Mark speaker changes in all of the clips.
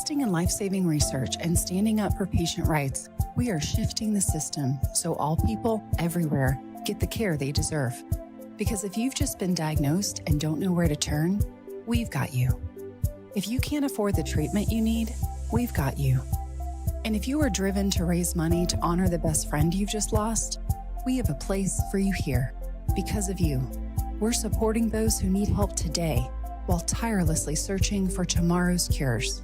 Speaker 1: Investing in life-saving research and standing up for patient rights, we are shifting the system so all people everywhere get the care they deserve. Because if you've just been diagnosed and don't know where to turn, we've got you. If you can't afford the treatment you need, we've got you. And if you are driven to raise money to honor the best friend you've just lost, we have a place for you here. Because of you, we're supporting those who need help today while tirelessly searching for tomorrow's cures.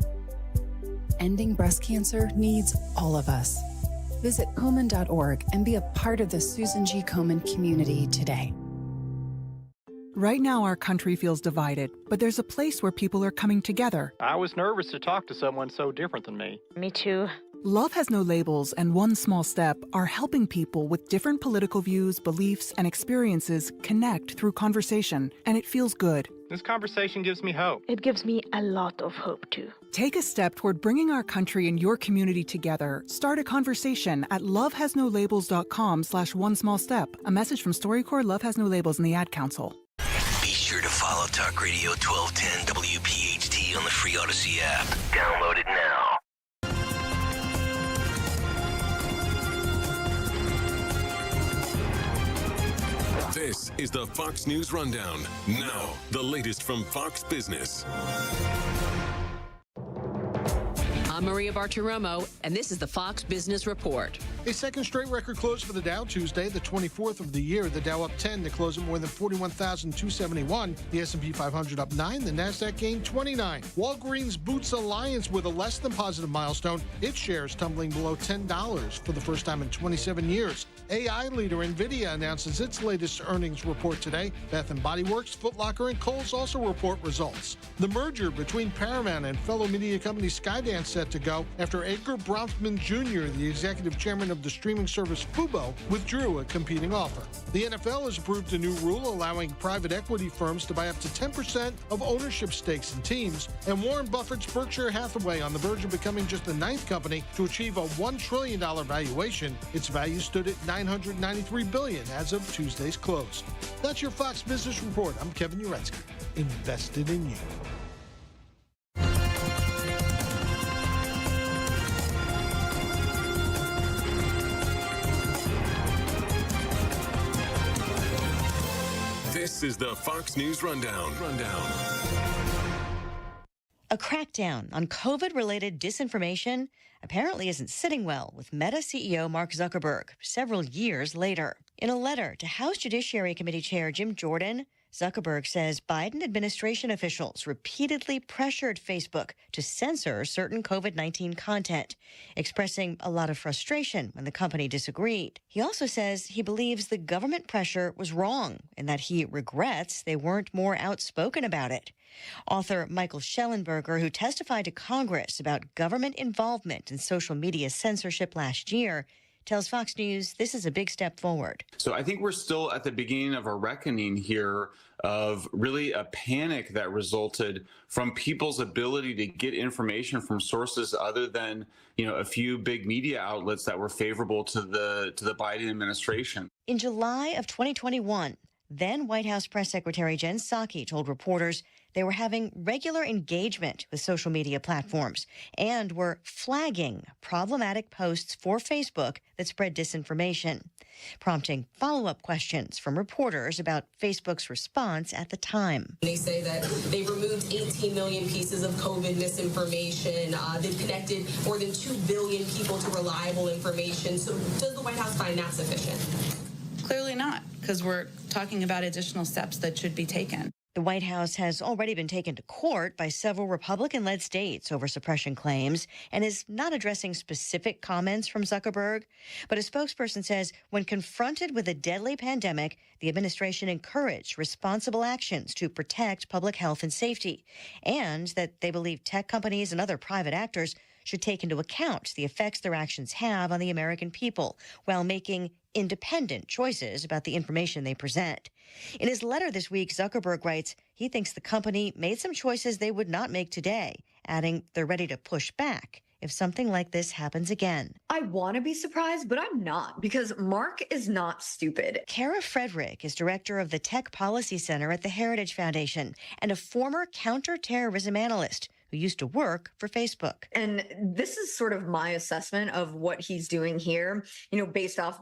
Speaker 1: Ending breast cancer needs all of us. Visit Komen.org and be a part of the Susan G. Komen community today.
Speaker 2: Right now, our country feels divided, but there's a place where people are coming together.
Speaker 3: I was nervous to talk to someone so different than me.
Speaker 4: Me too.
Speaker 2: Love Has No Labels and One Small Step are helping people with different political views, beliefs, and experiences connect through conversation, and it feels good.
Speaker 3: This conversation gives me hope.
Speaker 4: It gives me a lot of hope, too.
Speaker 2: Take a step toward bringing our country and your community together. Start a conversation at lovehasnolabels.com/onesmallstep. A message from StoryCorps, Love Has No Labels, and the Ad Council.
Speaker 5: Be sure to follow Talk Radio 1210 WPHT on the free Odyssey app. Download it now.
Speaker 6: This is the Fox News Rundown. Now, the latest from Fox Business.
Speaker 7: I'm Maria Bartiromo, and this is the Fox Business Report.
Speaker 8: A second straight record close for the Dow Tuesday, the 24th of the year. The Dow up 10 to close at more than 41,271. The S&P 500 up 9. The Nasdaq gained 29. Walgreens Boots Alliance with a less than positive milestone. Its shares tumbling below $10 for the first time in 27 years. AI leader NVIDIA announces its latest earnings report today. Bath & Body Works, Foot Locker, and Kohl's also report results. The merger between Paramount and fellow media company Skydance set to go after Edgar Bronfman Jr., the executive chairman of the streaming service Fubo, withdrew a competing offer. The NFL has approved a new rule allowing private equity firms to buy up to 10% of ownership stakes in teams, and Warren Buffett's Berkshire Hathaway on the verge of becoming just the ninth company to achieve a $1 trillion valuation. Its value stood at $993 billion as of Tuesday's close. That's your Fox Business Report. I'm Kevin Uretsky. Invested in you.
Speaker 6: This is the Fox News Rundown.
Speaker 9: A crackdown on COVID-related disinformation apparently isn't sitting well with Meta CEO Mark Zuckerberg several years later. In a letter to House Judiciary Committee Chair Jim Jordan, Zuckerberg says Biden administration officials repeatedly pressured Facebook to censor certain COVID-19 content, expressing a lot of frustration when the company disagreed. He also says he believes the government pressure was wrong and that he regrets they weren't more outspoken about it. Author Michael Schellenberger, who testified to Congress about government involvement in social media censorship last year, tells Fox News this is a big step forward.
Speaker 10: So I think we're still at the beginning of a reckoning here of really a panic that resulted from people's ability to get information from sources other than, a few big media outlets that were favorable to the Biden administration.
Speaker 9: In July of 2021, then White House Press Secretary Jen Psaki told reporters they were having regular engagement with social media platforms and were flagging problematic posts for Facebook that spread disinformation, prompting follow-up questions from reporters about Facebook's response at the time.
Speaker 11: They say that they removed 18 million pieces of COVID misinformation. They've connected more than 2 billion people to reliable information. So does the White House find that sufficient?
Speaker 12: Clearly not, because we're talking about additional steps that should be taken.
Speaker 9: The White House has already been taken to court by several Republican-led states over suppression claims and is not addressing specific comments from Zuckerberg. But a spokesperson says when confronted with a deadly pandemic, the administration encouraged responsible actions to protect public health and safety, and that they believe tech companies and other private actors should take into account the effects their actions have on the American people while making independent choices about the information they present. In his letter this week, Zuckerberg writes he thinks the company made some choices they would not make today, adding they're ready to push back if something like this happens again.
Speaker 13: I want to be surprised, but I'm not, because Mark is not stupid.
Speaker 9: Kara Frederick is director of the Tech Policy Center at the Heritage Foundation and a former counterterrorism analyst who who used to work for Facebook.
Speaker 13: And this is sort of my assessment of what he's doing here, you know, based off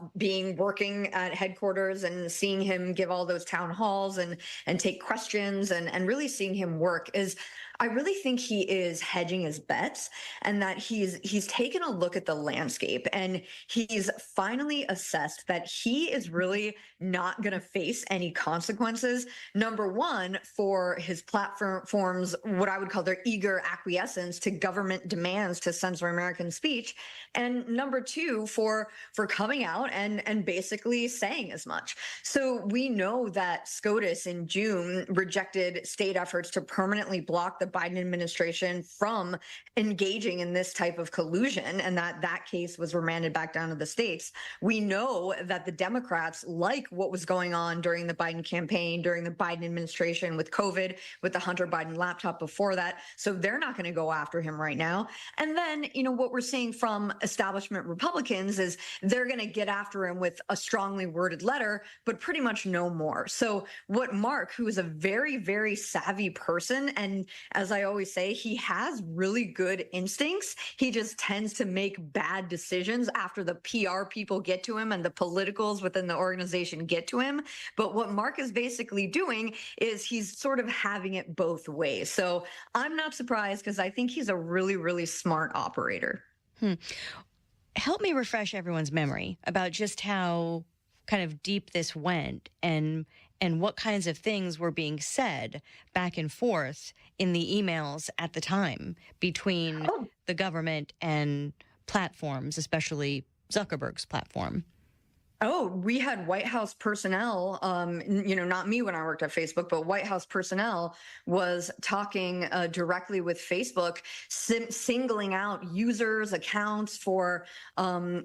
Speaker 13: working at headquarters and seeing him give all those town halls and take questions and really seeing him work is I really think he is hedging his bets and that he's taken a look at the landscape and he's finally assessed that he is really not going to face any consequences. Number one, for his platforms, what I would call their eager acquiescence to government demands to censor American speech. And number two, for coming out and basically saying as much. So we know that SCOTUS in June rejected state efforts to permanently block the Biden administration from engaging in this type of collusion, and that case was remanded back down to the states. We know that the Democrats like what was going on during the Biden campaign, during the Biden administration with COVID, with the Hunter Biden laptop before that. So they're not going to go after him right now. And then, you know, what we're seeing from establishment Republicans is they're going to get after him with a strongly worded letter, but pretty much no more. So what Mark, who is a very, very savvy person, and as I always say, he has really good instincts. He just tends to make bad decisions after the PR people get to him and the politicals within the organization get to him. But what Mark is basically doing is he's sort of having it both ways. So I'm not surprised because I think he's a really, really smart operator.
Speaker 9: Help me refresh everyone's memory about just how kind of deep this went and what kinds of things were being said back and forth in the emails at the time between the government and platforms, especially Zuckerberg's platform.
Speaker 13: Oh, we had White House personnel, you know, not me when I worked at Facebook, but White House personnel was talking directly with Facebook, singling out users' accounts for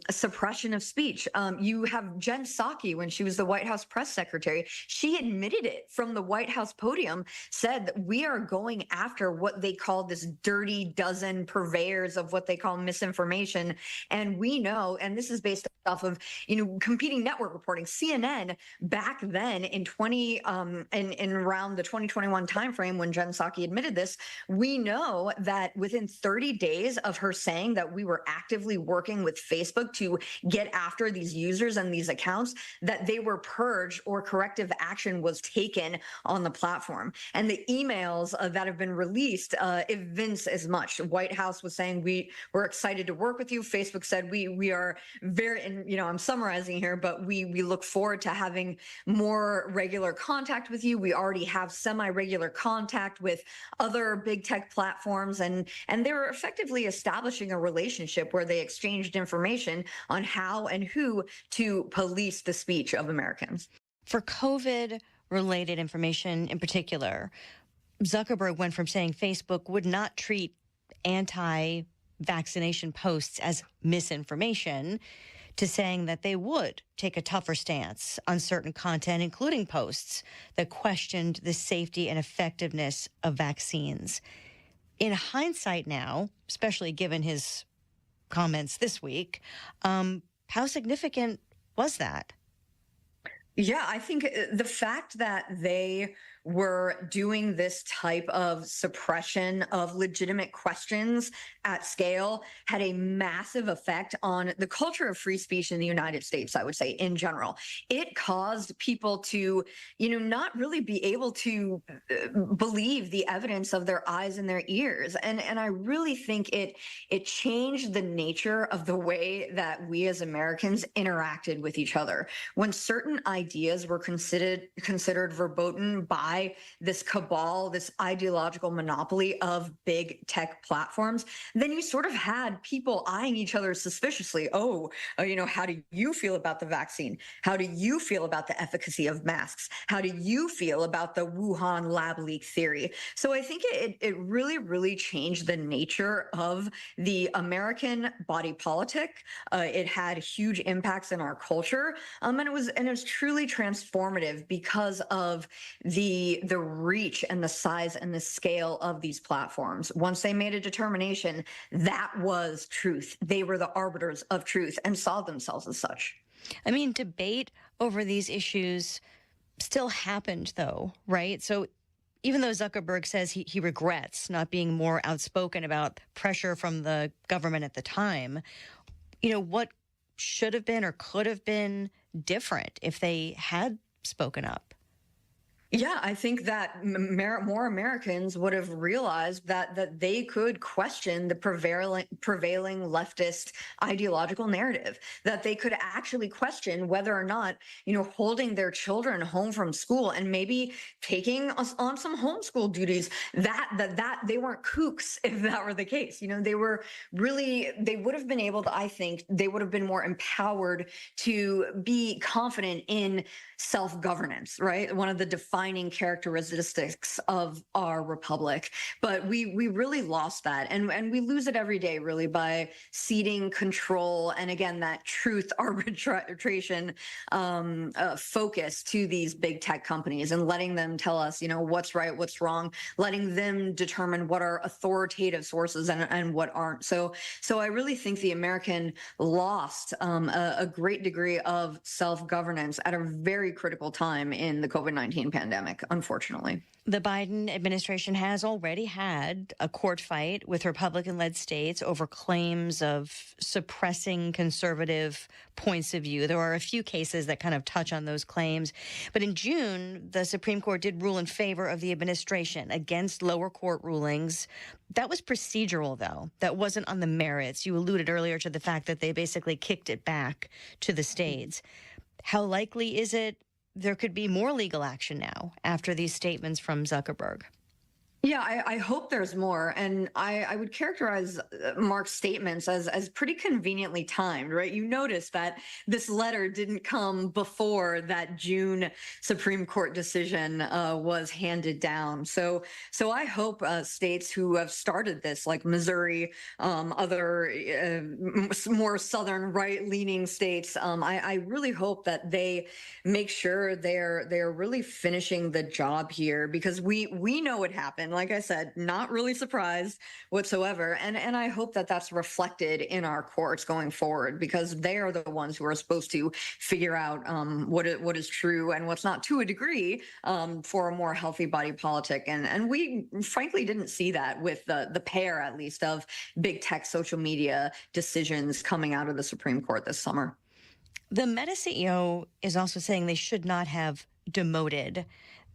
Speaker 13: suppression of speech. You have Jen Psaki, when she was the White House press secretary, she admitted it from the White House podium, said that we are going after what they call this dirty dozen purveyors of what they call misinformation. And we know, and this is based off of, you know, competing network reporting. CNN back then in around the 2021 timeframe when Jen Psaki admitted this, we know that within 30 days of her saying that we were actively working with Facebook to get after these users and these accounts, that they were purged or corrective action was taken on the platform. And the emails that have been released evince as much. The White House was saying we're excited to work with you. Facebook said we are very, and you know, I'm summarizing here, but we look forward to having more regular contact with you. We already have semi-regular contact with other big tech platforms, and they were effectively establishing a relationship where they exchanged information on how and who to police the speech of Americans.
Speaker 9: For COVID-related information in particular, Zuckerberg went from saying Facebook would not treat anti-vaccination posts as misinformation to saying that they would take a tougher stance on certain content, including posts that questioned the safety and effectiveness of vaccines. In hindsight now, especially given his comments this week, how significant was that?
Speaker 13: Yeah, I think the fact that they were doing this type of suppression of legitimate questions at scale had a massive effect on the culture of free speech in the United States, I would say, in general. It caused people to, you know, not really be able to believe the evidence of their eyes and their ears. And I really think it changed the nature of the way that we as Americans interacted with each other. When certain ideas were considered verboten by this cabal, this ideological monopoly of big tech platforms, then you sort of had people eyeing each other suspiciously. You know, how do you feel about the vaccine? How do you feel about the efficacy of masks? How do you feel about the Wuhan lab leak theory? So I think it really, really changed the nature of the American body politic. It had huge impacts in our culture, and it was truly transformative because of the reach and the size and the scale of these platforms. Once they made a determination, that was truth. They were the arbiters of truth and saw themselves as such.
Speaker 9: I mean, debate over these issues still happened, though, right? So even though Zuckerberg says he regrets not being more outspoken about pressure from the government at the time, what should have been or could have been different if they had spoken up?
Speaker 13: Yeah, I think that more Americans would have realized that they could question the prevailing leftist ideological narrative, that they could actually question whether or not, holding their children home from school and maybe taking us on some homeschool duties, that they weren't kooks if that were the case. They would have been able to, I think, they would have been more empowered to be confident in self-governance, right? One of the defining characteristics of our republic. But we really lost that. And we lose it every day, really, by ceding control and, again, that truth arbitration focus to these big tech companies and letting them tell us, what's right, what's wrong, letting them determine what are authoritative sources and what aren't. So I really think the American lost a great degree of self-governance at a very critical time in the COVID-19 pandemic, unfortunately.
Speaker 9: The Biden administration has already had a court fight with Republican-led states over claims of suppressing conservative points of view. There are a few cases that kind of touch on those claims. But in June, the Supreme Court did rule in favor of the administration against lower court rulings. That was procedural, though. That wasn't on the merits. You alluded earlier to the fact that they basically kicked it back to the states. How likely is it there could be more legal action now after these statements from Zuckerberg?
Speaker 13: Yeah, I hope there's more. And I would characterize Mark's statements as pretty conveniently timed, right? You notice that this letter didn't come before that June Supreme Court decision was handed down. So I hope states who have started this, like Missouri, other more southern right-leaning states, I really hope that they make sure they're really finishing the job here, because we know what happened. Like I said, not really surprised whatsoever. And I hope that that's reflected in our courts going forward, because they are the ones who are supposed to figure out what is true and what's not, to a degree, for a more healthy body politic. And we frankly didn't see that with the pair, at least, of big tech social media decisions coming out of the Supreme Court this summer.
Speaker 9: The Meta CEO is also saying they should not have demoted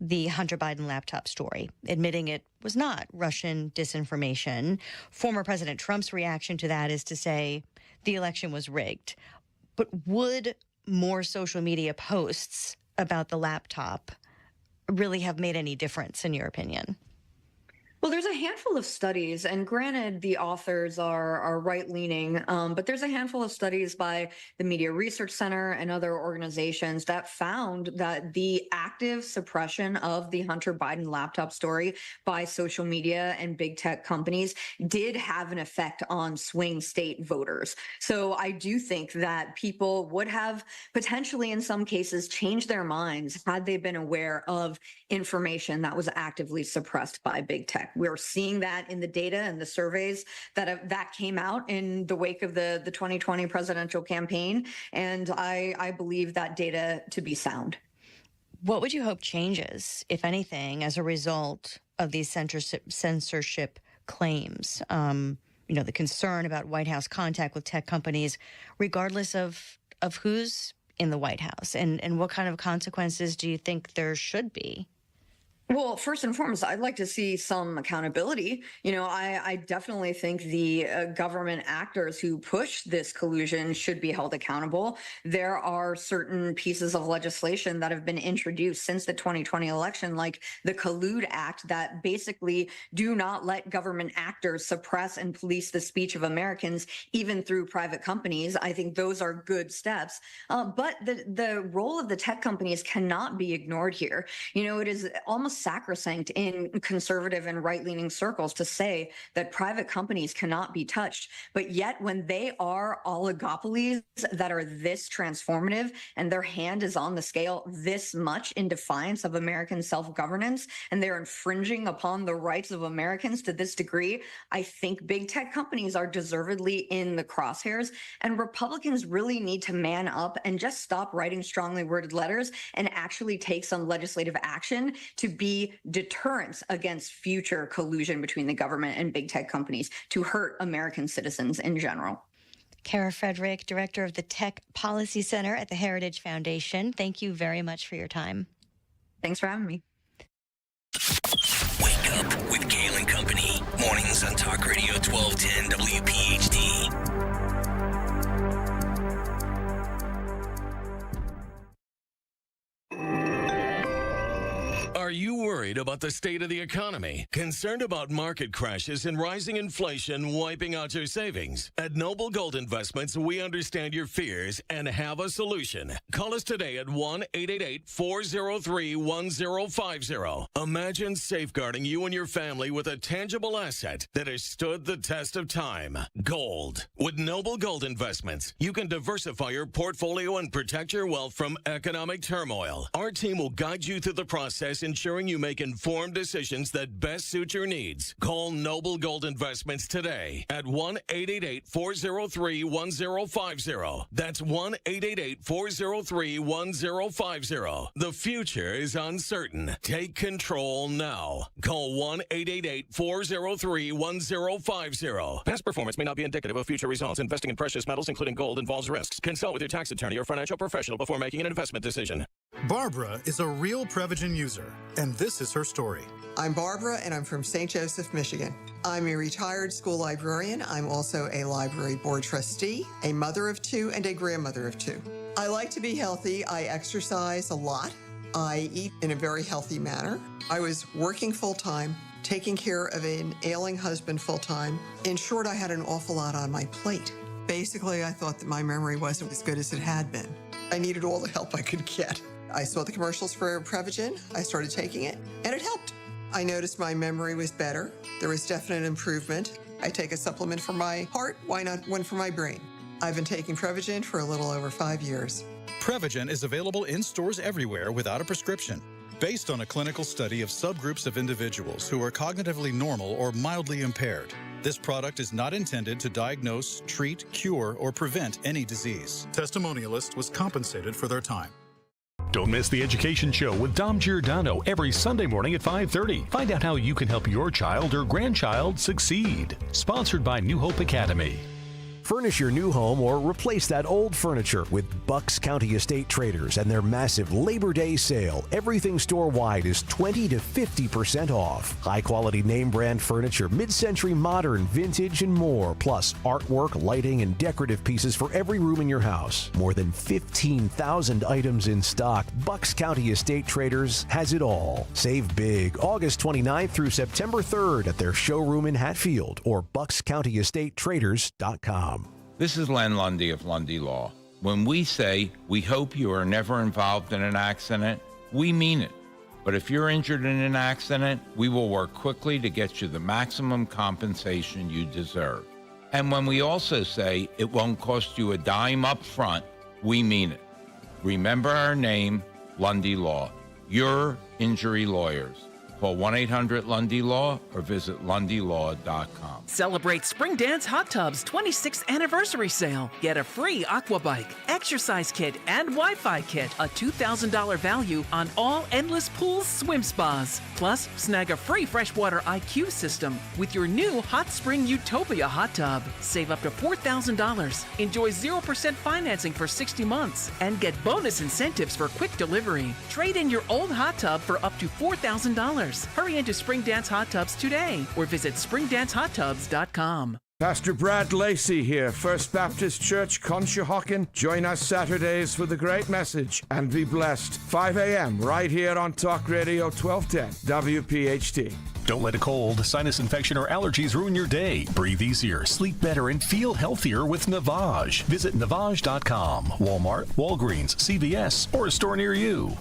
Speaker 9: the Hunter Biden laptop story, admitting it was not Russian disinformation. Former President Trump's reaction to that is to say the election was rigged. But would more social media posts about the laptop really have made any difference, in your opinion?
Speaker 13: Well, there's a handful of studies, and granted, the authors are right-leaning, but there's a handful of studies by the Media Research Center and other organizations that found that the active suppression of the Hunter Biden laptop story by social media and big tech companies did have an effect on swing state voters. So I do think that people would have potentially, in some cases, changed their minds had they been aware of information that was actively suppressed by big tech. We're seeing that in the data and the surveys that came out in the wake of the 2020 presidential campaign. And I believe that data to be sound.
Speaker 9: What would you hope changes, if anything, as a result of these censorship claims? The concern about White House contact with tech companies, regardless of who's in the White House, and what kind of consequences do you think there should be?
Speaker 13: Well, first and foremost, I'd like to see some accountability. I definitely think the government actors who push this collusion should be held accountable. There are certain pieces of legislation that have been introduced since the 2020 election, like the Collude Act, that basically do not let government actors suppress and police the speech of Americans, even through private companies. I think those are good steps. But the role of the tech companies cannot be ignored here. It is almost sacrosanct in conservative and right-leaning circles to say that private companies cannot be touched. But yet when they are oligopolies that are this transformative and their hand is on the scale this much in defiance of American self-governance, and they're infringing upon the rights of Americans to this degree, I think big tech companies are deservedly in the crosshairs. And Republicans really need to man up and just stop writing strongly worded letters and actually take some legislative action to be be deterrents against future collusion between the government and big tech companies to hurt American citizens in general.
Speaker 9: Kara Frederick, director of the Tech Policy Center at the Heritage Foundation. Thank you very much for your time.
Speaker 13: Thanks for having me.
Speaker 5: Wake up with Kayal and Company. Mornings on Talk Radio 1210 WPHT.
Speaker 14: Are you worried about the state of the economy? Concerned about market crashes and rising inflation wiping out your savings? At Noble Gold Investments, we understand your fears and have a solution. Call us today at 1-888-403-1050. Imagine safeguarding you and your family with a tangible asset that has stood the test of time. Gold. With Noble Gold Investments, you can diversify your portfolio and protect your wealth from economic turmoil. Our team will guide you through the process, ensuring you make informed decisions that best suit your needs. Call Noble Gold Investments today at 1-888-403-1050. That's 1-888-403-1050. The future is uncertain. Take control now. Call 1-888-403-1050. Past performance may not be indicative of future results. Investing in precious metals, including gold, involves risks. Consult with your tax attorney or financial professional before making an investment decision.
Speaker 15: Barbara is a real Prevagen user, and this is her story.
Speaker 16: I'm Barbara, and I'm from St. Joseph, Michigan. I'm a retired school librarian. I'm also a library board trustee, a mother of two, and a grandmother of two. I like to be healthy. I exercise a lot. I eat in a very healthy manner. I was working full-time, taking care of an ailing husband full-time. In short, I had an awful lot on my plate. Basically, I thought that my memory wasn't as good as it had been. I needed all the help I could get. I saw the commercials for Prevagen. I started taking it, and it helped. I noticed my memory was better. There was definite improvement. I take a supplement for my heart. Why not one for my brain? I've been taking Prevagen for a little over 5 years.
Speaker 15: Prevagen is available in stores everywhere without a prescription. Based on a clinical study of subgroups of individuals who are cognitively normal or mildly impaired, this product is not intended to diagnose, treat, cure, or prevent any disease. Testimonialist was compensated for their time.
Speaker 17: Don't miss the Education Show with Dom Giordano every Sunday morning at 5:30. Find out how you can help your child or grandchild succeed. Sponsored by New Hope Academy.
Speaker 18: Furnish your new home or replace that old furniture with Bucks County Estate Traders and their massive Labor Day sale. Everything store-wide is 20 to 50% off. High-quality name-brand furniture, mid-century modern, vintage, and more. Plus artwork, lighting, and decorative pieces for every room in your house. More than 15,000 items in stock. Bucks County Estate Traders has it all. Save big August 29th through September 3rd at their showroom in Hatfield or buckscountyestatetraders.com.
Speaker 19: This is Len Lundy of Lundy Law. When we say we hope you are never involved in an accident, we mean it. But if you're injured in an accident, we will work quickly to get you the maximum compensation you deserve. And when we also say it won't cost you a dime up front, we mean it. Remember our name, Lundy Law. Your injury lawyers. Call 1-800-LUNDY-LAW or visit LundyLaw.com.
Speaker 20: Celebrate Spring Dance Hot Tub's 26th anniversary sale. Get a free aqua bike, exercise kit, and Wi-Fi kit. A $2,000 value on all endless pools, swim spas. Plus, snag a free freshwater IQ system with your new Hot Spring Utopia hot tub. Save up to $4,000. Enjoy 0% financing for 60 months and get bonus incentives for quick delivery. Trade in your old hot tub for up to $4,000. Hurry into Spring Dance Hot Tubs today or visit springdancehottubs.com.
Speaker 21: Pastor Brad Lacey here, First Baptist Church, Conshohocken. Join us Saturdays for the great message and be blessed. 5 a.m. right here on Talk Radio 1210 WPHT.
Speaker 17: Don't let a cold, sinus infection, or allergies ruin your day. Breathe easier, sleep better, and feel healthier with Navage. Visit Navage.com. Walmart, Walgreens, CVS, or a store near you.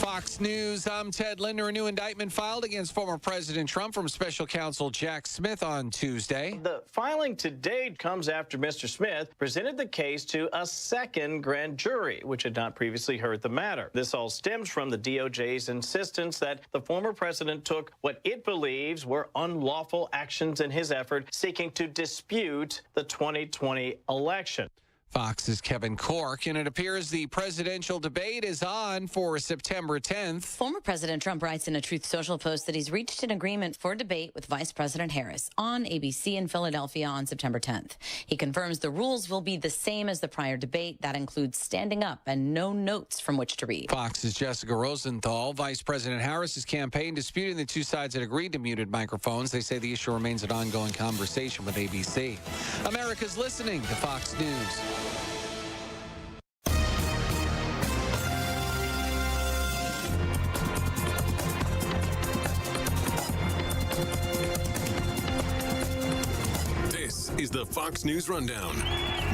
Speaker 22: Fox News, I'm Ted Linder. A new indictment filed against former President Trump from special counsel Jack Smith on Tuesday.
Speaker 23: The filing to date comes after Mr. Smith presented the case to a second grand jury, which had not previously heard the matter. This all stems from the DOJ's insistence that the former president took what it believes were unlawful actions in his effort seeking to dispute the 2020 election.
Speaker 22: Fox's Kevin Cork, and it appears the presidential debate is on for September 10th.
Speaker 9: Former President Trump writes in a Truth Social post that he's reached an agreement for debate with Vice President Harris on ABC in Philadelphia on September 10th. He confirms the rules will be the same as the prior debate. That includes standing up and no notes from which to read.
Speaker 22: Fox's Jessica Rosenthal. Vice President Harris's campaign disputing the two sides that agreed to muted microphones. They say the issue remains an ongoing conversation with ABC. America's listening to Fox News.
Speaker 6: This is the Fox News Rundown.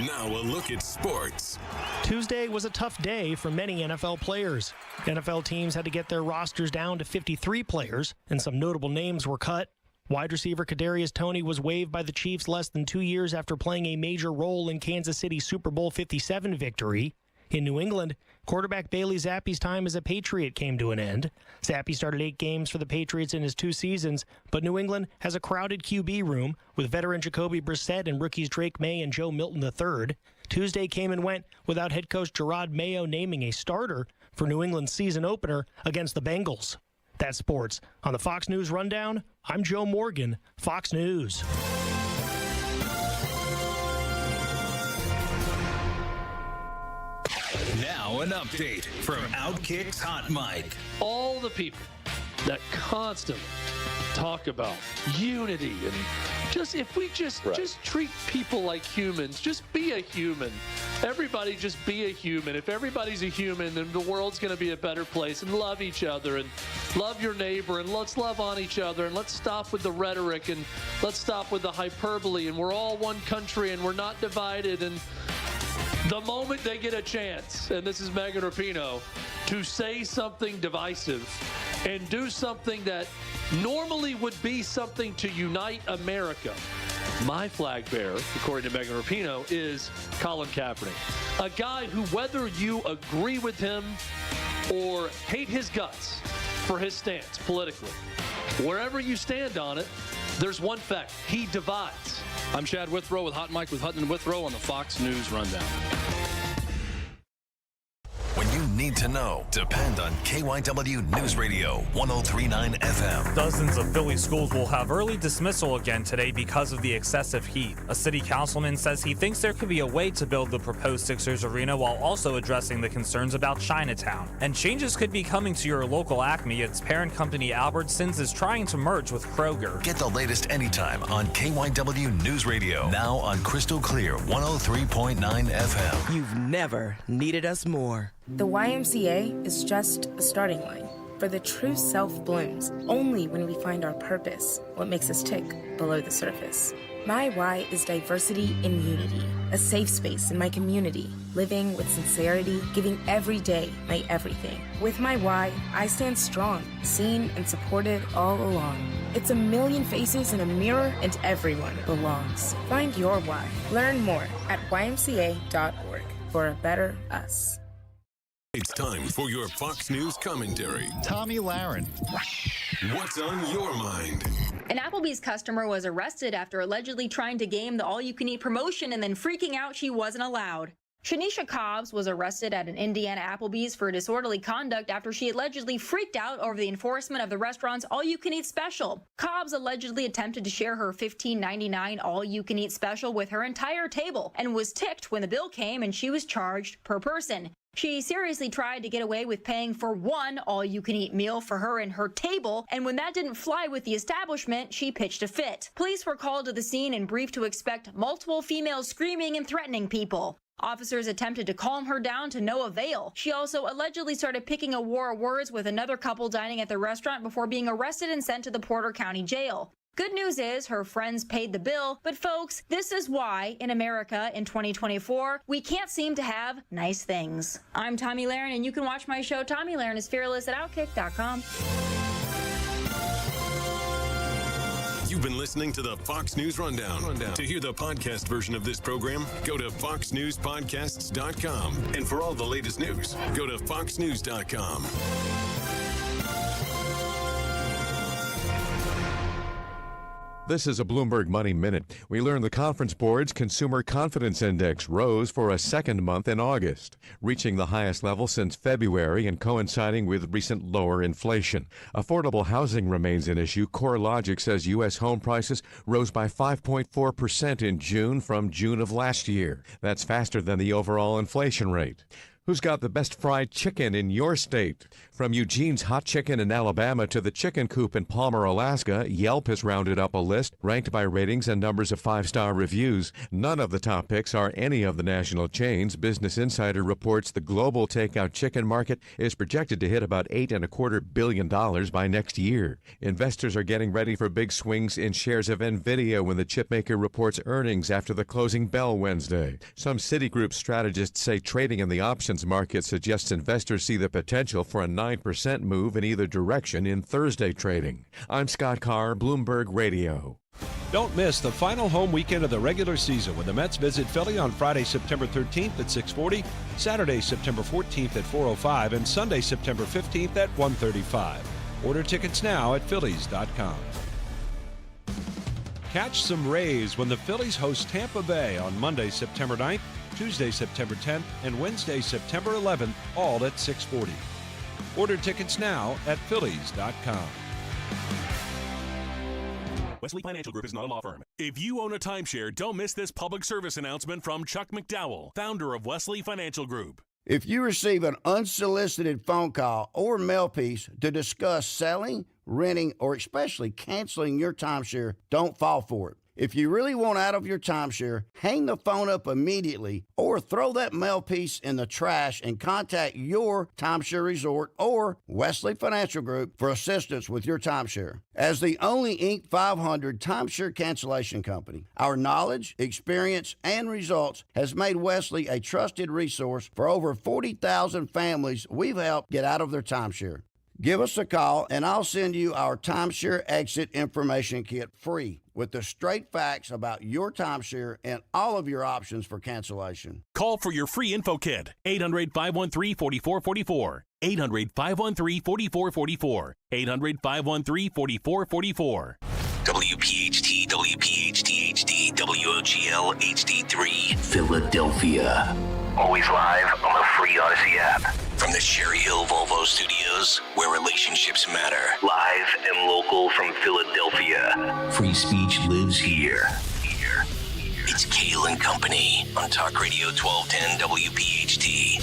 Speaker 6: Now a look at sports.
Speaker 1: Tuesday was a tough day for many NFL players. NFL teams had to get their rosters down to 53 players, and some notable names were cut. Wide receiver Kadarius Toney was waived by the Chiefs less than 2 years after playing a major role in Kansas City's Super Bowl 57 victory. In New England, quarterback Bailey Zappe's time as a Patriot came to an end. Zappe started 8 games for the Patriots in his 2 seasons, but New England has a crowded QB room with veteran Jacoby Brissett and rookies Drake May and Joe Milton III. Tuesday came and went without head coach Gerard Mayo naming a starter for New England's season opener against the Bengals. That's sports. On the Fox News Rundown, I'm Joe Morgan, Fox News.
Speaker 3: Now an update from Outkick's Hot Mic.
Speaker 4: All the people that constantly talk about unity and if we just treat people like humans, just be a human. Everybody just be a human. If everybody's a human, then the world's going to be a better place, and love each other and love your neighbor, and let's love on each other, and let's stop with the rhetoric, and let's stop with the hyperbole, and we're all one country and we're not divided. And the moment they get a chance, and this is Megan Rapinoe, to say something divisive and do something that normally would be something to unite America, my flag bearer, according to Megan Rapinoe, is Colin Kaepernick. A guy who, whether you agree with him or hate his guts for his stance politically, wherever you stand on it, there's one fact: he divides.
Speaker 24: I'm Chad Withrow with Hot Mike with Hutton and Withrow on the Fox News Rundown.
Speaker 3: When you need to know, depend on KYW News Radio 103.9 FM.
Speaker 25: Dozens of Philly schools will have early dismissal again today because of the excessive heat. A city councilman says he thinks there could be a way to build the proposed Sixers arena while also addressing the concerns about Chinatown. And changes could be coming to your local Acme. Its parent company Albertsons is trying to merge with Kroger.
Speaker 3: Get the latest anytime on KYW News Radio. Now on Crystal Clear 103.9 FM.
Speaker 26: You've never needed us more.
Speaker 27: The YMCA is just a starting line, for the true self blooms only when we find our purpose, what makes us tick below the surface. My why is diversity and unity, a safe space in my community, living with sincerity, giving every day my everything. With my why, I stand strong, seen and supported all along. It's a million faces in a mirror, and everyone belongs. Find your why. Learn more at ymca.org for a better us.
Speaker 6: It's time for your Fox News commentary.
Speaker 28: Tommy Lahren.
Speaker 6: What's on your mind?
Speaker 29: An Applebee's customer was arrested after allegedly trying to game the all-you-can-eat promotion and then freaking out she wasn't allowed. Shanisha Cobbs was arrested at an Indiana Applebee's for disorderly conduct after she allegedly freaked out over the enforcement of the restaurant's all-you-can-eat special. Cobbs allegedly attempted to share her $15.99 all-you-can-eat special with her entire table and was ticked when the bill came and she was charged per person. She seriously tried to get away with paying for one all-you-can-eat meal for her and her table, and when that didn't fly with the establishment, she pitched a fit. Police were called to the scene and briefed to expect multiple females screaming and threatening people. Officers attempted to calm her down to no avail. She also allegedly started picking a war of words with another couple dining at the restaurant before being arrested and sent to the Porter County Jail. Good news is her friends paid the bill, but folks, this is why in America in 2024, we can't seem to have nice things. I'm Tommy Lahren, and you can watch my show Tommy Lahren is Fearless at Outkick.com.
Speaker 6: You've been listening to the Fox News Rundown. To hear the podcast version of this program, go to foxnewspodcasts.com. And for all the latest news, go to foxnews.com.
Speaker 2: This is a Bloomberg Money Minute. We learned the Conference Board's Consumer Confidence Index rose for a second month in August, reaching the highest level since February and coinciding with recent lower inflation. Affordable housing remains an issue. CoreLogic says U.S. home prices rose by 5.4% in June from June of last year. That's faster than the overall inflation rate. Who's got the best fried chicken in your state? From Eugene's Hot Chicken in Alabama to the Chicken Coop in Palmer, Alaska, Yelp has rounded up a list ranked by ratings and numbers of 5-star reviews. None of the top picks are any of the national chains. Business Insider reports the global takeout chicken market is projected to hit about $8.25 billion by next year. Investors are getting ready for big swings in shares of NVIDIA when the chipmaker reports earnings after the closing bell Wednesday. Some Citigroup strategists say trading in the options market suggests investors see the potential for a 9% move in either direction in Thursday trading. I'm Scott Carr, Bloomberg Radio.
Speaker 5: Don't miss the final home weekend of the regular season when the Mets visit Philly on Friday, September 13th at 6:40, Saturday, September 14th at 4:05, and Sunday, September 15th at 1:35. Order tickets now at Phillies.com. Catch some Rays when the Phillies host Tampa Bay on Monday, September 9th, Tuesday, September 10th, and Wednesday, September 11th, all at 6:40. Order tickets now at Phillies.com.
Speaker 7: Wesley Financial Group is not a law firm. If you own a timeshare, don't miss this public service announcement from Chuck McDowell, founder of Wesley Financial Group.
Speaker 8: If you receive an unsolicited phone call or mail piece to discuss selling, renting, or especially canceling your timeshare, don't fall for it. If you really want out of your timeshare, hang the phone up immediately or throw that mail piece in the trash and contact your timeshare resort or Wesley Financial Group for assistance with your timeshare. As the only Inc. 500 timeshare cancellation company, our knowledge, experience, and results has made Wesley a trusted resource for over 40,000 families we've helped get out of their timeshare. Give us a call and I'll send you our timeshare exit information kit free with the straight facts about your timeshare and all of your options for cancellation.
Speaker 7: Call for your free info kit. 800-513-4444. 800-513-4444. 800-513-4444.
Speaker 10: WPHT, WPHT HD, WOGL HD3, Philadelphia. Always live on the free Odyssey app. From the Cherry Hill Volvo Studios, where relationships matter. Live and local from Philadelphia. Free speech lives here. It's Kayal and Company on Talk Radio 1210 WPHT.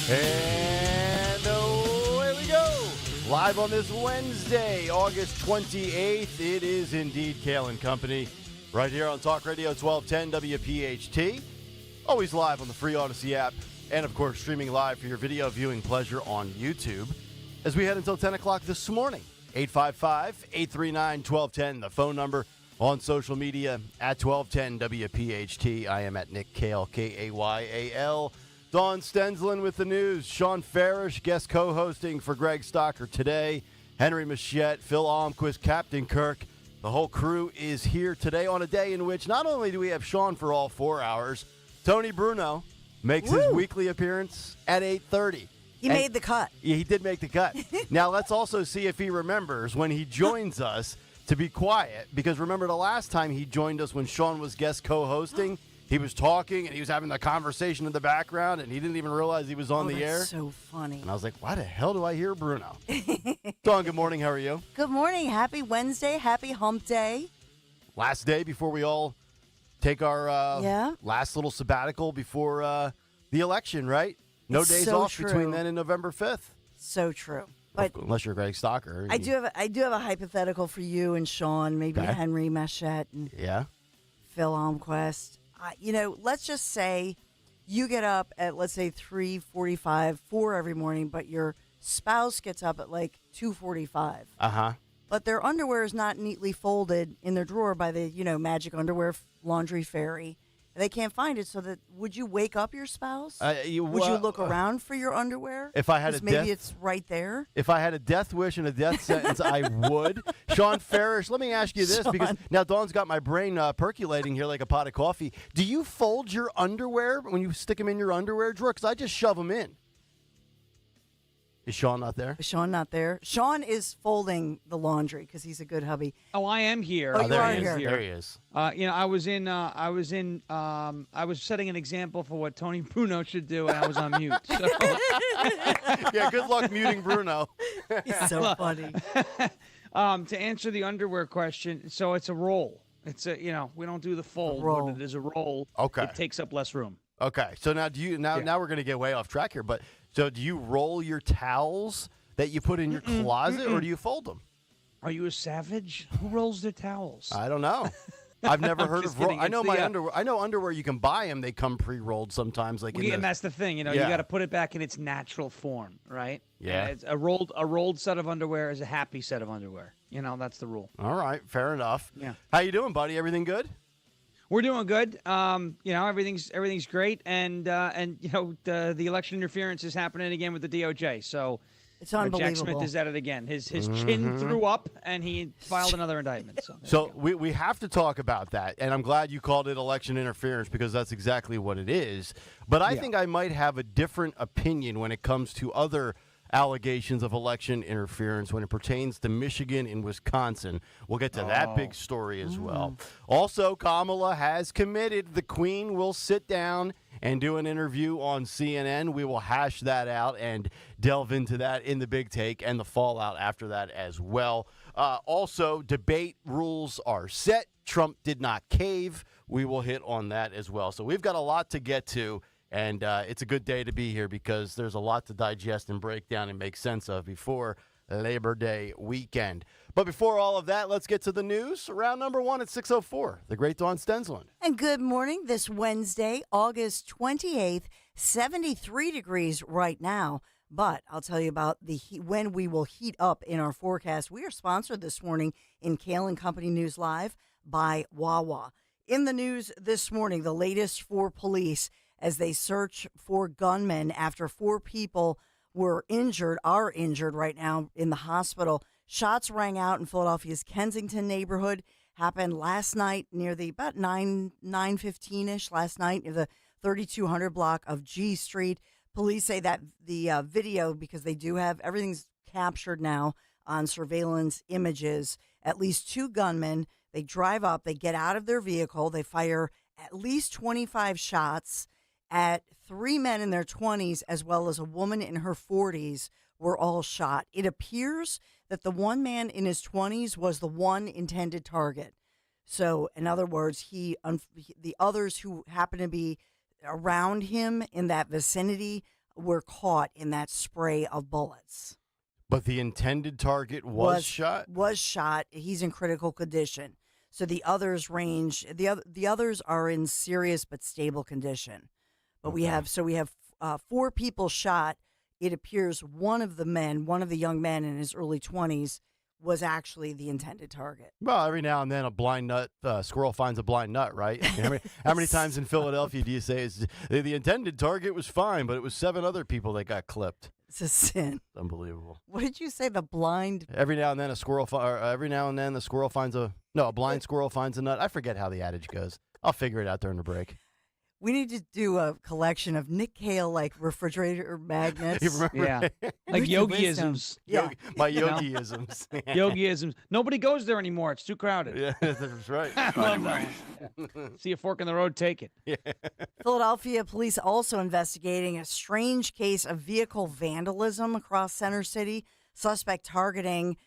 Speaker 11: And away we go. Live on this Wednesday, August 28th. It is indeed Kayal and Company. Right here on Talk Radio 1210 WPHT. Always live on the free Odyssey app. And, of course, streaming live for your video viewing pleasure on YouTube. As we head until 10 o'clock this morning. 855-839-1210. The phone number on social media at 1210 WPHT. I am at Nick Kayal, Kayal. Dawn Stensland with the news. Sean Farish, guest co-hosting for Greg Stocker today. Henry Machette, Phil Almquist, Captain Kirk. The whole crew is here today on a day in which not only do we have Sean for all 4 hours, Tony Bruno makes his weekly appearance at 8:30.
Speaker 12: He made the cut.
Speaker 11: Yeah, he did make the cut. Now, let's also see if he remembers when he joins us to be quiet, because remember the last time he joined us when Sean was guest co-hosting, he was talking and he was having the conversation in the background and he didn't even realize he was on the air.
Speaker 12: That's so funny.
Speaker 11: And I was like, why the hell do I hear Bruno? Dawn, good morning. How are you?
Speaker 12: Good morning. Happy Wednesday. Happy hump day.
Speaker 11: Last day before we all take our last little sabbatical before the election, right? No
Speaker 12: It's
Speaker 11: days
Speaker 12: so
Speaker 11: off
Speaker 12: true.
Speaker 11: between then and November 5th.
Speaker 12: So true. But
Speaker 11: unless you're Greg Stocker.
Speaker 12: I do have a hypothetical for you and Sean, maybe
Speaker 11: Okay.
Speaker 12: Henry Machette and Phil Almquist. Let's just say you get up at, let's say, 3:45, 4 every morning, but your spouse gets up at like 2:45.
Speaker 11: Uh-huh.
Speaker 12: But their underwear is not neatly folded in their drawer by the, magic underwear laundry fairy. They can't find it, so would you wake up your spouse? Would you look around for your underwear?
Speaker 11: If I had
Speaker 12: 'Cause
Speaker 11: a
Speaker 12: maybe
Speaker 11: death-
Speaker 12: it's right there.
Speaker 11: If I had a death wish and a death sentence, I would. Sean Farish, let me ask you this, because now Dawn's got my brain percolating here like a pot of coffee. Do you fold your underwear when you stick them in your underwear drawer? Because I just shove them in. Is Sean not there?
Speaker 12: Is Sean not there? Sean is folding the laundry because he's a good hubby.
Speaker 13: Oh, I am here.
Speaker 12: Oh, you are here.
Speaker 11: There he is.
Speaker 13: I was setting an example for what Tony Bruno should do, and I was on mute. So.
Speaker 11: Yeah, good luck muting Bruno.
Speaker 12: He's so funny.
Speaker 13: To answer the underwear question, so it's a roll. It's we don't do the fold, but it is a roll.
Speaker 11: Okay.
Speaker 13: It takes up less room.
Speaker 11: Okay, so now now we're going to get way off track here, but so do you roll your towels that you put in your closet, or do you fold them?
Speaker 13: Are you a savage? Who rolls their towels?
Speaker 11: I don't know. I've never heard of roll.
Speaker 13: kidding.
Speaker 11: I know
Speaker 13: It's
Speaker 11: my
Speaker 13: the,
Speaker 11: underwear. I know underwear you can buy them. They come pre-rolled sometimes. Like
Speaker 13: And that's the thing, you got to put it back in its natural form, right?
Speaker 11: Yeah.
Speaker 13: And it's a rolled set of underwear is a happy set of underwear. That's the rule.
Speaker 11: All right, fair enough.
Speaker 13: Yeah.
Speaker 11: How you doing, buddy? Everything good?
Speaker 13: We're doing good. Everything's great, and the election interference is happening again with the DOJ. So
Speaker 12: it's unbelievable.
Speaker 13: Jack Smith is at it again. His chin threw up, and he filed another indictment.
Speaker 11: So we have to talk about that, and I'm glad you called it election interference because that's exactly what it is. But I think I might have a different opinion when it comes to other allegations of election interference when it pertains to Michigan and Wisconsin. We'll get to that big story as well. Also, Kamala has committed the Queen will sit down and do an interview on CNN. We will hash that out and delve into that in the big take and the fallout after that as well. Also, debate rules are set. Trump did not cave. We will hit on that as well. So we've got a lot to get to. And it's a good day to be here because there's a lot to digest and break down and make sense of before Labor Day weekend. But before all of that, let's get to the news. Round number one at 6:04. The great Dawn Stensland.
Speaker 12: And good morning this Wednesday, August 28th, 73 degrees right now. But I'll tell you about when we will heat up in our forecast. We are sponsored this morning in Kayal and Company News Live by Wawa. In the news this morning, the latest for police as they search for gunmen after 4 people are injured right now in the hospital. Shots rang out in Philadelphia's Kensington neighborhood. Happened last night near about 9:15-ish last night near the 3200 block of G Street. Police say that the video, because they do have everything's captured now on surveillance images, at least 2 gunmen. They drive up, they get out of their vehicle, they fire at least 25 shots at 3 men in their 20s as well as a woman in her 40s were all shot. It appears that the one man in his 20s was the one intended target. So, in other words, the others who happened to be around him in that vicinity were caught in that spray of bullets.
Speaker 11: But the intended target was shot?
Speaker 12: Was shot. He's in critical condition. So the others the others are in serious but stable condition. But we have 4 people shot. It appears one of the young men in his early 20s was actually the intended target.
Speaker 11: Well, every now and then a blind nut, squirrel finds a blind nut, right? How many times in Philadelphia do you say the intended target was fine, but it was 7 other people that got clipped?
Speaker 12: It's a sin.
Speaker 11: Unbelievable.
Speaker 12: What did you say? The blind?
Speaker 11: Every now and then the squirrel finds a blind squirrel finds a nut. I forget how the adage goes. I'll figure it out during the break.
Speaker 12: We need to do a collection of Nick Kayal refrigerator magnets.
Speaker 11: You remember?
Speaker 13: Yeah, like yogiisms.
Speaker 12: Yeah.
Speaker 11: My yogiisms.
Speaker 13: Yogiisms. Nobody goes there anymore. It's too crowded.
Speaker 11: Yeah, that's right.
Speaker 13: See a fork in the road, take it.
Speaker 11: Yeah.
Speaker 12: Philadelphia police also investigating a strange case of vehicle vandalism across Center City. Suspect targeting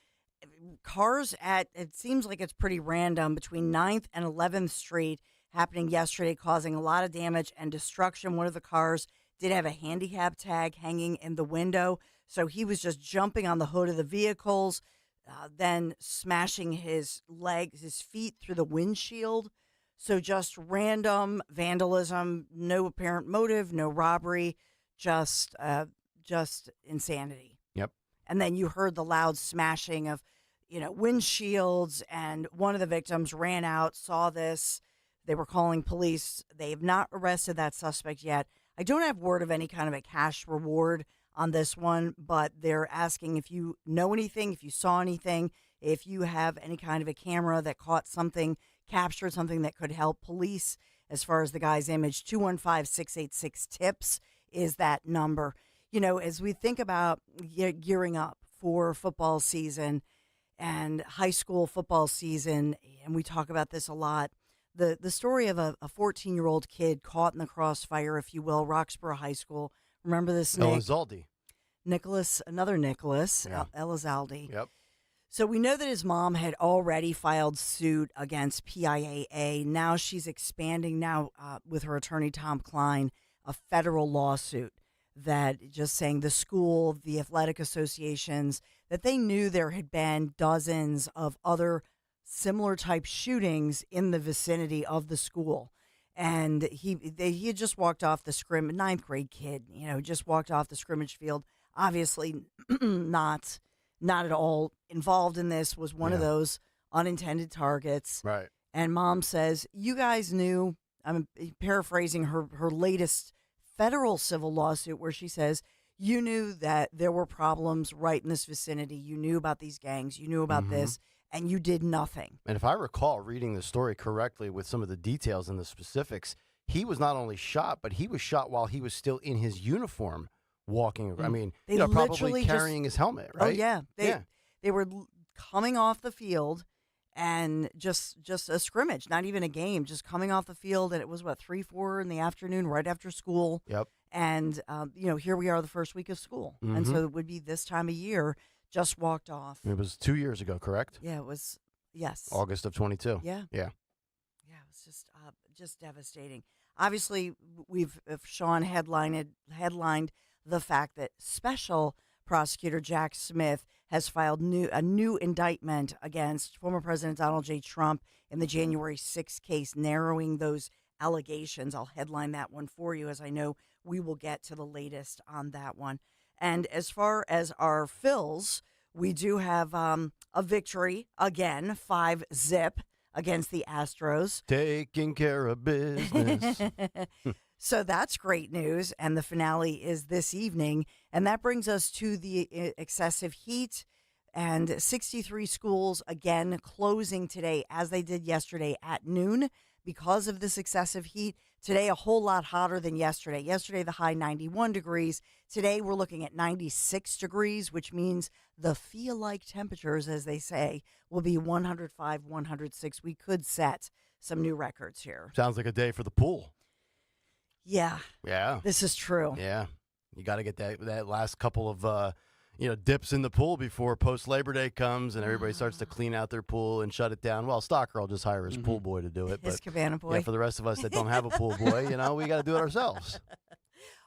Speaker 12: cars it seems like it's pretty random, between 9th and 11th Street. Happening yesterday, causing a lot of damage and destruction. One of the cars did have a handicap tag hanging in the window, so he was just jumping on the hood of the vehicles, then smashing his feet through the windshield. So just random vandalism, no apparent motive, no robbery, just insanity.
Speaker 11: Yep.
Speaker 12: And then you heard the loud smashing of, windshields, and one of the victims ran out, saw this. They were calling police. They have not arrested that suspect yet. I don't have word of any kind of a cash reward on this one, but they're asking if you know anything, if you saw anything, if you have any kind of a camera that caught something, captured something that could help police as far as the guy's image. 215-686-TIPS is that number. as we think about gearing up for football season and high school football season, and we talk about this a lot, the story of a 14-year-old kid caught in the crossfire, if you will, Roxborough High School. Remember this, Nick?
Speaker 11: Elizalde.
Speaker 12: Another Nicholas,
Speaker 11: Yeah.
Speaker 12: Elizalde.
Speaker 11: Yep.
Speaker 12: So we know that his mom had already filed suit against PIAA. Now she's expanding with her attorney, Tom Klein, a federal lawsuit that just saying the school, the athletic associations, that they knew there had been dozens of other similar type shootings in the vicinity of the school. And he had just walked off the scrimmage, 9th grade kid, just walked off the scrimmage field, obviously not at all involved in this, was one of those unintended targets.
Speaker 11: Right.
Speaker 12: And mom says, you guys knew, I'm paraphrasing her latest federal civil lawsuit, where she says, you knew that there were problems right in this vicinity. You knew about these gangs. You knew about this, and you did nothing.
Speaker 11: And if I recall reading the story correctly with some of the details and the specifics, he was not only shot, but he was shot while he was still in his uniform walking. I mean, probably carrying his helmet, right?
Speaker 12: Oh, yeah. They were coming off the field and just a scrimmage, not even a game, just coming off the field. And it was, 3, 4 in the afternoon, right after school.
Speaker 11: Yep.
Speaker 12: And, here we are the first week of school. And so it would be this time of year, just walked off.
Speaker 11: It was 2 years ago, correct?
Speaker 12: Yeah, it was, yes.
Speaker 11: August of 22.
Speaker 12: Yeah.
Speaker 11: Yeah.
Speaker 12: Yeah, it was just devastating. Obviously, Sean headlined the fact that Special Prosecutor Jack Smith has filed a new indictment against former President Donald J. Trump in the January 6th case, narrowing those allegations. I'll headline that one for you, as I know we will get to the latest on that one. And as far as our fills, we do have a victory again, 5-0 against the Astros.
Speaker 11: Taking care of business.
Speaker 12: So that's great news, and the finale is this evening, and that brings us to the excessive heat, and 63 schools again closing today, as they did yesterday at noon, because of this excessive heat. Today, a whole lot hotter than yesterday. Yesterday, the high 91 degrees. Today, we're looking at 96 degrees, which means the feel-like temperatures, as they say, will be 105, 106. We could set some new records here.
Speaker 11: Sounds like a day for the pool.
Speaker 12: Yeah.
Speaker 11: Yeah.
Speaker 12: This is true.
Speaker 11: Yeah. You got to get that last couple of dips in the pool before post-Labor Day comes and everybody starts to clean out their pool and shut it down. Well, Stocker will just hire his pool boy to do it.
Speaker 12: His cabana boy.
Speaker 11: Yeah, for the rest of us that don't have a pool boy, we got to do it ourselves.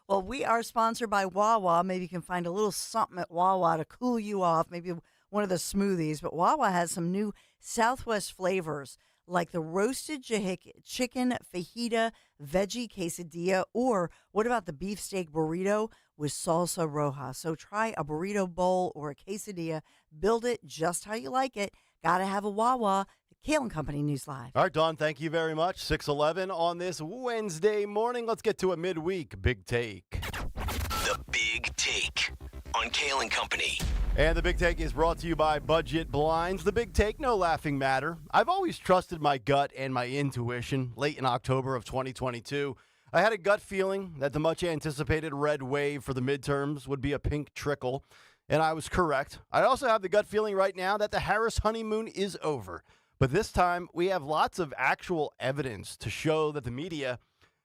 Speaker 12: Well, we are sponsored by Wawa. Maybe you can find a little something at Wawa to cool you off, maybe one of the smoothies. But Wawa has some new Southwest flavors, like the roasted chicken fajita veggie quesadilla, or what about the beefsteak burrito with salsa roja? So try a burrito bowl or a quesadilla. Build it just how you like it. Got to have a Wawa. Kayal and Company News Live.
Speaker 11: All right, Dawn, thank you very much. 6:11 on this Wednesday morning. Let's get to a midweek Big Take.
Speaker 10: The Big Take on Kayal and Company.
Speaker 11: And the Big Take is brought to you by Budget Blinds. The Big Take, no laughing matter. I've always trusted my gut and my intuition. Late in October of 2022, I had a gut feeling that the much-anticipated red wave for the midterms would be a pink trickle, and I was correct. I also have the gut feeling right now that the Harris honeymoon is over. But this time, we have lots of actual evidence to show that the media,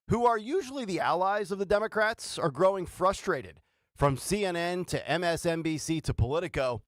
Speaker 11: who are usually the allies of the Democrats, are growing frustrated. From CNN to MSNBC to Politico,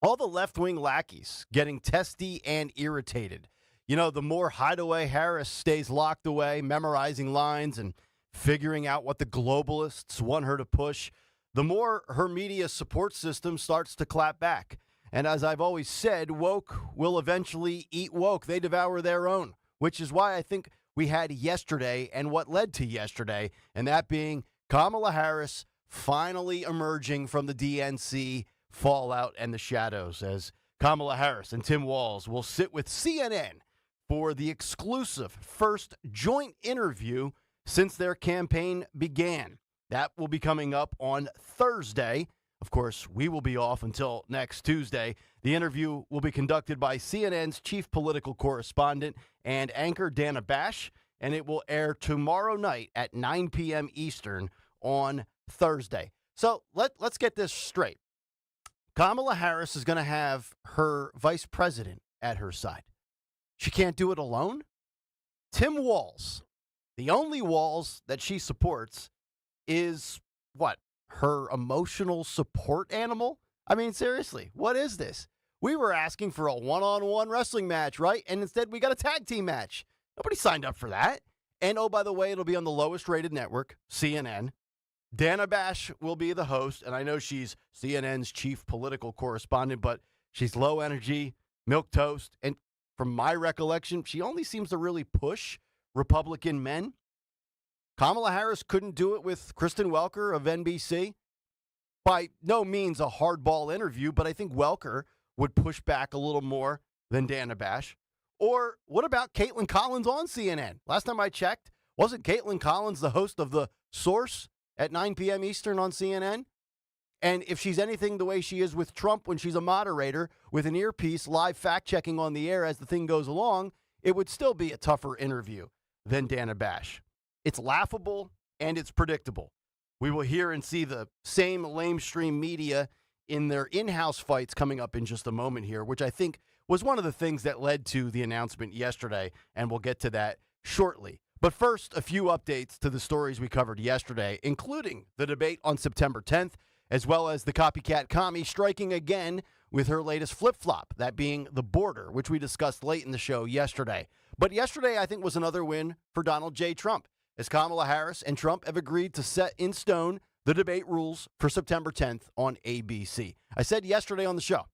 Speaker 11: all the left-wing lackeys getting testy and irritated. The more hideaway Harris stays locked away, memorizing lines and figuring out what the globalists want her to push, the more her media support system starts to clap back. And as I've always said, woke will eventually eat woke. They devour their own, which is why I think we had yesterday and what led to yesterday, and that being Kamala Harris finally emerging from the DNC fallout and the shadows, as Kamala Harris and Tim Walz will sit with CNN for the exclusive first joint interview since their campaign began. That will be coming up on Thursday. Of course, we will be off until next Tuesday. The interview will be conducted by CNN's chief political correspondent and anchor Dana Bash, and it will air tomorrow night at 9 p.m. Eastern on Thursday. So let's get this straight. Kamala Harris is going to have her vice president at her side. She can't do it alone. Tim Walz, the only Walz that she supports is what? Her emotional support animal? I mean, seriously, what is this? We were asking for a one-on-one wrestling match, right? And instead we got a tag team match. Nobody signed up for that. And oh, by the way, it'll be on the lowest rated network, CNN. Dana Bash will be the host, and I know she's CNN's chief political correspondent, but she's low energy, milquetoast, and from my recollection, she only seems to really push Republican men. Kamala Harris couldn't do it with Kristen Welker of NBC. By no means a hardball interview, but I think Welker would push back a little more than Dana Bash. Or what about Caitlin Collins on CNN? Last time I checked, wasn't Caitlin Collins the host of The Source at 9 p.m. Eastern on CNN? And if she's anything the way she is with Trump when she's a moderator with an earpiece, live fact-checking on the air as the thing goes along, it would still be a tougher interview than Dana Bash. It's laughable and it's predictable. We will hear and see the same lamestream media in their in-house fights coming up in just a moment here, which I think was one of the things that led to the announcement yesterday, and we'll get to that shortly. But first, a few updates to the stories we covered yesterday, including the debate on September 10th, as well as the copycat commie striking again with her latest flip-flop, that being the border, which we discussed late in the show yesterday. But yesterday, I think, was another win for Donald J. Trump, as Kamala Harris and Trump have agreed to set in stone the debate rules for September 10th on ABC. I said yesterday on the show,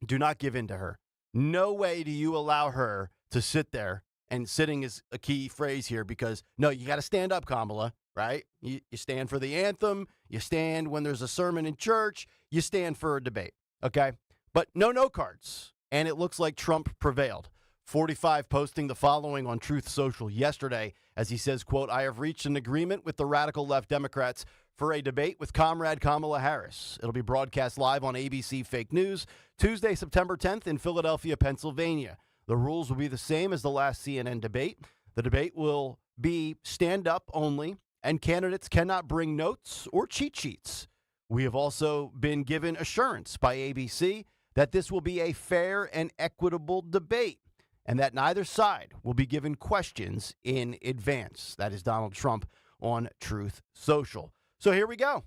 Speaker 11: do not give in to her. No way do you allow her to sit there, and sitting is a key phrase here because, no, you got to stand up, Kamala, right? You stand for the anthem. You stand when there's a sermon in church. You stand for a debate, okay? But no cards, and it looks like Trump prevailed. 45 posting the following on Truth Social yesterday as he says, quote, I have reached an agreement with the radical left Democrats for a debate with Comrade Kamala Harris. It'll be broadcast live on ABC Fake News Tuesday, September 10th in Philadelphia, Pennsylvania. The rules will be the same as the last CNN debate. The debate will be stand up only, and candidates cannot bring notes or cheat sheets. We have also been given assurance by ABC that this will be a fair and equitable debate, and that neither side will be given questions in advance. That is Donald Trump on Truth Social. So here we go.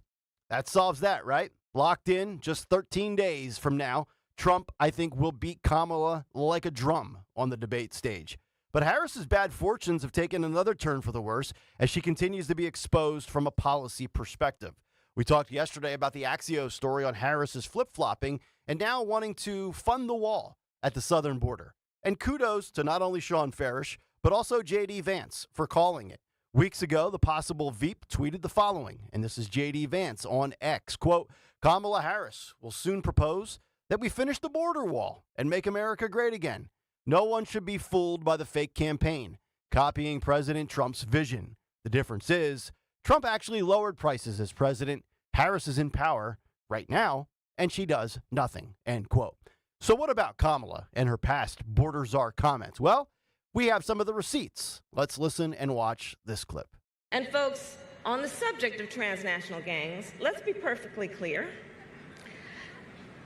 Speaker 11: That solves that, right? Locked in just 13 days from now. Trump, I think, will beat Kamala like a drum on the debate stage. But Harris's bad fortunes have taken another turn for the worse as she continues to be exposed from a policy perspective. We talked yesterday about the Axios story on Harris's flip-flopping and now wanting to fund the wall at the southern border. And kudos to not only Sean Farish, but also J.D. Vance for calling it. Weeks ago, the possible Veep tweeted the following, and this is J.D. Vance on X, quote, Kamala Harris will soon propose that we finish the border wall and make America great again. No one should be fooled by the fake campaign, copying President Trump's vision. The difference is Trump actually lowered prices as president. Harris is in power right now, and she does nothing, end quote. So what about Kamala and her past border czar comments? Well, we have some of the receipts. Let's listen and watch this clip.
Speaker 14: And folks, on the subject of transnational gangs, let's be perfectly clear.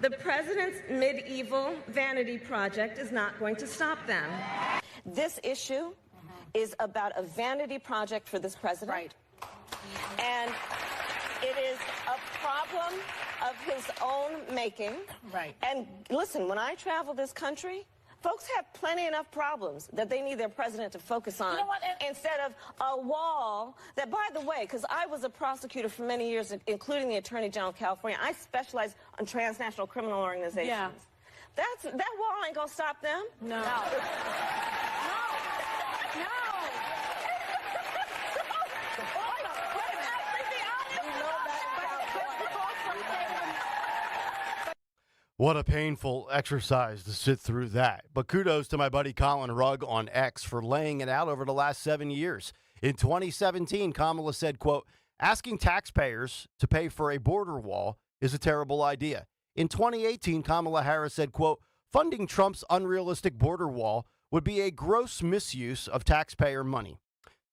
Speaker 14: The president's medieval vanity project is not going to stop them. This issue is about a vanity project for this president. Right. And it is a problem of his own making. Right. And listen, when I travel this country, folks have plenty enough problems that they need their president to focus on, instead of a wall that, by the way, because I was a prosecutor for many years, including the Attorney General of California, I specialize on transnational criminal organizations. Yeah. That wall ain't going to stop them. No. No.
Speaker 11: What a painful exercise to sit through that. But kudos to my buddy Colin Rugg on X for laying it out over the last 7 years. In 2017, Kamala said, quote, asking taxpayers to pay for a border wall is a terrible idea. In 2018, Kamala Harris said, quote, funding Trump's unrealistic border wall would be a gross misuse of taxpayer money.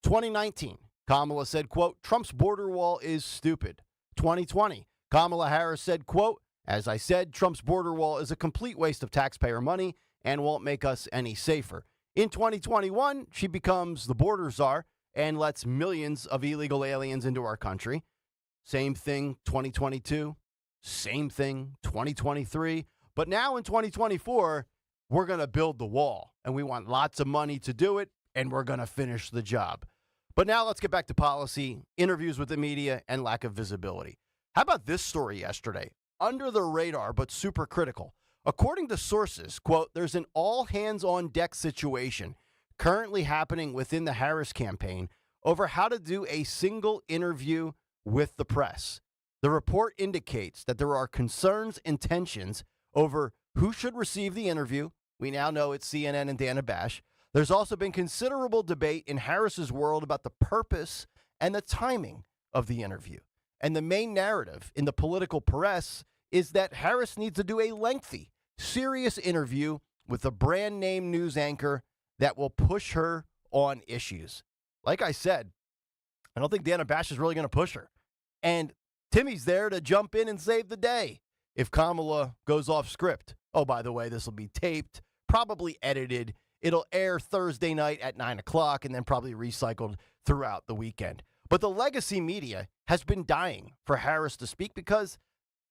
Speaker 11: 2019, Kamala said, quote, Trump's border wall is stupid. 2020. Kamala Harris said, quote, "As I said, Trump's border wall is a complete waste of taxpayer money and won't make us any safer." In 2021, she becomes the border czar and lets millions of illegal aliens into our country. Same thing 2022, same thing 2023. But now in 2024, we're going to build the wall, and we want lots of money to do it, and we're going to finish the job. But now let's get back to policy, interviews with the media, and lack of visibility. How about this story yesterday? Under the radar, but super critical. According to sources, quote, "There's an all-hands-on-deck situation currently happening within the Harris campaign over how to do a single interview with the press. The report indicates that there are concerns and tensions over who should receive the interview. We now know it's CNN and Dana Bash. There's also been considerable debate in Harris's world about the purpose and the timing of the interview. And the main narrative in the political press is that Harris needs to do a lengthy, serious interview with a brand name news anchor that will push her on issues." Like I said, I don't think Dana Bash is really going to push her. And Timmy's there to jump in and save the day if Kamala goes off script. Oh, by the way, this will be taped, probably edited. It'll air Thursday night at 9 o'clock and then probably recycled throughout the weekend. But the legacy media has been dying for Harris to speak because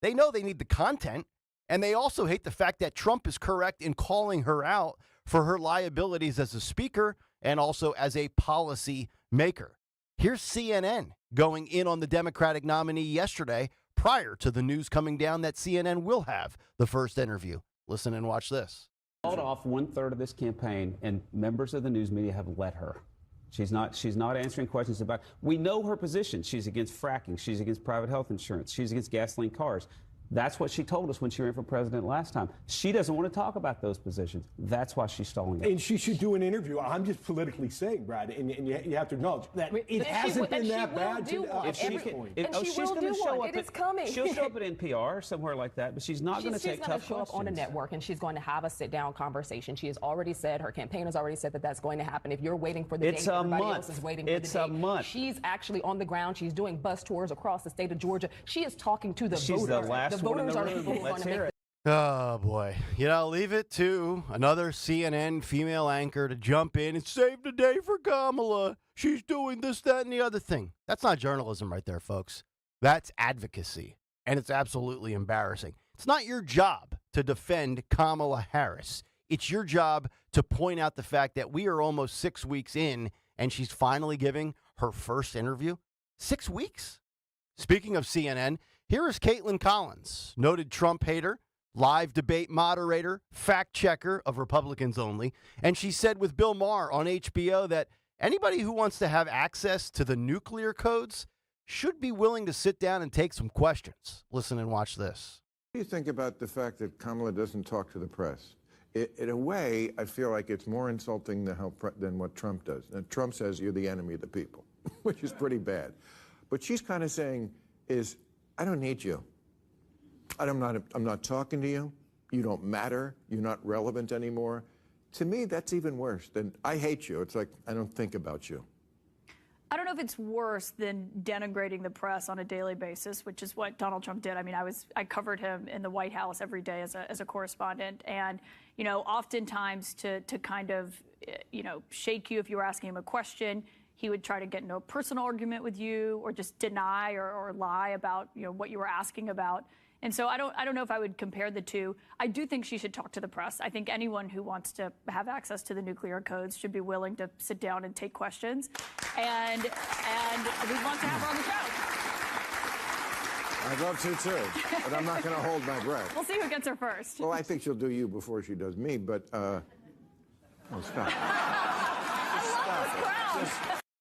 Speaker 11: they know they need the content, and they also hate the fact that Trump is correct in calling her out for her liabilities as a speaker and also as a policy maker. Here's CNN going in on the Democratic nominee yesterday prior to the news coming down that CNN will have the first interview. Listen and watch this.
Speaker 15: Called off 1/3 of this campaign, and members of the news media have let her. She's not answering questions about. We know her position. She's against fracking. She's against private health insurance. She's against gasoline cars. That's what she told us when she ran for president last time. She doesn't want to talk about those positions. That's why she's stalling it.
Speaker 16: And she should do an interview. I'm just politically saying, Brad, and you have to acknowledge that it hasn't been that bad to this point.
Speaker 15: She's going to show up. It is coming. She'll show up at NPR or somewhere like that, but she's not going to take tough questions.
Speaker 17: She's going to show up on a network, and she's going to have a sit-down conversation. She has already said, her campaign has already said that that's going to happen. If you're waiting for the date, everybody else is waiting for the date.
Speaker 15: It's a month.
Speaker 17: She's actually on the ground. She's doing bus tours across the state of Georgia. She is talking to the voters.
Speaker 15: She's the last one in the room. Let's hear it.
Speaker 11: Oh, boy. Leave it to another CNN female anchor to jump in and save the day for Kamala. She's doing this, that, and the other thing. That's not journalism right there, folks. That's advocacy, and it's absolutely embarrassing. It's not your job to defend Kamala Harris. It's your job to point out the fact that we are almost 6 weeks in, and she's finally giving her first interview. 6 weeks? Speaking of CNN, here is Caitlin Collins, noted Trump hater, live debate moderator, fact checker of Republicans only. And she said with Bill Maher on HBO that anybody who wants to have access to the nuclear codes should be willing to sit down and take some questions. Listen and watch this.
Speaker 18: What do you think about the fact that Kamala doesn't talk to the press? In a way, I feel like it's more insulting than what Trump does. Now, Trump says you're the enemy of the people, which is pretty bad. But she's kind of saying I don't need you. I'm not talking to you. You don't matter. You're not relevant anymore. To me, that's even worse than I hate you. It's like I don't think about you.
Speaker 19: I don't know if it's worse than denigrating the press on a daily basis, which is what Donald Trump did. I mean, I covered him in the White House every day as a correspondent, and oftentimes to kind of shake you if you were asking him a question. He would try to get into a personal argument with you, or just deny or lie about what you were asking about. And so I don't know if I would compare the two. I do think she should talk to the press. I think anyone who wants to have access to the nuclear codes should be willing to sit down and take questions. And we want to have her on the show.
Speaker 18: I'd love to too, but I'm not going to hold my breath.
Speaker 19: We'll see who gets her first.
Speaker 18: Well, I think she'll do you before she does me, but stop.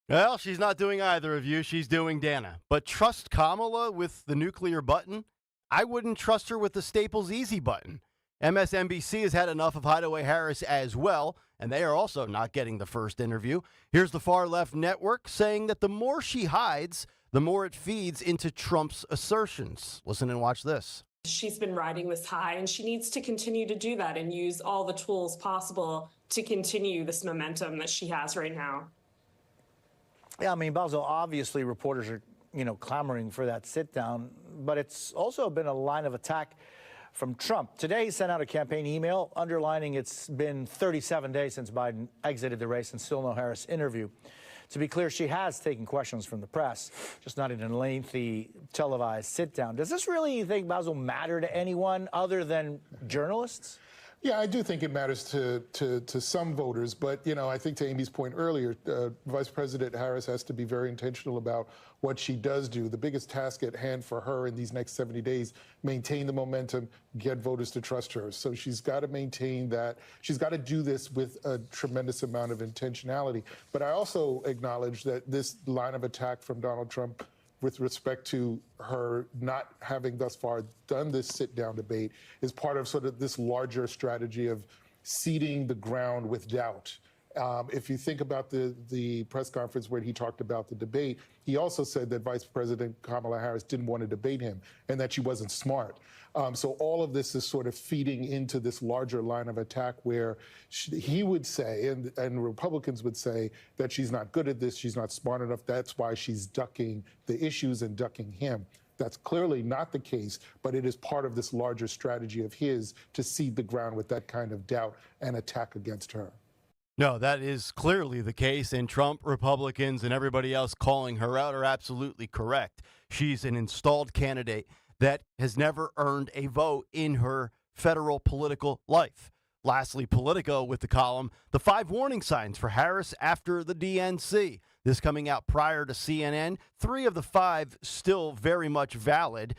Speaker 11: Well, she's not doing either of you. She's doing Dana. But trust Kamala with the nuclear button? I wouldn't trust her with the Staples Easy button. MSNBC has had enough of Hideaway Harris as well, and they are also not getting the first interview. Here's the far left network saying that the more she hides, the more it feeds into Trump's assertions. Listen and watch this.
Speaker 20: She's been riding this high, and she needs to continue to do that and use all the tools possible to continue this momentum that she has right now.
Speaker 21: Yeah, I mean, Basil, obviously reporters are
Speaker 1: clamoring for that sit down. But it's also been a line of attack from Trump. Today, he sent out a campaign email underlining it's been 37 days since Biden exited the race and still no Harris interview. To be clear, she has taken questions from the press, just not in a lengthy televised sit down. Does this really, you think, Basil, matter to anyone other than journalists?
Speaker 4: Yeah, I do think it matters to some voters, but I think to Amy's point earlier, Vice President Harris has to be very intentional about what she does do. The biggest task at hand for her in these next 70 days, maintain the momentum, get voters to trust her. So she's got to maintain that. She's got to do this with a tremendous amount of intentionality. But I also acknowledge that this line of attack from Donald Trump with respect to her not having thus far done this sit-down debate is part of sort of this larger strategy of seeding the ground with doubt. If you think about the press conference where he talked about the debate, he also said that Vice President Kamala Harris didn't want to debate him and that she wasn't smart. So all of this is sort of feeding into this larger line of attack where he would say, and Republicans would say, that she's not good at this, she's not smart enough, that's why she's ducking the issues and ducking him. That's clearly not the case, but it is part of this larger strategy of his to seed the ground with that kind of doubt and attack against her.
Speaker 11: No, that is clearly the case, and Trump, Republicans, and everybody else calling her out are absolutely correct. She's an installed candidate that has never earned a vote in her federal political life. Lastly, Politico with the column, The 5 Warning Signs for Harris After the DNC. This coming out prior to CNN. 3 of the 5 still very much valid.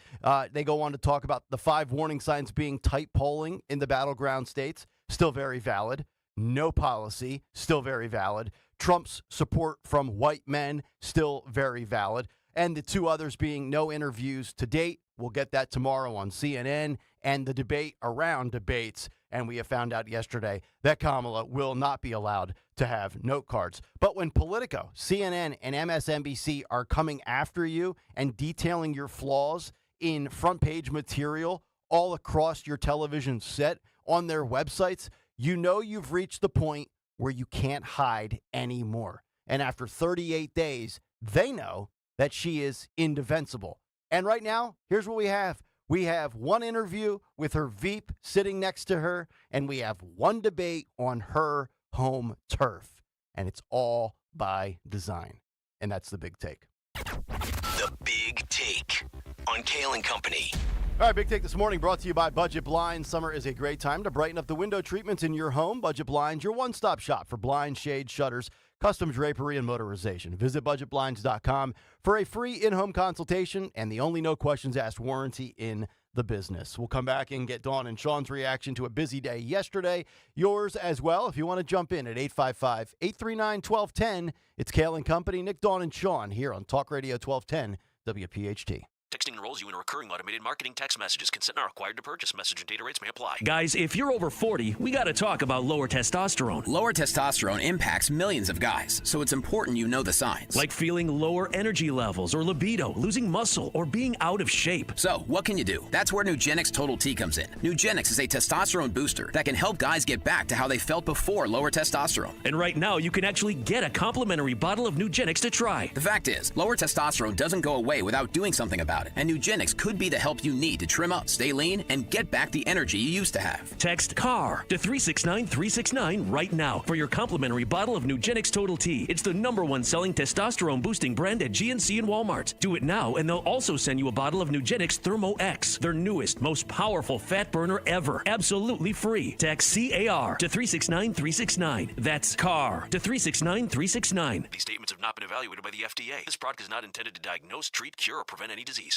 Speaker 11: They go on to talk about the 5 warning signs being tight polling in the battleground states, still very valid. No policy, still very valid. Trump's support from white men, still very valid. And the 2 others being no interviews to date. We'll get that tomorrow on CNN, and the debate around debates. And we have found out yesterday that Kamala will not be allowed to have note cards. But when Politico, CNN, and MSNBC are coming after you and detailing your flaws in front page material all across your television set on their websites, you know you've reached the point where you can't hide anymore. And after 38 days, they know that she is indefensible. And right now, here's what we have. We have 1 interview with her Veep sitting next to her, and we have 1 debate on her home turf. And it's all by design. And that's the big take.
Speaker 10: The Big Take on Kayal and Company.
Speaker 11: All right, Big Take this morning brought to you by Budget Blinds. Summer is a great time to brighten up the window treatments in your home. Budget Blinds, your one-stop shop for blinds, shades, shutters, custom drapery, and motorization. Visit budgetblinds.com for a free in-home consultation and the only no questions asked warranty in the business. We'll come back and get Dawn and Sean's reaction to a busy day yesterday. Yours as well if you want to jump in at 855-839-1210. It's Kayal and Company, Nick, Dawn, and Sean here on Talk Radio 1210 WPHT.
Speaker 9: Texting enrolls you in recurring automated marketing text messages. Consent not required to purchase. Message and data rates may apply.
Speaker 21: Guys, if you're over 40, we got to talk about lower testosterone.
Speaker 22: Lower testosterone impacts millions of guys, so it's important you know the signs.
Speaker 21: Like feeling lower energy levels or libido, losing muscle, or being out of shape.
Speaker 22: So, what can you do? That's where Nugenix Total T comes in. Nugenix is a testosterone booster that can help guys get back to how they felt before lower testosterone.
Speaker 21: And right now, you can actually get a complimentary bottle of Nugenix to try.
Speaker 22: The fact is, lower testosterone doesn't go away without doing something about it. And Nugenix could be the help you need to trim up, stay lean, and get back the energy you used to have.
Speaker 21: Text CAR to 369-369 right now for your complimentary bottle of Nugenix Total T. It's the #1 selling testosterone-boosting brand at GNC and Walmart. Do it now, and they'll also send you a bottle of Nugenix Thermo X, their newest, most powerful fat burner ever. Absolutely free. Text CAR to 369-369. That's CAR to 369-369.
Speaker 9: These statements have not been evaluated by the FDA. This product is not intended to diagnose, treat, cure, or prevent any disease.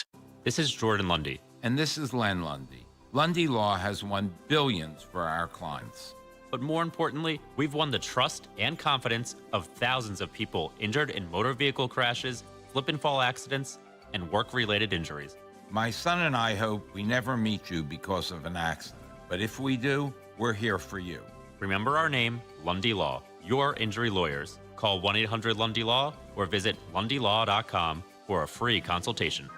Speaker 23: This is Jordan Lundy.
Speaker 24: And this is Len Lundy. Lundy Law has won billions for our clients.
Speaker 23: But more importantly, we've won the trust and confidence of thousands of people injured in motor vehicle crashes, slip and fall accidents, and work-related injuries.
Speaker 24: My son and I hope we never meet you because of an accident. But if we do, we're here for you.
Speaker 23: Remember our name, Lundy Law, your injury lawyers. Call 1-800-LUNDY-LAW or visit lundylaw.com for a free consultation.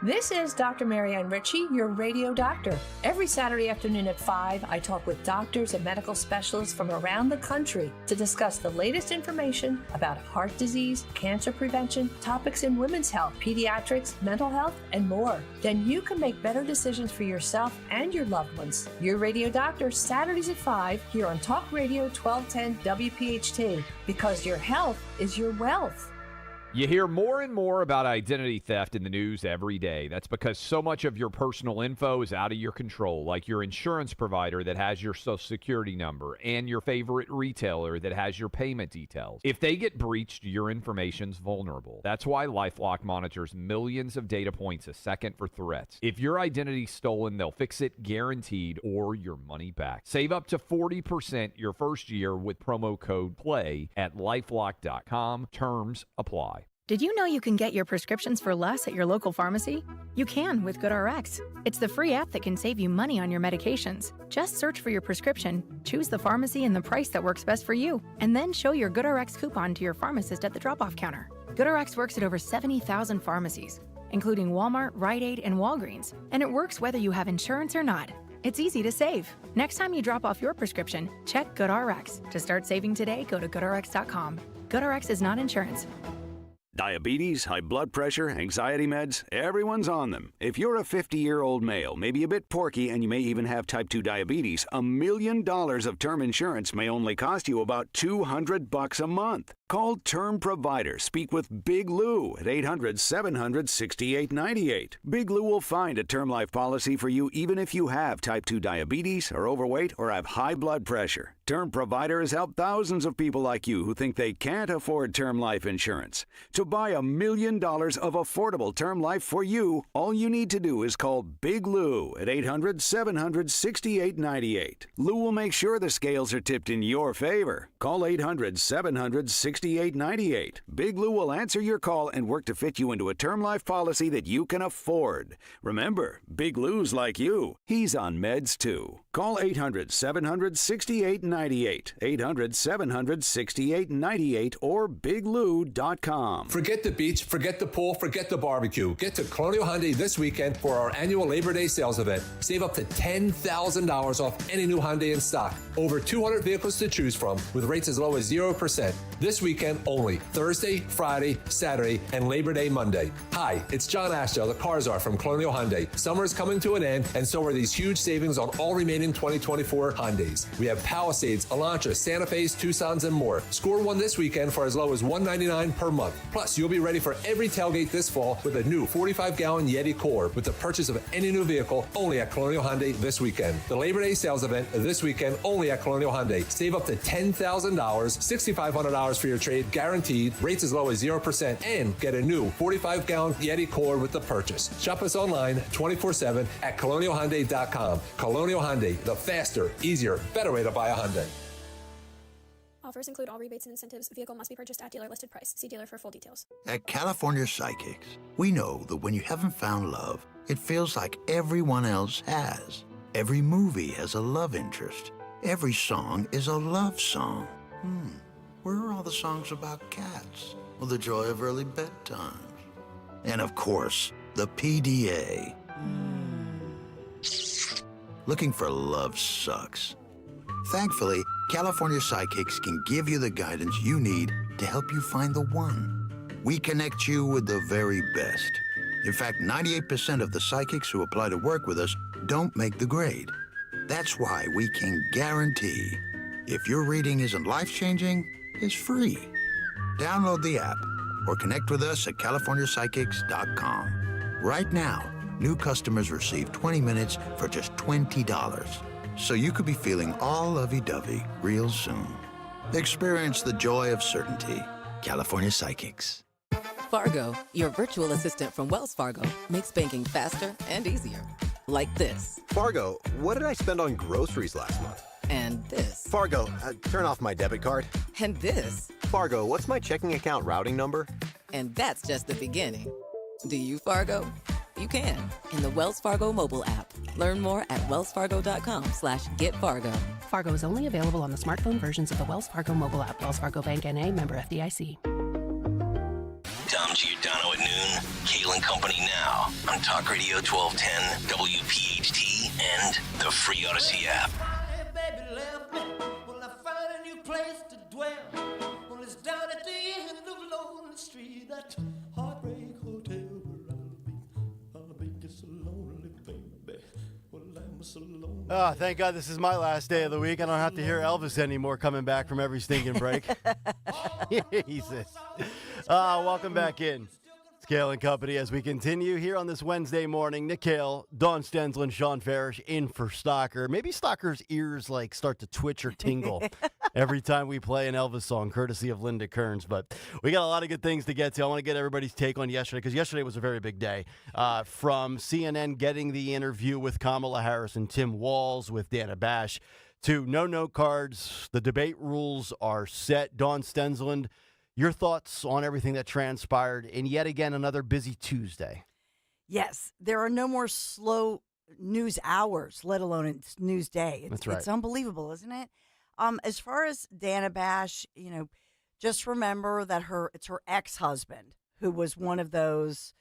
Speaker 2: This is Dr. Marianne Ritchie, your radio doctor. Every Saturday afternoon at 5, I talk with doctors and medical specialists from around the country to discuss the latest information about heart disease, cancer prevention, topics in women's health, pediatrics, mental health, and more. Then you can make better decisions for yourself and your loved ones. Your radio doctor, Saturdays at 5, here on Talk Radio 1210 WPHT, because your health is your wealth.
Speaker 3: You hear more and more about identity theft in the news every day. That's because so much of your personal info is out of your control, like your insurance provider that has your Social Security number and your favorite retailer that has your payment details. If they get breached, your information's vulnerable. That's why LifeLock monitors millions of data points a second for threats. If your identity's stolen, they'll fix it guaranteed or your money back. Save up to 40% your first year with promo code PLAY at LifeLock.com. Terms apply.
Speaker 5: Did you know you can get your prescriptions for less at your local pharmacy? You can with GoodRx. It's the free app that can save you money on your medications. Just search for your prescription, choose the pharmacy and the price that works best for you, and then show your GoodRx coupon to your pharmacist at the drop-off counter. GoodRx works at over 70,000 pharmacies, including Walmart, Rite Aid, and Walgreens, and it works whether you have insurance or not. It's easy to save. Next time you drop off your prescription, check GoodRx. To start saving today, go to GoodRx.com. GoodRx is not insurance.
Speaker 6: Diabetes, high blood pressure, anxiety meds, everyone's on them. If you're a 50-year-old male, maybe a bit porky, and you may even have type 2 diabetes, $1 million of term insurance may only cost you about $200 a month. Call Term Provider. Speak with Big Lou at 800-700-6898. Big Lou will find a term life policy for you even if you have type 2 diabetes, are overweight, or have high blood pressure. Term Provider has helped thousands of people like you who think they can't afford term life insurance. To buy $1 million of affordable term life for you, all you need to do is call Big Lou at 800-700-6898. Lou will make sure the scales are tipped in your favor. Call 800-700-6898. Big Lou will answer your call and work to fit you into a term life policy that you can afford. Remember, Big Lou's like you. He's on meds too. Call 800-700-6898. 800-700-6898 or biglou.com.
Speaker 25: Forget the beach, forget the pool, forget the barbecue. Get to Colonial Hyundai this weekend for our annual Labor Day sales event. Save up to $10,000 off any new Hyundai in stock. Over 200 vehicles to choose from with rates as low as 0%. This weekend only, Thursday, Friday, Saturday, and Labor Day Monday. Hi, it's John Ashdale, the Car Czar from Colonial Hyundai. Summer is coming to an end, and so are these huge savings on all remaining 2024 Hyundais. We have Palisades, Elantra, Santa Fe's, Tucsons, and more. Score one this weekend for as low as $199 per month. Plus, you'll be ready for every tailgate this fall with a new 45-gallon Yeti cooler with the purchase of any new vehicle only at Colonial Hyundai this weekend. The Labor Day sales event this weekend only at Colonial Hyundai. Save up to $10,000, $6,500 for your trade, guaranteed, rates as low as 0%, and get a new 45-gallon Yeti cooler with the purchase. Shop us online 24/7 at colonialhyundai.com. Colonial Hyundai, the faster, easier, better way to buy a Hyundai.
Speaker 26: Offers include all rebates and incentives. Vehicle must be purchased at dealer listed price. See dealer for full details.
Speaker 27: At California Psychics, we know that when you haven't found love, it feels like everyone else has. Every movie has a love interest. Every song is a love song. Where are all the songs about cats? Or the joy of early bedtimes? And of course, the PDA. Looking for love sucks. Thankfully, California Psychics can give you the guidance you need to help you find the one. We connect you with the very best. In fact, 98% of the psychics who apply to work with us don't make the grade. That's why we can guarantee if your reading isn't life-changing, it's free. Download the app or connect with us at CaliforniaPsychics.com. Right now, new customers receive 20 minutes for just $20. So you could be feeling all lovey-dovey real soon. Experience the joy of certainty. California Psychics.
Speaker 28: Fargo, your virtual assistant from Wells Fargo, makes banking faster and easier. Like this.
Speaker 29: Fargo, what did I spend on groceries last month?
Speaker 28: And this.
Speaker 29: Fargo, turn off my debit card.
Speaker 28: And this.
Speaker 29: Fargo, what's my checking account routing number?
Speaker 28: And that's just the beginning. Do you, Fargo? You can in the Wells Fargo mobile app. Learn more at wellsfargo.com/getfargo.
Speaker 30: Fargo is only available on the smartphone versions of the Wells Fargo mobile app. Wells Fargo Bank N.A., member FDIC.
Speaker 10: Tom Giordano at noon. Kayal and Company now on Talk Radio 1210, WPHT, and the free Odyssey app.
Speaker 11: Oh, thank God this is my last day of the week. I don't have to hear Elvis anymore coming back from every stinking break. Jesus. Welcome back in. It's Kayal and Company as we continue here on this Wednesday morning. Nick Kayal, Dawn Stensland, Sean Farish in for Stalker. Maybe Stalker's ears start to twitch or tingle every time we play an Elvis song, courtesy of Linda Kearns. But we got a lot of good things to get to. I want to get everybody's take on yesterday, because yesterday was a very big day. From CNN getting the interview with Kamala Harris and Tim Walz with Dana Bash, to no-note cards. The debate rules are set. Dawn Stensland, your thoughts on everything that transpired in yet again another busy Tuesday?
Speaker 7: Yes, there are no more slow news hours, let alone it's news day.
Speaker 11: That's right.
Speaker 7: It's unbelievable, isn't it? As far as Dana Bash, just remember that it's her ex-husband who was one of those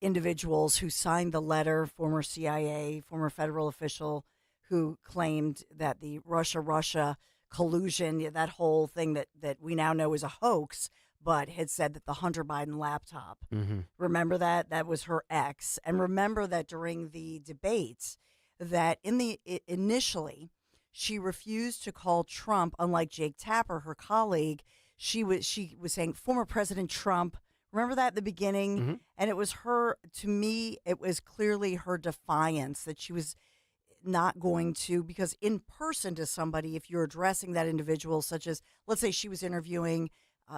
Speaker 7: individuals who signed the letter, former CIA, former federal official, who claimed that the Russia collusion, that whole thing that we now know is a hoax, but had said that the Hunter Biden laptop.
Speaker 11: Mm-hmm.
Speaker 7: Remember that? That was her ex. And remember that during the debates, that initially she refused to call Trump, unlike Jake Tapper, her colleague. She was saying former President Trump. Remember that at the beginning?
Speaker 11: Mm-hmm.
Speaker 7: And it was her, to me, it was clearly her defiance that she was not going to, because in person to somebody, if you're addressing that individual, such as, let's say she was interviewing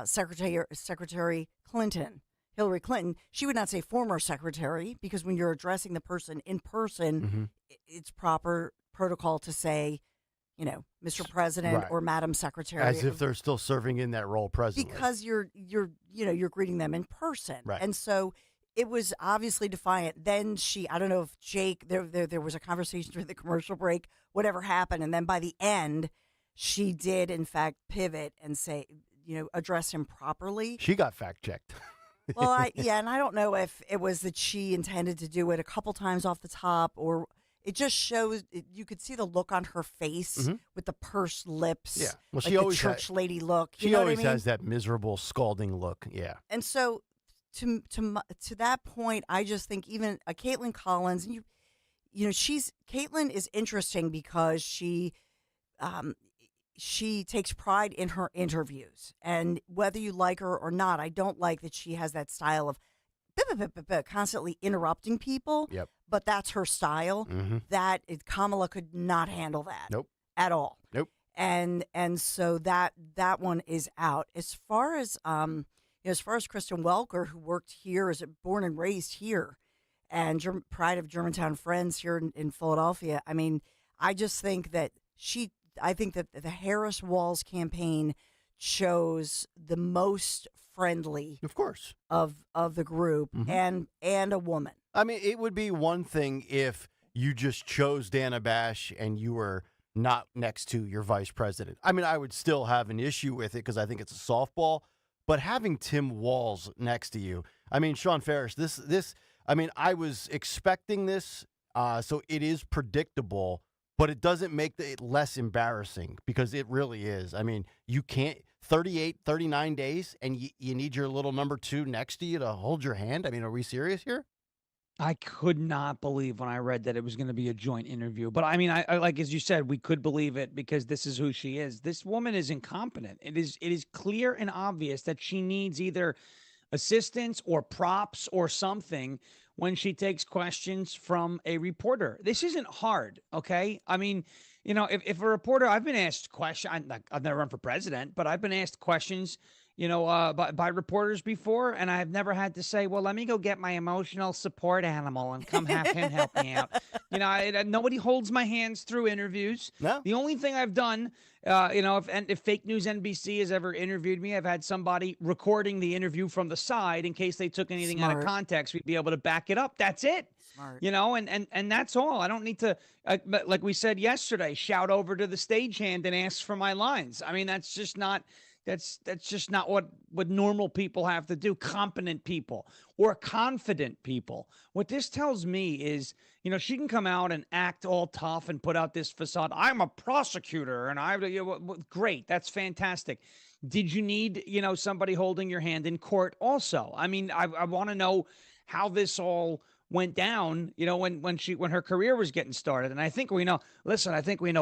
Speaker 7: Secretary Clinton, Hillary Clinton, she would not say former secretary, because when you're addressing the person in person,
Speaker 11: Mm-hmm.
Speaker 7: it's proper protocol to say, Mr. President
Speaker 11: Right.
Speaker 7: or Madam Secretary.
Speaker 11: As if they're still serving in that role presently.
Speaker 7: Because you're greeting them in person.
Speaker 11: Right.
Speaker 7: And so it was obviously defiant. Then I don't know if Jake, there was a conversation during the commercial break, whatever happened. And then by the end, she did, in fact, pivot and say, address him properly.
Speaker 11: She got fact-checked.
Speaker 7: Well, and I don't know if it was that she intended to do it a couple times off the top, or it just shows, you could see the look on her face
Speaker 11: Mhm.
Speaker 7: with the pursed lips.
Speaker 11: Yeah. Well,
Speaker 7: like
Speaker 11: she
Speaker 7: the
Speaker 11: always
Speaker 7: church lady look.
Speaker 11: She
Speaker 7: You know
Speaker 11: always
Speaker 7: what I mean?
Speaker 11: has that miserable, scalding look. Yeah.
Speaker 7: And so to that point, I just think even Caitlin Collins, Caitlin is interesting because she takes pride in her interviews, and whether you like her or not, I don't like that she has that style of constantly interrupting people.
Speaker 11: Yep.
Speaker 7: But that's her style.
Speaker 11: Mhm.
Speaker 7: Kamala could not handle that.
Speaker 11: Nope.
Speaker 7: At all.
Speaker 11: Nope.
Speaker 7: And so that one is out. As far as Kristen Welker, who worked here, is born and raised here, and pride of Germantown Friends here in Philadelphia. I mean, I just think that I think that the Harris Walz campaign chose the most friendly,
Speaker 11: of course,
Speaker 7: of the group,
Speaker 11: Mhm.
Speaker 7: and a woman.
Speaker 11: I mean, it would be one thing if you just chose Dana Bash and you were not next to your vice president. I mean, I would still have an issue with it because I think it's a softball. But having Tim Walz next to you, I mean, Sean Farish, I mean, I was expecting this, so it is predictable, but it doesn't make it less embarrassing because it really is. I mean, you can't, 38, 39 days, and you need your little number two next to you to hold your hand? I mean, are we serious here?
Speaker 8: I could not believe when I read that it was going to be a joint interview. But I mean, I like, as you said, we could believe it because this is who she is. This woman is incompetent. It is clear and obvious that she needs either assistance or props or something when she takes questions from a reporter. This isn't hard, okay? I mean, if a reporter, I've been asked questions, I've never run for president, but I've been asked questions, by reporters before, and I've never had to say, well, let me go get my emotional support animal and come have him help me out. Nobody holds my hands through interviews.
Speaker 11: No.
Speaker 8: The only thing I've done, if Fake News NBC has ever interviewed me, I've had somebody recording the interview from the side in case they took anything out of context. We'd be able to back it up. That's it.
Speaker 7: Smart.
Speaker 8: And that's all. I don't need to, like we said yesterday, shout over to the stagehand and ask for my lines. I mean, that's just not That's just not what normal people have to do, competent people or confident people. What this tells me is, she can come out and act all tough and put out this facade. I'm a prosecutor and great. That's fantastic. Did you need, somebody holding your hand in court also? I mean, I want to know how this all went down, when her career was getting started. And I think we know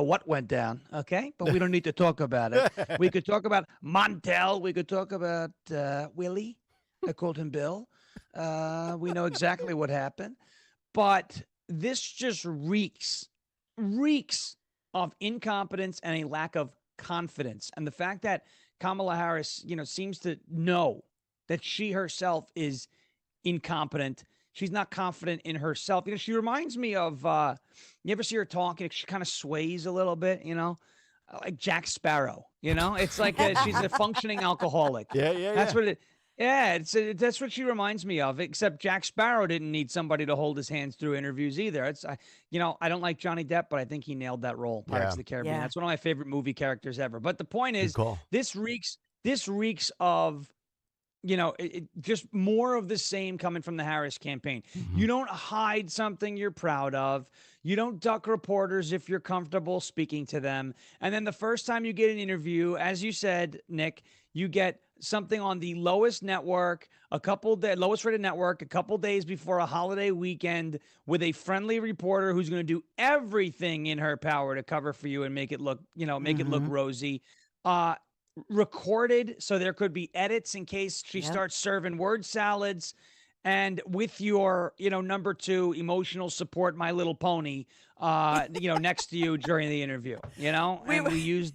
Speaker 8: what went down, okay? But we don't need to talk about it. We could talk about Montel. We could talk about Willie. I called him Bill. We know exactly what happened. But this just reeks of incompetence and a lack of confidence. And the fact that Kamala Harris, seems to know that she herself is incompetent. She's not confident in herself. She reminds me of, you ever see her talking? She kind of sways a little bit, like Jack Sparrow, It's like she's a functioning alcoholic. That's what it is. Yeah, that's what she reminds me of, except Jack Sparrow didn't need somebody to hold his hands through interviews either. I don't like Johnny Depp, but I think he nailed that role, Pirates of the Caribbean. That's one of my favorite movie characters ever. But the point is, this reeks of, just more of the same coming from the Harris campaign. Mm-hmm. You don't hide something you're proud of. You don't duck reporters if you're comfortable speaking to them. And then the first time you get an interview, as you said, Nick, you get something on the lowest network, lowest rated network, a couple days before a holiday weekend with a friendly reporter who's going to do everything in her power to cover for you and make it look, make it look rosy. Recorded, so there could be edits in case she starts serving word salads, and with your number 2 emotional support, My Little Pony, next to you during the interview, and we use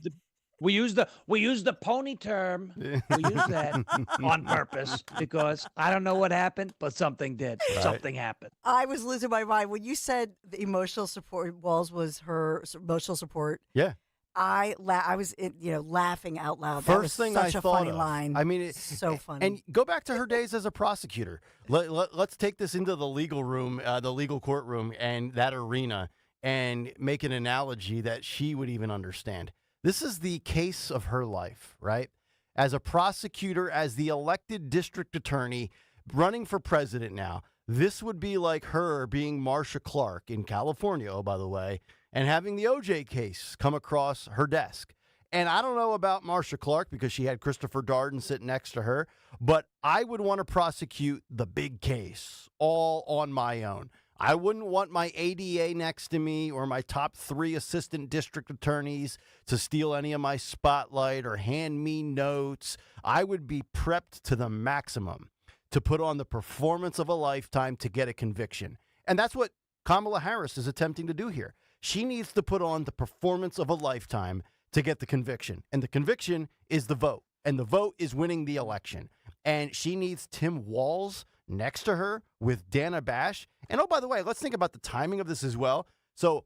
Speaker 8: the pony term. We use that on purpose because I don't know what happened, but something did. Right. Something happened.
Speaker 7: I was losing my mind when you said the emotional support walls was her emotional support.
Speaker 11: Yeah.
Speaker 7: I was laughing out loud.
Speaker 11: First
Speaker 7: that was
Speaker 11: thing
Speaker 7: such
Speaker 11: I
Speaker 7: a
Speaker 11: thought
Speaker 7: funny
Speaker 11: of.
Speaker 7: line.
Speaker 11: I mean,
Speaker 7: so funny.
Speaker 11: And go back to her days as a prosecutor. Let's take this into the legal room, the legal courtroom, and that arena, and make an analogy that she would even understand. This is the case of her life, right? As a prosecutor, as the elected district attorney, running for president now. This would be like her being Marcia Clark in California, oh, by the way, and having the OJ case come across her desk. And I don't know about Marcia Clark because she had Christopher Darden sitting next to her, but I would want to prosecute the big case all on my own. I wouldn't want my ADA next to me or my top 3 assistant district attorneys to steal any of my spotlight or hand me notes. I would be prepped to the maximum to put on the performance of a lifetime to get a conviction. And that's what Kamala Harris is attempting to do here. She needs to put on the performance of a lifetime to get the conviction. And the conviction is the vote. And the vote is winning the election. And she needs Tim Walz next to her with Dana Bash. And oh, by the way, let's think about the timing of this as well. So,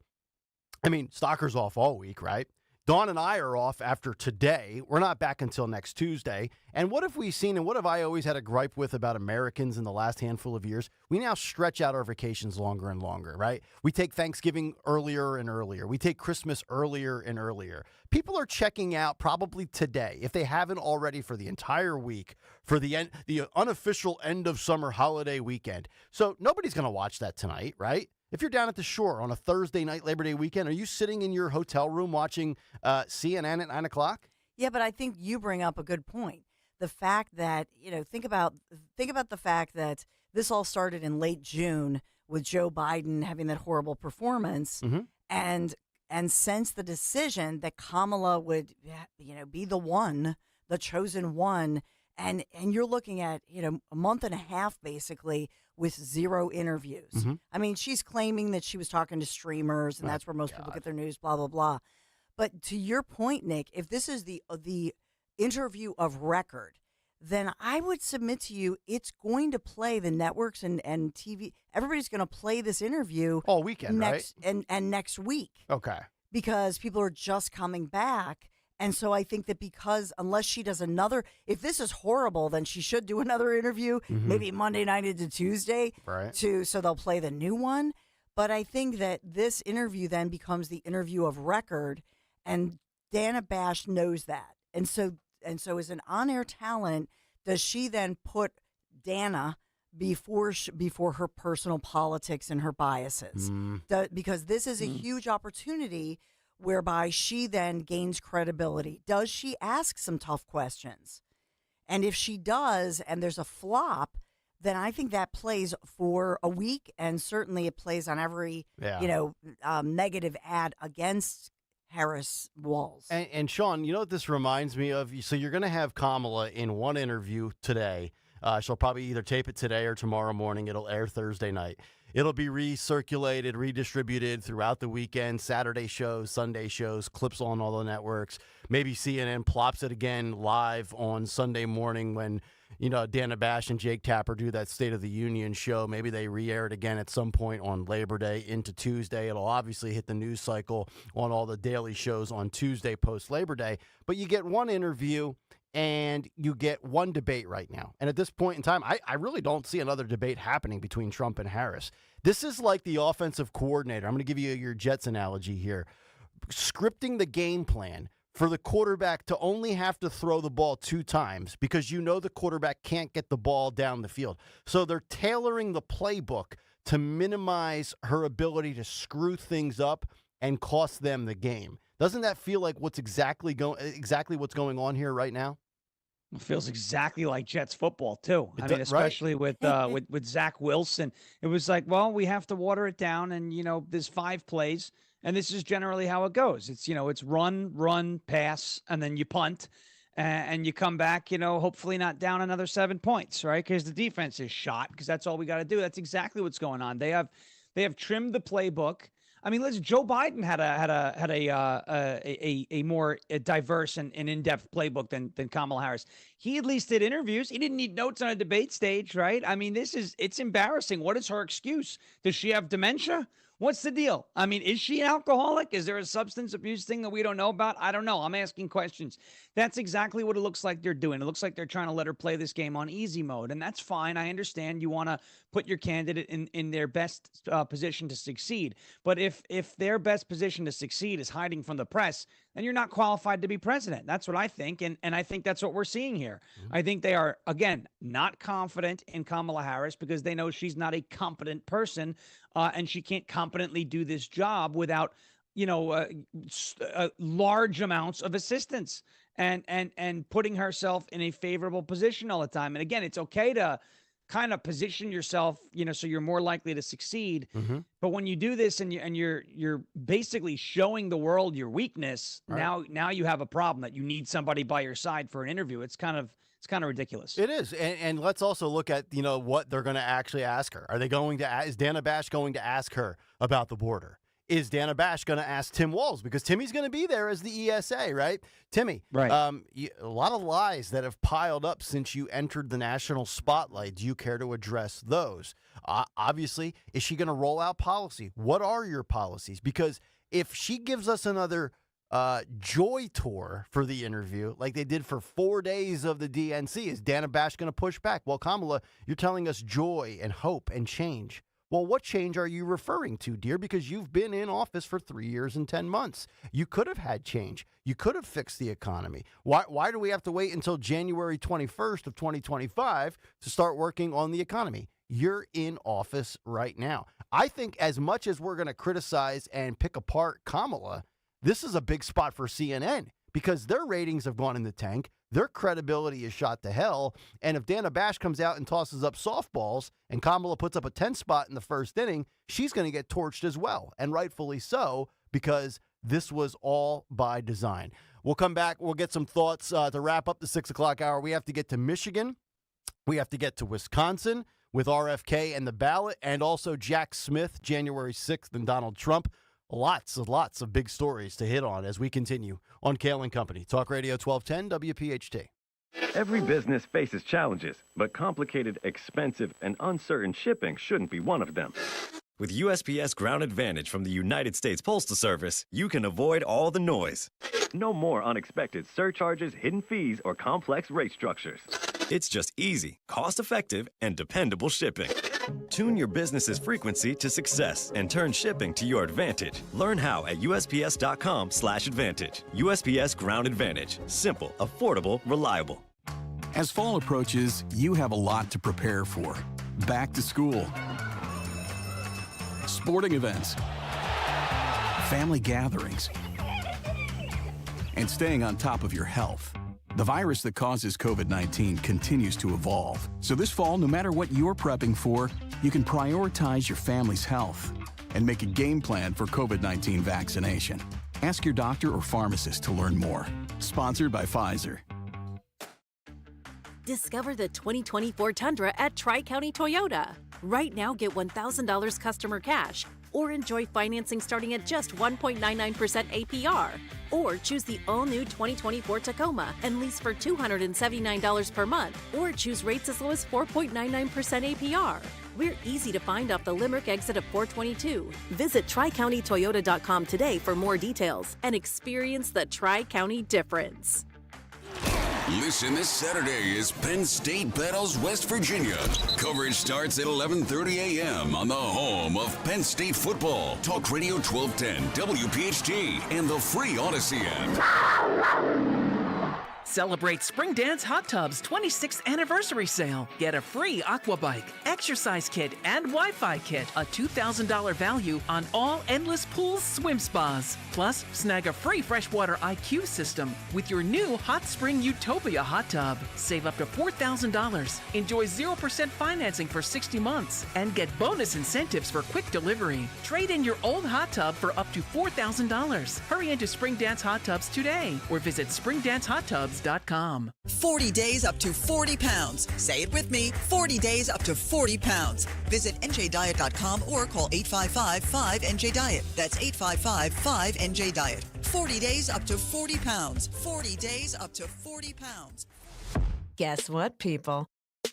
Speaker 11: I mean, Stocker's off all week, right? Dawn and I are off after today. We're not back until next Tuesday. And what have we seen, and what have I always had a gripe with about Americans in the last handful of years? We now stretch out our vacations longer and longer, right? We take Thanksgiving earlier and earlier. We take Christmas earlier and earlier. People are checking out probably today, if they haven't already, for the entire week, for the unofficial end of summer holiday weekend. So nobody's going to watch that tonight, right? If you're down at the shore on a Thursday night Labor Day weekend, are you sitting in your hotel room watching CNN at 9 o'clock?
Speaker 7: Yeah, but I think you bring up a good point. The fact that, think about the fact that this all started in late June with Joe Biden having that horrible performance, and since the decision that Kamala would, be the chosen one, and you're looking at, a month and a half basically with 0 interviews. I mean, she's claiming that she was talking to streamers, and that's where most people get their news, blah, blah, blah. But to your point, Nick, if this is the interview of record, then I would submit to you it's going to play the networks and TV. Everybody's going to play this interview
Speaker 11: all weekend,
Speaker 7: right?
Speaker 11: And
Speaker 7: next week.
Speaker 11: Okay.
Speaker 7: Because people are just coming back. And so I think that because unless she does if this is horrible, then she should do another interview, maybe Monday night into Tuesday,
Speaker 11: right?
Speaker 7: So they'll play the new one. But I think that this interview then becomes the interview of record, and Dana Bash knows that. And so and so as an on-air talent, does she then put Dana before her personal politics and her biases? Because this is a huge opportunity whereby she then gains credibility. Does she ask some tough questions? And if she does, and there's a flop, then I think that plays for a week, and certainly it plays on every negative ad against Harris Walls.
Speaker 11: And Sean, you know what this reminds me of? So you're going to have Kamala in one interview today. She'll probably either tape it today or tomorrow morning. It'll air Thursday night. It'll be recirculated, redistributed throughout the weekend, Saturday shows, Sunday shows, clips on all the networks. Maybe CNN plops it again live on Sunday morning when, Dana Bash and Jake Tapper do that State of the Union show. Maybe they re-air it again at some point on Labor Day into Tuesday. It'll obviously hit the news cycle on all the daily shows on Tuesday post-Labor Day. But you get one interview and you get one debate right now. And at this point in time, I really don't see another debate happening between Trump and Harris. This is like the offensive coordinator. I'm going to give you your Jets analogy here. Scripting the game plan for the quarterback to only have to throw the ball 2 times because the quarterback can't get the ball down the field. So they're tailoring the playbook to minimize her ability to screw things up and cost them the game. Doesn't that feel like what's exactly what's going on here right now?
Speaker 8: It feels exactly like Jets football too. Especially with Zach Wilson. It was like, well, we have to water it down, and there's 5 plays, and this is generally how it goes. It's it's run, pass, and then you punt, and you come back. Hopefully not down another 7 points, right? Because the defense is shot. Because that's all we got to do. That's exactly what's going on. They have trimmed the playbook. I mean, listen, Joe Biden had a more diverse and in-depth playbook than Kamala Harris. He at least did interviews. He didn't need notes on a debate stage, right? I mean, it's embarrassing. What is her excuse? Does she have dementia? What's the deal? I mean, is she an alcoholic? Is there a substance abuse thing that we don't know about? I don't know. I'm asking questions. That's exactly what it looks like they're doing. It looks like they're trying to let her play this game on easy mode, and that's fine. I understand you want to put your candidate in their best position to succeed. But if their best position to succeed is hiding from the press, then you're not qualified to be president. That's what I think, and I think that's what we're seeing here. I think they are, again, not confident in Kamala Harris because they know she's not a competent person, and she can't competently do this job without, large amounts of assistance and putting herself in a favorable position all the time. And again, it's okay to kind of position yourself, so you're more likely to succeed. But when you do this and you're basically showing the world your weakness, right. Now you have a problem that you need somebody by your side for an interview. It's kind of ridiculous.
Speaker 11: It is. And let's also look at, what they're going to actually ask her. Is Dana Bash going to ask her about the border? Is Dana Bash going to ask Tim Walz? Because Timmy's going to be there as the ESA, right? Timmy,
Speaker 8: right.
Speaker 11: A lot of lies that have piled up since you entered the national spotlight. Do you care to address those? Obviously, is she going to roll out policy? What are your policies? Because if she gives us another joy tour for the interview, like they did for 4 days of the DNC, is Dana Bash going to push back? Well, Kamala, you're telling us joy and hope and change. Well, what change are you referring to, dear? Because you've been in office for 3 years and 10 months. You could have had change. You could have fixed the economy. Why do we have to wait until January 21st of 2025 to start working on the economy? You're in office right now. I think as much as we're going to criticize and pick apart Kamala, this is a big spot for CNN because their ratings have gone in the tank. Their credibility is shot to hell. And if Dana Bash comes out and tosses up softballs and Kamala puts up a 10 spot in the first inning, she's going to get torched as well. And rightfully so, because this was all by design. We'll come back. We'll get some thoughts to wrap up the 6 o'clock hour. We have to get to Michigan. We have to get to Wisconsin with RFK and the ballot, and also Jack Smith, January 6th, and Donald Trump. Lots of big stories to hit on as we continue on Kayal & Company. Talk Radio 1210 WPHT.
Speaker 1: Every business faces challenges, but complicated, expensive, and uncertain shipping shouldn't be one of them.
Speaker 12: With USPS Ground Advantage from the United States Postal Service, you can avoid all the noise.
Speaker 1: No more unexpected surcharges, hidden fees, or complex rate structures.
Speaker 12: It's just easy, cost-effective, and dependable shipping.
Speaker 1: Tune your business's frequency to success and turn shipping to your advantage. Learn how at USPS.com/advantage. USPS Ground Advantage. Simple, affordable, reliable.
Speaker 4: As fall approaches, you have a lot to prepare for. Back to school, sporting events, family gatherings, and staying on top of your health. The virus that causes COVID-19 continues to evolve. So this fall, no matter what you're prepping for, you can prioritize your family's health and make a game plan for COVID-19 vaccination. Ask your doctor or pharmacist to learn more. Sponsored by Pfizer.
Speaker 13: Discover the 2024 Tundra at Tri-County Toyota. Right now, get $1,000 customer cash or enjoy financing starting at just 1.99% APR. Or choose the all-new 2024 Tacoma and lease for $279 per month. Or choose rates as low as 4.99% APR. We're easy to find off the Limerick exit of 422. Visit TriCountyToyota.com today for more details and experience the Tri-County difference.
Speaker 14: Listen this Saturday as Penn State battles West Virginia. Coverage starts at 11:30 a.m. on the home of Penn State football. Talk Radio 1210, WPHT, and the free Odyssey app.
Speaker 15: Celebrate Spring Dance Hot Tub's 26th anniversary sale. Get a free aqua bike, exercise kit, and Wi-Fi kit. A $2,000 value on all endless pools, swim spas. Plus, snag a free freshwater IQ system with your new Hot Spring Utopia hot tub. Save up to $4,000. Enjoy 0% financing for 60 months. And get bonus incentives for quick delivery. Trade in your old hot tub for up to $4,000. Hurry into Spring Dance Hot Tubs today or visit springdancehot.com.
Speaker 16: 40 days up to 40 pounds. Say it with me. 40 days up to 40 pounds. Visit njdiet.com or call 855-5NJ-DIET. That's 855-5NJ-DIET. 40 days up to 40 pounds. 40 days up to 40 pounds.
Speaker 17: Guess what, people?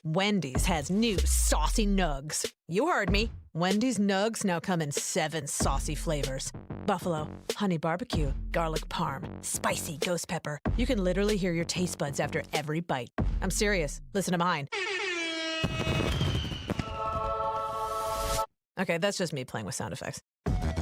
Speaker 17: Wendy's has new saucy nugs. You heard me. Wendy's nugs now come in 7 saucy flavors. Buffalo, honey barbecue, garlic parm, spicy ghost pepper. You can literally hear your taste buds after every bite. I'm serious. Listen to mine. Okay, that's just me playing with sound effects.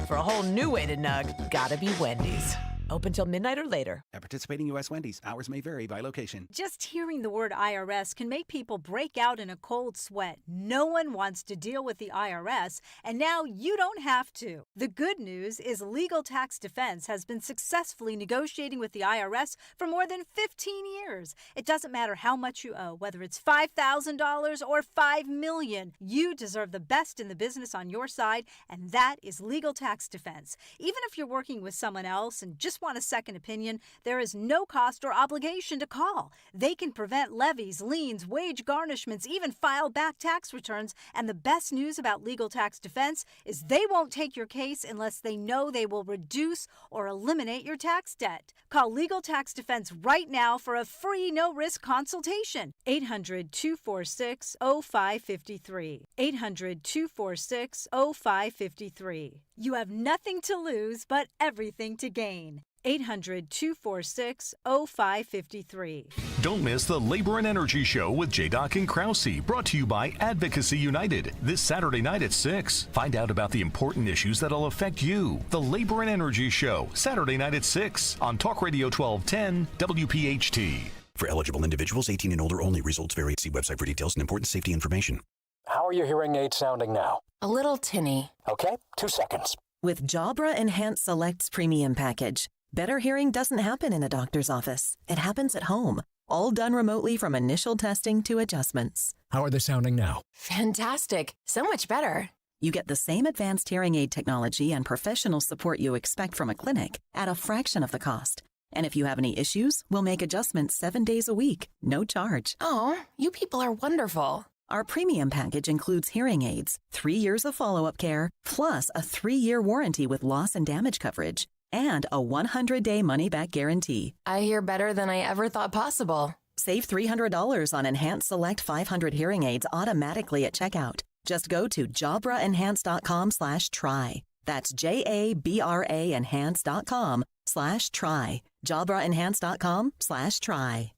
Speaker 17: For a whole new way to nug, gotta be Wendy's. Open till midnight or later.
Speaker 18: At participating U.S. Wendy's, hours may vary by location.
Speaker 19: Just hearing the word IRS can make people break out in a cold sweat. No one wants to deal with the IRS, and now you don't have to. The good news is Legal Tax Defense has been successfully negotiating with the IRS for more than 15 years. It doesn't matter how much you owe, whether it's $5,000 or $5 million. You deserve the best in the business on your side, and that is Legal Tax Defense. Even if you're working with someone else and just want a second opinion, there is no cost or obligation to call. They can prevent levies, liens, wage garnishments, even file back tax returns. And the best news about Legal Tax Defense is they won't take your case unless they know they will reduce or eliminate your tax debt. Call Legal Tax Defense right now for a free no-risk consultation. 800-246-0553. 800-246-0553. You have nothing to lose but everything to gain. 800-246-0553.
Speaker 20: Don't miss the Labor and Energy Show with J-Doc and Krause, brought to you by Advocacy United, this Saturday night at 6. Find out about the important issues that'll affect you. The Labor and Energy Show, Saturday night at 6 on Talk Radio 1210 WPHT.
Speaker 22: For eligible individuals, 18 and older only. Results vary. See website for details and important safety information.
Speaker 31: How are your hearing aids sounding now?
Speaker 32: A little tinny.
Speaker 31: Okay, 2 seconds.
Speaker 32: With Jabra Enhanced Selects Premium Package, better hearing doesn't happen in a doctor's office. It happens at home, all done remotely from initial testing to adjustments.
Speaker 31: How are they sounding now?
Speaker 32: Fantastic. So much better. You get the same advanced hearing aid technology and professional support you expect from a clinic at a fraction of the cost. And if you have any issues, we'll make adjustments 7 days a week, no charge. Oh, you people are wonderful. Our premium package includes hearing aids, 3 years of follow-up care, plus a 3-year warranty with loss and damage coverage, and a 100-day money-back guarantee. I hear better than I ever thought possible. Save $300 on Enhanced Select 500 hearing aids automatically at checkout. Just go to JabraEnhance.com/try. That's JABRA Enhance.com/try. JabraEnhance.com/try.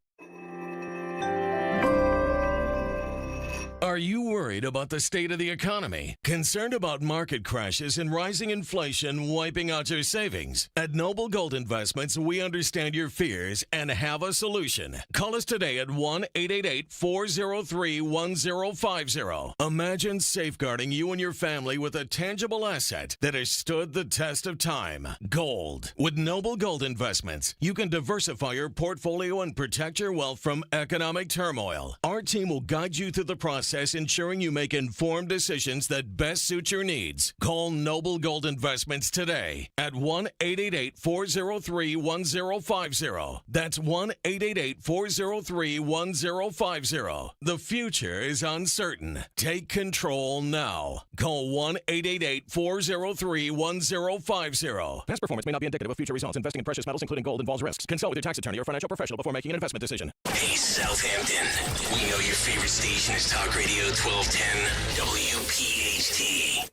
Speaker 2: Are you worried about the state of the economy? Concerned about market crashes and rising inflation wiping out your savings? At Noble Gold Investments, we understand your fears and have a solution. Call us today at 1-888-403-1050. Imagine safeguarding you and your family with a tangible asset that has stood the test of time. Gold. With Noble Gold Investments, you can diversify your portfolio and protect your wealth from economic turmoil. Our team will guide you through the process, ensuring you make informed decisions that best suit your needs. Call Noble Gold Investments today at 1-888-403-1050. That's 1-888-403-1050. The future is uncertain. Take control now. Call 1-888-403-1050.
Speaker 3: Past performance may not be indicative of future results. Investing in precious metals, including gold, involves risks. Consult with your tax attorney or financial professional before making an investment decision.
Speaker 10: Hey, Southampton. We know your favorite station is Talk Radio 1210 WPHT.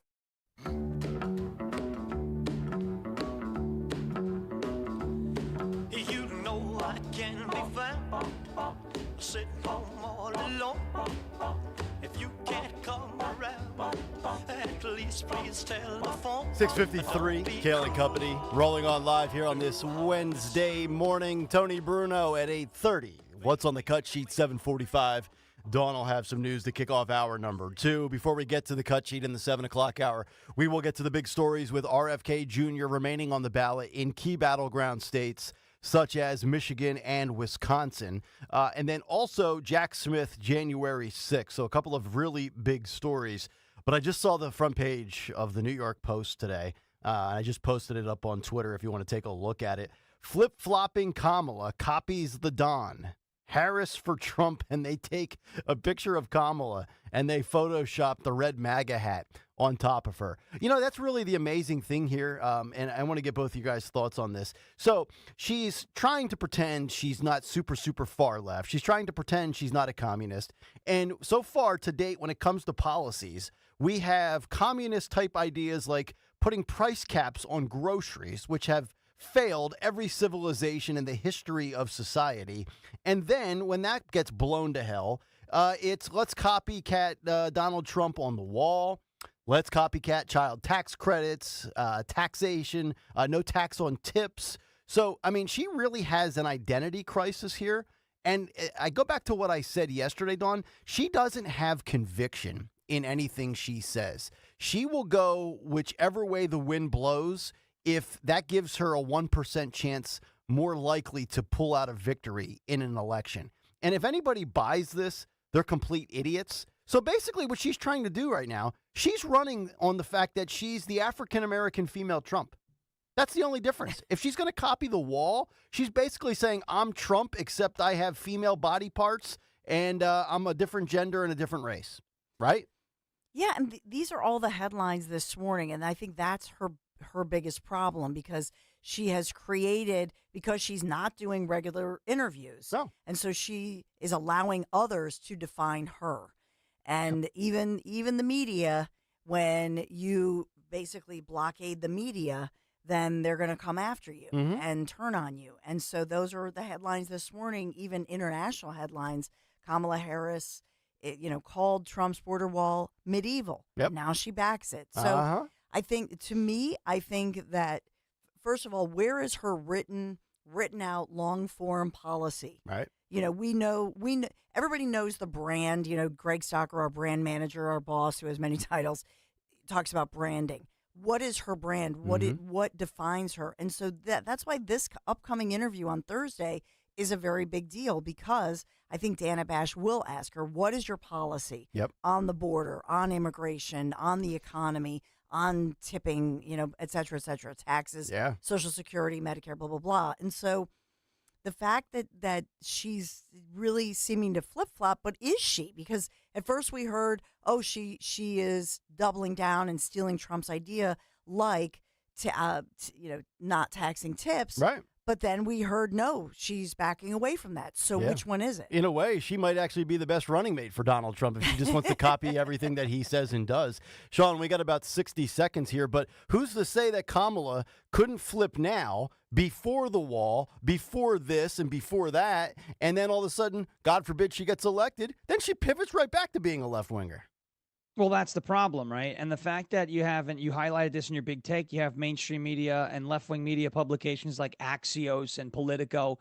Speaker 5: You know I can be found sitting home all alone. If you can't come around, at least please tell the phone.
Speaker 11: 6:53, Kayal and Company, rolling on live here on this Wednesday morning. Tony Bruno at 8:30. What's on the cut sheet, 7:45. Dawn will have some news to kick off hour number 2. Before we get to the cut sheet in the 7 o'clock hour, we will get to the big stories with RFK Jr. remaining on the ballot in key battleground states such as Michigan and Wisconsin. And then also Jack Smith, January 6th. So a couple of really big stories. But I just saw the front page of the New York Post today. I just posted it up on Twitter if you want to take a look at it. Flip-flopping Kamala copies the Don. Harris for Trump, and they take a picture of Kamala and they Photoshop the red MAGA hat on top of her. You know, that's really the amazing thing here, and I want to get both of you guys' thoughts on this. So she's trying to pretend she's not super far left. She's trying to pretend she's not a communist. And so far to date, when it comes to policies, we have communist-type ideas like putting price caps on groceries, which have failed every civilization in the history of society. And then when that gets blown to hell, it's let's copycat Donald Trump on the wall. Let's copycat child tax credits, taxation, no tax on tips. So, I mean, she really has an identity crisis here. And I go back to what I said yesterday, Dawn. She doesn't have conviction in anything she says. She will go whichever way the wind blows if that gives her a 1% chance more likely to pull out a victory in an election. And if anybody buys this, they're complete idiots. So basically what she's trying to do right now, she's running on the fact that she's the African-American female Trump. That's the only difference. If she's going to copy the wall, she's basically saying, I'm Trump, except I have female body parts, and I'm a different gender and a different race. Right?
Speaker 7: Yeah, and these are all the headlines this morning, and I think that's her biggest problem, because she has created, because she's not doing regular interviews.
Speaker 11: No.
Speaker 7: And so she is allowing others to define her. And even the media, when you basically blockade the media, then they're going to come after you and turn on you. And so those are the headlines this morning, even international headlines. Kamala Harris, called Trump's border wall medieval.
Speaker 11: Yep.
Speaker 7: Now she backs it. So I think that, first of all, where is her written out long form policy?
Speaker 11: Right.
Speaker 7: We know everybody knows the brand. Greg Stocker, our brand manager, our boss, who has many titles, talks about branding. What is her brand? What defines her? And so that's why this upcoming interview on Thursday is a very big deal, because I think Dana Bash will ask her, what is your policy on the border, on immigration, on the economy, on tipping, et cetera, taxes, Social Security, Medicare, blah, blah, blah. And so the fact that she's really seeming to flip-flop, but is she? Because at first we heard, she is doubling down and stealing Trump's idea, like, not taxing tips.
Speaker 11: Right.
Speaker 7: But then we heard, no, she's backing away from that. So which one is it?
Speaker 11: In a way, she might actually be the best running mate for Donald Trump if she just wants to copy everything that he says and does. Sean, we got about 60 seconds here, but who's to say that Kamala couldn't flip now, before the wall, before this and before that, and then all of a sudden, God forbid she gets elected, then she pivots right back to being a left-winger?
Speaker 6: Well, that's the problem, right? And the fact that you highlighted this in your big take, you have mainstream media and left-wing media publications like Axios and Politico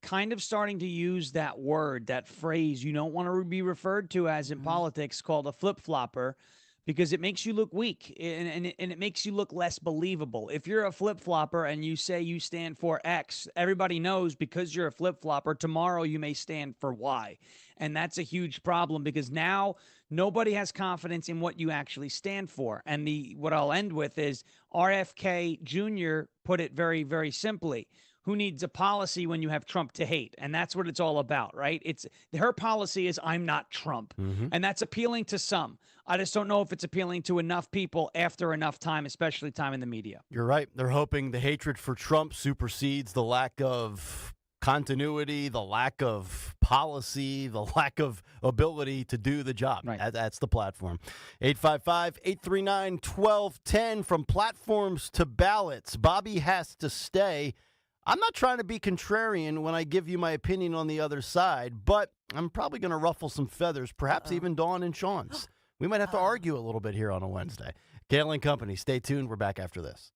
Speaker 6: kind of starting to use that word, that phrase you don't want to be referred to as in politics, called a flip-flopper, because it makes you look weak and it makes you look less believable. If you're a flip-flopper and you say you stand for X, everybody knows because you're a flip-flopper, tomorrow you may stand for Y. And that's a huge problem because now nobody has confidence in what you actually stand for. And what I'll end with is RFK Jr. put it very, very simply. Who needs a policy when you have Trump to hate? And that's what it's all about, right? Her policy is I'm not Trump. And that's appealing to some. I just don't know if it's appealing to enough people after enough time, especially time in the media.
Speaker 11: You're right. They're hoping the hatred for Trump supersedes the lack of continuity, the lack of policy, the lack of ability to do the job. Right. That's the platform. 855-839-1210, from platforms to ballots. Bobby has to stay. I'm not trying to be contrarian when I give you my opinion on the other side, but I'm probably going to ruffle some feathers, perhaps even Dawn and Sean's. We might have to argue a little bit here on a Wednesday. Kayal and Company, stay tuned. We're back after this.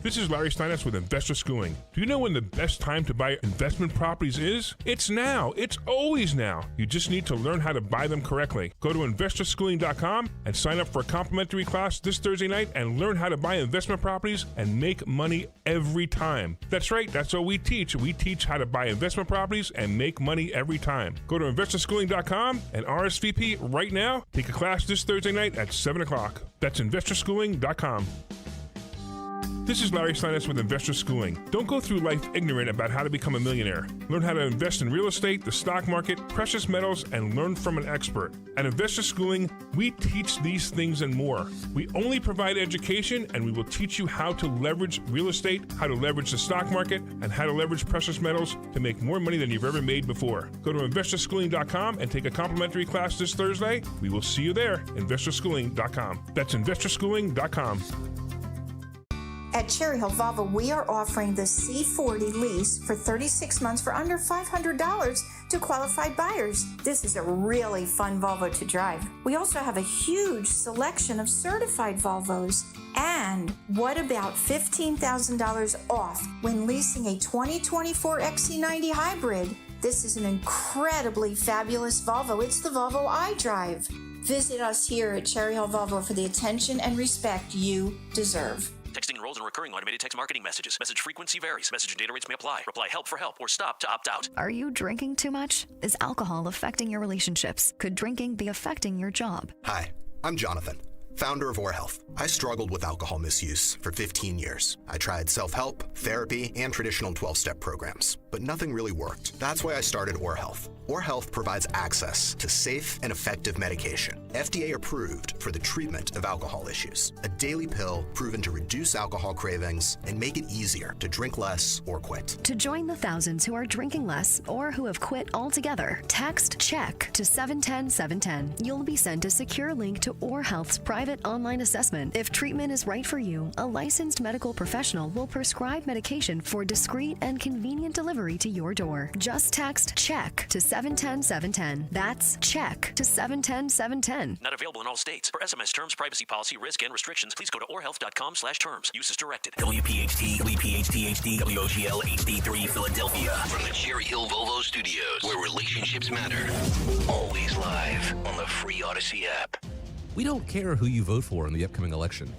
Speaker 8: This is Larry Steinitz with Investor Schooling. Do you know when the best time to buy investment properties is? It's now. It's always now. You just need to learn how to buy them correctly. Go to investorschooling.com and sign up for a complimentary class this Thursday night and learn how to buy investment properties and make money every time. That's right. That's what we teach. We teach how to buy investment properties and make money every time. Go to investorschooling.com and RSVP right now. Take a class this Thursday night at 7 o'clock. That's investorschooling.com. This is Larry Steinitz with Investor Schooling. Don't go through life ignorant about how to become a millionaire. Learn how to invest in real estate, the stock market, precious metals, and learn from an expert. At Investor Schooling, we teach these things and more. We only provide education, and we will teach you how to leverage real estate, how to leverage the stock market, and how to leverage precious metals to make more money than you've ever made before. Go to investorschooling.com and take a complimentary class this Thursday. We will see you there, investorschooling.com. That's investorschooling.com.
Speaker 9: At Cherry Hill Volvo, we are offering the C40 lease for 36 months for under $500 to qualified buyers. This is a really fun Volvo to drive. We also have a huge selection of certified Volvos. And what about $15,000 off when leasing a 2024 XC90 hybrid? This is an incredibly fabulous Volvo. It's the Volvo I drive. Visit us here at Cherry Hill Volvo for the attention and respect you deserve.
Speaker 21: Texting enrolls in recurring automated text marketing messages. Message frequency varies. Message and data rates may apply. Reply help for help or stop to opt out.
Speaker 23: Are you drinking too much? Is alcohol affecting your relationships? Could drinking be affecting your job?
Speaker 24: Hi, I'm Jonathan, founder of OrHealth. I struggled with alcohol misuse for 15 years. I tried self-help, therapy, and traditional 12-step programs, but nothing really worked. That's why I started OrHealth. OrHealth provides access to safe and effective medication, FDA approved for the treatment of alcohol issues. A daily pill proven to reduce alcohol cravings and make it easier to drink less or quit.
Speaker 23: To join the thousands who are drinking less or who have quit altogether, text CHECK to 710-710. You'll be sent a secure link to OrHealth's private online assessment. If treatment is right for you, a licensed medical professional will prescribe medication for discreet and convenient delivery to your door. Just text CHECK to 710-710. That's CHECK to 710-710.
Speaker 21: Not available in all states. For SMS terms, privacy policy, risk, and restrictions, please go to orhealth.com/terms. Use is directed.
Speaker 10: WPHT, WPHT HD, WOGL HD3 Philadelphia. From the Cherry Hill Volvo Studios, where relationships matter. Always live on the free Odyssey app.
Speaker 25: We don't care who you vote for in the upcoming election.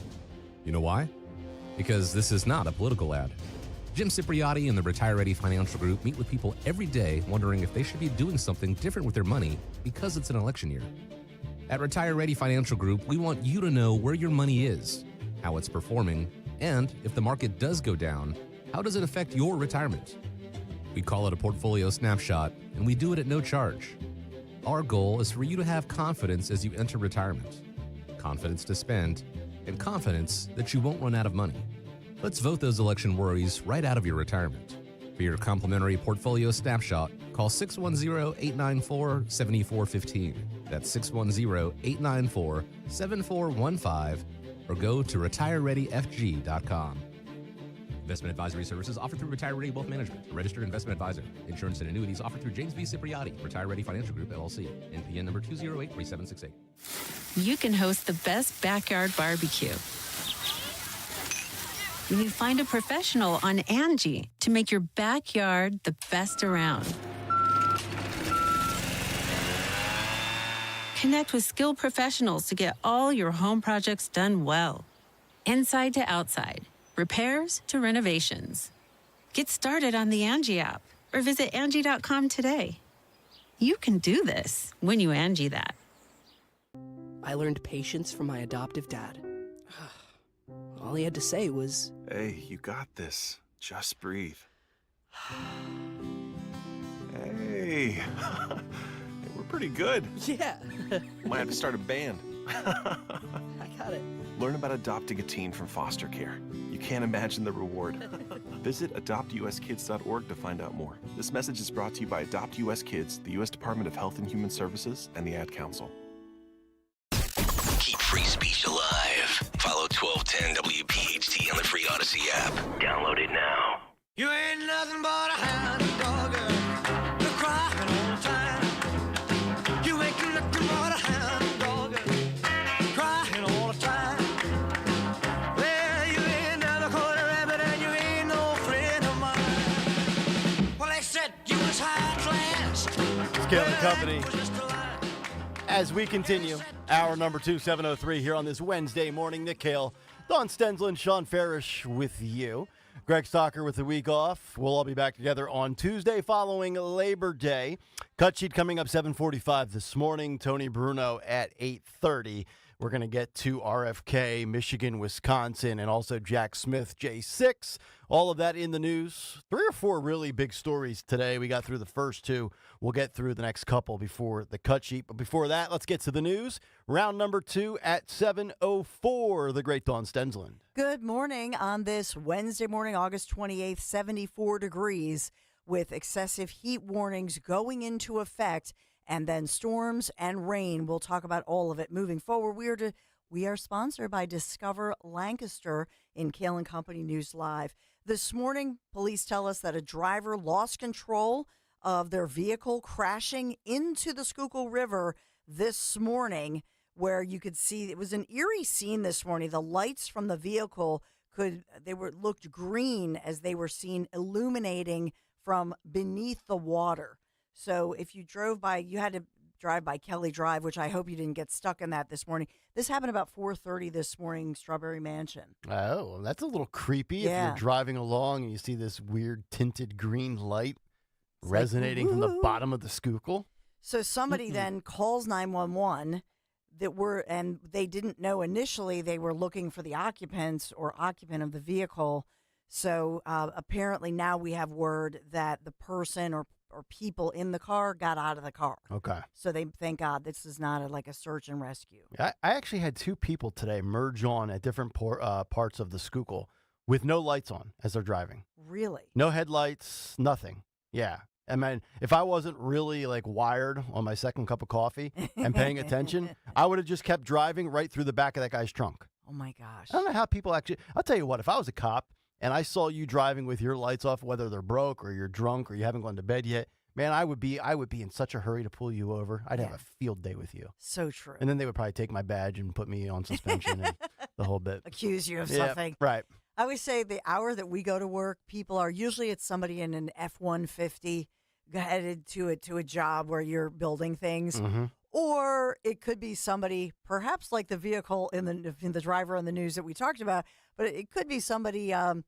Speaker 25: You know why? Because this is not a political ad. Jim Cipriotti and the Retire Ready Financial Group meet with people every day wondering if they should be doing something different with their money because it's an election year. At Retire Ready Financial Group, we want you to know where your money is, how it's performing, and if the market does go down, how does it affect your retirement? We call it a portfolio snapshot, and we do it at no charge. Our goal is for you to have confidence as you enter retirement, confidence to spend, and confidence that you won't run out of money. Let's vote those election worries right out of your retirement. For your complimentary portfolio snapshot, call 610-894-7415. That's 610-894-7415, or go to retirereadyfg.com. Investment advisory services offered through Retire Ready Wealth Management, a registered investment advisor. Insurance and annuities offered through James B. Cipriotti, Retire Ready Financial Group, LLC. NPN number 2083768.
Speaker 1: You can host the best backyard barbecue when you find a professional on Angie to make your backyard the best around. Connect with skilled professionals to get all your home projects done well. Inside to outside, repairs to renovations. Get started on the Angie app or visit Angie.com today. You can do this when you Angie that.
Speaker 4: I learned patience from my adoptive dad. All he had to say was,
Speaker 12: "Hey, you got this. Just breathe." Hey, we're pretty good.
Speaker 4: Yeah.
Speaker 12: Might have to start a band.
Speaker 4: I got it.
Speaker 12: Learn about adopting a teen from foster care. You can't imagine the reward. Visit adoptuskids.org to find out more. This message is brought to you by Adopt US Kids, the U.S. Department of Health and Human Services, and the Ad Council.
Speaker 10: Keep free speech alive. Follow 1210 WPHT on the free Odyssey app. Download it now.
Speaker 5: You ain't nothing but a hound dog, you're crying all the time. You ain't nothing but a hound dog, crying all the time. Well, you ain't never caught a rabbit and you ain't no friend of mine. Well, they said you was high class.
Speaker 11: It's Kayal and Company. As we continue, hour number 703 here on this Wednesday morning. Nick Kayal, Don Stensland, Sean Farish with you. Greg Stocker with the week off. We'll all be back together on Tuesday following Labor Day. Cut sheet coming up 7:45 this morning. Tony Bruno at 8:30. We're going to get to RFK, Michigan, Wisconsin, and also Jack Smith, J6. All of that in the news. 3 or 4 really big stories today. We got through the first 2. We'll get through the next couple before the cut sheet. But before that, let's get to the news. Round number 2 at 7:04. The great Dawn Stensland.
Speaker 7: Good morning on this Wednesday morning, August 28th, 74 degrees with excessive heat warnings going into effect. And then storms and rain. We'll talk about all of it moving forward. We are sponsored by Discover Lancaster in Kayal and Company News Live. This morning, police tell us that a driver lost control of their vehicle crashing into the Schuylkill River this morning, where you could see it was an eerie scene this morning. The lights from the vehicle looked green as they were seen illuminating from beneath the water. So if you drove by, you had to drive by Kelly Drive, which I hope you didn't get stuck in that this morning. This happened about 4:30 this morning, Strawberry Mansion.
Speaker 11: Oh, that's a little creepy.
Speaker 7: Yeah.
Speaker 11: If you're driving along and you see this weird tinted green light resonating from the bottom of the Schuylkill.
Speaker 7: So somebody then calls 911 and they didn't know initially they were looking for the occupant of the vehicle. So apparently now we have word that the person or people in the car got out of the car.
Speaker 11: Okay.
Speaker 7: So they thank God this is not like a search and rescue.
Speaker 11: I actually had 2 people today merge on at different parts of the Schuylkill with no lights on as they're driving.
Speaker 7: Really?
Speaker 11: No headlights, nothing. Yeah. I mean, if I wasn't really like wired on my second cup of coffee and paying attention, I would have just kept driving right through the back of that guy's trunk.
Speaker 7: Oh my gosh.
Speaker 11: I don't know how people actually, I'll tell you what, if I was a cop and I saw you driving with your lights off, whether they're broke or you're drunk or you haven't gone to bed yet, man, I would be in such a hurry to pull you over. I'd have a field day with you.
Speaker 7: So true.
Speaker 11: And then they would probably take my badge and put me on suspension and the whole bit.
Speaker 7: Accuse you of something.
Speaker 11: Right.
Speaker 7: I always say the hour that we go to work, people are usually it's somebody in an F-150 headed to a job where you're building things.
Speaker 11: Mm-hmm.
Speaker 7: Or it could be somebody, perhaps like the vehicle in the driver on the news that we talked about, but it could be somebody, on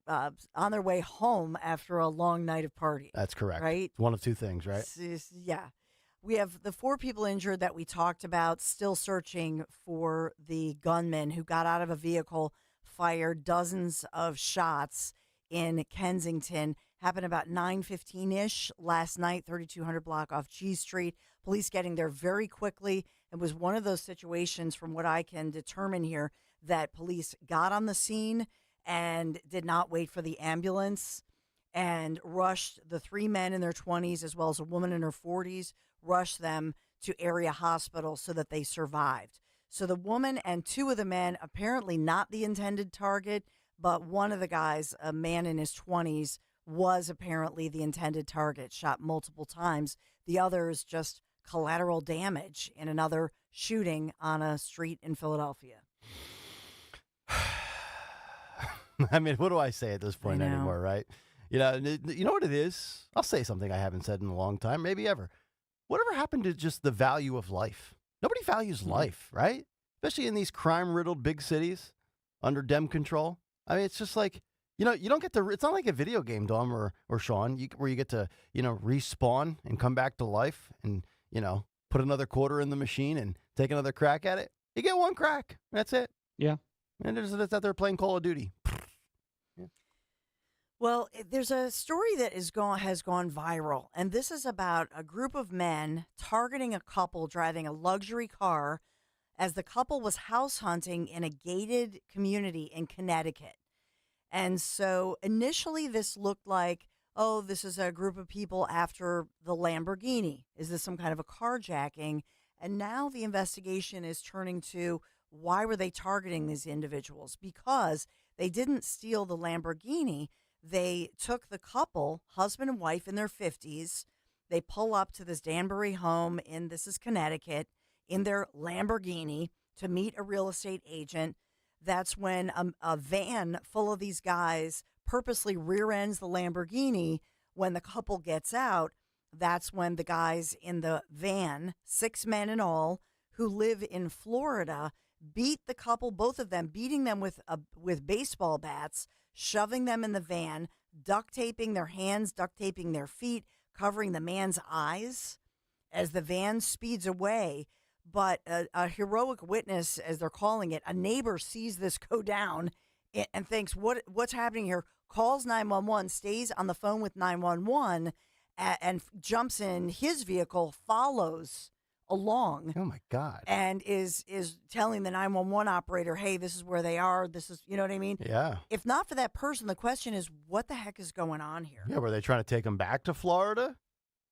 Speaker 7: their way home after a long night of partying.
Speaker 11: That's correct.
Speaker 7: Right?
Speaker 11: One of 2 things, right?
Speaker 7: Yeah. We have the 4 people injured that we talked about, still searching for the gunman who got out of a vehicle, fired dozens of shots in Kensington. Happened about 9:15-ish last night, 3200 block off G Street. Police getting there very quickly. It was one of those situations, from what I can determine here, that police got on the scene and did not wait for the ambulance and rushed the 3 men in their 20s as well as a woman in her 40s, rushed them to area hospitals so that they survived. So the woman and 2 of the men, apparently not the intended target, but one of the guys, a man in his 20s, was apparently the intended target, shot multiple times. The others just collateral damage in another shooting on a street in Philadelphia.
Speaker 11: I mean, what do I say at this point anymore, right? You know what it is? I'll say something I haven't said in a long time, maybe ever. Whatever happened to just the value of life? Nobody values life, right? Especially in these crime-riddled big cities under Dem control. I mean, it's just like, you don't get to, it's not like a video game, Dom or Sean, where you get to, respawn and come back to life and, put another quarter in the machine and take another crack at it. You get one crack. That's it.
Speaker 6: Yeah.
Speaker 11: And it's out there playing Call of Duty.
Speaker 7: Well, there's a story that has gone viral, and this is about a group of men targeting a couple driving a luxury car as the couple was house hunting in a gated community in Connecticut. And so initially this looked like, oh, this is a group of people after the Lamborghini. Is this some kind of a carjacking? And now the investigation is turning to, why were they targeting these individuals? Because they didn't steal the Lamborghini. They took the couple, husband and wife in their 50s. They pull up to this Danbury home this is Connecticut, in their Lamborghini to meet a real estate agent. That's when a van full of these guys purposely rear ends the Lamborghini. When the couple gets out, that's when the guys in the van, 6 men in all, who live in Florida, beat the couple, both of them, beating them with baseball bats, shoving them in the van, duct taping their hands, duct taping their feet, covering the man's eyes as the van speeds away. But a heroic witness, as they're calling it, a neighbor sees this go down and thinks, what's happening here? Calls 911, stays on the phone with 911, and jumps in his vehicle, follows along.
Speaker 11: Oh, my God.
Speaker 7: And is telling the 911 operator, hey, this is where they are. This is, you know what I mean?
Speaker 11: Yeah.
Speaker 7: If not for that person, the question is, what the heck is going on here?
Speaker 11: Yeah, were they trying to take them back to Florida?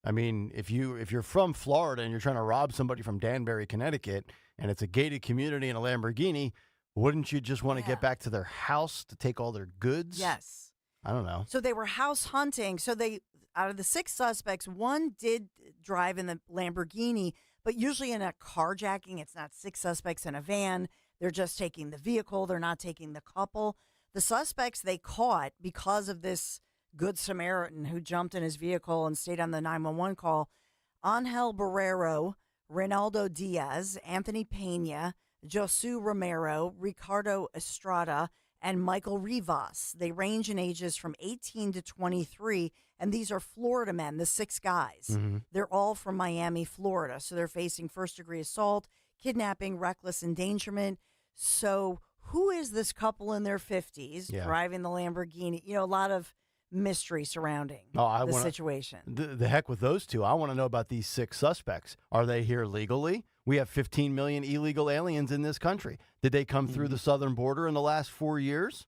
Speaker 11: I mean, if you're from Florida and you're trying to rob somebody from Danbury, Connecticut, and it's a gated community in a Lamborghini, wouldn't you just want to get back to their house to take all their goods?
Speaker 7: Yes.
Speaker 11: I don't know.
Speaker 7: So they were house hunting. So out of the 6 suspects, 1 did drive in the Lamborghini, but usually in a carjacking, it's not 6 suspects in a van. They're just taking the vehicle. They're not taking the couple. The suspects they caught because of this Good Samaritan who jumped in his vehicle and stayed on the 911 call: Angel Barrero, Reynaldo Diaz, Anthony Pena, Josu Romero, Ricardo Estrada, and Michael Rivas. They range in ages from 18 to 23, and these are Florida men, the 6 guys.
Speaker 11: Mm-hmm.
Speaker 7: They're all from Miami, Florida, so they're facing first-degree assault, kidnapping, reckless endangerment. So who is this couple in their 50s driving the Lamborghini? A lot of mystery surrounding the situation.
Speaker 11: The heck with those 2. I want to know about these 6 suspects. Are they here legally? We have 15 million illegal aliens in this country. Did they come through the southern border in the last 4 years?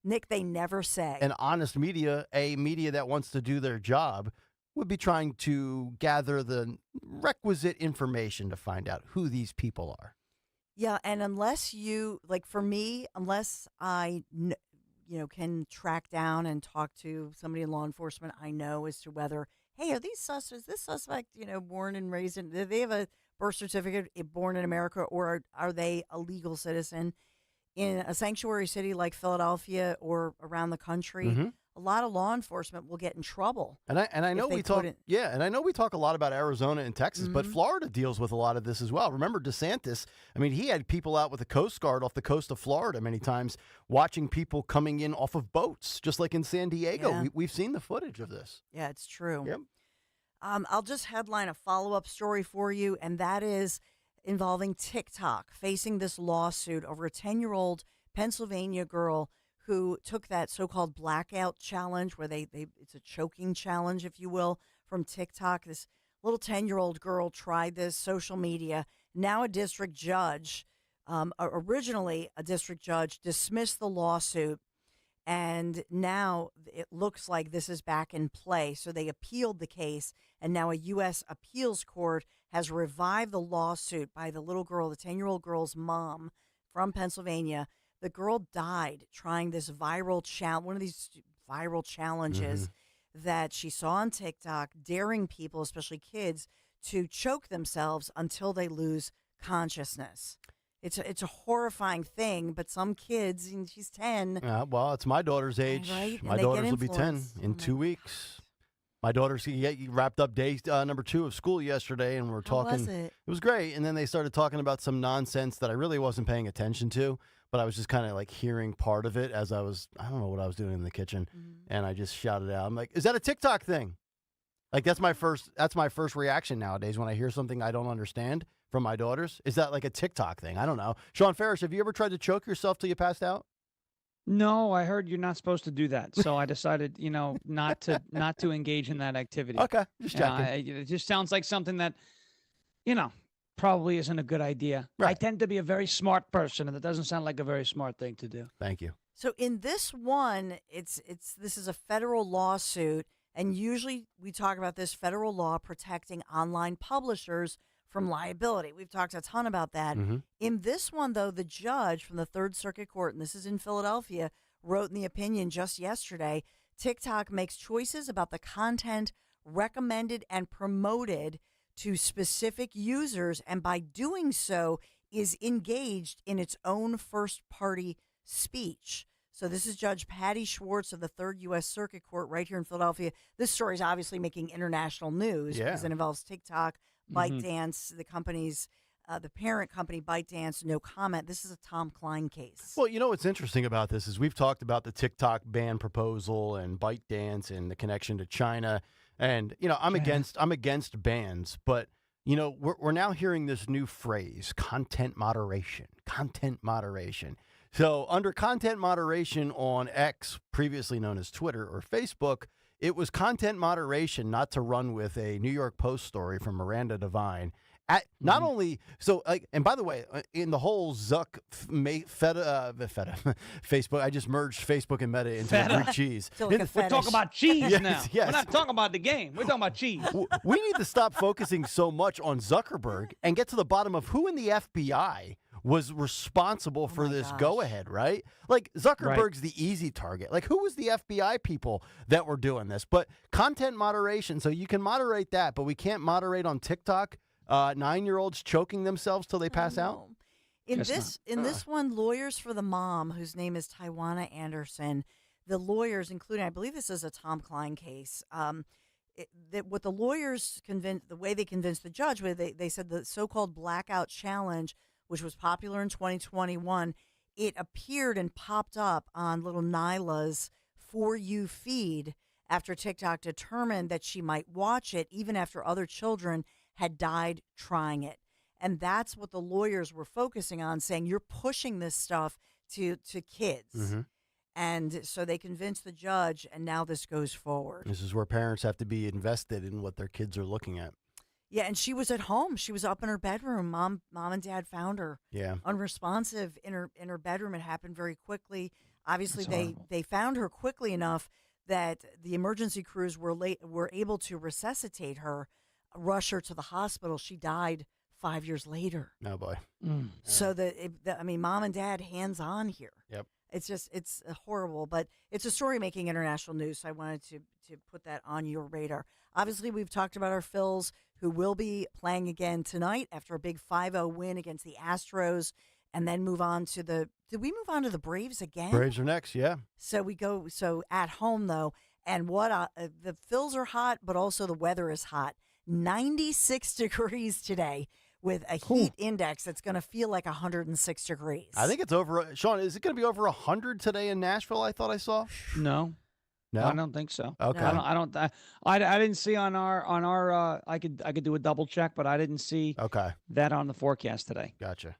Speaker 7: Nick, they never say.
Speaker 11: An honest media, a media that wants to do their job, would be trying to gather the requisite information to find out who these people are.
Speaker 7: Yeah, and unless you, like for me, unless I can track down and talk to somebody in law enforcement I know as to whether, hey, are these suspects, this suspect, born and raised in, do they have a birth certificate, born in America, or are they a legal citizen in a sanctuary city like Philadelphia or around the country?
Speaker 11: Mm-hmm.
Speaker 7: A lot of law enforcement will get in trouble.
Speaker 11: And I know we talk a lot about Arizona and Texas, but Florida deals with a lot of this as well. Remember DeSantis? I mean, he had people out with the Coast Guard off the coast of Florida many times, watching people coming in off of boats, just like in San Diego.
Speaker 7: Yeah.
Speaker 11: We've seen the footage of this.
Speaker 7: Yeah, it's true.
Speaker 11: Yep.
Speaker 7: I'll just headline a follow-up story for you, and that is involving TikTok facing this lawsuit over a 10-year-old Pennsylvania girl who took that so-called blackout challenge, where it's a choking challenge, if you will, from TikTok. This little 10-year-old girl tried this social media. Now a district judge Originally, a district judge dismissed the lawsuit, and now it looks like this is back in play. So they appealed the case, and now a U.S. appeals court has revived the lawsuit by the little girl, the 10-year-old girl's mom from Pennsylvania. The girl died trying this one of these viral challenges that she saw on TikTok, daring people, especially kids, to choke themselves until they lose consciousness. It's a horrifying thing, but some kids, and she's 10.
Speaker 11: Well, it's my daughter's age.
Speaker 7: Right?
Speaker 11: My daughters will be 10 in 2 weeks. My daughter's wrapped up day number 2 of school yesterday, and we're talking.
Speaker 7: Was it?
Speaker 11: It was great. And then they started talking about some nonsense that I really wasn't paying attention to, but I was just kind of like hearing part of it as I don't know what I was doing in the kitchen, and I just shouted out. I'm like, "Is that a TikTok thing?" Like that's my first reaction nowadays when I hear something I don't understand from my daughters. Is that like a TikTok thing? I don't know. Sean Farish, have you ever tried to choke yourself till you passed out?
Speaker 6: No, I heard you're not supposed to do that, so I decided, not to engage in that activity.
Speaker 11: Okay, just checking.
Speaker 6: It just sounds like something that, probably isn't a good idea.
Speaker 11: Right.
Speaker 6: I tend to be a very smart person, and that doesn't sound like a very smart thing to do.
Speaker 11: Thank you.
Speaker 7: So in this one, this is a federal lawsuit, and usually we talk about this federal law protecting online publishers from liability. We've talked a ton about that. In this one, though, the judge from the Third Circuit Court, and this is in Philadelphia, wrote in the opinion just yesterday, TikTok makes choices about the content recommended and promoted to specific users, and by doing so is engaged in its own first-party speech. So this is Judge Patty Schwartz of the Third U.S. Circuit Court right here in Philadelphia. This story is obviously making international news because it involves TikTok, ByteDance, the company's, the parent company ByteDance, no comment. This is a Tom Klein case.
Speaker 11: Well, what's interesting about this is we've talked about the TikTok ban proposal and ByteDance and the connection to China. And, I'm against bans, but, we're now hearing this new phrase, content moderation. So under content moderation on X, previously known as Twitter or Facebook, it was content moderation not to run with a New York Post story from Miranda Devine. Not only so, and by the way, in the whole Facebook, I just merged Facebook and Meta into a Greek cheese.
Speaker 6: We're talking about cheese now.
Speaker 11: Yes.
Speaker 6: We're not talking about the game. We're talking about cheese.
Speaker 11: We need to stop focusing so much on Zuckerberg and get to the bottom of who in the FBI was responsible for this go-ahead, right? Like, Zuckerberg's the easy target. Like, who was the FBI people that were doing this? But content moderation, so you can moderate that, but we can't moderate on TikTok 9-year-olds choking themselves till they pass out?
Speaker 7: In this one, lawyers for the mom, whose name is Tywana Anderson, the lawyers, including, I believe this is a Tom Klein case, what the lawyers the way they convinced the judge, they said the so-called blackout challenge, which was popular in 2021, it appeared and popped up on little Nyla's For You feed after TikTok determined that she might watch it even after other children had died trying it. And that's what the lawyers were focusing on, saying you're pushing this stuff to kids. And so they convinced the judge, and now this goes forward.
Speaker 11: This is where parents have to be invested in what their kids are looking at.
Speaker 7: Yeah, and she was at home. She was up in her bedroom. Mom and dad found her unresponsive in her bedroom. It happened very quickly. Obviously, they found her quickly enough that the emergency crews were able to resuscitate her, rush her to the hospital. She died 5 years later.
Speaker 11: Oh, boy.
Speaker 7: So, mom and dad hands-on here.
Speaker 11: Yep.
Speaker 7: It's horrible, but it's a story making international news, so I wanted to put that on your radar. Obviously, we've talked about our Phils, who will be playing again tonight after a big 5-0 win against the Astros, and then move on to did we move on to the Braves again?
Speaker 11: Braves are next, yeah.
Speaker 7: So at home, though, and the Phils are hot, but also the weather is hot. 96 degrees today with a heat index that's going to feel like 106 degrees.
Speaker 11: I think it's over. Sean, is it going to be over 100 today in Nashville? I thought I saw.
Speaker 6: No, I don't think so.
Speaker 11: Okay,
Speaker 6: no. I didn't see on our. I could do a double check, but I didn't see that on the forecast today.
Speaker 11: Gotcha.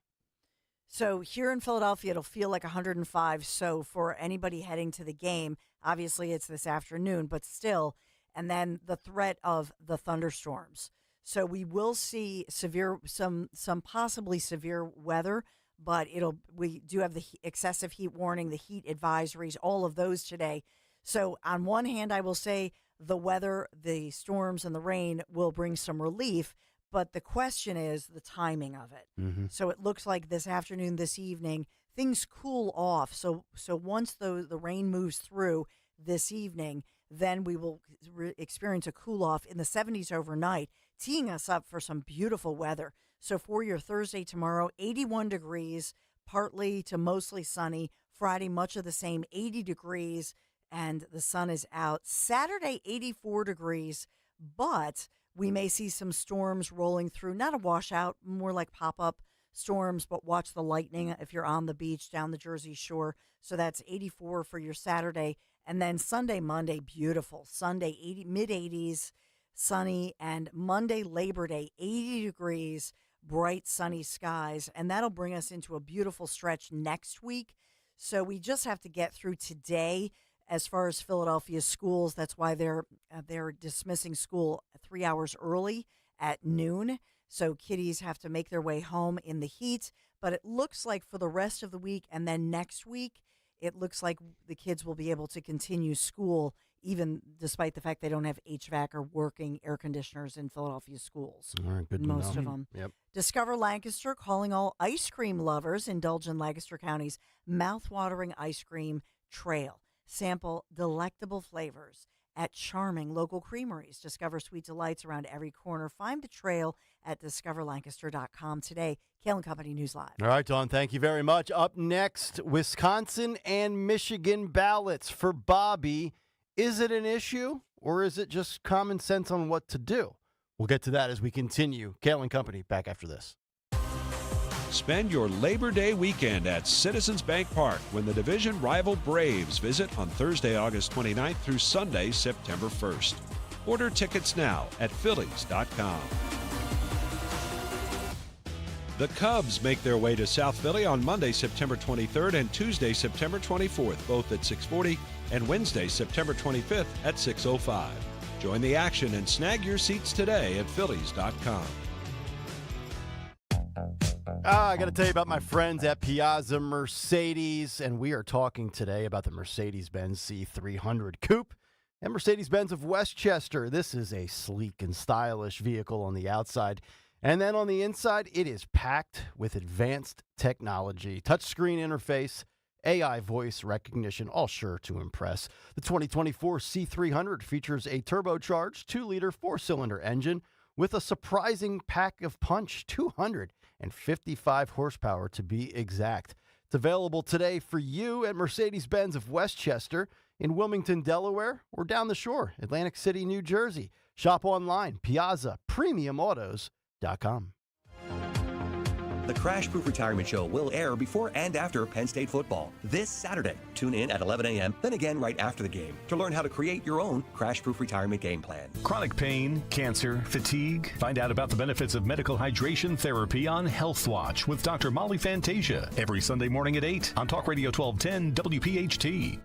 Speaker 7: So here in Philadelphia, it'll feel like 105. So for anybody heading to the game, obviously it's this afternoon, but still, and then the threat of the thunderstorms. So we will see some possibly severe weather but we do have the excessive heat warning, the heat advisories, all of those today. So on one hand, I will say the weather, the storms and the rain will bring some relief, but the question is the timing of it.
Speaker 11: Mm-hmm.
Speaker 7: So it looks like this afternoon, this evening, things cool off. So once the rain moves through this evening, then we will experience a cool off in the 70s overnight, teeing us up for some beautiful weather. So for your Thursday tomorrow, 81 degrees, partly to mostly sunny. Friday, much of the same, 80 degrees, and the sun is out. Saturday, 84 degrees, but we may see some storms rolling through. Not a washout, more like pop-up storms, but watch the lightning if you're on the beach down the Jersey Shore. So that's 84 for your Saturday. And then Sunday, Monday, beautiful. Sunday, mid-80s, sunny. And Monday, Labor Day, 80 degrees, bright, sunny skies. And that'll bring us into a beautiful stretch next week. So we just have to get through today. As far as Philadelphia schools, that's why they're dismissing school 3 hours early at noon. So kiddies have to make their way home in the heat. But it looks like for the rest of the week and then next week, it looks like the kids will be able to continue school, even despite the fact they don't have HVAC or working air conditioners in Philadelphia schools.
Speaker 11: All right, good to
Speaker 7: Most
Speaker 11: know.
Speaker 7: of them.
Speaker 11: Yep.
Speaker 7: Discover Lancaster, calling all ice cream lovers. Indulge in Lancaster County's mouth-watering ice cream trail. Sample delectable flavors at charming local creameries. Discover sweet delights around every corner. Find the trail at discoverlancaster.com today. Kayal and Company News Live.
Speaker 11: All right, Dawn, thank you very much. Up next, Wisconsin and Michigan ballots for Bobby. Is it an issue or is it just common sense on what to do? We'll get to that as we continue. Kayal and Company, back after this.
Speaker 13: Spend your Labor Day weekend at Citizens Bank Park when the division rival Braves visit on Thursday, August 29th through Sunday, September 1st. Order tickets now at Phillies.com. The Cubs make their way to South Philly on Monday, September 23rd and Tuesday, September 24th, both at 6:40, and Wednesday, September 25th at 6:05. Join the action and snag your seats today at Phillies.com.
Speaker 11: I got to tell you about my friends at Piazza Mercedes, and we are talking today about the Mercedes-Benz C300 Coupe and Mercedes-Benz of Westchester. This is a sleek and stylish vehicle on the outside, and then on the inside, it is packed with advanced technology, touchscreen interface, AI voice recognition, all sure to impress. The 2024 C300 features a turbocharged 2-liter 4-cylinder engine with a surprising pack of punch, 255 horsepower to be exact. It's available today for you at Mercedes-Benz of Westchester, in Wilmington, Delaware, or down the shore, Atlantic City, New Jersey. Shop online, PiazzaPremiumAutos.com.
Speaker 14: The Crash Proof Retirement Show will air before and after Penn State football this Saturday. Tune in at 11 a.m., then again right after the game to learn how to create your own Crash Proof Retirement game plan.
Speaker 20: Chronic pain, cancer, fatigue. Find out about the benefits of medical hydration therapy on Health Watch with Dr. Molly Fantasia every Sunday morning at 8 on Talk Radio 1210 WPHT.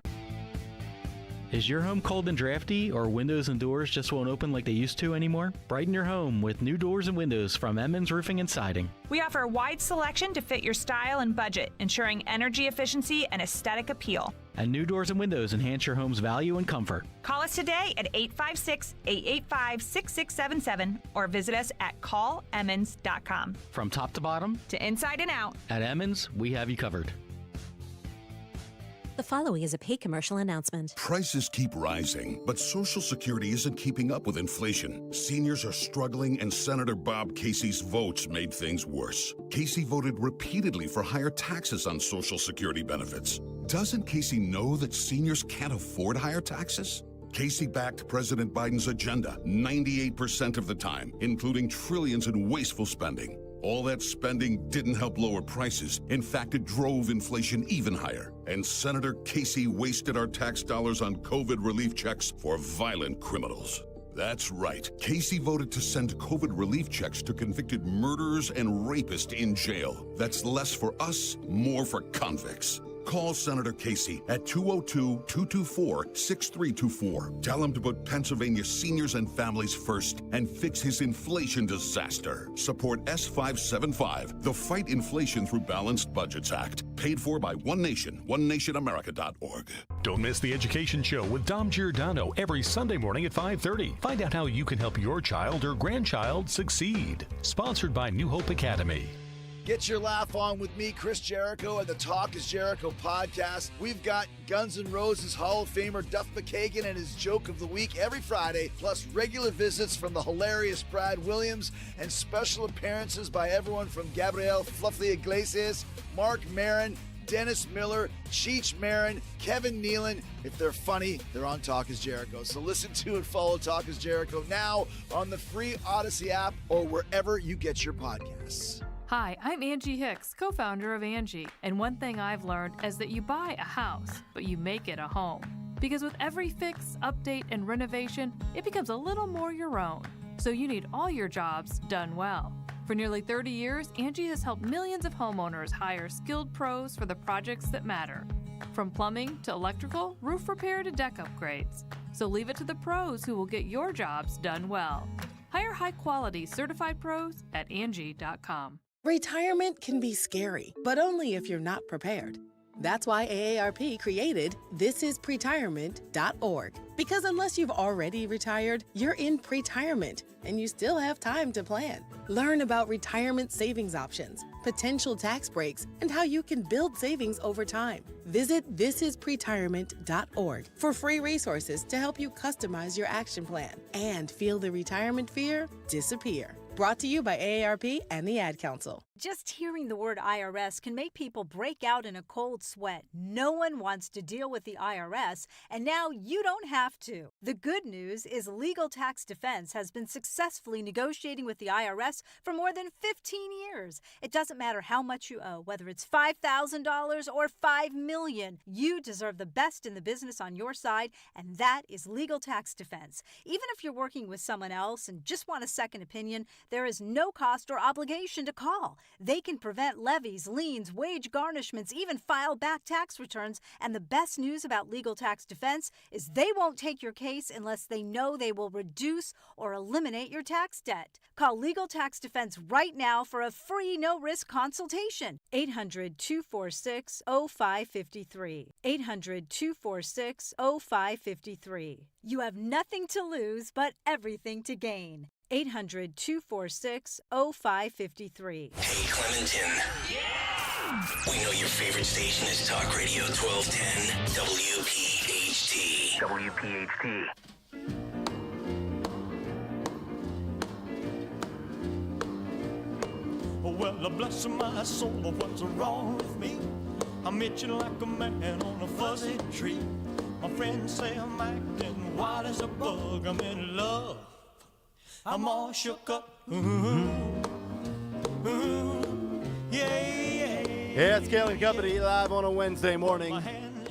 Speaker 15: Is your home cold and drafty, or windows and doors just won't open like they used to anymore? Brighten your home with new doors and windows from Emmons Roofing and Siding.
Speaker 16: We offer a wide selection to fit your style and budget, ensuring energy efficiency and aesthetic appeal.
Speaker 15: And new doors and windows enhance your home's value and comfort.
Speaker 16: Call us today at 856-885-6677 or visit us at callemmons.com.
Speaker 15: From top to bottom,
Speaker 16: to inside and out,
Speaker 15: at Emmons, we have you covered.
Speaker 17: The following is a paid commercial announcement.
Speaker 18: Prices keep rising, but Social Security isn't keeping up with inflation. Seniors are struggling, and Senator Bob Casey's votes made things worse. Casey voted repeatedly for higher taxes on Social Security benefits. Doesn't Casey know that seniors can't afford higher taxes? Casey backed President Biden's agenda 98% of the time, including trillions in wasteful spending. All that spending didn't help lower prices. In fact, it drove inflation even higher. And Senator Casey wasted our tax dollars on COVID relief checks for violent criminals. That's right. Casey voted to send COVID relief checks to convicted murderers and rapists in jail. That's less for us, more for convicts. Call Senator Casey at 202-224-6324. Tell him to put Pennsylvania seniors and families first and fix his inflation disaster. Support S575, the Fight Inflation Through Balanced Budgets Act, paid for by One Nation, onenationamerica.org.
Speaker 20: Don't miss the Education Show with Dom Giordano every Sunday morning at 5:30. Find out how you can help your child or grandchild succeed. Sponsored by New Hope Academy.
Speaker 2: Get your laugh on with me, Chris Jericho, and the Talk is Jericho podcast. We've got Guns N' Roses Hall of Famer Duff McKagan and his joke of the week every Friday, plus regular visits from the hilarious Brad Williams and special appearances by everyone from Gabrielle Fluffy Iglesias, Mark Maron, Dennis Miller, Cheech Marin, Kevin Nealon. If they're funny, they're on Talk is Jericho. So listen to and follow Talk is Jericho now on the free Odyssey app or wherever you get your podcasts.
Speaker 3: Hi, I'm Angie Hicks, co-founder of Angie, and one thing I've learned is that you buy a house, but you make it a home. Because with every fix, update, and renovation, it becomes a little more your own. So you need all your jobs done well. For nearly 30 years, Angie has helped millions of homeowners hire skilled pros for the projects that matter. From plumbing to electrical, roof repair to deck upgrades. So leave it to the pros who will get your jobs done well. Hire high-quality certified pros at Angie.com.
Speaker 8: Retirement can be scary, but only if you're not prepared. That's why AARP created thisispretirement.org. Because unless you've already retired, you're in pretirement, and you still have time to plan. Learn about retirement savings options, potential tax breaks, and how you can build savings over time. Visit thisispretirement.org for free resources to help you customize your action plan and feel the retirement fear disappear. Brought to you by AARP and the Ad Council.
Speaker 19: Just hearing the word IRS can make people break out in a cold sweat. No one wants to deal with the IRS, and now you don't have to. The good news is Legal Tax Defense has been successfully negotiating with the IRS for more than 15 years. It doesn't matter how much you owe, whether it's $5,000 or $5 million. You deserve the best in the business on your side, and that is Legal Tax Defense. Even if you're working with someone else and just want a second opinion, there is no cost or obligation to call. They can prevent levies, liens, wage garnishments, even file back tax returns. And the best news about Legal Tax Defense is they won't take your case unless they know they will reduce or eliminate your tax debt. Call Legal Tax Defense right now for a free no-risk consultation. 800-246-0553. 800-246-0553. You have nothing to lose but everything to gain. 800-246-0553.
Speaker 10: Hey, Clementon. Yeah! We know your favorite station is Talk Radio 1210 WPHT. WPHT.
Speaker 5: Well, bless my soul, what's wrong with me? I'm itching like a man on a fuzzy tree. My friends say I'm acting wild as a bug. I'm in love. I'm all shook up.
Speaker 11: Yeah, it's Kayal and Company live on a Wednesday morning.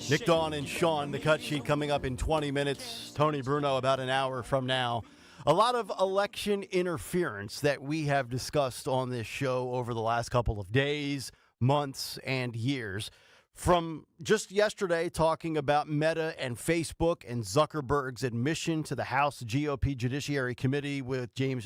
Speaker 11: Nick, Dawn, and Sean, the cut sheet coming up in 20 minutes. Tony Bruno about an hour from now. A lot of election interference that we have discussed on this show over the last couple of days, months, and years. From just yesterday talking about Meta and Facebook and Zuckerberg's admission to the House GOP Judiciary Committee with Jim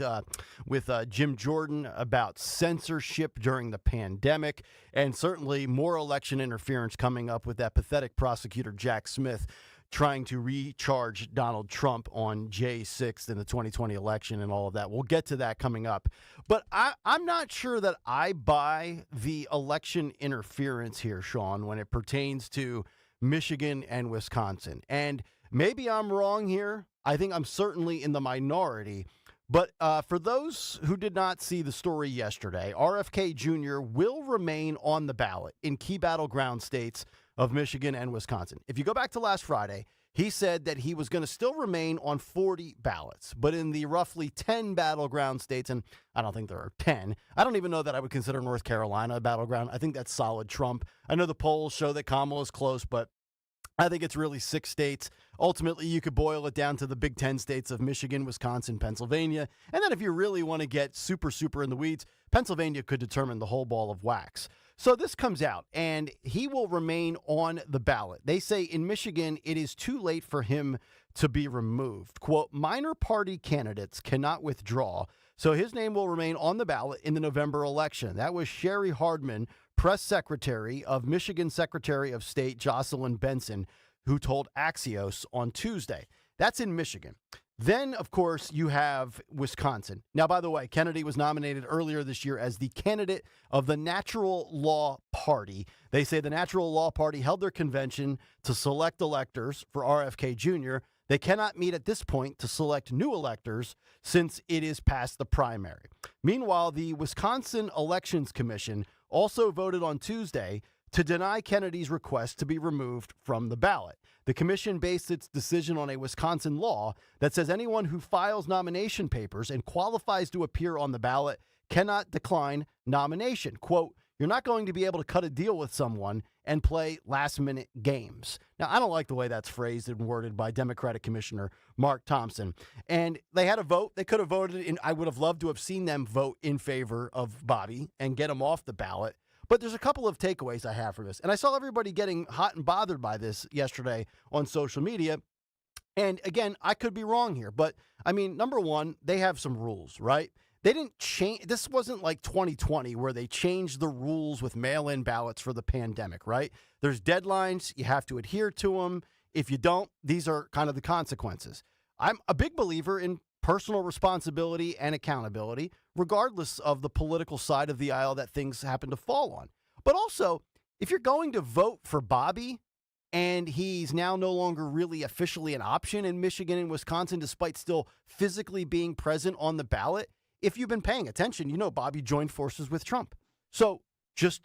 Speaker 11: Jordan about censorship during the pandemic, and certainly more election interference coming up with that pathetic prosecutor Jack Smith trying to recharge Donald Trump on J 6th in the 2020 election and all of that. We'll get to that coming up. But I'm not sure that I buy the election interference here, Sean, when it pertains to Michigan and Wisconsin. And maybe I'm wrong here. I think I'm certainly in the minority. But for those who did not see the story yesterday, RFK Jr. will remain on the ballot in key battleground states of Michigan and Wisconsin. If you go back to last Friday, he said that he was going to still remain on 40 ballots, but in the roughly 10 battleground states, and I don't think there are 10. I don't even know that I would consider North Carolina a battleground. I think that's solid Trump. I know the polls show that Kamala's close, but I think it's really 6 states. Ultimately, you could boil it down to the Big 10 states of Michigan, Wisconsin, Pennsylvania. And then if you really want to get super in the weeds, Pennsylvania could determine the whole ball of wax. So this comes out, and he will remain on the ballot. They say in Michigan, it is too late for him to be removed. Quote, minor party candidates cannot withdraw, so his name will remain on the ballot in the November election. That was Sherry Hardman, press secretary of Michigan Secretary of State Jocelyn Benson, who told Axios on Tuesday. That's in Michigan. Then, of course, you have Wisconsin. Now, by the way, Kennedy was nominated earlier this year as the candidate of the Natural Law Party. They say the Natural Law Party held their convention to select electors for RFK Jr. They cannot meet at this point to select new electors since it is past the primary. Meanwhile, the Wisconsin Elections Commission also voted on Tuesday to deny Kennedy's request to be removed from the ballot. The commission based its decision on a Wisconsin law that says anyone who files nomination papers and qualifies to appear on the ballot cannot decline nomination. Quote, you're not going to be able to cut a deal with someone and play last-minute games. Now, I don't like the way that's phrased and worded by Democratic Commissioner Mark Thompson. And they had a vote. They could have voted, and I would have loved to have seen them vote in favor of Bobby and get him off the ballot. But there's a couple of takeaways I have for this. And I saw everybody getting hot and bothered by this yesterday on social media. And again, I could be wrong here. But, I mean, number one, they have some rules, right? They didn't change. This wasn't like 2020 where they changed the rules with mail-in ballots for the pandemic, right? There's deadlines. You have to adhere to them. If you don't, these are kind of the consequences. I'm a big believer in personal responsibility and accountability, regardless of the political side of the aisle that things happen to fall on. But also, if you're going to vote for Bobby and he's now no longer really officially an option in Michigan and Wisconsin, despite still physically being present on the ballot, if you've been paying attention, you know Bobby joined forces with Trump. So just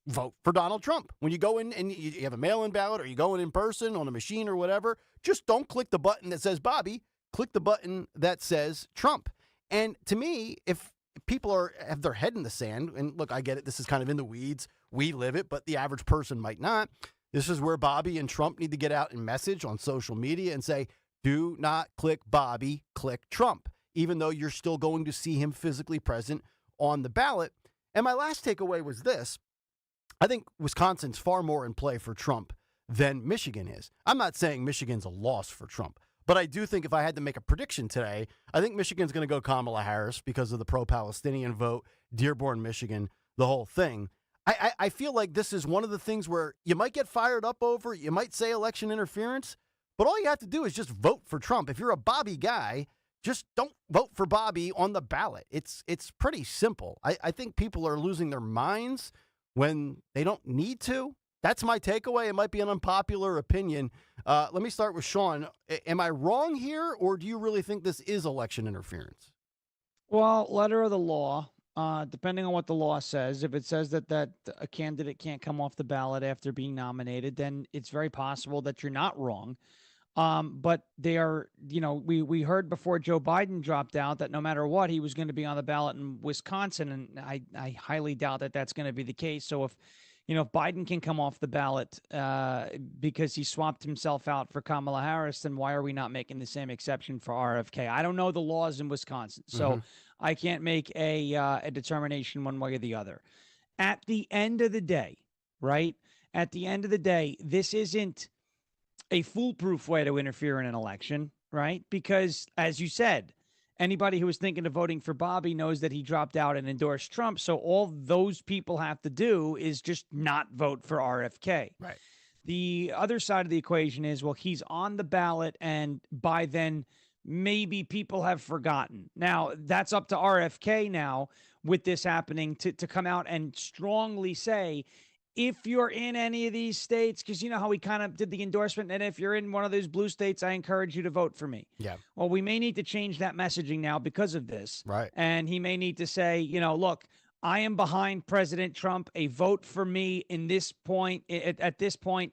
Speaker 11: vote for Donald Trump. When you go in and you have a mail-in ballot or you go in person on a machine or whatever, just don't click the button that says Bobby. Click the button that says Trump. And to me, if people have their head in the sand, and look, I get it, this is kind of in the weeds, we live it, but the average person might not. This is where Bobby and Trump need to get out and message on social media and say, do not click Bobby, click Trump, even though you're still going to see him physically present on the ballot. And my last takeaway was this. I think Wisconsin's far more in play for Trump than Michigan is. I'm not saying Michigan's a loss for Trump. But I do think if I had to make a prediction today, I think Michigan's going to go Kamala Harris because of the pro-Palestinian vote, Dearborn, Michigan, the whole thing. I feel like this is one of the things where you might get fired up over, you might say election interference, but all you have to do is just vote for Trump. If you're a Bobby guy, just don't vote for Bobby on the ballot. It's pretty simple. I think people are losing their minds when they don't need to. That's my takeaway. It might be an unpopular opinion. Let me start with Sean. Am I wrong here, or do you really think this is election interference?
Speaker 6: Well, letter of the law, depending on what the law says, if it says that a candidate can't come off the ballot after being nominated, then it's very possible that you're not wrong. But they are, we heard before Joe Biden dropped out that no matter what, he was going to be on the ballot in Wisconsin, and I highly doubt that that's going to be the case. So if Biden can come off the ballot because he swapped himself out for Kamala Harris, then why are we not making the same exception for RFK? I don't know the laws in Wisconsin, so I can't make a determination one way or the other. At the end of the day, right? At the end of the day, this isn't a foolproof way to interfere in an election, right? Because, as you said, anybody who was thinking of voting for Bobby knows that he dropped out and endorsed Trump. So all those people have to do is just not vote for RFK.
Speaker 11: Right.
Speaker 6: The other side of the equation is, well, he's on the ballot, and by then maybe people have forgotten. Now, that's up to RFK now with this happening to come out and strongly say, if you're in any of these states, because you know how he kind of did the endorsement, and if you're in one of those blue states, I encourage you to vote for me.
Speaker 11: Yeah.
Speaker 6: Well, we may need to change that messaging now because of this.
Speaker 11: Right.
Speaker 6: And he may need to say, look, I am behind President Trump. A vote for me at this point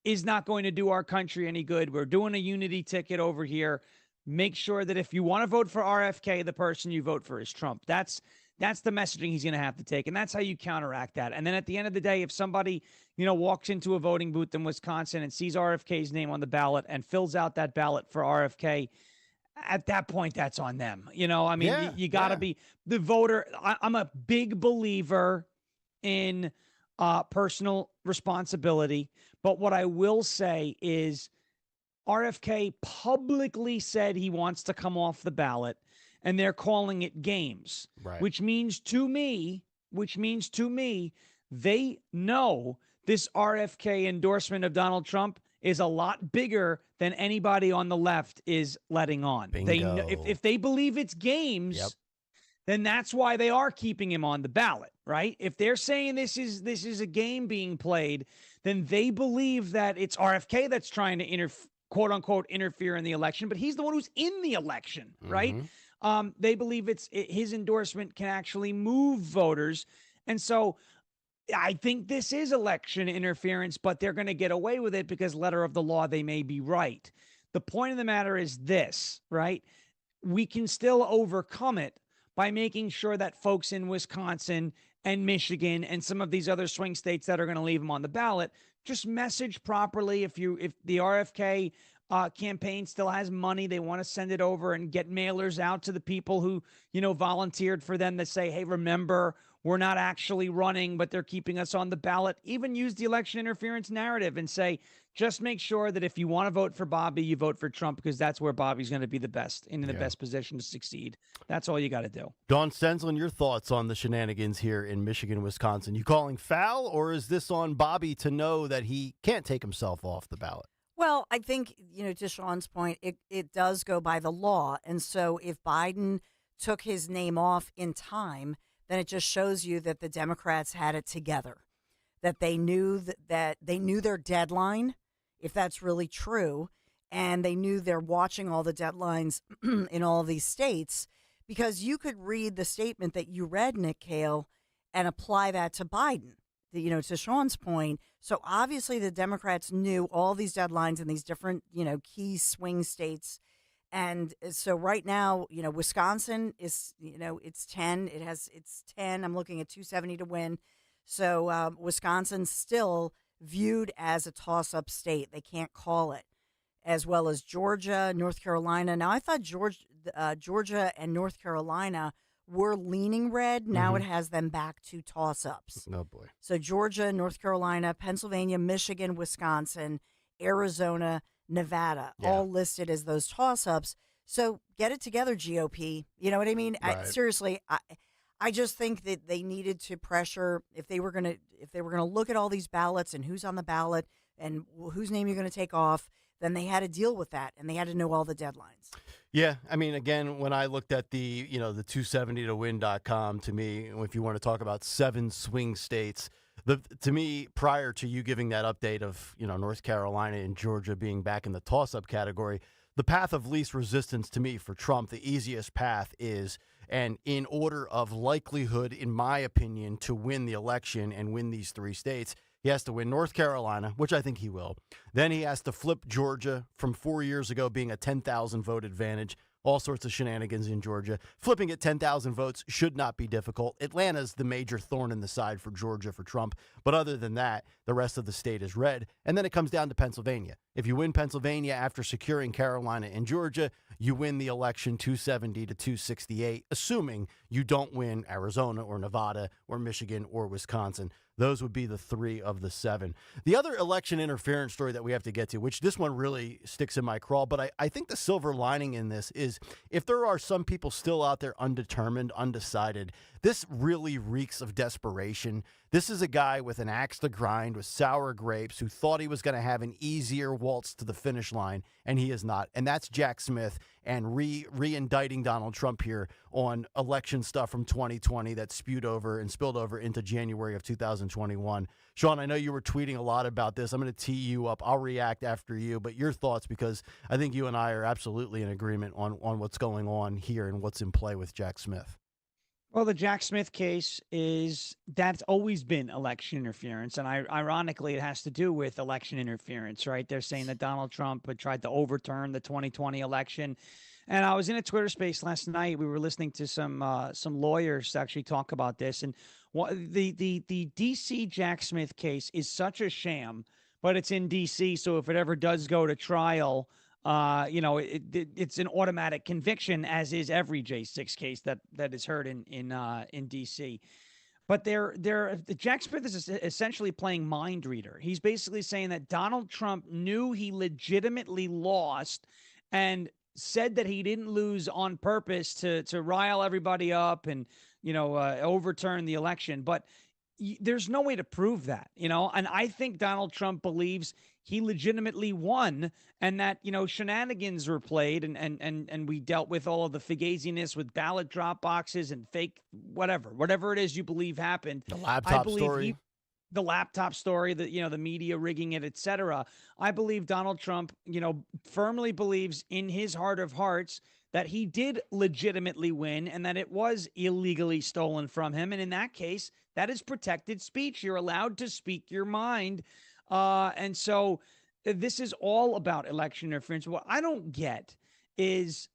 Speaker 6: is not going to do our country any good. We're doing a unity ticket over here. Make sure that if you want to vote for RFK, the person you vote for is Trump. That's the messaging he's going to have to take, and that's how you counteract that. And then at the end of the day, if somebody, walks into a voting booth in Wisconsin and sees RFK's name on the ballot and fills out that ballot for RFK, at that point, that's on them. You got to be the voter. I'm a big believer in personal responsibility. But what I will say is RFK publicly said he wants to come off the ballot, and they're calling it games,
Speaker 11: Right.
Speaker 6: which means to me, they know this RFK endorsement of Donald Trump is a lot bigger than anybody on the left is letting on. They know, if they believe it's games, then that's why they are keeping him on the ballot, right? If they're saying this is a game being played, then they believe that it's RFK that's trying to quote unquote interfere in the election, but he's the one who's in the election, right? They believe his endorsement can actually move voters. And so I think this is election interference, but they're going to get away with it because letter of the law, they may be right. The point of the matter is this, right? We can still overcome it by making sure that folks in Wisconsin and Michigan and some of these other swing states that are going to leave them on the ballot just message properly. If the RFK campaign still has money, they want to send it over and get mailers out to the people who, volunteered for them to say, hey, remember, we're not actually running, but they're keeping us on the ballot. Even use the election interference narrative and say, just make sure that if you want to vote for Bobby, you vote for Trump, because that's where Bobby's going to be the best, in the best position to succeed. That's all you got to do.
Speaker 11: Don Stenslin, your thoughts on the shenanigans here in Michigan, Wisconsin? You calling foul, or is this on Bobby to know that he can't take himself off the ballot?
Speaker 7: Well, I think, to Sean's point, it does go by the law. And so if Biden took his name off in time, then it just shows you that the Democrats had it together, that they knew that they knew their deadline, if that's really true, and they knew they're watching all the deadlines in all of these states, because you could read the statement that you read, Nick Kayal, and apply that to Biden, to Sean's point. So obviously the Democrats knew all these deadlines in these different, key swing states. And so right now, Wisconsin is, it's 10. It's 10. I'm looking at 270 to win. So Wisconsin's still viewed as a toss-up state. They can't call it, as well as Georgia, North Carolina. Now, I thought Georgia and North Carolina were leaning red. Now it has them back to toss-ups.
Speaker 11: Oh, boy.
Speaker 7: So Georgia, North Carolina, Pennsylvania, Michigan, Wisconsin, Arizona, Nevada, all listed as those toss-ups. So get it together, GOP. You know what I mean?
Speaker 11: Right.
Speaker 7: Seriously, I just think that they needed to pressure, if they were gonna look at all these ballots and who's on the ballot and whose name you're going to take off, then they had to deal with that, and they had to know all the deadlines.
Speaker 11: Yeah, I mean, again, when I looked at the 270towin.com, to me, if you want to talk about 7 swing states, to me, prior to you giving that update of, North Carolina and Georgia being back in the toss-up category, the path of least resistance to me for Trump, the easiest path is, and in order of likelihood, in my opinion, to win the election and win these 3 states, he has to win North Carolina, which I think he will. Then he has to flip Georgia from 4 years ago being a 10,000 vote advantage. All sorts of shenanigans in Georgia. Flipping at 10,000 votes should not be difficult. Atlanta's the major thorn in the side for Georgia for Trump. But other than that, the rest of the state is red. And then it comes down to Pennsylvania. If you win Pennsylvania after securing Carolina and Georgia, you win the election 270 to 268, assuming you don't win Arizona or Nevada or Michigan or Wisconsin. Those would be the 3 of the 7. The other election interference story that we have to get to, which this one really sticks in my craw, but I think the silver lining in this is if there are some people still out there undetermined, undecided, this really reeks of desperation. This is a guy with an axe to grind, with sour grapes, who thought he was going to have an easier waltz to the finish line, and he is not. And that's Jack Smith and re-indicting Donald Trump here on election stuff from 2020 that spewed over and spilled over into January of 2021. Sean, I know you were tweeting a lot about this. I'm going to tee you up. I'll react after you, but your thoughts, because I think you and I are absolutely in agreement on what's going on here and what's in play with Jack Smith.
Speaker 6: Well, the Jack Smith case that's always been election interference. And ironically, it has to do with election interference, right? They're saying that Donald Trump had tried to overturn the 2020 election. And I was in a Twitter space last night. We were listening to some lawyers actually talk about this. And the DC Jack Smith case is such a sham, but it's in DC. So if it ever does go to trial, it's an automatic conviction, as is every J6 case that is heard in DC. But Jack Smith is essentially playing mind reader. He's basically saying that Donald Trump knew he legitimately lost and said that he didn't lose on purpose to rile everybody up and, overturn the election. But there's no way to prove that, and I think Donald Trump believes he legitimately won and that, shenanigans were played and we dealt with all of the fugaziness with ballot drop boxes and fake whatever it is you believe happened.
Speaker 11: The laptop story.
Speaker 6: The laptop story, the media rigging it, etc. I believe Donald Trump, firmly believes in his heart of hearts that he did legitimately win and that it was illegally stolen from him. And in that case, that is protected speech. You're allowed to speak your mind. And so this is all about election interference. What I don't get is,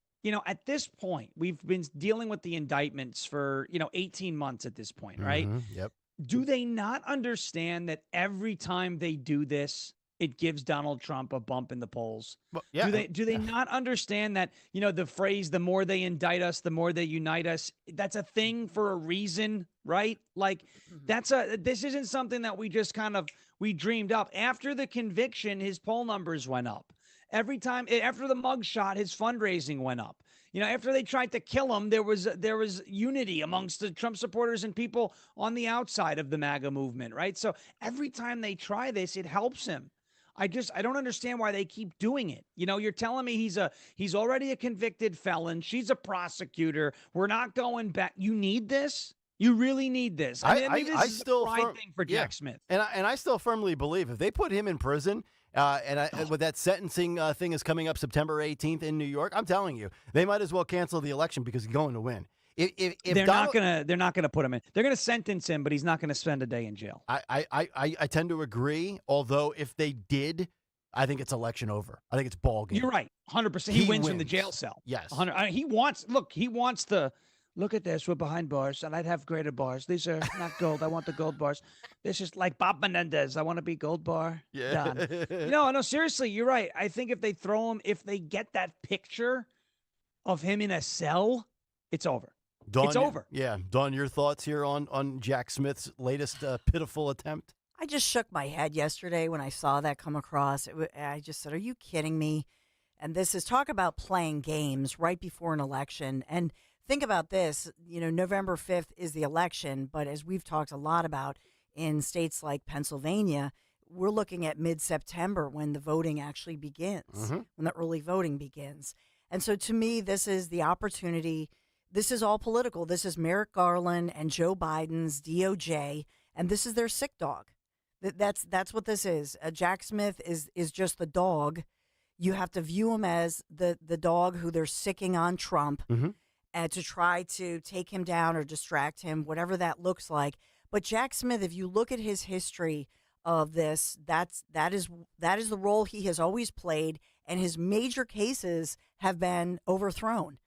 Speaker 6: at this point, we've been dealing with the indictments for, 18 months at this point, right?
Speaker 11: Yep.
Speaker 6: Do they not understand that every time they do this, it gives Donald Trump a bump in the polls?
Speaker 11: Well, yeah.
Speaker 6: Do they not understand that, the phrase, the more they indict us, the more they unite us, that's a thing for a reason, right? Like this isn't something that we just we dreamed up. After the conviction, his poll numbers went up. Every time after the mugshot, his fundraising went up. After they tried to kill him, there was unity amongst the Trump supporters and people on the outside of the MAGA movement, right? So every time they try this, it helps him. I don't understand why they keep doing it. You're telling me he's already a convicted felon. She's a prosecutor. We're not going back. You need this? You really need this.
Speaker 11: I still
Speaker 6: thing for Jack Smith.
Speaker 11: And I still firmly believe if they put him in prison, with that sentencing thing is coming up September 18th in New York, I'm telling you, they might as well cancel the election because he's going to win. If
Speaker 6: they're not gonna put him in. They're gonna sentence him, but he's not gonna spend a day in jail.
Speaker 11: I tend to agree. Although if they did, I think it's election over. I think it's ball game.
Speaker 6: You're right, 100%. He wins from the jail cell.
Speaker 11: Yes,
Speaker 6: 100. He wants the. Look at this. We're behind bars, and I'd have greater bars. These are not gold. I want the gold bars. This is like Bob Menendez. I want to be gold bar.
Speaker 11: Yeah.
Speaker 6: Done. No, seriously, you're right. I think if they if they get that picture of him in a cell, it's over.
Speaker 11: Dawn,
Speaker 6: it's over.
Speaker 11: Yeah. Dawn, your thoughts here on Jack Smith's latest pitiful attempt?
Speaker 7: I just shook my head yesterday when I saw that come across. I just said, are you kidding me? And this is talk about playing games right before an election. And think about this, November 5th is the election, but as we've talked a lot about in states like Pennsylvania, we're looking at mid-September when the voting actually begins, when the early voting begins. And so to me, this is the opportunity. This is all political. This is Merrick Garland and Joe Biden's DOJ, and this is their sick dog. That's what this is. Jack Smith is just the dog. You have to view him as the dog who they're sicking on Trump. To try to take him down or distract him, whatever that looks like. But Jack Smith, if you look at his history of this, that is the role he has always played, and his major cases have been overthrown.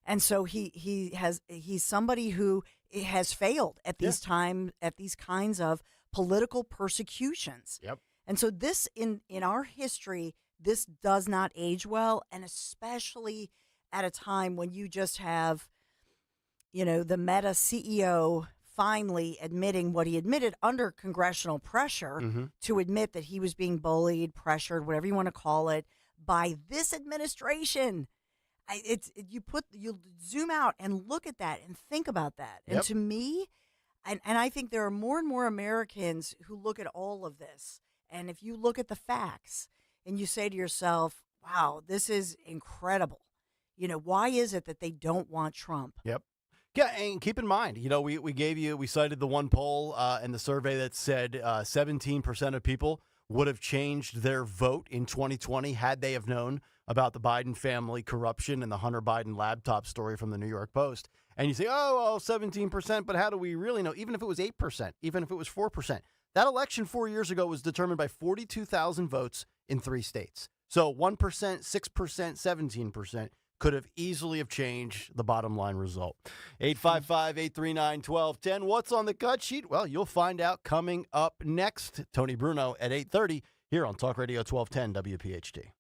Speaker 7: And so he's somebody who has failed at these kinds of political persecutions.
Speaker 11: Yep.
Speaker 7: And so this in our history, this does not age well, and especially at a time when you just have, the Meta CEO finally admitting what he admitted under congressional pressure to admit that he was being bullied, pressured, whatever you want to call it, by this administration. You zoom out and look at that and think about that. And to me, and I think there are more and more Americans who look at all of this. And if you look at the facts and you say to yourself, wow, this is incredible. Why is it that they don't want Trump?
Speaker 11: Yep. Yeah, and keep in mind, we cited the one poll in the survey that said 17% of people would have changed their vote in 2020 had they have known about the Biden family corruption and the Hunter Biden laptop story from the New York Post. And you say, 17%, but how do we really know? Even if it was 8%, even if it was 4%, that election 4 years ago was determined by 42,000 votes in 3 states. So 1%, 6%, 17%. Could have easily have changed the bottom line result. 855-839-1210. What's on the cut sheet? Well, you'll find out coming up next. Tony Bruno at 8:30 here on Talk Radio 1210 WPHT.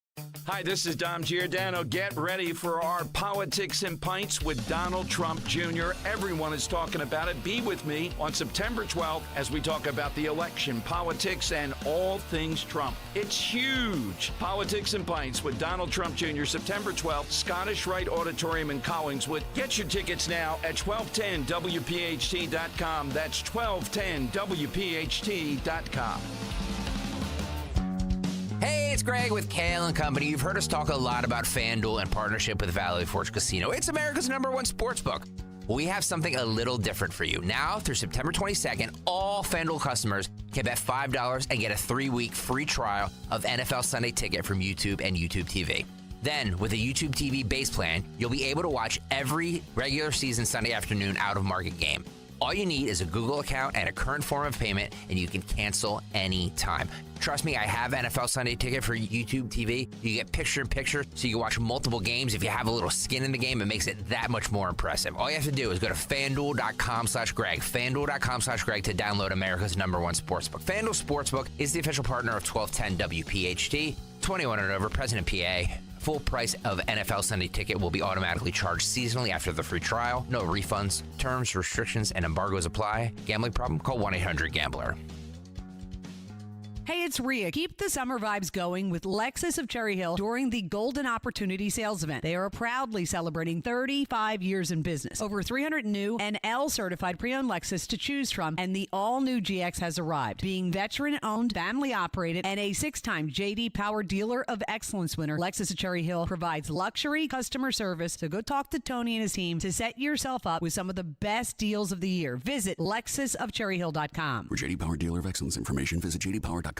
Speaker 9: Hi, this is Dom Giordano. Get ready for our Politics and Pints with Donald Trump Jr. Everyone is talking about it. Be with me on September 12th as we talk about the election, politics, and all things Trump. It's huge. Politics and Pints with Donald Trump Jr. September 12th, Scottish Rite Auditorium in Collingswood. Get your tickets now at 1210WPHT.com. That's 1210WPHT.com.
Speaker 21: Hey, it's Greg with Kayal and Company. You've heard us talk a lot about FanDuel in partnership with Valley Forge Casino. It's America's #1 sportsbook. We have something a little different for you. Now, through September 22nd, all FanDuel customers can bet $5 and get a 3-week free trial of NFL Sunday Ticket from YouTube and YouTube TV. Then, with a YouTube TV base plan, you'll be able to watch every regular season Sunday afternoon out-of-market game. All you need is a Google account and a current form of payment, and you can cancel anytime. Trust me, I have NFL Sunday Ticket for YouTube TV. You get picture-in-picture, so you can watch multiple games. If you have a little skin in the game, it makes it that much more impressive. All you have to do is go to FanDuel.com/Greg, FanDuel.com/Greg to download America's #1 sportsbook. FanDuel Sportsbook is the official partner of 1210 WPHT. 21 and over, President PA. Full price of NFL Sunday Ticket will be automatically charged seasonally after the free trial. No refunds. Terms, restrictions, and embargoes apply. Gambling problem? Call 1-800-GAMBLER.
Speaker 22: Hey, it's Rhea. Keep the summer vibes going with Lexus of Cherry Hill during the Golden Opportunity Sales Event. They are proudly celebrating 35 years in business. Over 300 new and L-certified pre-owned Lexus to choose from, and the all-new GX has arrived. Being veteran-owned, family-operated, and a 6-time J.D. Power Dealer of Excellence winner, Lexus of Cherry Hill provides luxury customer service. So go talk to Tony and his team to set yourself up with some of the best deals of the year. Visit LexusofCherryHill.com.
Speaker 23: For J.D. Power Dealer of Excellence information, visit jdpower.com/US-DOE.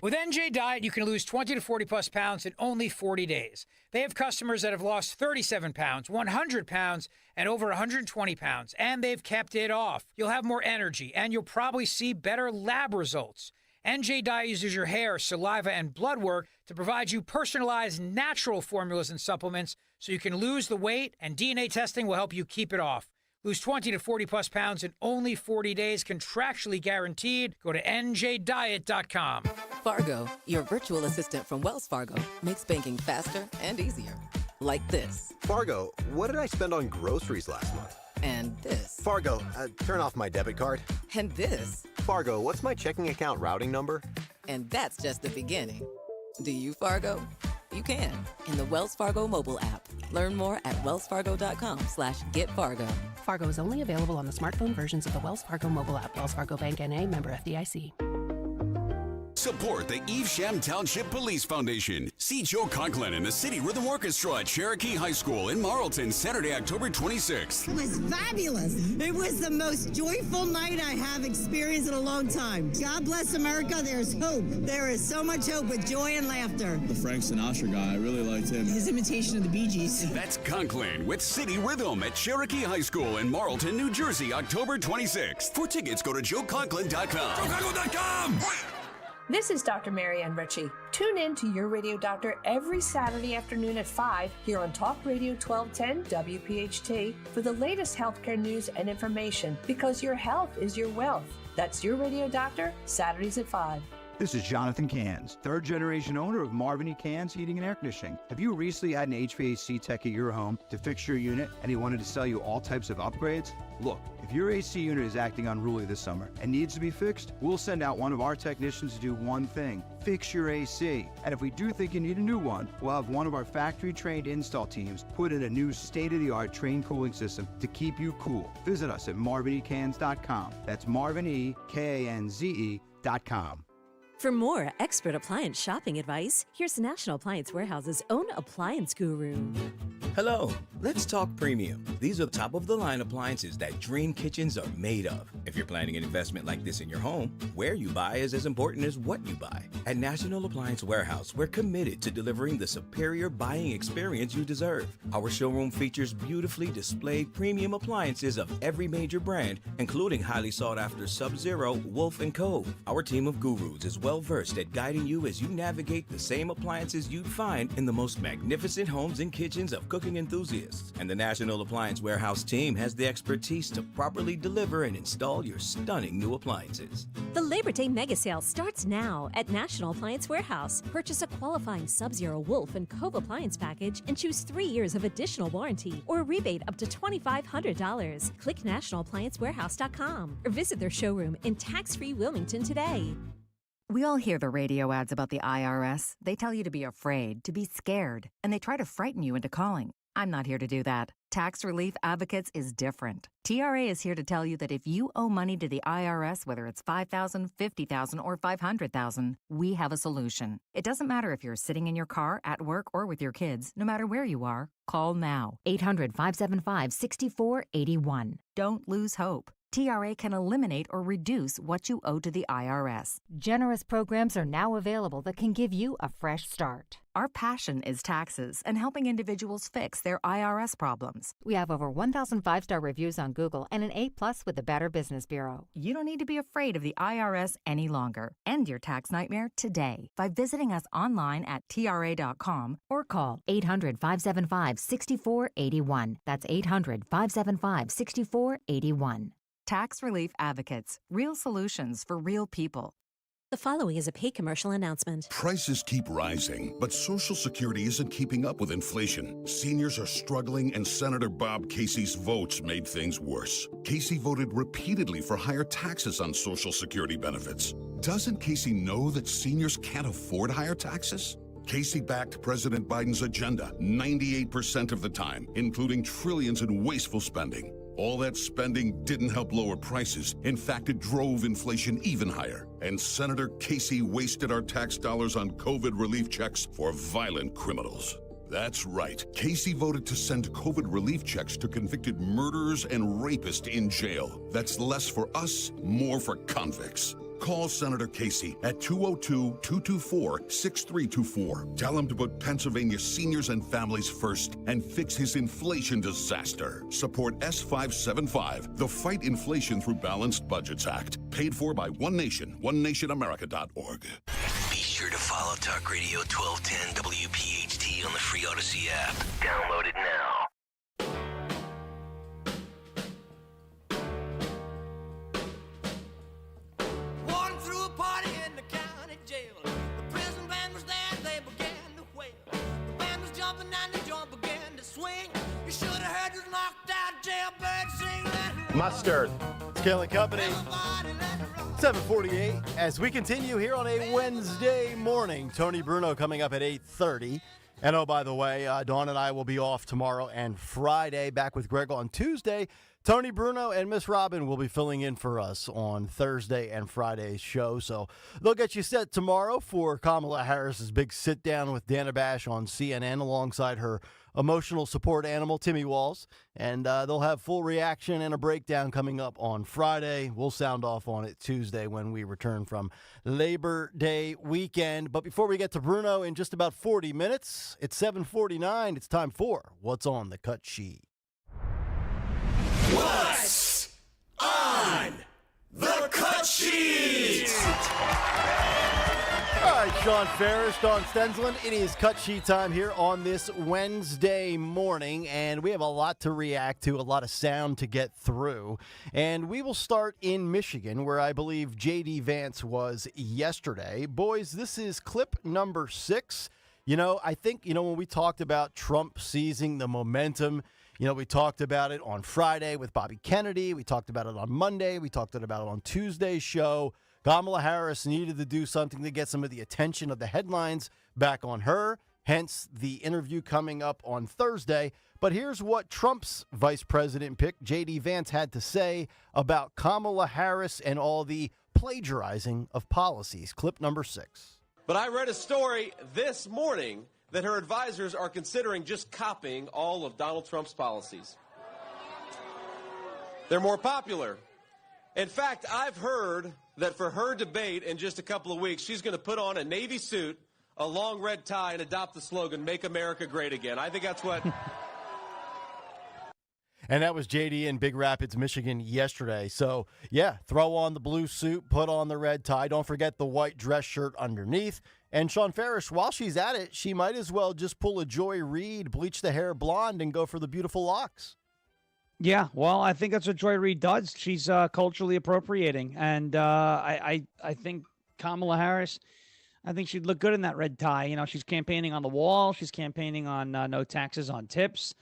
Speaker 24: With NJ Diet, you can lose 20 to 40 plus pounds in only 40 days. They have customers that have lost 37 pounds, 100 pounds, and over 120 pounds, and they've kept it off. You'll have more energy, and you'll probably see better lab results. NJ Diet uses your hair, saliva, and blood work to provide you personalized natural formulas and supplements so you can lose the weight, and DNA testing will help you keep it off. Lose 20 to 40 plus pounds in only 40 days, contractually guaranteed. Go to njdiet.com.
Speaker 26: Fargo, your virtual assistant from Wells Fargo, makes banking faster and easier. Like this.
Speaker 27: Fargo, what did I spend on groceries last month?
Speaker 26: And this.
Speaker 27: Fargo, turn off my debit card.
Speaker 26: And this.
Speaker 27: Fargo, what's my checking account routing number?
Speaker 26: And that's just the beginning. Do you, Fargo? You can in the Wells Fargo mobile app. Learn more at wellsfargo.com/getfargo.
Speaker 8: Fargo is only available on the smartphone versions of the Wells Fargo mobile app. Wells Fargo Bank N.A., member FDIC.
Speaker 18: Support the Evesham Township Police Foundation. See Joe Conklin and the City Rhythm Orchestra at Cherokee High School in Marlton, Saturday, October 26th.
Speaker 28: It was fabulous. It was the most joyful night I have experienced in a long time. God bless America. There's hope. There is so much hope with joy and laughter.
Speaker 29: The Frank Sinatra guy, I really liked him.
Speaker 28: His imitation of the Bee Gees.
Speaker 18: That's Conklin with City Rhythm at Cherokee High School in Marlton, New Jersey, October 26th. For tickets, go to joeconklin.com. joeconklin.com!
Speaker 30: This is Dr. Marianne Ritchie. Tune in to Your Radio Doctor every Saturday afternoon at 5 here on Talk Radio 1210 WPHT for the latest healthcare news and information, because your health is your wealth. That's Your Radio Doctor, Saturdays at 5.
Speaker 31: This is Jonathan Cans, third-generation owner of Marvin E. Cans Heating and Air Conditioning. Have you recently had an HVAC tech at your home to fix your unit and he wanted to sell you all types of upgrades? Look, if your AC unit is acting unruly this summer and needs to be fixed, we'll send out one of our technicians to do one thing: fix your AC. And if we do think you need a new one, we'll have one of our factory-trained install teams put in a new state-of-the-art train cooling system to keep you cool. Visit us at marvinecans.com. That's marvinekanze.com.
Speaker 17: For more expert appliance shopping advice, here's National Appliance Warehouse's own appliance guru.
Speaker 32: Hello, let's talk premium. These are top-of-the-line appliances that dream kitchens are made of. If you're planning an investment like this in your home, where you buy is as important as what you buy. At National Appliance Warehouse, we're committed to delivering the superior buying experience you deserve. Our showroom features beautifully displayed premium appliances of every major brand, including highly sought-after Sub-Zero, Wolf & Cove. Our team of gurus is well-versed at guiding you as you navigate the same appliances you'd find in the most magnificent homes and kitchens of cooking good-looking enthusiasts, and the National Appliance Warehouse team has the expertise to properly deliver and install your stunning new appliances.
Speaker 17: The Labor Day mega sale starts now at National Appliance Warehouse. Purchase a qualifying Sub-Zero Wolf and Cove appliance package and choose 3 years of additional warranty or a rebate up to $2,500. Click nationalappliancewarehouse.com or visit their showroom in tax-free Wilmington today.
Speaker 1: We all hear the radio ads about the IRS. They tell you to be afraid, to be scared, and they try to frighten you into calling. I'm not here to do that. Tax Relief Advocates is different. TRA is here to tell you that if you owe money to the IRS, whether it's $5,000, $50,000, or $500,000, we have a solution. It doesn't matter if you're sitting in your car, at work, or with your kids. No matter where you are, call now. 800-575-6481. Don't lose hope. TRA can eliminate or reduce what you owe to the IRS. Generous programs are now available that can give you a fresh start. Our passion is taxes and helping individuals fix their IRS problems. We have over 1,000 5-star reviews on Google and an A+ with the Better Business Bureau. You don't need to be afraid of the IRS any longer. End your tax nightmare today by visiting us online at TRA.com or call 800-575-6481. That's 800-575-6481. Tax Relief Advocates. Real solutions for real people.
Speaker 17: The following is a paid commercial announcement.
Speaker 18: Prices keep rising, but Social Security isn't keeping up with inflation. Seniors are struggling, and Senator Bob Casey's votes made things worse. Casey voted repeatedly for higher taxes on Social Security benefits. Doesn't Casey know that seniors can't afford higher taxes? Casey backed President Biden's agenda 98% of the time, including trillions in wasteful spending. All that spending didn't help lower prices. In fact, it drove inflation even higher. And Senator Casey wasted our tax dollars on COVID relief checks for violent criminals. That's right. Casey voted to send COVID relief checks to convicted murderers and rapists in jail. That's less for us, more for convicts. Call Senator Casey at 202-224-6324. Tell him to put Pennsylvania seniors and families first and fix his inflation disaster. Support S575, the Fight Inflation Through Balanced Budgets Act. Paid for by One Nation, onenationamerica.org.
Speaker 10: Be sure to follow Talk Radio 1210 WPHT on the free Odyssey app. Download it now.
Speaker 11: Mustard. It's Kayal Company. 7:48 as we continue here on a Wednesday morning. Tony Bruno coming up at 8:30. And oh, by the way, Dawn and I will be off tomorrow and Friday. Back with Greg on Tuesday. Tony Bruno and Miss Robin will be filling in for us on Thursday and Friday's show. So they'll get you set tomorrow for Kamala Harris's big sit-down with Dana Bash on CNN alongside her emotional support animal, Timmy Walls. And they'll have full reaction and a breakdown coming up on Friday. We'll sound off on it Tuesday when we return from Labor Day weekend. But before we get to Bruno in just about 40 minutes, it's 7:49. It's time for What's on the Cut Sheet.
Speaker 5: What's on the cut sheet?
Speaker 11: All right, Sean Ferris, Dawn Stensland. It is cut sheet time here on this Wednesday morning, and we have a lot to react to, a lot of sound to get through. And we will start in Michigan, where I believe J.D. Vance was yesterday. Boys, this is clip number 6. You know, I think, when we talked about Trump seizing the momentum, we talked about it on Friday with Bobby Kennedy. We talked about it on Monday. We talked about it on Tuesday's show. Kamala Harris needed to do something to get some of the attention of the headlines back on her, hence the interview coming up on Thursday. But here's what Trump's vice president pick, J.D. Vance, had to say about Kamala Harris and all the plagiarizing of policies. Clip number 6.
Speaker 2: But I read a story this morning that her advisors are considering just copying all of Donald Trump's policies. They're more popular. In fact, I've heard that for her debate in just a couple of weeks, she's going to put on a Navy suit, a long red tie, and adopt the slogan, "Make America Great Again." I think that's what...
Speaker 11: And that was JD in Big Rapids, Michigan yesterday. So, yeah, throw on the blue suit, put on the red tie. Don't forget the white dress shirt underneath. And Sean Farish, while she's at it, she might as well just pull a Joy Reid, bleach the hair blonde, and go for the beautiful locks.
Speaker 3: Yeah, well, I think that's what Joy Reid does. She's culturally appropriating. And I think Kamala Harris, I think she'd look good in that red tie. You know, she's campaigning on the wall. She's campaigning on no taxes on tips.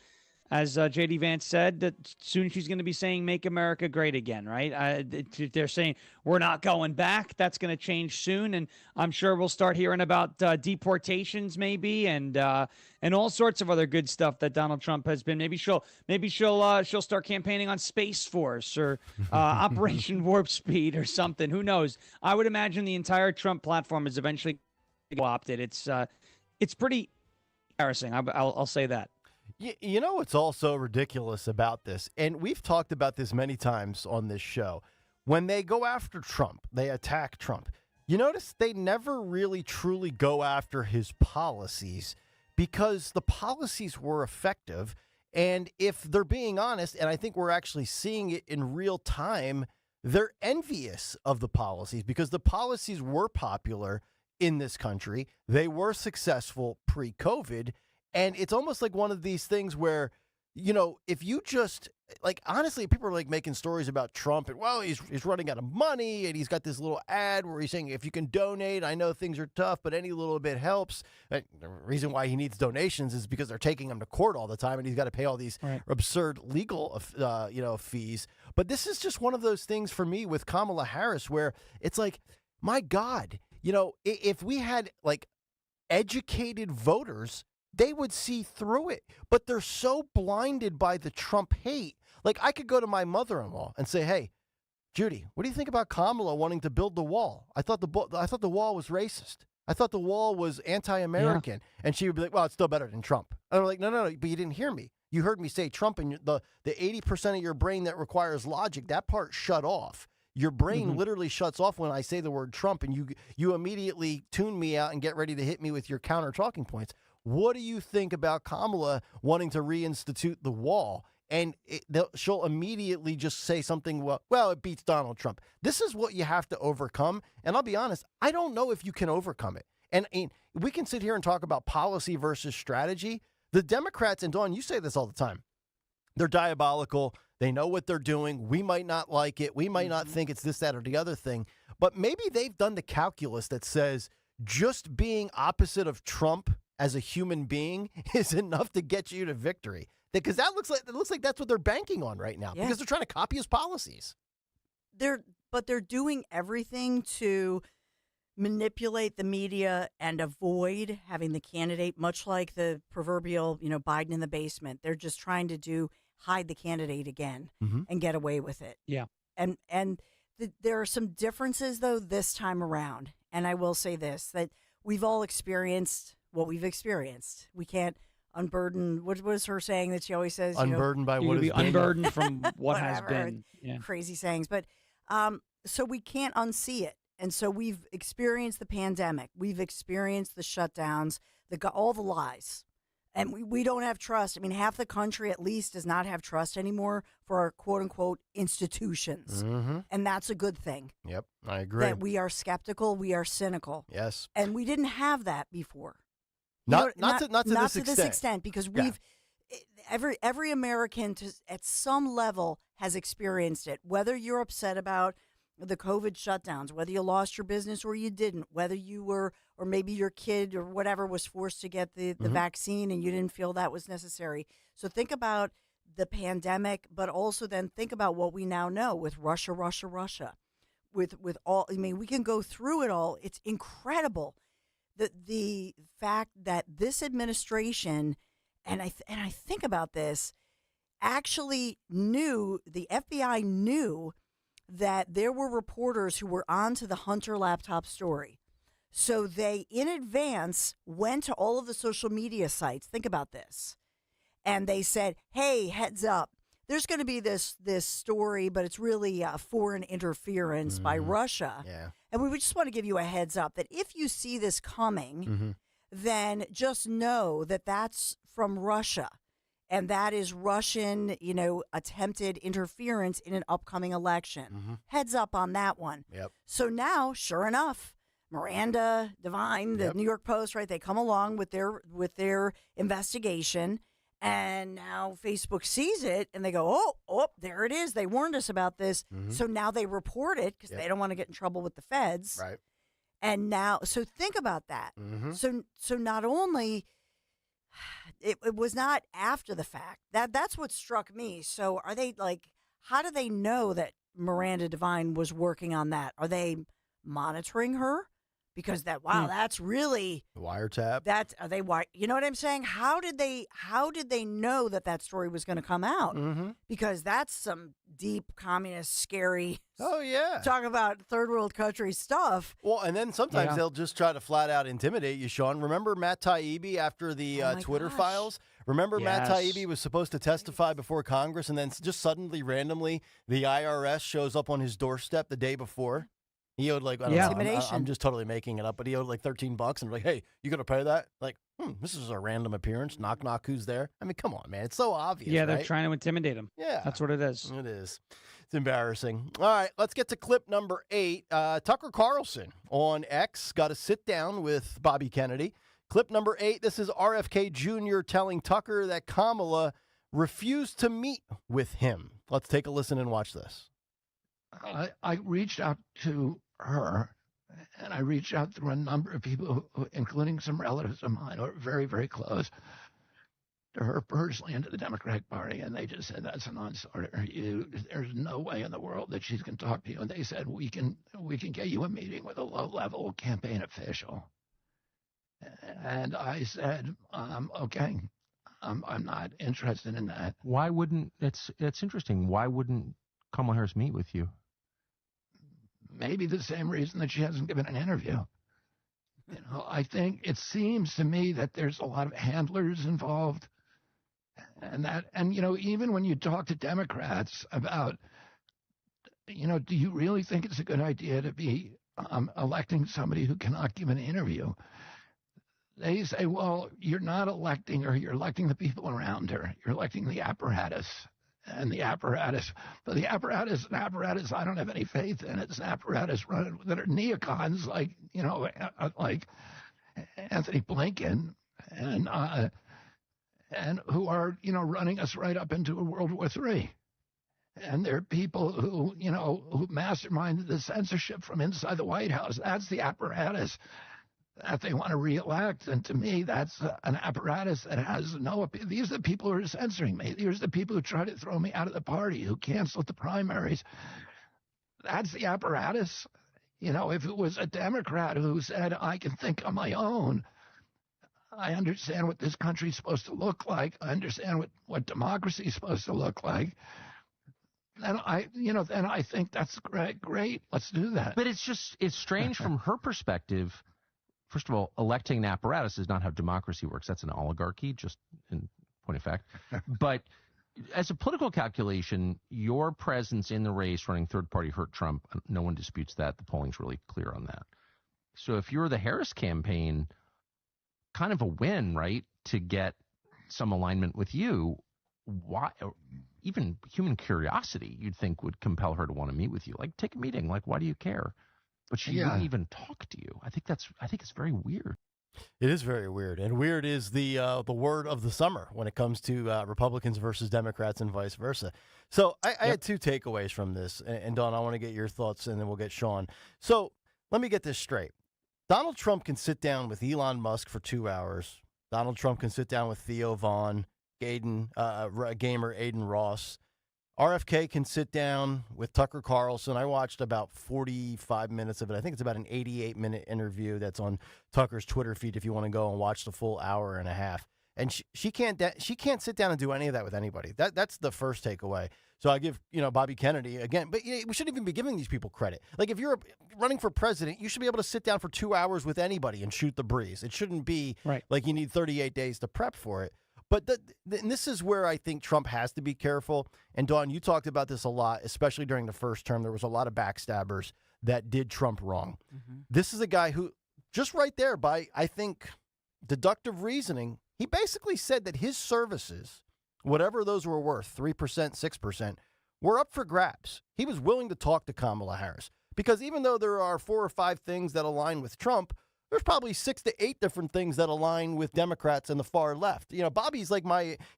Speaker 3: As J.D. Vance said, that soon she's going to be saying, make America great again, right? They're saying, we're not going back. That's going to change soon. And I'm sure we'll start hearing about deportations maybe and all sorts of other good stuff that Donald Trump has been. Maybe she'll start campaigning on Space Force or Operation Warp Speed or something. Who knows? I would imagine the entire Trump platform is eventually co-opted. It's pretty embarrassing. I'll say that.
Speaker 11: You know what's also ridiculous about this, and we've talked about this many times on this show, when they go after Trump, they attack Trump, you notice they never really truly go after his policies because the policies were effective, and if they're being honest, and I think we're actually seeing it in real time, they're envious of the policies because the policies were popular in this country. They were successful pre-COVID. And it's almost like one of these things where, you know, if you just, like, honestly, people are, like, making stories about Trump and, well, he's running out of money and he's got this little ad where he's saying, if you can donate, I know things are tough, but any little bit helps. And the reason why he needs donations is because they're taking him to court all the time and he's got to pay all these absurd legal, fees. But this is just one of those things for me with Kamala Harris where it's like, my God, you know, if we had, like, educated voters, they would see through it, but they're so blinded by the Trump hate. Like, I could go to my mother-in-law and say, hey, Judy, what do you think about Kamala wanting to build the wall? I thought the wall was racist. I thought the wall was anti-American. Yeah. And she would be like, well, it's still better than Trump. And I'm like, no, but you didn't hear me. You heard me say Trump, and the 80% of your brain that requires logic, that part shut off. Your brain literally shuts off when I say the word Trump, and you immediately tune me out and get ready to hit me with your counter talking points. What do you think about Kamala wanting to reinstitute the wall? And she'll immediately just say something, well, it beats Donald Trump. This is what you have to overcome. And I'll be honest, I don't know if you can overcome it. And we can sit here and talk about policy versus strategy. The Democrats, and Dawn, you say this all the time, they're diabolical. They know what they're doing. We might not like it. We might not think it's this, that, or the other thing. But maybe they've done the calculus that says just being opposite of Trump as a human being is enough to get you to victory. Because it looks like that's what they're banking on right now. Yeah. Because they're trying to copy his policies.
Speaker 4: But they're doing everything to manipulate the media and avoid having the candidate, much like the proverbial, Biden in the basement. They're just trying to hide the candidate again and get away with it.
Speaker 3: Yeah.
Speaker 4: And there are some differences though this time around. And I will say this, that we've all experienced what we've experienced. We can't unburden. What was her saying that she always says?
Speaker 11: Unburdened by what has been.
Speaker 3: Unburdened from what has been. Yeah.
Speaker 4: Crazy sayings. But so we can't unsee it. And so we've experienced the pandemic. We've experienced the shutdowns, all the lies. And we don't have trust. I mean, half the country at least does not have trust anymore for our quote-unquote institutions. And that's a good thing.
Speaker 11: Yep, I agree.
Speaker 4: That we are skeptical, we are cynical.
Speaker 11: Yes.
Speaker 4: And we didn't have that before.
Speaker 11: Not to
Speaker 4: this extent, because every American at some level has experienced it. Whether you're upset about the COVID shutdowns, whether you lost your business or you didn't, whether you were, or maybe your kid or whatever was forced to get the vaccine and you didn't feel that was necessary. So think about the pandemic, but also then think about what we now know with Russia. With all, I mean, we can go through it all. It's incredible. The fact that this administration, and I think about this, actually knew, the FBI knew that there were reporters who were onto the Hunter laptop story. So they, in advance, went to all of the social media sites. Think about this. And they said, hey, heads up. There's going to be this story, but it's really foreign interference by Russia.
Speaker 11: Yeah.
Speaker 4: And we would just want to give you a heads up that if you see this coming, then just know that that's from Russia. and that is Russian, attempted interference in an upcoming election. Heads up on that one.
Speaker 11: Yep.
Speaker 4: So now, sure enough, Miranda Devine, the New York Post, right? They come along with their investigation, and now Facebook sees it, and they go, "Oh, there it is. They warned us about this." So now they report it because they don't want to get in trouble with the feds,
Speaker 11: right?
Speaker 4: And now, so think about that. So not only. It was not after the fact. That's what struck me. So are they how do they know that Miranda Devine was working on that? Are they monitoring her? Because that's really
Speaker 11: wiretap.
Speaker 4: You know what I'm saying? How did they know that story was going to come out? Because that's some deep communist, scary.
Speaker 11: Oh yeah,
Speaker 4: talk about third world country stuff.
Speaker 11: Well, and then sometimes they'll just try to flat out intimidate you, Sean. Remember Matt Taibbi after the Twitter files? Remember Matt Taibbi was supposed to testify before Congress, and then just suddenly, randomly, the IRS shows up on his doorstep the day before. He owed intimidation. I'm just totally making it up, but he owed $13, and hey, you gonna pay that? This is a random appearance. Knock, knock. Who's there? I mean, come on, man. It's so obvious.
Speaker 3: Yeah, they're
Speaker 11: right?
Speaker 3: trying to intimidate him.
Speaker 11: Yeah,
Speaker 3: that's what it is.
Speaker 11: It is. It's embarrassing. All right, let's get to clip number 8. Tucker Carlson on X got to sit down with Bobby Kennedy. Clip number 8. This is RFK Jr. telling Tucker that Kamala refused to meet with him. Let's take a listen and watch this.
Speaker 6: I reached out to her, and I reached out through a number of people, including some relatives of mine who are very, very close to her personally and to the Democratic Party, and they just said, that's a non-starter. There's no way in the world that she's going to talk to you. And they said, we can get you a meeting with a low-level campaign official. And I said, okay, I'm not interested in that.
Speaker 7: Why wouldn't, it's interesting, why wouldn't Kamala Harris meet with you?
Speaker 6: Maybe the same reason that she hasn't given an interview. I think it seems to me that there's a lot of handlers involved. And even when you talk to Democrats about, do you really think it's a good idea to be electing somebody who cannot give an interview? They say, well, you're not electing her, you're electing the people around her. You're electing the apparatus. And the apparatus, but the apparatus, an apparatus I don't have any faith in. It's an apparatus run that are neocons like Anthony Blinken and who are, running us right up into World War III. And there are people who masterminded the censorship from inside the White House. That's the apparatus that they want to reelect. And to me, that's an apparatus that has no appeal. These are the people who are censoring me. These are the people who try to throw me out of the party, who canceled the primaries. That's the apparatus. If it was a Democrat who said, I can think on my own, I understand what this country's supposed to look like, I understand what democracy is supposed to look like, then I think that's great. Let's do that.
Speaker 7: But it's strange from her perspective. First of all, electing an apparatus is not how democracy works. That's an oligarchy, just in point of fact. But as a political calculation, your presence in the race running third party hurt Trump. No one disputes that. The polling's really clear on that. So if you're the Harris campaign, kind of a win, right, to get some alignment with you, why? Even human curiosity, you'd think, would compel her to want to meet with you. Like, take a meeting. Like, why do you care? But she wouldn't even talk to you. I think it's very weird.
Speaker 11: It is very weird, and weird is the word of the summer when it comes to Republicans versus Democrats and vice versa. So I had 2 takeaways from this, and Don, I want to get your thoughts, and then we'll get Sean. So let me get this straight. Donald Trump can sit down with Elon Musk for 2 hours. Donald Trump can sit down with Theo Vaughn, gamer Aiden Ross. RFK can sit down with Tucker Carlson. I watched about 45 minutes of it. I think it's about an 88-minute interview that's on Tucker's Twitter feed if you want to go and watch the full hour and a half. And she can't sit down and do any of that with anybody. That's the first takeaway. So I give Bobby Kennedy again, but we shouldn't even be giving these people credit. Like, if you're running for president, you should be able to sit down for 2 hours with anybody and shoot the breeze. It shouldn't be like you need 38 days to prep for it. But and this is where I think Trump has to be careful. And Dawn, you talked about this a lot, especially during the first term. There was a lot of backstabbers that did Trump wrong. Mm-hmm. This is a guy who, just right there, by, I think, deductive reasoning, he basically said that his services whatever those were worth, 3%, 6%, were up for grabs. He was willing to talk to Kamala Harris because even though there are 4 or 5 things that align with Trump, there's probably 6 to 8 different things that align with Democrats and the far left. You know, Bobby's like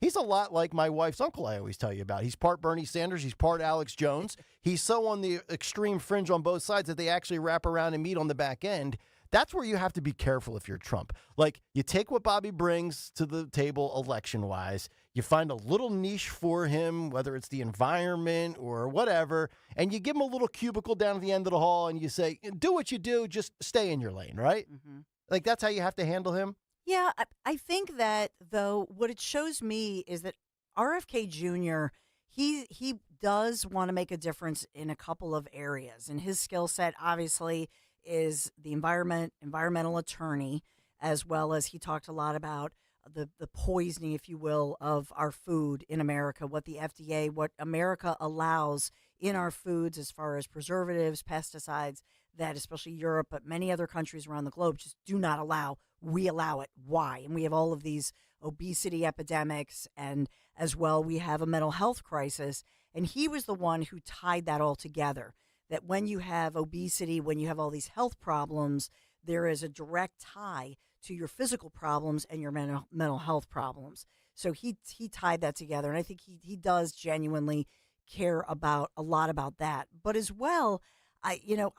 Speaker 11: he's a lot like my wife's uncle I always tell you about. He's part Bernie Sanders. He's part Alex Jones. He's so on the extreme fringe on both sides that they actually wrap around and meet on the back end. That's where you have to be careful if you're Trump. Like, you take what Bobby brings to the table election-wise, you find a little niche for him, whether it's the environment or whatever, and you give him a little cubicle down at the end of the hall, and you say, do what you do, just stay in your lane, right?
Speaker 4: Mm-hmm.
Speaker 11: Like, that's how you have to handle him?
Speaker 4: Yeah, I think that, though, what it shows me is that RFK Jr., he does want to make a difference in a couple of areas, and his skill set, obviously, is the environmental attorney, as well as he talked a lot about the poisoning, if you will, of our food in America, what the FDA, what America allows in our foods as far as preservatives, pesticides, that especially Europe, but many other countries around the globe just do not allow. We allow it. Why? And we have all of these obesity epidemics, and as well, we have a mental health crisis. And he was the one who tied that all together. That when you have obesity, when you have all these health problems, there is a direct tie to your physical problems and your mental health problems. So he tied that together, and I think he does genuinely care about a lot about that. But as well, I think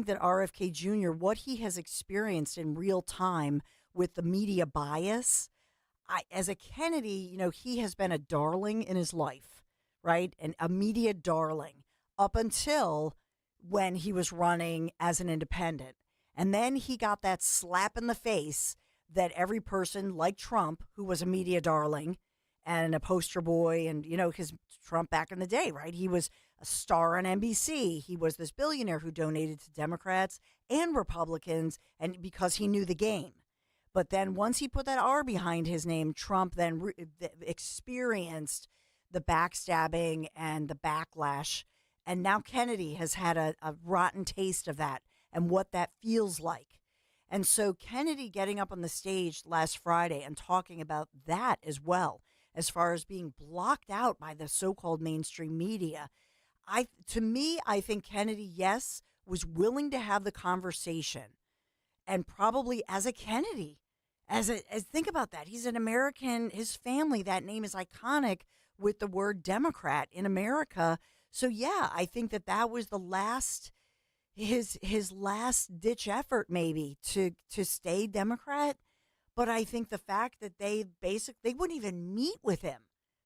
Speaker 4: that RFK Jr., what he has experienced in real time with the media bias, as a Kennedy, he has been a darling in his life, right? And a media darling. Up until when he was running as an independent. And then he got that slap in the face that every person like Trump, who was a media darling and a poster boy, and, because Trump back in the day, right? He was a star on NBC. He was this billionaire who donated to Democrats and Republicans, and because he knew the game. But then once he put that R behind his name, Trump then experienced the backstabbing and the backlash. And now Kennedy has had a rotten taste of that and what that feels like. And so Kennedy getting up on the stage last Friday and talking about that as well, as far as being blocked out by the so-called mainstream media. I think Kennedy, yes, was willing to have the conversation. And probably as a Kennedy, think about that. He's an American. His family, that name is iconic with the word Democrat in America. So yeah, I think that was the his last ditch effort maybe to stay Democrat. But I think the fact that they wouldn't even meet with him.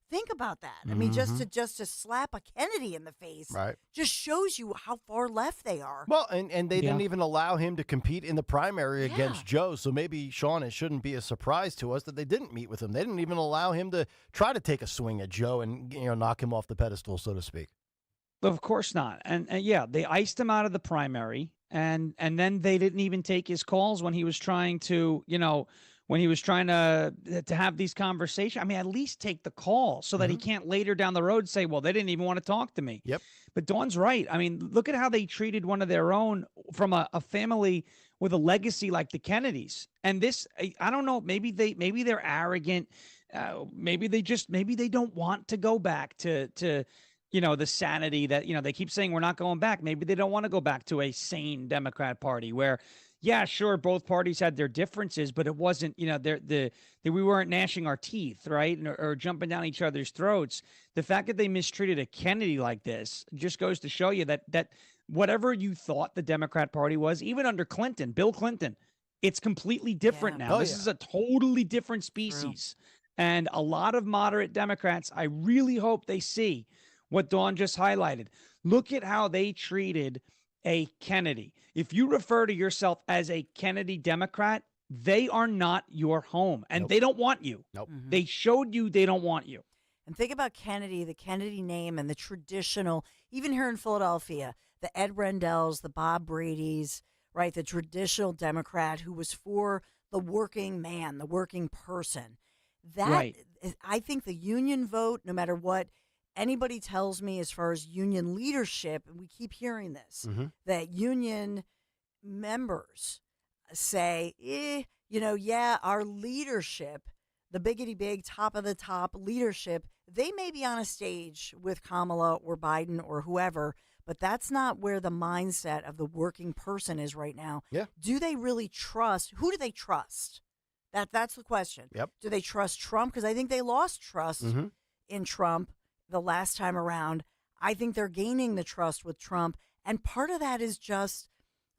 Speaker 4: Think about that. I mean, just to slap a Kennedy in the face,
Speaker 11: right,
Speaker 4: just shows you how far left they are.
Speaker 11: Well, and they didn't even allow him to compete in the primary against Joe. So maybe, Sean, it shouldn't be a surprise to us that they didn't meet with him. They didn't even allow him to try to take a swing at Joe and knock him off the pedestal, so to speak.
Speaker 3: Of course not. And yeah, they iced him out of the primary, and then they didn't even take his calls when he was trying to, to have these conversations. I mean, at least take the call so that he can't later down the road say, well, they didn't even want to talk to me.
Speaker 11: Yep.
Speaker 3: But Dawn's right. I mean, look at how they treated one of their own from a family with a legacy like the Kennedys. And this, I don't know, maybe they're arrogant. Maybe they don't want to go back to the sanity that, they keep saying we're not going back. Maybe they don't want to go back to a sane Democrat Party where, yeah, sure, both parties had their differences, but it wasn't, we weren't gnashing our teeth, right, or jumping down each other's throats. The fact that they mistreated a Kennedy like this just goes to show you that whatever you thought the Democrat Party was, even under Clinton, Bill Clinton, it's completely different now. This is a totally different species. True. And a lot of moderate Democrats, I really hope they see what Dawn just highlighted. Look at how they treated a Kennedy. If you refer to yourself as a Kennedy Democrat, they are not your home, and they don't want you.
Speaker 11: Nope.
Speaker 4: Mm-hmm.
Speaker 3: They showed you they don't want you.
Speaker 4: And think about Kennedy, the Kennedy name, and the traditional, even here in Philadelphia, the Ed Rendells, the Bob Bradys, right, the traditional Democrat who was for the working man, the working person. That, I think the union vote, no matter what anybody tells me as far as union leadership, and we keep hearing this, that union members say, our leadership, the biggity big, top of the top leadership, they may be on a stage with Kamala or Biden or whoever, but that's not where the mindset of the working person is right now.
Speaker 11: Yeah.
Speaker 4: Do they really trust? Who do they trust? That's the question.
Speaker 11: Yep.
Speaker 4: Do they trust Trump? Because I think they lost trust in Trump the last time around. I think they're gaining the trust with Trump. And part of that is just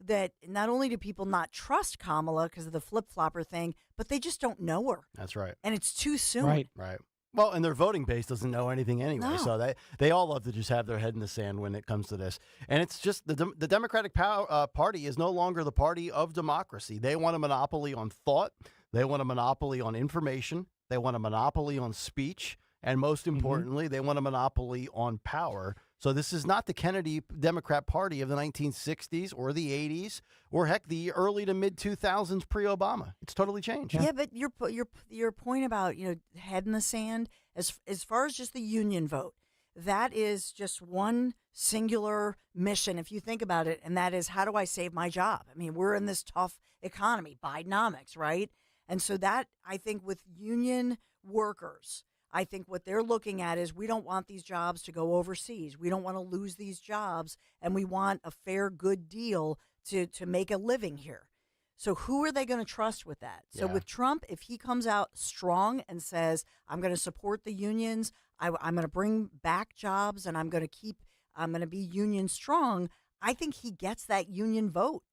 Speaker 4: that not only do people not trust Kamala because of the flip-flopper thing, but they just don't know her.
Speaker 11: That's right.
Speaker 4: And it's too soon.
Speaker 3: Right.
Speaker 11: Right. Well, and their voting base doesn't know anything anyway,
Speaker 4: No.
Speaker 11: so they all love to just have their head in the sand when it comes to this. And it's just the Democratic Party is no longer the party of democracy. They want a monopoly on thought. They want a monopoly on information. They want a monopoly on speech. And most importantly, they want a monopoly on power. So this is not the Kennedy Democrat Party of the 1960s or the 80s or, heck, the early to mid-2000s pre-Obama. It's totally changed.
Speaker 4: Yeah, but your point about, head in the sand, as far as just the union vote, that is just one singular mission, if you think about it, and that is, how do I save my job? I mean, we're in this tough economy, Bidenomics, right? And so that, I think, with union workers, I think what they're looking at is, we don't want these jobs to go overseas. We don't want to lose these jobs, and we want a fair, good deal to make a living here. So who are they going to trust with that? So with Trump, if he comes out strong and says, I'm going to support the unions, I'm going to bring back jobs, and I'm going to be union strong, I think he gets that union vote.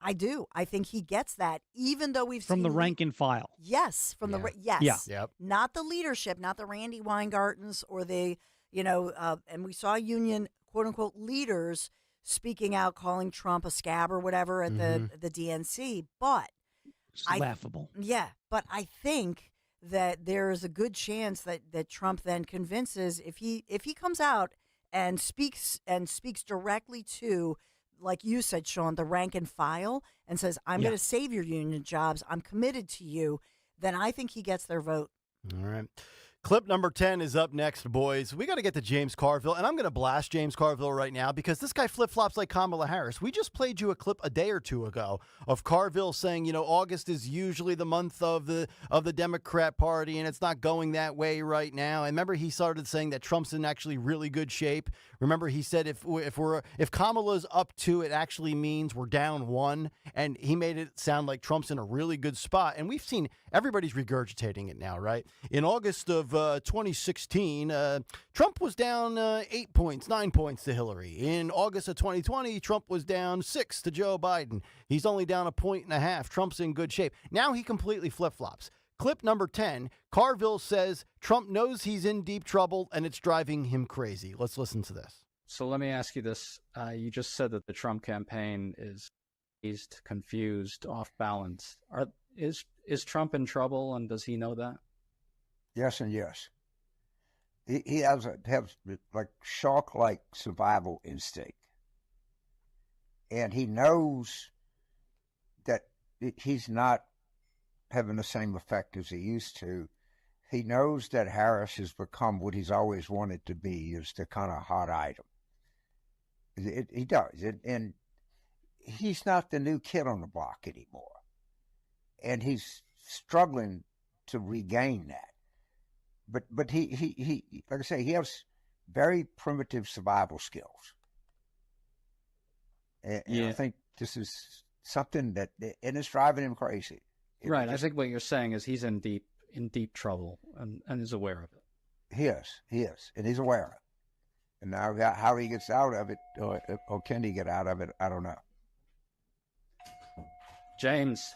Speaker 4: I do. I think he gets that, even though we've
Speaker 3: From
Speaker 4: seen
Speaker 3: the rank and file.
Speaker 4: Yes, from the yes.
Speaker 3: Yeah.
Speaker 11: Yep.
Speaker 4: Not the leadership, not the Randy Weingartens or the, and we saw union quote unquote leaders speaking out, calling Trump a scab or whatever at the DNC. But
Speaker 3: It's laughable.
Speaker 4: Yeah, but I think that there is a good chance that Trump then convinces, if he comes out and speaks directly to, like you said, Sean, the rank and file, and says, I'm going to save your union jobs, I'm committed to you, then I think he gets their vote.
Speaker 11: All right. Clip number 10 is up next, boys. We got to get to James Carville, and I'm going to blast James Carville right now because this guy flip-flops like Kamala Harris. We just played you a clip a day or two ago of Carville saying, August is usually the month of the Democrat Party, and it's not going that way right now. And remember, he started saying that Trump's in actually really good shape. Remember, he said if Kamala's up 2, it actually means we're down 1, and he made it sound like Trump's in a really good spot. And we've seen everybody's regurgitating it now, right? In August of 2016, Trump was down 8 points, 9 points to Hillary. In August of 2020, Trump was down 6 to Joe Biden. He's only down 1.5 points. Trump's in good shape. Now he completely flip-flops. Clip number 10, Carville says Trump knows he's in deep trouble and it's driving him crazy. Let's listen to this.
Speaker 9: So let me ask you this. You just said that the Trump campaign is confused, off balance. Is Trump in trouble, and does he know that?
Speaker 12: Yes and yes. He has like shark-like survival instinct. And he knows that he's not having the same effect as he used to. He knows that Harris has become what he's always wanted to be, is the kind of hot item. He does. And he's not the new kid on the block anymore. And he's struggling to regain that. But he like I say, he has very primitive survival skills. And I think this is something that, and it's driving him crazy.
Speaker 9: Right. I think what you're saying is he's in deep trouble and is aware of it.
Speaker 12: He is, and he's aware of it. And now how he gets out of it, or can he get out of it, I don't know.
Speaker 9: James,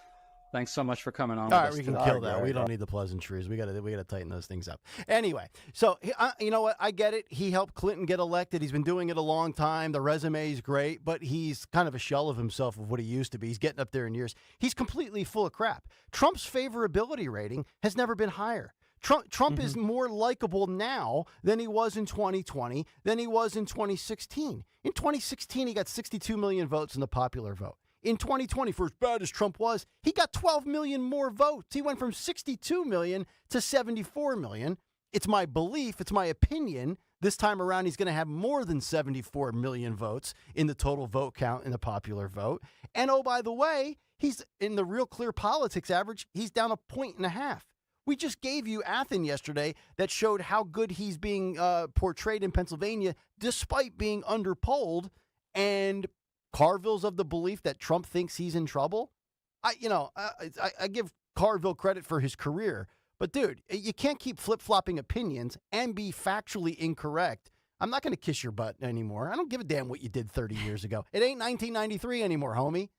Speaker 9: thanks so much for coming on.
Speaker 11: All right, we can kill that. We don't need the pleasantries. We got to tighten those things up. Anyway, so you know what? I get it. He helped Clinton get elected. He's been doing it a long time. The resume is great, but he's kind of a shell of himself of what he used to be. He's getting up there in years. He's completely full of crap. Trump's favorability rating has never been higher. Trump is more likable now than he was in 2020, than he was in 2016. In 2016, he got 62 million votes in the popular vote. In 2020, for as bad as Trump was, he got 12 million more votes. He went from 62 million to 74 million. It's my belief, it's my opinion, this time around he's going to have more than 74 million votes in the total vote count in the popular vote. And oh, by the way, he's in the Real Clear Politics average, he's down 1.5 points. We just gave you Athens yesterday that showed how good he's being portrayed in Pennsylvania despite being underpolled. And Carville's of the belief that Trump thinks he's in trouble. I give Carville credit for his career. But, dude, you can't keep flip-flopping opinions and be factually incorrect. I'm not going to kiss your butt anymore. I don't give a damn what you did 30 years ago. It ain't 1993 anymore, homie.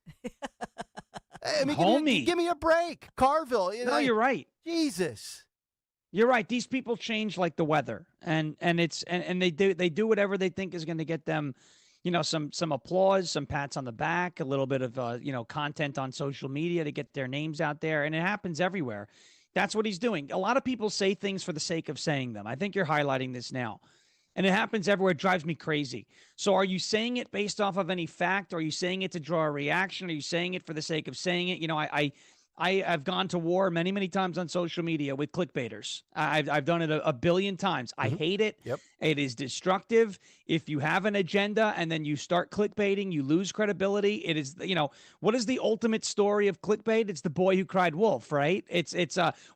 Speaker 11: I mean, give me a break. Carville.
Speaker 3: You're right.
Speaker 11: Jesus.
Speaker 3: You're right. These people change like the weather. And they do whatever they think is going to get them, some applause, some pats on the back, a little bit of, content on social media to get their names out there. And it happens everywhere. That's what he's doing. A lot of people say things for the sake of saying them. I think you're highlighting this now. And it happens everywhere. It drives me crazy. So are you saying it based off of any fact? Or are you saying it to draw a reaction? Are you saying it for the sake of saying it? I have gone to war many, many times on social media with clickbaiters. I've done it a billion times. I hate it.
Speaker 11: Yep.
Speaker 3: It is destructive. If you have an agenda and then you start clickbaiting, you lose credibility. It is, what is the ultimate story of clickbait? It's the boy who cried wolf, right?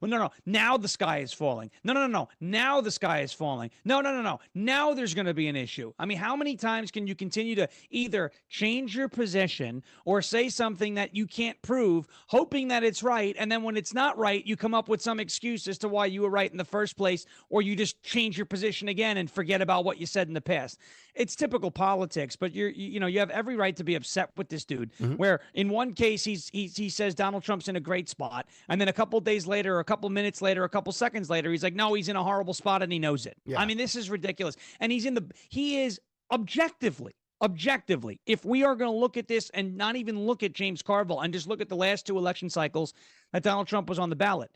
Speaker 3: No. Now the sky is falling. No. Now the sky is falling. No. Now there's going to be an issue. I mean, how many times can you continue to either change your position or say something that you can't prove, hoping that it's right, and then when it's not right, you come up with some excuse as to why you were right in the first place, or you just change your position again and forget about what you said in the past. It's typical politics, but you have every right to be upset with this dude. Where in one case he says Donald Trump's in a great spot, and then a couple days later, a couple minutes later, a couple seconds later, he's like, no, he's in a horrible spot and he knows it.
Speaker 11: Yeah.
Speaker 3: I mean, this is ridiculous. And he is objectively, if we are going to look at this and not even look at James Carville and just look at the last two election cycles that Donald Trump was on the ballot,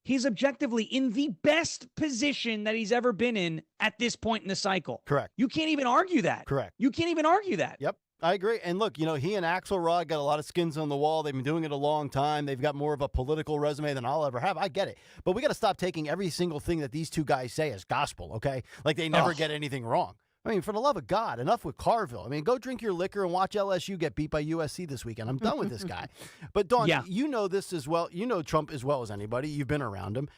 Speaker 3: he's objectively in the best position that he's ever been in at this point in the cycle.
Speaker 11: Correct.
Speaker 3: You can't even argue that.
Speaker 11: Correct.
Speaker 3: You can't even argue that.
Speaker 11: Yep. I agree. And look, he and Axelrod got a lot of skins on the wall. They've been doing it a long time. They've got more of a political resume than I'll ever have. I get it. But we got to stop taking every single thing that these two guys say as gospel, okay? Like they never get anything wrong. I mean, for the love of God, enough with Carville. I mean, go drink your liquor and watch LSU get beat by USC this weekend. I'm done with this guy. But, Dawn, you know this as well. You know Trump as well as anybody. You've been around him.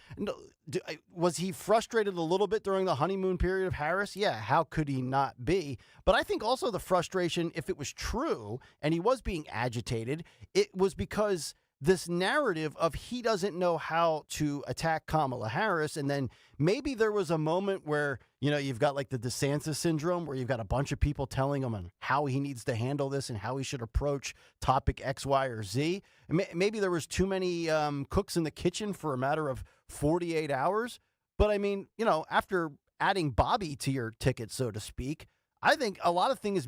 Speaker 11: Was he frustrated a little bit during the honeymoon period of Harris? Yeah, how could he not be? But I think also the frustration, if it was true and he was being agitated, it was because this narrative of he doesn't know how to attack Kamala Harris. And then maybe there was a moment where, you've got like the DeSantis syndrome where you've got a bunch of people telling him on how he needs to handle this and how he should approach topic X, Y, or Z. Maybe there was too many cooks in the kitchen for a matter of 48 hours. But I mean, after adding Bobby to your ticket, so to speak, I think a lot of things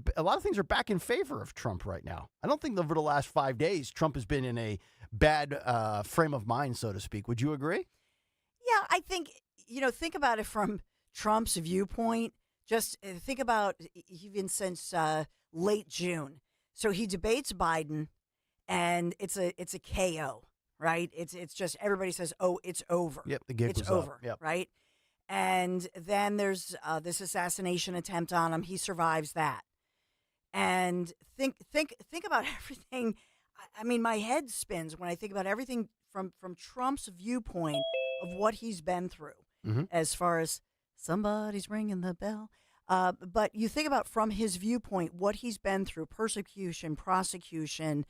Speaker 11: are back in favor of Trump right now. I don't think over the last 5 days, Trump has been in a bad frame of mind, so to speak. Would you agree?
Speaker 4: Yeah, I think, think about it from Trump's viewpoint. Just think about even since late June. So he debates Biden, and it's a KO, right? It's just everybody says, oh, it's over.
Speaker 11: Yep, the gig was
Speaker 4: over,
Speaker 11: up. Yep.
Speaker 4: Right? And then there's this assassination attempt on him. He survives that. And think about everything. I mean, my head spins when I think about everything from Trump's viewpoint of what he's been through, as far as somebody's ringing the bell. But you think about from his viewpoint what he's been through: persecution, prosecution,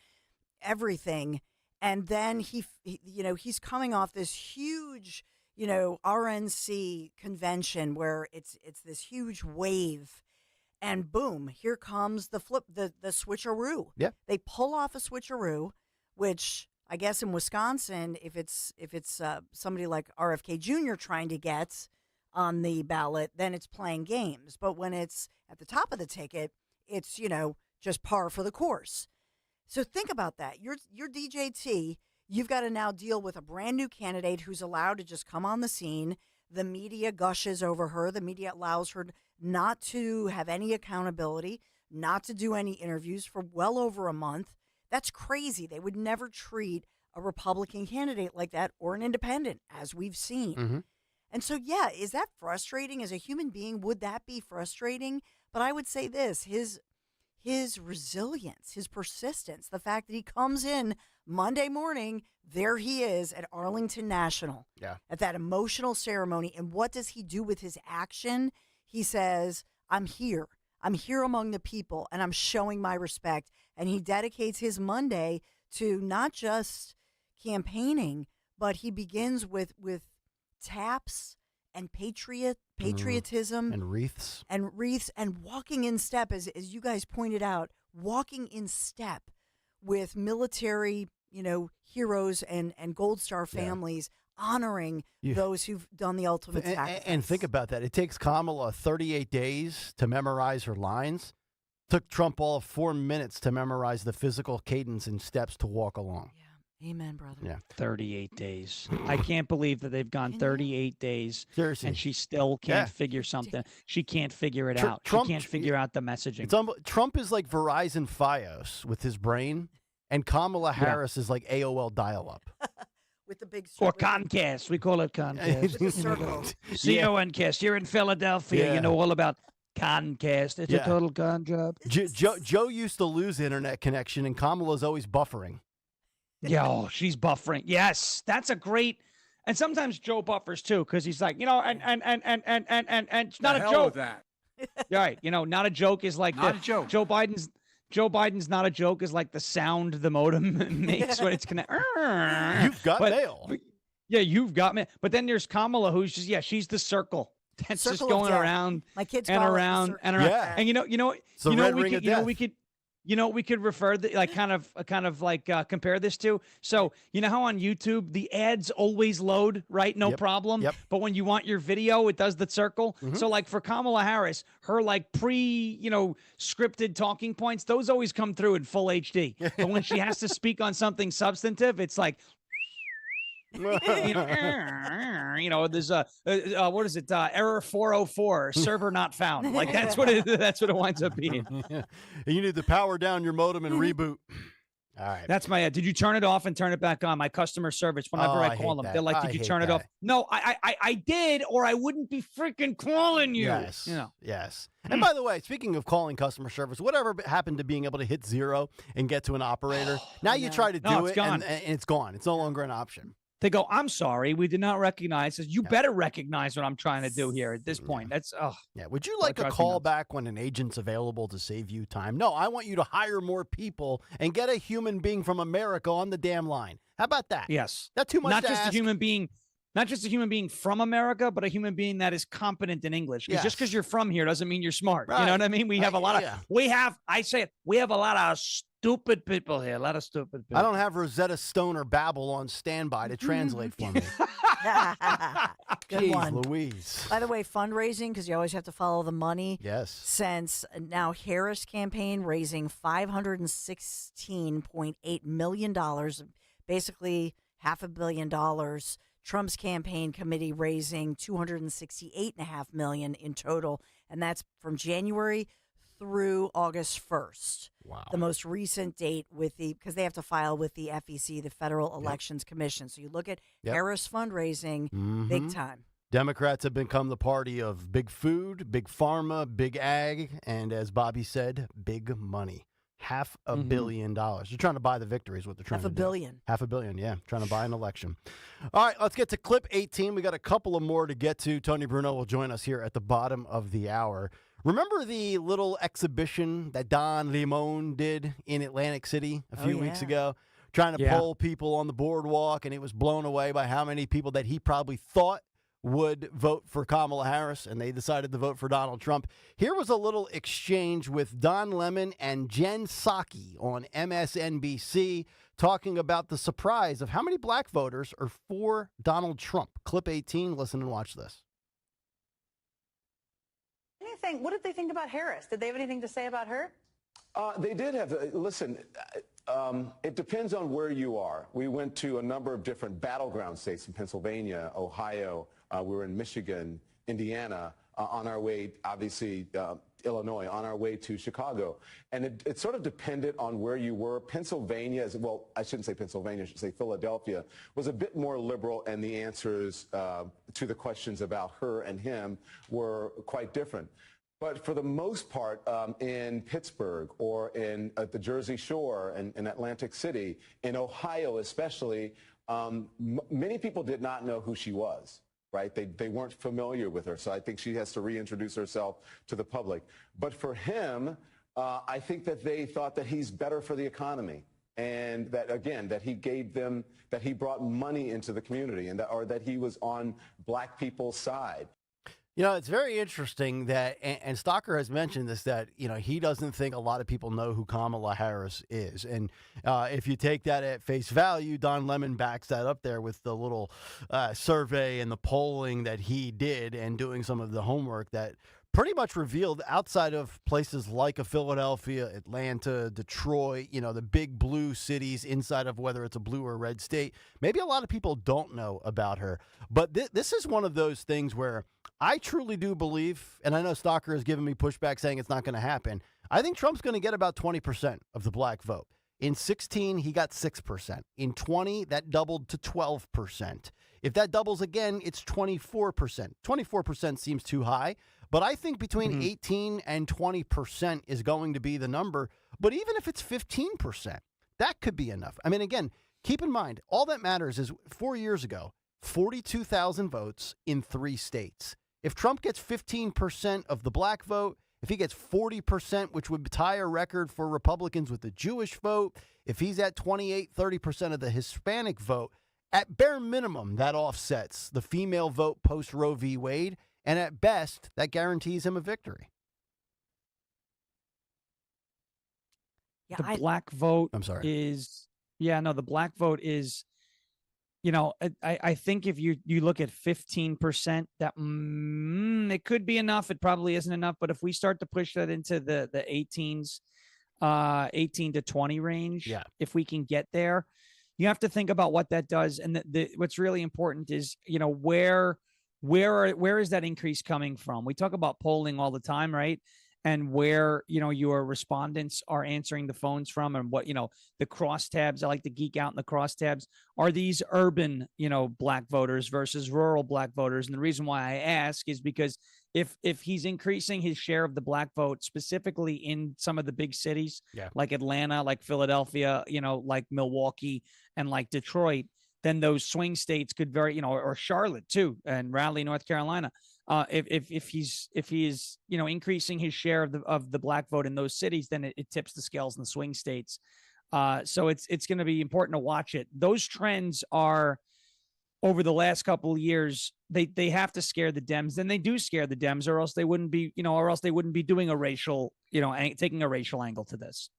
Speaker 4: everything. And then he's coming off this huge, RNC convention where it's this huge wave. And boom, here comes the switcheroo.
Speaker 11: Yeah.
Speaker 4: They pull off a switcheroo, which I guess in Wisconsin, if it's somebody like RFK Jr. trying to get on the ballot, then it's playing games. But when it's at the top of the ticket, it's, just par for the course. So think about that. You're DJT. You've got to now deal with a brand new candidate who's allowed to just come on the scene. The media gushes over her. The media allows her not to have any accountability, not to do any interviews for well over a month. That's crazy. They would never treat a Republican candidate like that, or an independent, as we've seen. And so, yeah, is that frustrating as a human being? Would that be frustrating? But I would say this, his his resilience, his persistence, the fact that he comes in Monday morning, there he is at Arlington National at that emotional ceremony. And what does he do with his action? He says, I'm here. I'm here among the people, and I'm showing my respect. And he dedicates his Monday to not just campaigning, but he begins with taps and patriotism
Speaker 11: and wreaths
Speaker 4: and walking in step, as you guys pointed out, walking in step with military, heroes and Gold Star families, honoring those who've done the ultimate sacrifice.
Speaker 11: And think about that. It takes Kamala 38 days to memorize her lines. Took Trump all of 4 minutes to memorize the physical cadence and steps to walk along.
Speaker 4: Yeah. Amen, brother.
Speaker 11: Yeah.
Speaker 3: 38 days. I can't believe that they've gone 38 days.
Speaker 11: Seriously.
Speaker 3: And she still can't figure something. She can't figure it out.
Speaker 11: Trump,
Speaker 3: she can't figure out the messaging.
Speaker 11: Trump is like Verizon Fios with his brain, and Kamala Harris is like AOL dial-up.
Speaker 4: With the big
Speaker 3: or Comcast. We call it Comcast. CONcast. You're in Philadelphia.
Speaker 11: Yeah.
Speaker 3: You know all about Comcast. It's a total con job.
Speaker 11: Joe used to lose internet connection, and Kamala's always buffering.
Speaker 3: Yeah, she's buffering. Yes, that's a great. And sometimes Joe buffers too, because he's like, and it's not a joke.
Speaker 13: That.
Speaker 3: Right, not a joke is like
Speaker 13: not a joke.
Speaker 3: Joe Biden's not a joke is like the sound the modem makes when it's connected.
Speaker 11: You've got mail.
Speaker 3: Yeah, you've got mail. But then there's Kamala, who's just she's the circle. That's
Speaker 4: Circle
Speaker 3: just going around.
Speaker 4: My kids
Speaker 3: and
Speaker 4: call
Speaker 3: around
Speaker 4: it
Speaker 3: and around.
Speaker 11: Yeah.
Speaker 3: And we could refer kind of compare this to. So how on YouTube the ads always load, right? No problem.
Speaker 11: Yep.
Speaker 3: But when you want your video, it does the circle.
Speaker 11: Mm-hmm.
Speaker 3: So like for Kamala Harris, her scripted talking points, those always come through in full HD. But when she has to speak on something substantive, it's like there's a what is it? Error 404, server not found. Like that's what it winds up being.
Speaker 11: You need to power down your modem and reboot. All right.
Speaker 3: That's my did you turn it off and turn it back on? My customer service, whenever I call them, they're like, did you turn it off? No, I did, or I wouldn't be freaking calling you.
Speaker 11: Yes. Yes. And by the way, speaking of calling customer service, whatever happened to being able to hit 0 and get to an operator? Now you try to do it and it's gone. It's no longer an option.
Speaker 3: They go, I'm sorry, we did not recognize this. You better recognize what I'm trying to do here at this point. That's
Speaker 11: Would you like a call back when an agent's available to save you time? No, I want you to hire more people and get a human being from America on the damn line. How about that?
Speaker 3: Yes.
Speaker 11: That's too much
Speaker 3: Not
Speaker 11: to
Speaker 3: just
Speaker 11: ask.
Speaker 3: a human being. Not just a human being from America, but a human being that is competent in English. Because just because you're from here doesn't mean you're smart.
Speaker 11: Right.
Speaker 3: You know what I mean? We have a lot of we have a lot of stupid people here. A lot of stupid people.
Speaker 11: I don't have Rosetta Stone or Babbel on standby to translate for me.
Speaker 4: Good
Speaker 11: Jeez
Speaker 4: one.
Speaker 11: Louise.
Speaker 4: By the way, fundraising, because you always have to follow the money.
Speaker 11: Yes.
Speaker 4: Since now Harris campaign raising $516.8 million, basically $500 million. Trump's campaign committee raising $268.5 million in total, and that's from January through August 1st.
Speaker 11: Wow.
Speaker 4: The most recent date because they have to file with the FEC, the Federal Elections Commission. So you look at Harris fundraising, big time.
Speaker 11: Democrats have become the party of big food, big pharma, big ag, and as Bobby said, big money. $500 million. They're trying to buy the victories, what they're trying to do. $500 million, yeah. Trying to buy an election. All right, let's get to clip 18. We got a couple of more to get to. Tony Bruno will join us here at the bottom of the hour. Remember the little exhibition that Don Limon did in Atlantic City a few weeks ago? Trying to poll people on the boardwalk, and it was blown away by how many people that he probably thought would vote for Kamala Harris, and they decided to vote for Donald Trump. Here was a little exchange with Don Lemon and Jen Psaki on MSNBC talking about the surprise of how many black voters are for Donald Trump. Clip 18, listen and watch this.
Speaker 14: What did they think about Harris? Did they have anything to say about her?
Speaker 15: They did have, listen, it depends on where you are. We went to a number of different battleground states in Pennsylvania, Ohio, we were in Michigan, Indiana, on our way, obviously, Illinois, on our way to Chicago. And it sort of depended on where you were. Pennsylvania, I shouldn't say Pennsylvania, I should say Philadelphia, was a bit more liberal, and the answers to the questions about her and him were quite different. But for the most part, in Pittsburgh or in at the Jersey Shore and in Atlantic City, in Ohio especially, many people did not know who she was, right? They weren't familiar with her. So I think she has to reintroduce herself to the public. But for him, I think that they thought that he's better for the economy. And that, again, that he gave them, that he brought money into the community and that, or that he was on black people's side.
Speaker 11: You know, it's very interesting that, and Stocker has mentioned this, that, you know, he doesn't think a lot of people know who Kamala Harris is. And if you take that at face value, Don Lemon backs that up there with the little survey and the polling that he did and doing some of the homework that pretty much revealed, outside of places like a Philadelphia, Atlanta, Detroit, you know, the big blue cities inside of whether it's a blue or red state, maybe a lot of people don't know about her. But this is one of those things where I truly do believe, and I know Stocker has given me pushback saying it's not going to happen, I think Trump's going to get about 20% of the black vote. In 16, he got 6%. In 20, that doubled to 12%. If that doubles again, it's 24%. 24% seems too high, but I think between 18 and 20% is going to be the number. But even if it's 15%, that could be enough. I mean, again, keep in mind, all that matters is 4 years ago, 42,000 votes in 3 states. If Trump gets 15% of the black vote, if he gets 40%, which would tie a record for Republicans with the Jewish vote, if he's at 28, 30% of the Hispanic vote, at bare minimum, that offsets the female vote post Roe v. Wade, and at best, that guarantees him a victory.
Speaker 4: Yeah,
Speaker 3: the black vote
Speaker 11: I'm sorry.
Speaker 3: The black vote is, you know, I think if you look at 15%, that it could be enough. It probably isn't enough. But if we start to push that into the 18s, 18 to 20 range, if we can get there, you have to think about what that does. And what's really important is, you know, where is that increase coming from? We talk about polling all the time, right? And where, you know, your respondents are answering the phones from, and what, you know, the crosstabs. I like to geek out in the crosstabs. Are these urban, you know, black voters versus rural black voters? And the reason why I ask is because if he's increasing his share of the black vote, specifically in some of the big cities, like Atlanta, like Philadelphia, you know, like Milwaukee and like Detroit, then those swing states could very, you know, or Charlotte too, and Raleigh, North Carolina. If he is, you know, increasing his share of the black vote in those cities, then it tips the scales in the swing states. So it's going to be important to watch it. Those trends are, over the last couple of years, they have to scare the Dems. Then they do scare the Dems, or else they wouldn't be, you know, or else they wouldn't be doing a racial, you know, taking a racial angle to this.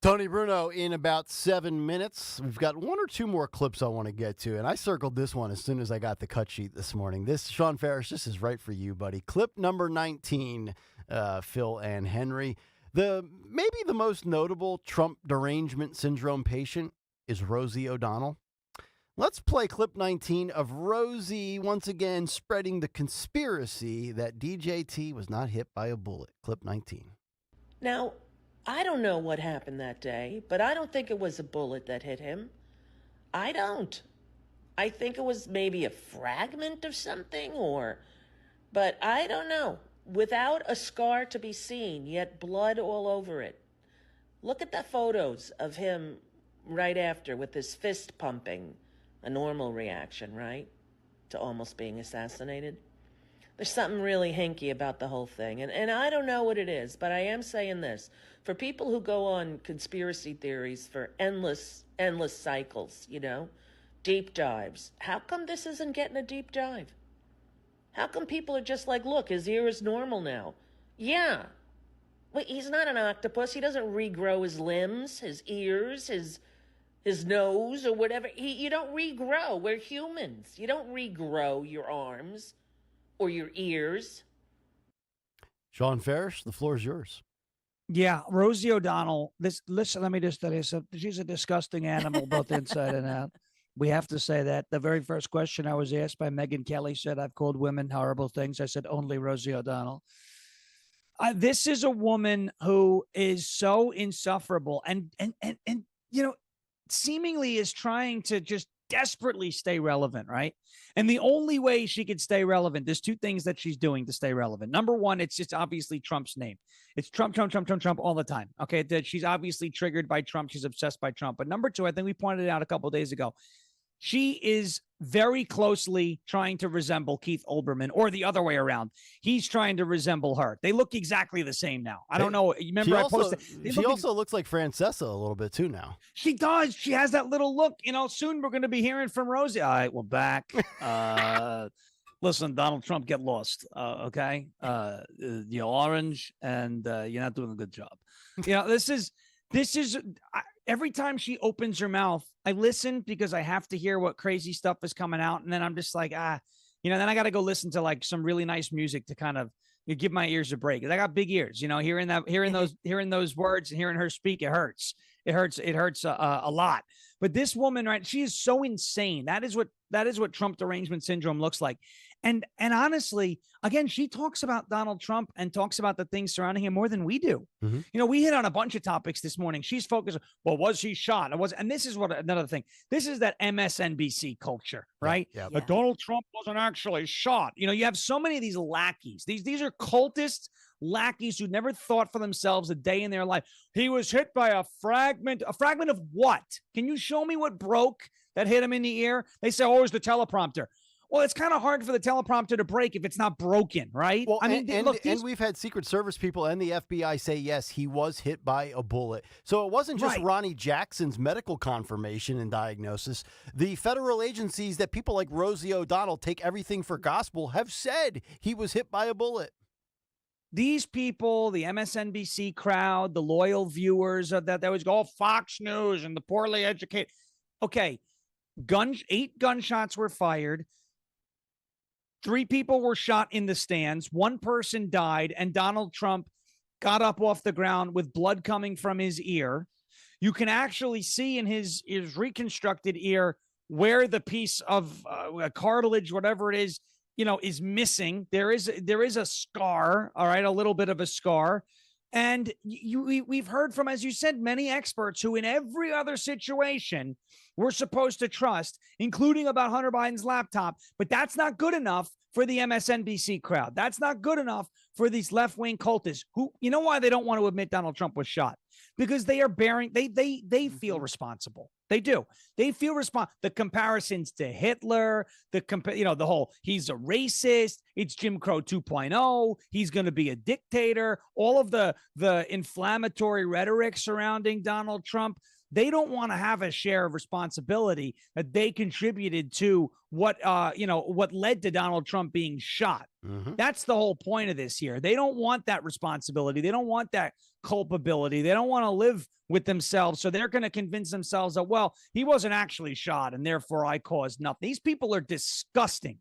Speaker 11: Tony Bruno in about 7 minutes. We've got 1 or 2 more clips I want to get to, and I circled this one as soon as I got the cut sheet this morning. This, Sean Farish, this is right for you, buddy. Clip number 19, Phil and Henry. Maybe the most notable Trump derangement syndrome patient is Rosie O'Donnell. Let's play clip 19 of Rosie once again spreading the conspiracy that DJT was not hit by a bullet. Clip 19.
Speaker 8: Now, I don't know what happened that day, but I don't think it was a bullet that hit him. I don't. I think it was maybe a fragment of something, but I don't know. Without a scar to be seen, yet blood all over it. Look at the photos of him right after with his fist pumping. A normal reaction, right? To almost being assassinated. There's something really hinky about the whole thing. And I don't know what it is, but I am saying this. For people who go on conspiracy theories for endless cycles, you know, deep dives, how come this isn't getting a deep dive? How come people are just like, look, his ear is normal now? Yeah. Wait, he's not an octopus. He doesn't regrow his limbs, his ears, his nose, or whatever. You don't regrow. We're humans. You don't regrow your arms or your ears.
Speaker 11: Sean Farish, the floor is yours.
Speaker 3: Yeah, Rosie O'Donnell. Listen, let me just tell you something. She's a disgusting animal, both inside and out. We have to say that. The very first question I was asked by Megyn Kelly said, I've called women horrible things. I said, only Rosie O'Donnell. This is a woman who is so insufferable and you know, seemingly is trying to just desperately stay relevant, right? And the only way she could stay relevant, there's two things that she's doing to stay relevant. Number one, it's just obviously Trump's name. It's Trump, Trump, Trump, Trump, Trump all the time. Okay, that she's obviously triggered by Trump. She's obsessed by Trump. But number two, I think we pointed out a couple of days ago, she is very closely trying to resemble Keith Olbermann, or the other way around. He's trying to resemble her. They look exactly the same now. I don't know. You remember I posted?
Speaker 11: She also looks like Francesa a little bit too now.
Speaker 3: She does. She has that little look. You know, soon we're going to be hearing from Rosie. All right, we're back. Listen, Donald Trump, get lost. Okay, you're orange, and you're not doing a good job. You know, this is. Every time she opens her mouth, I listen because I have to hear what crazy stuff is coming out. And then I'm just like, then I got to go listen to like some really nice music to kind of give my ears a break. I got big ears, hearing those words and hearing her speak, it hurts. It hurts a lot. But this woman, right, she is so insane. That is what Trump derangement syndrome looks like. And honestly, again, she talks about Donald Trump and talks about the things surrounding him more than we do.
Speaker 11: Mm-hmm.
Speaker 3: We hit on a bunch of topics this morning. She's focused, well, was he shot? And this is another thing. This is that MSNBC culture, right?
Speaker 11: Yeah.
Speaker 3: But Donald Trump wasn't actually shot. You have so many of these lackeys. These are cultists, lackeys who never thought for themselves a day in their life. He was hit by a fragment of what? Can you show me what broke that hit him in the ear? They say, oh, it was the teleprompter. Well, it's kind of hard for the teleprompter to break if it's not broken, right?
Speaker 11: Well, and we've had Secret Service people and the FBI say, yes, he was hit by a bullet. So it wasn't just Ronnie Jackson's medical confirmation and diagnosis. The federal agencies that people like Rosie O'Donnell take everything for gospel have said he was hit by a bullet.
Speaker 3: These people, the MSNBC crowd, the loyal viewers of that, they always go, oh, Fox News and the poorly educated. Okay, 8 gunshots were fired. 3 people were shot in the stands. 1 person died, and Donald Trump got up off the ground with blood coming from his ear. You can actually see in his reconstructed ear where the piece of cartilage, whatever it is, is missing. There is a scar, all right, a little bit of a scar. And we've heard from, as you said, many experts who in every other situation we're supposed to trust, including about Hunter Biden's laptop. But that's not good enough for the MSNBC crowd. That's not good enough for these left-wing cultists who, why they don't want to admit Donald Trump was shot? Because they are they feel responsible. They do. They feel the comparisons to Hitler, the whole, he's a racist, it's Jim Crow 2.0, he's going to be a dictator, all of the inflammatory rhetoric surrounding Donald Trump. They don't want to have a share of responsibility that they contributed to what led to Donald Trump being shot.
Speaker 11: Mm-hmm.
Speaker 3: That's the whole point of this here. They don't want that responsibility. They don't want that culpability. They don't want to live with themselves. So they're going to convince themselves that, well, he wasn't actually shot and therefore I caused nothing. These people are disgusting.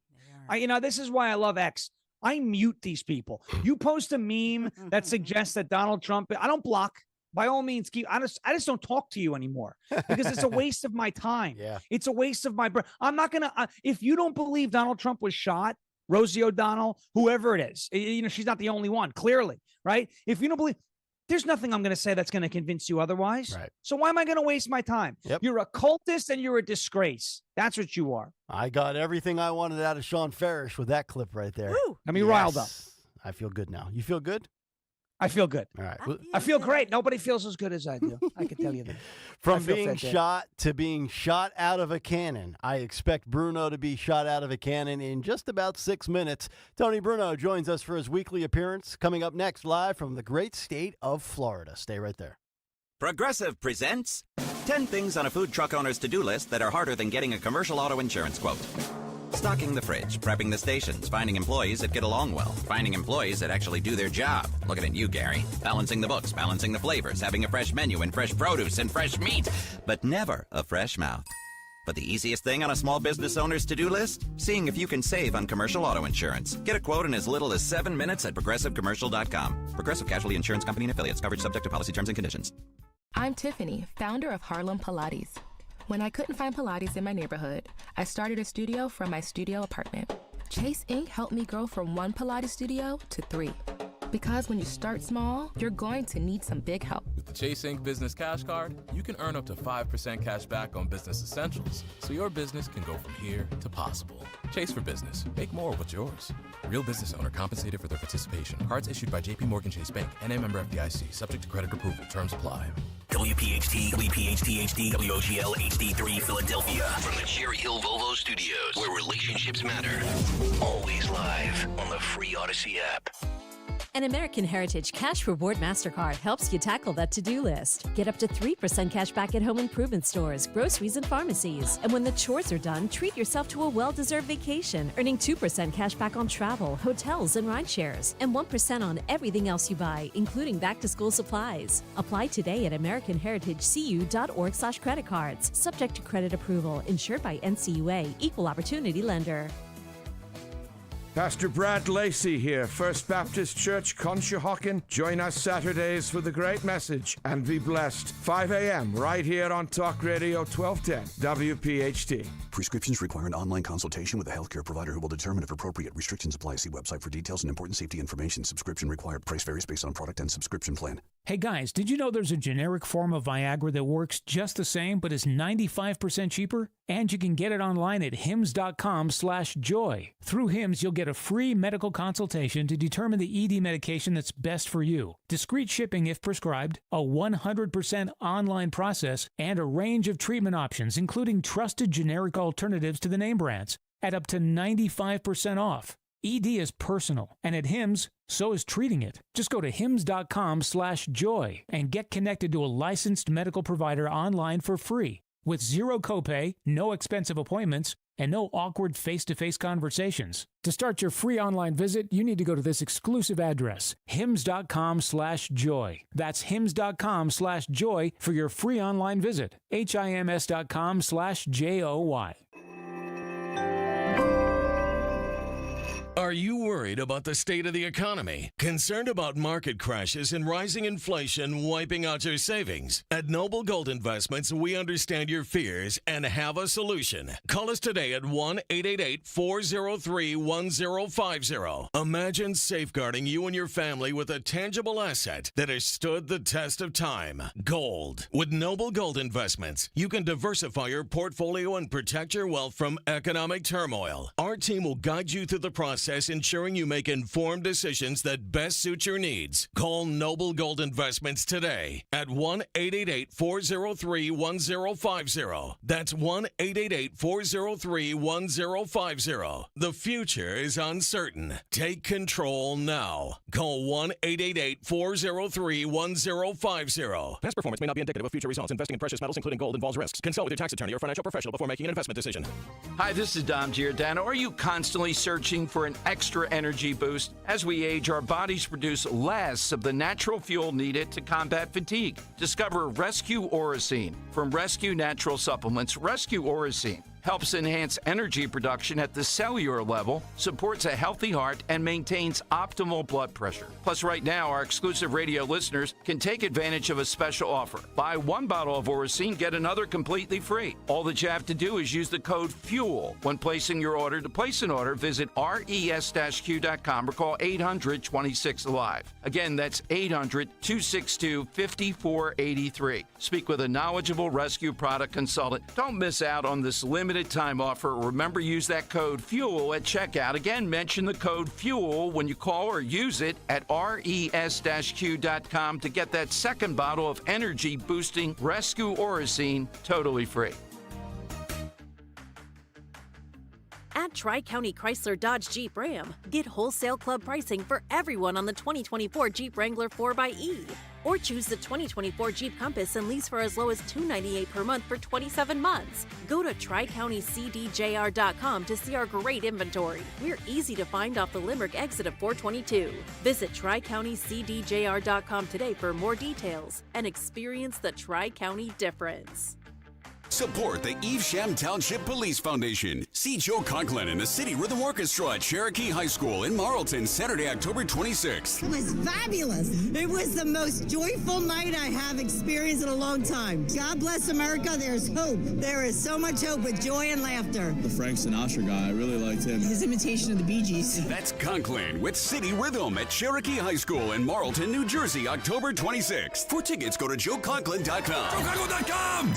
Speaker 3: This is why I love X. I mute these people. You post a meme that suggests that Donald Trump, I don't block. By all means, I just don't talk to you anymore because it's a waste of my time.
Speaker 11: Yeah.
Speaker 3: It's a waste of my breath. I'm not going to, if you don't believe Donald Trump was shot, Rosie O'Donnell, whoever it is, she's not the only one, clearly, right? If you don't believe, there's nothing I'm going to say that's going to convince you otherwise.
Speaker 11: Right.
Speaker 3: So why am I going to waste my time?
Speaker 11: Yep.
Speaker 3: You're a cultist and you're a disgrace. That's what you are.
Speaker 11: I got everything I wanted out of Sean Farish with that clip right there.
Speaker 3: Woo. Got me riled up.
Speaker 11: I feel good now. You feel good?
Speaker 3: I feel good.
Speaker 11: All right.
Speaker 3: I feel great. Nobody feels as good as I do. I can tell you that.
Speaker 11: From being shot to being shot out of a cannon, I expect Bruno to be shot out of a cannon in just about 6 minutes. Tony Bruno joins us for his weekly appearance. Coming up next, live from the great state of Florida. Stay right there.
Speaker 13: Progressive presents 10 things on a food truck owner's to-do list that are harder than getting a commercial auto insurance quote. Stocking the fridge, prepping the stations, finding employees that get along well, finding employees that actually do their job. Looking at you, Gary. Balancing the books, balancing the flavors, having a fresh menu and fresh produce and fresh meat, but never a fresh mouth. But the easiest thing on a small business owner's to-do list? Seeing if you can save on commercial auto insurance. Get a quote in as little as 7 minutes at progressivecommercial.com. Progressive Casualty Insurance Company and Affiliates. Coverage subject to policy terms and conditions.
Speaker 16: I'm Tiffany, founder of Harlem Pilates. When I couldn't find Pilates in my neighborhood, I started a studio from my studio apartment. Chase Inc. helped me grow from 1 Pilates studio to 3. Because when you start small, you're going to need some big help.
Speaker 19: With the Chase Inc. Business Cash Card, you can earn up to 5% cash back on business essentials, so your business can go from here to possible. Chase for Business. Make more of what's yours. Real business owner compensated for their participation. Cards issued by J.P. Morgan Chase Bank, N.A. member FDIC. Subject to credit approval. Terms apply.
Speaker 10: WPHT, WPHT HD, WOGL HD3 Philadelphia. From the Cherry Hill Volvo Studios, where relationships matter. Always live on the free Odyssey app.
Speaker 17: An American Heritage Cash Reward MasterCard helps you tackle that to-do list. Get up to 3% cash back at home improvement stores, groceries, and pharmacies. And when the chores are done, treat yourself to a well-deserved vacation, earning 2% cash back on travel, hotels, and ride shares, and 1% on everything else you buy, including back-to-school supplies. Apply today at AmericanHeritageCU.org/credit cards. Subject to credit approval. Insured by NCUA. Equal Opportunity Lender.
Speaker 20: Pastor Brad Lacey here, First Baptist Church, Conshohocken. Join us Saturdays for the great message and be blessed. 5 a.m. right here on Talk Radio 1210 WPHT.
Speaker 21: Prescriptions require an online consultation with a healthcare provider who will determine if appropriate. Restrictions apply. See website for details and important safety information. Subscription required. Price varies based on product and subscription plan.
Speaker 22: Hey guys, did you know there's a generic form of Viagra that works just the same but is 95% cheaper? And you can get it online at hims.com/joy. Through Hims, you'll get a free medical consultation to determine the ED medication that's best for you, discreet shipping if prescribed, a 100% online process, and a range of treatment options, including trusted generic alternatives to the name brands, at up to 95% off. ED is personal, and at Hims, so is treating it. Just go to hims.com/joy and get connected to a licensed medical provider online for free, with zero copay, no expensive appointments, and no awkward face-to-face conversations. To start your free online visit, you need to go to this exclusive address, hims.com/joy. That's hims.com/joy for your free online visit. hims.com/joy.
Speaker 23: Are you worried about the state of the economy? Concerned about market crashes and rising inflation wiping out your savings? At Noble Gold Investments, we understand your fears and have a solution. Call us today at 1-888-403-1050. Imagine safeguarding you and your family with a tangible asset that has stood the test of time. Gold. With Noble Gold Investments, you can diversify your portfolio and protect your wealth from economic turmoil. Our team will guide you through the process, ensuring you make informed decisions that best suit your needs. Call Noble Gold Investments today at 1-888-403-1050. That's 1-888-403-1050. The future is uncertain. Take control now. Call 1-888-403-1050.
Speaker 24: Past performance may not be indicative of future results. Investing in precious metals, including gold, involves risks. Consult with your tax attorney or financial professional before making an investment decision.
Speaker 25: Hi, this is Dom Giordano. Are you constantly searching for an extra energy boost? As we age, our bodies produce less of the natural fuel needed to combat fatigue. Discover Rescue Orosine. From Rescue Natural Supplements, Rescue Orosine helps enhance energy production at the cellular level, supports a healthy heart, and maintains optimal blood pressure. Plus, right now, our exclusive radio listeners can take advantage of a special offer. Buy one bottle of Orosine, get another completely free. All that you have to do is use the code FUEL when placing your order. To place an order, visit res-q.com or call 800-26-ALIVE. Again, that's 800-262-5483. Speak with a knowledgeable rescue product consultant. Don't miss out on this limited time offer. Remember, use that code FUEL at checkout. Again, mention the code FUEL when you call or use it at res-q.com to get that second bottle of energy-boosting Rescue Orosine totally free.
Speaker 26: At Tri-County Chrysler Dodge Jeep Ram, get wholesale club pricing for everyone on the 2024 Jeep Wrangler 4xE. Or choose the 2024 Jeep Compass and lease for as low as $298 per month for 27 months. Go to TriCountyCDJR.com to see our great inventory. We're easy to find off the Limerick exit of 422. Visit TriCountyCDJR.com today for more details and experience the Tri-County difference.
Speaker 1: Support the Evesham Township Police Foundation. See Joe Conklin and the City Rhythm Orchestra at Cherokee High School in Marlton, Saturday, October 26th.
Speaker 2: It was fabulous. It was the most joyful night I have experienced in a long time. God bless America. There's hope. There is so much hope with joy and laughter.
Speaker 5: The Frank Sinatra guy, I really liked him.
Speaker 2: His imitation of the Bee Gees.
Speaker 1: That's Conklin with City Rhythm at Cherokee High School in Marlton, New Jersey, October 26th. For tickets, go to joeconklin.com. joeconklin.com!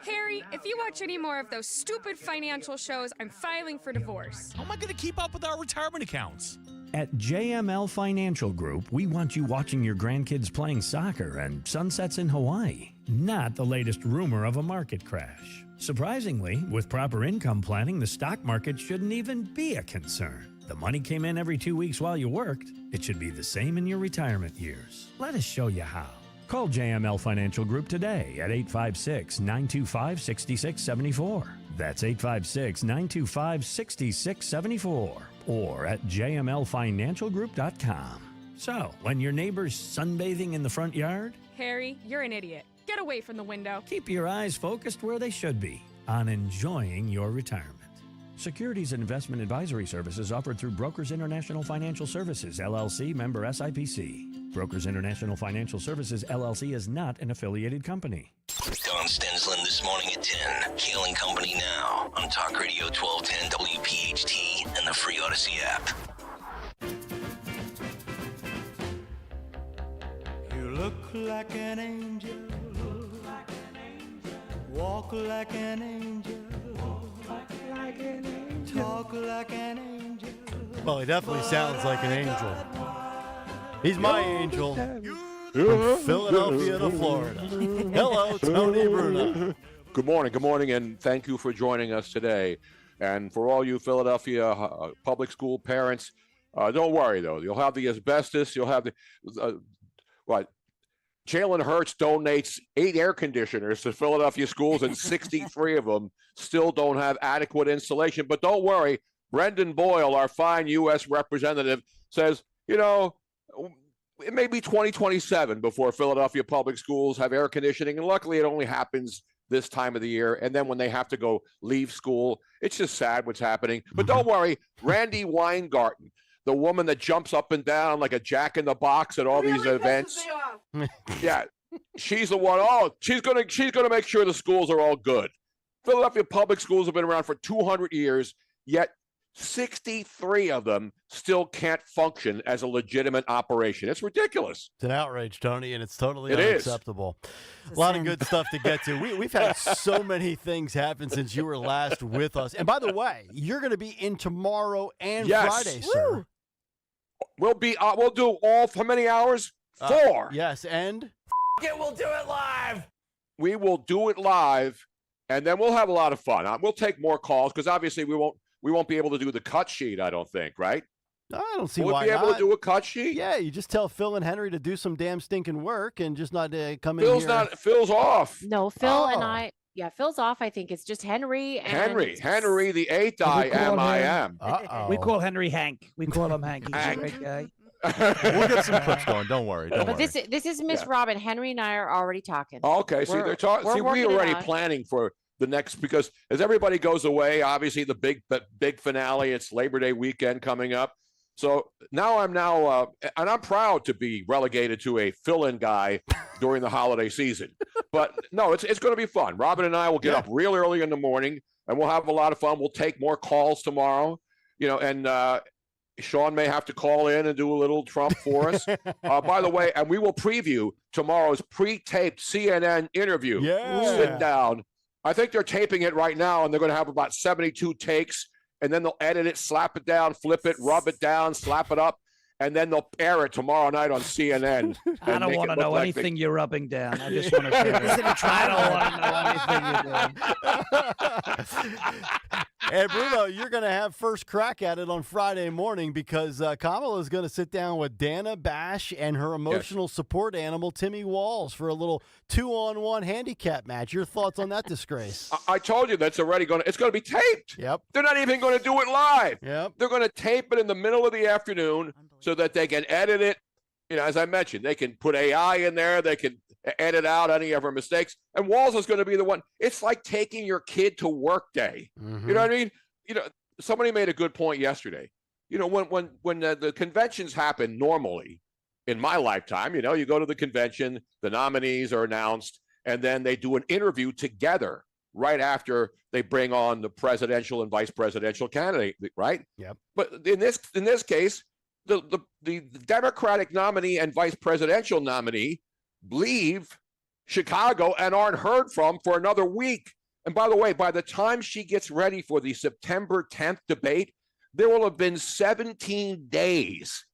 Speaker 6: Harry, if you watch any more of those stupid financial shows, I'm filing for divorce.
Speaker 7: How am I going to keep up with our retirement accounts?
Speaker 18: At JML Financial Group, we want you watching your grandkids playing soccer and sunsets in Hawaii, not the latest rumor of a market crash. Surprisingly, with proper income planning, the stock market shouldn't even be a concern. The money came in every 2 weeks while you worked. It should be the same in your retirement years. Let us show you how. Call JML Financial Group today at 856-925-6674. That's 856-925-6674. Or at jmlfinancialgroup.com. So, when your neighbor's sunbathing in the front yard,
Speaker 6: Harry, you're an idiot. Get away from the window.
Speaker 18: keep your eyes focused where they should be, on enjoying your retirement. Securities and investment advisory services offered through Brokers International Financial Services, LLC, member SIPC. Brokers International Financial Services, LLC is not an affiliated company.
Speaker 10: Don Stensland this morning at 10. Kayal and Company now on Talk Radio 1210 WPHT and the free Odyssey app.
Speaker 27: You look like an angel. Walk like an angel. Talk like an angel.
Speaker 11: Well, he definitely sounds like an angel. He's my angel from Philadelphia to Florida. Hello, Tony Bruno.
Speaker 28: Good morning, and thank you for joining us today. And for all you Philadelphia public school parents, don't worry, though. You'll have the asbestos. You'll have the, Jalen Hurts donates 8 air conditioners to Philadelphia schools, and 63 of them still don't have adequate insulation. But don't worry, Brendan Boyle, our fine U.S. representative, says, it may be 2027 before Philadelphia public schools have air conditioning, and luckily it only happens this time of the year. And then when they have to go leave school, it's just sad what's happening. But don't worry, Randy Weingarten, the woman that jumps up and down like a jack-in-the-box at all these events. Yeah, she's the one. Oh, she's gonna make sure the schools are all good. Philadelphia public schools have been around for 200 years, yet 63 of them still can't function as a legitimate operation. It's ridiculous.
Speaker 11: It's an outrage, Tony, and it's totally
Speaker 28: It is.
Speaker 11: unacceptable. A lot of good stuff to get to. We've had so many things happen since you were last with us. And by the way, you're going to be in tomorrow and Friday, sir.
Speaker 28: We'll do all, how many hours? 4.
Speaker 11: Yes, and?
Speaker 28: We'll do it live. We will do it live, and then we'll have a lot of fun. We'll take more calls because obviously we won't be able to do the cut sheet, I don't think, right?
Speaker 11: I don't see
Speaker 28: We'll
Speaker 11: why
Speaker 28: be able
Speaker 11: not.
Speaker 28: to do a cut sheet?
Speaker 11: Yeah, you just tell Phil and Henry to do some damn stinking work and just not come in here.
Speaker 28: Phil's off.
Speaker 29: No, Phil and I. Yeah, Phil's off. I think it's just Henry. And
Speaker 28: Henry, the 8th I-M-I-M.
Speaker 3: We call Henry Hank. We call him Hank. He's a great guy.
Speaker 11: We'll get some clips going. Don't worry.
Speaker 29: But this is Miss Robin. Henry and I are already talking.
Speaker 28: Okay, see, they're talking. See, we're already planning for the next, because as everybody goes away, obviously the big finale, it's Labor Day weekend coming up. So now and I'm proud to be relegated to a fill-in guy during the holiday season. But no, it's going to be fun. Robin and I will get up real early in the morning, and we'll have a lot of fun. We'll take more calls tomorrow, and Sean may have to call in and do a little Trump for us. By the way, and we will preview tomorrow's pre-taped CNN interview.
Speaker 11: Yeah.
Speaker 28: Sit down. I think they're taping it right now, and they're going to have about 72 takes, and then they'll edit it, slap it down, flip it, rub it down, slap it up, and then they'll air it tomorrow night on CNN.
Speaker 3: I don't want to know anything you're rubbing down. I just want to say that. I don't want to know anything you're doing.
Speaker 11: And Bruno, you're going to have first crack at it on Friday morning because Kamala is going to sit down with Dana Bash and her emotional support animal, Timmy Walls, for a little 2-on-1 handicap match. Your thoughts on that disgrace?
Speaker 28: I told you that's already it's going to be taped.
Speaker 11: Yep.
Speaker 28: They're not even going to do it live.
Speaker 11: Yep.
Speaker 28: They're going to tape it in the middle of the afternoon so that they can edit it. As I mentioned, they can put AI in there. They can edit out any of her mistakes. And Walz is going to be the one. It's like taking your kid to work day. You know what I mean? Somebody made a good point yesterday. When the conventions happen normally in my lifetime, you go to the convention, the nominees are announced, and then they do an interview together right after they bring on the presidential and vice presidential candidate, right?
Speaker 11: Yep.
Speaker 28: But in this case, the Democratic nominee and vice presidential nominee leave Chicago and aren't heard from for another week. And by the way, by the time she gets ready for the September 10th debate, there will have been 17 days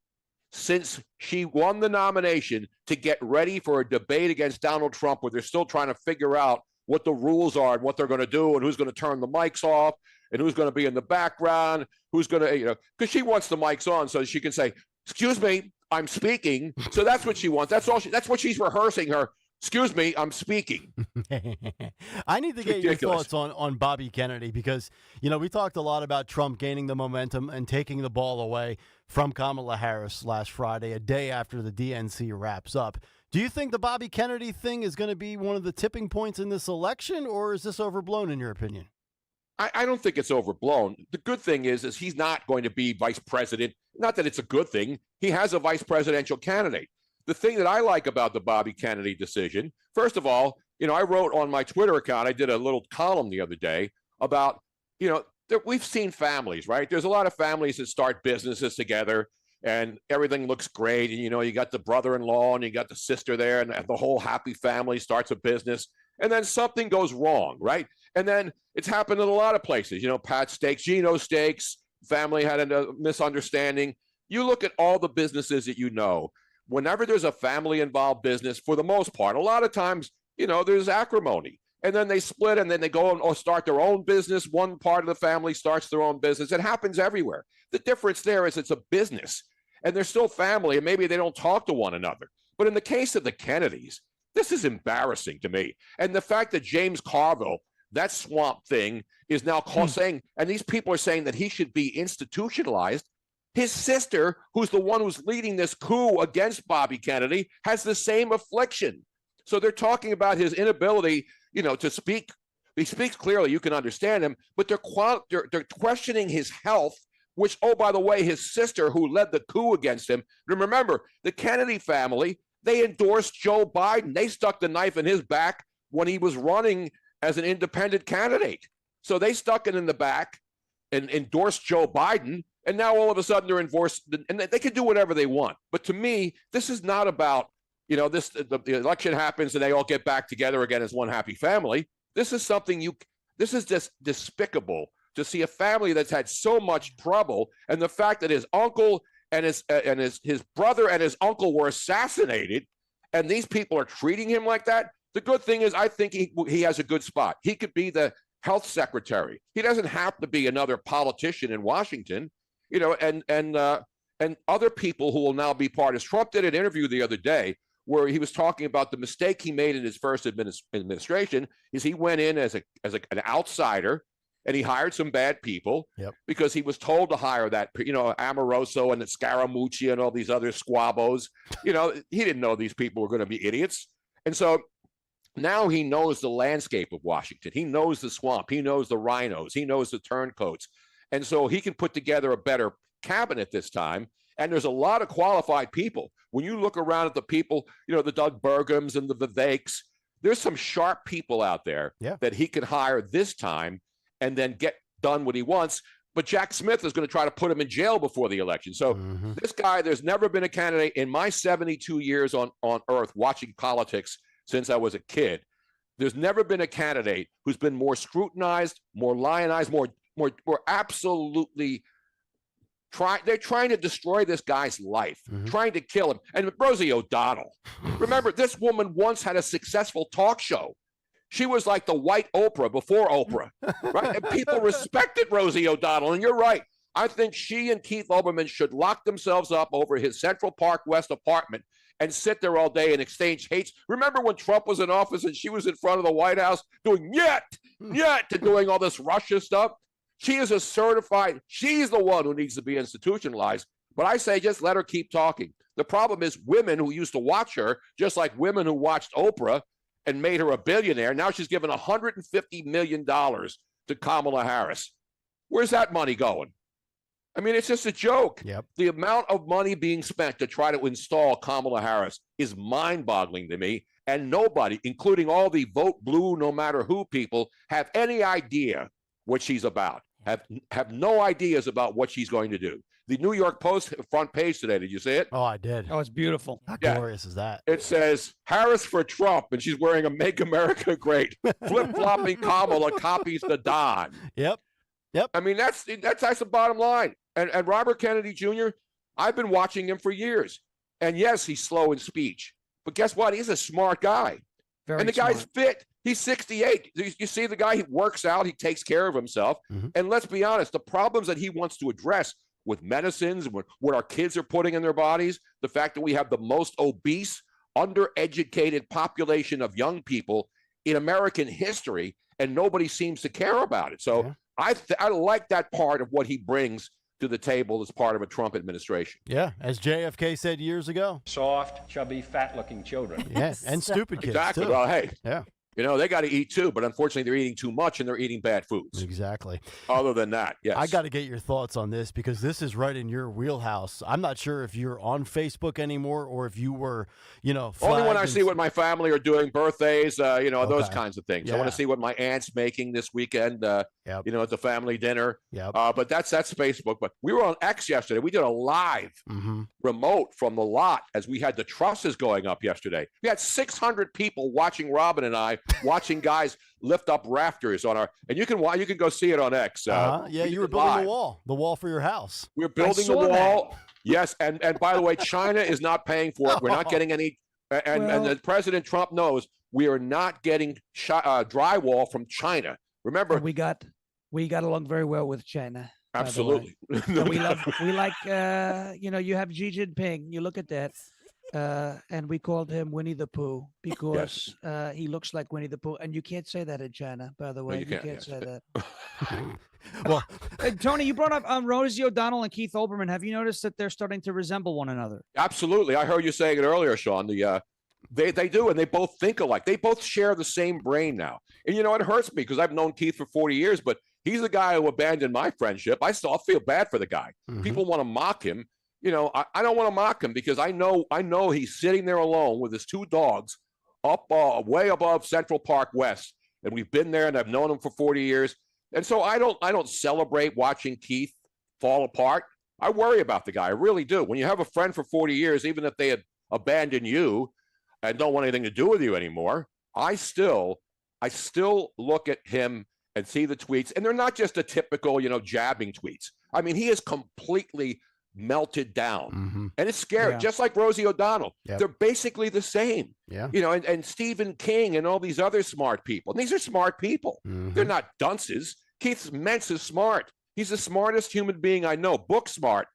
Speaker 28: since she won the nomination to get ready for a debate against Donald Trump, where they're still trying to figure out what the rules are and what they're going to do and who's going to turn the mics off and who's going to be in the background, who's going to, because she wants the mics on so she can say, excuse me, I'm speaking. So that's what she wants. That's what she's rehearsing her. Excuse me, I'm speaking.
Speaker 11: I need to get your thoughts on Bobby Kennedy because, we talked a lot about Trump gaining the momentum and taking the ball away from Kamala Harris last Friday, a day after the DNC wraps up. Do you think the Bobby Kennedy thing is going to be one of the tipping points in this election, or is this overblown in your opinion?
Speaker 28: I don't think it's overblown. The good thing is he's not going to be vice president. Not that it's a good thing. He has a vice presidential candidate. The thing that I like about the Bobby Kennedy decision, first of all, I wrote on my Twitter account, I did a little column the other day about, we've seen families, right? There's a lot of families that start businesses together and everything looks great. And, you got the brother-in-law and you got the sister there and the whole happy family starts a business. And then something goes wrong, right? And then it's happened in a lot of places. Pat Steaks, Gino Steaks, family had a misunderstanding. You look at all the businesses that whenever there's a family-involved business, for the most part, a lot of times, there's acrimony. And then they split and then they go and start their own business. One part of the family starts their own business. It happens everywhere. The difference there is it's a business. And they're still family, and maybe they don't talk to one another. But in the case of the Kennedys, this is embarrassing to me. And the fact that James Carville, that swamp thing, is now saying, and these people are saying that he should be institutionalized. His sister, who's the one who's leading this coup against Bobby Kennedy, has the same affliction. So they're talking about his inability, to speak. He speaks clearly. You can understand him, but they're questioning his health, which, oh, by the way, his sister, who led the coup against him. Remember, the Kennedy family, they endorsed Joe Biden. They stuck the knife in his back when he was running as an independent candidate. So they stuck it in the back and endorsed Joe Biden. And now all of a sudden they're enforced, and they can do whatever they want. But to me, this is not about, the election happens and they all get back together again as one happy family. This is this is just despicable to see a family that's had so much trouble, and the fact that his uncle and his brother and his uncle were assassinated, and these people are treating him like that. The good thing is, I think he has a good spot. He could be the health secretary. He doesn't have to be another politician in Washington. And other people who will now be part. As Trump did an interview the other day where he was talking about the mistake he made in his first administration is he went in as an outsider and he hired some bad people because he was told to hire that, Amoroso and Scaramucci and all these other squabos. He didn't know these people were going to be idiots. And so now he knows the landscape of Washington. He knows the swamp. He knows the rhinos. He knows the turncoats. And so he can put together a better cabinet this time. And there's a lot of qualified people. When you look around at the people, the Doug Burgums and the Viveks, there's some sharp people out there that he can hire this time and then get done what he wants. But Jack Smith is going to try to put him in jail before the election. So this guy, there's never been a candidate in my 72 years on earth watching politics since I was a kid. There's never been a candidate who's been more scrutinized, more lionized, more absolutely they're trying to destroy this guy's life, trying to kill him. And Rosie O'Donnell, remember, this woman once had a successful talk show. She was like the white Oprah before Oprah, right? And people respected Rosie O'Donnell. And you're right. I think she and Keith Olbermann should lock themselves up over his Central Park West apartment and sit there all day and exchange hates. Remember when Trump was in office and she was in front of the White House doing yet, and doing all this Russia stuff? She is she's the one who needs to be institutionalized. But I say just let her keep talking. The problem is women who used to watch her, just like women who watched Oprah and made her a billionaire. Now she's given $150 million to Kamala Harris. Where's that money going? I mean, it's just a joke.
Speaker 11: Yep.
Speaker 28: The amount of money being spent to try to install Kamala Harris is mind-boggling to me. And nobody, including all the vote blue, no matter who people, have any idea what she's about. Have no ideas about what she's going to do. The New York Post front page today, did you see it?
Speaker 11: Oh, I did.
Speaker 3: Oh, it's beautiful.
Speaker 11: How glorious is that?
Speaker 28: It says, Harris for Trump, and she's wearing a Make America Great. Flip-flopping Kamala copies the Don.
Speaker 11: Yep.
Speaker 28: I mean, that's the bottom line. And Robert Kennedy Jr., I've been watching him for years. And yes, he's slow in speech. But guess what? He's a smart guy. And the guy's fit. He's 68. You see the guy, he works out, he takes care of himself. And let's be honest, the problems that he wants to address with medicines, what our kids are putting in their bodies, the fact that we have the most obese, undereducated population of young people in American history, and nobody seems to care about it. So I like that part of what he brings to the table as part of a Trump administration.
Speaker 11: Yeah, as JFK said years ago.
Speaker 4: Soft, chubby, fat-looking children.
Speaker 11: Yeah, and stupid kids,
Speaker 28: exactly.
Speaker 11: too.
Speaker 28: Well, hey.
Speaker 11: Yeah.
Speaker 28: You know, they got to eat too, but unfortunately they're eating too much and they're eating bad foods.
Speaker 11: Exactly.
Speaker 28: Other than that, yes.
Speaker 11: I got to get your thoughts on this because this is right in your wheelhouse. I'm not sure if you're on Facebook anymore or if you were,
Speaker 28: only when I see what my family are doing, birthdays, those
Speaker 11: Okay.
Speaker 28: kinds of things.
Speaker 11: Yeah.
Speaker 28: I want to see what my aunt's making this weekend, at the family dinner.
Speaker 11: Yep.
Speaker 28: But that's Facebook. But we were on X yesterday. We did a live remote from the lot as we had the trusses going up yesterday. We had 600 people watching Robin and I, watching guys lift up rafters on and you can go see it on X.
Speaker 11: Yeah, you were building the wall for your house.
Speaker 28: We're building the wall. Yes, and by the way, China is not paying for it. We're not getting any, and the President Trump knows we are not getting drywall from China. Remember,
Speaker 3: we got along very well with China.
Speaker 28: Absolutely.
Speaker 3: We like you have Xi Jinping. You look at that. And we called him Winnie the Pooh because he looks like Winnie the Pooh. And you can't say that in China, by the way. You can't say that.
Speaker 11: Well,
Speaker 3: Tony, you brought up Rosie O'Donnell and Keith Olbermann. Have you noticed that they're starting to resemble one another?
Speaker 28: Absolutely. I heard you saying it earlier, Sean. They do, and they both think alike. They both share the same brain now. And, it hurts me because I've known Keith for 40 years, but he's the guy who abandoned my friendship. I still feel bad for the guy. People want to mock him. I don't want to mock him because I know he's sitting there alone with his two dogs up way above Central Park West. And we've been there and I've known him for 40 years. And so I don't celebrate watching Keith fall apart. I worry about the guy. I really do. When you have a friend for 40 years, even if they had abandoned you and don't want anything to do with you anymore, I still look at him and see the tweets. And they're not just the typical, jabbing tweets. I mean, he is completely melted down. And it's scary, just like Rosie O'Donnell. They're basically the same.
Speaker 11: Yeah.
Speaker 28: And Stephen King and all these other smart people. And these are smart people. They're not dunces. Keith Mentz is smart. He's the smartest human being I know, book smart,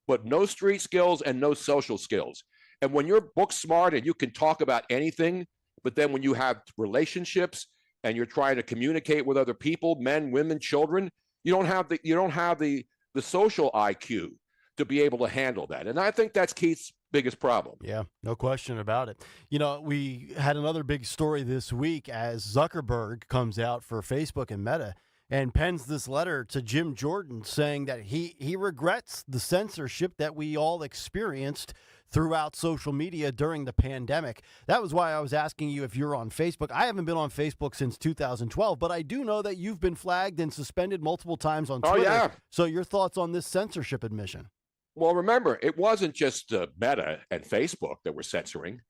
Speaker 28: but no street skills and no social skills. And when you're book smart and you can talk about anything, but then when you have relationships and you're trying to communicate with other people, men, women, children, you don't have the social IQ to be able to handle that. And I think that's Keith's biggest problem.
Speaker 11: Yeah, no question about it. We had another big story this week as Zuckerberg comes out for Facebook and Meta and pens this letter to Jim Jordan saying that he regrets the censorship that we all experienced throughout social media during the pandemic. That was why I was asking you if you're on Facebook. I haven't been on Facebook since 2012, but I do know that you've been flagged and suspended multiple times on Twitter.
Speaker 28: Oh, yeah.
Speaker 11: So your thoughts on this censorship admission?
Speaker 28: Well, remember, it wasn't just Meta and Facebook that were censoring.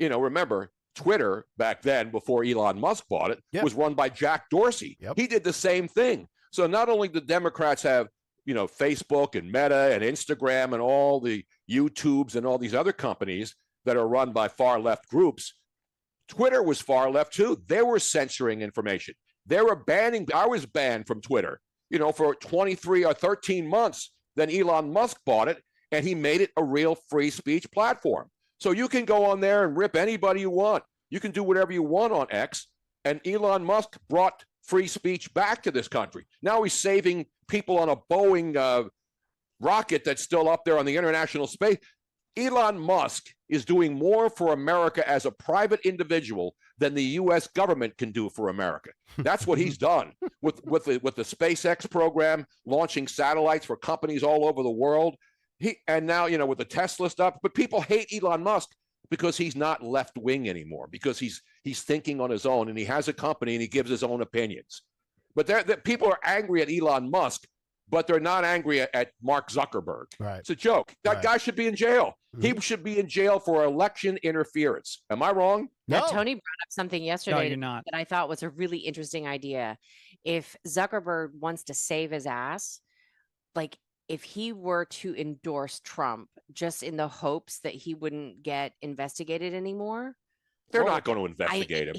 Speaker 28: Remember, Twitter back then, before Elon Musk bought it, was run by Jack Dorsey. He did the same thing. So not only did Democrats have, Facebook and Meta and Instagram and all the YouTubes and all these other companies that are run by far left groups, Twitter was far left too. They were censoring information. They were I was banned from Twitter, for 23 or 13 months. Then Elon Musk bought it, and he made it a real free speech platform. So you can go on there and rip anybody you want. You can do whatever you want on X. And Elon Musk brought free speech back to this country. Now he's saving people on a Boeing rocket that's still up there on the international space. Elon Musk is doing more for America as a private individual than the U.S. government can do for America. That's what he's done with the SpaceX program, launching satellites for companies all over the world. And now, with the Tesla stuff, but people hate Elon Musk because he's not left wing anymore, because he's thinking on his own, and he has a company and he gives his own opinions. But people are angry at Elon Musk, but they're not angry at Mark Zuckerberg.
Speaker 11: Right.
Speaker 28: It's a joke. That guy should be in jail. He should be in jail for election interference. Am I wrong?
Speaker 29: Now, Tony brought up something yesterday
Speaker 3: you're not.
Speaker 29: that I thought was a really interesting idea. If Zuckerberg wants to save his ass, like if he were to endorse Trump just in the hopes that he wouldn't get investigated anymore.
Speaker 28: They're not going to investigate him.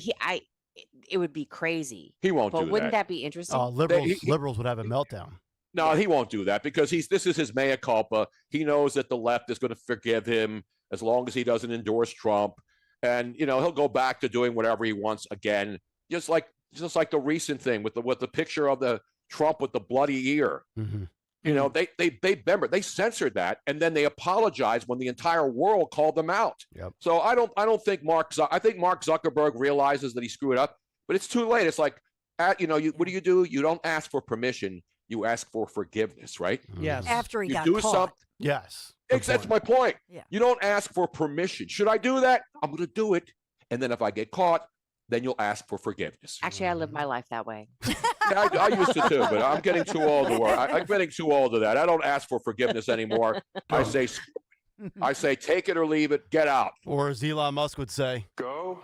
Speaker 29: It would be crazy.
Speaker 28: He won't do that.
Speaker 29: But wouldn't that be interesting?
Speaker 11: Liberals would have a meltdown.
Speaker 28: No, he won't do that because this is his mea culpa. He knows that the left is going to forgive him as long as he doesn't endorse Trump. And, he'll go back to doing whatever he wants again, just like the recent thing with the picture of the Trump with the bloody ear.
Speaker 11: Mm-hmm.
Speaker 28: They censored that, and then they apologized when the entire world called them out.
Speaker 11: Yep.
Speaker 28: So I don't think I think Mark Zuckerberg realizes that he screwed up, but it's too late. It's like, what do? You don't ask for permission. You ask for forgiveness, right?
Speaker 3: Yes.
Speaker 8: After he got
Speaker 28: do
Speaker 8: caught.
Speaker 11: Yes.
Speaker 28: That's my point.
Speaker 8: Yeah.
Speaker 28: You don't ask for permission. Should I do that? I'm going to do it. And then if I get caught, then you'll ask for forgiveness.
Speaker 29: Actually, I live my life that way.
Speaker 28: Yeah, I used to too, but I'm getting too old to work. I'm getting too old to that. I don't ask for forgiveness anymore. I say, take it or leave it. Get out.
Speaker 11: Or as Elon Musk would say,
Speaker 28: go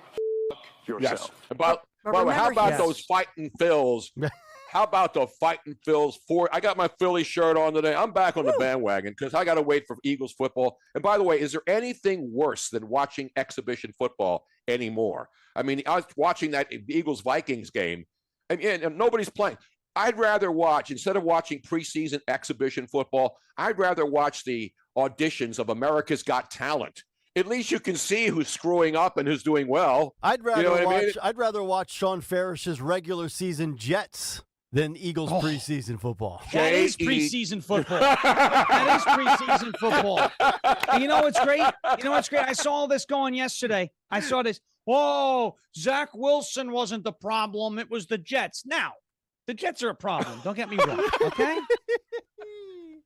Speaker 28: yourself.
Speaker 11: Yes.
Speaker 28: But how about those fighting Phils? How about the fighting Phils? I got my Philly shirt on today. I'm back on the bandwagon because I got to wait for Eagles football. And by the way, is there anything worse than watching exhibition football anymore? I mean, I was watching that Eagles-Vikings game, and nobody's playing. I'd rather watch, instead of watching preseason exhibition football, I'd rather watch the auditions of America's Got Talent. At least you can see who's screwing up and who's doing well.
Speaker 11: I'd rather watch Sean Farish's regular season Jets than Eagles preseason football.
Speaker 3: That is preseason football. That is preseason football. And you know what's great? I saw all this going yesterday. I saw this. Whoa, Zach Wilson wasn't the problem. It was the Jets. Now, the Jets are a problem. Don't get me wrong, okay?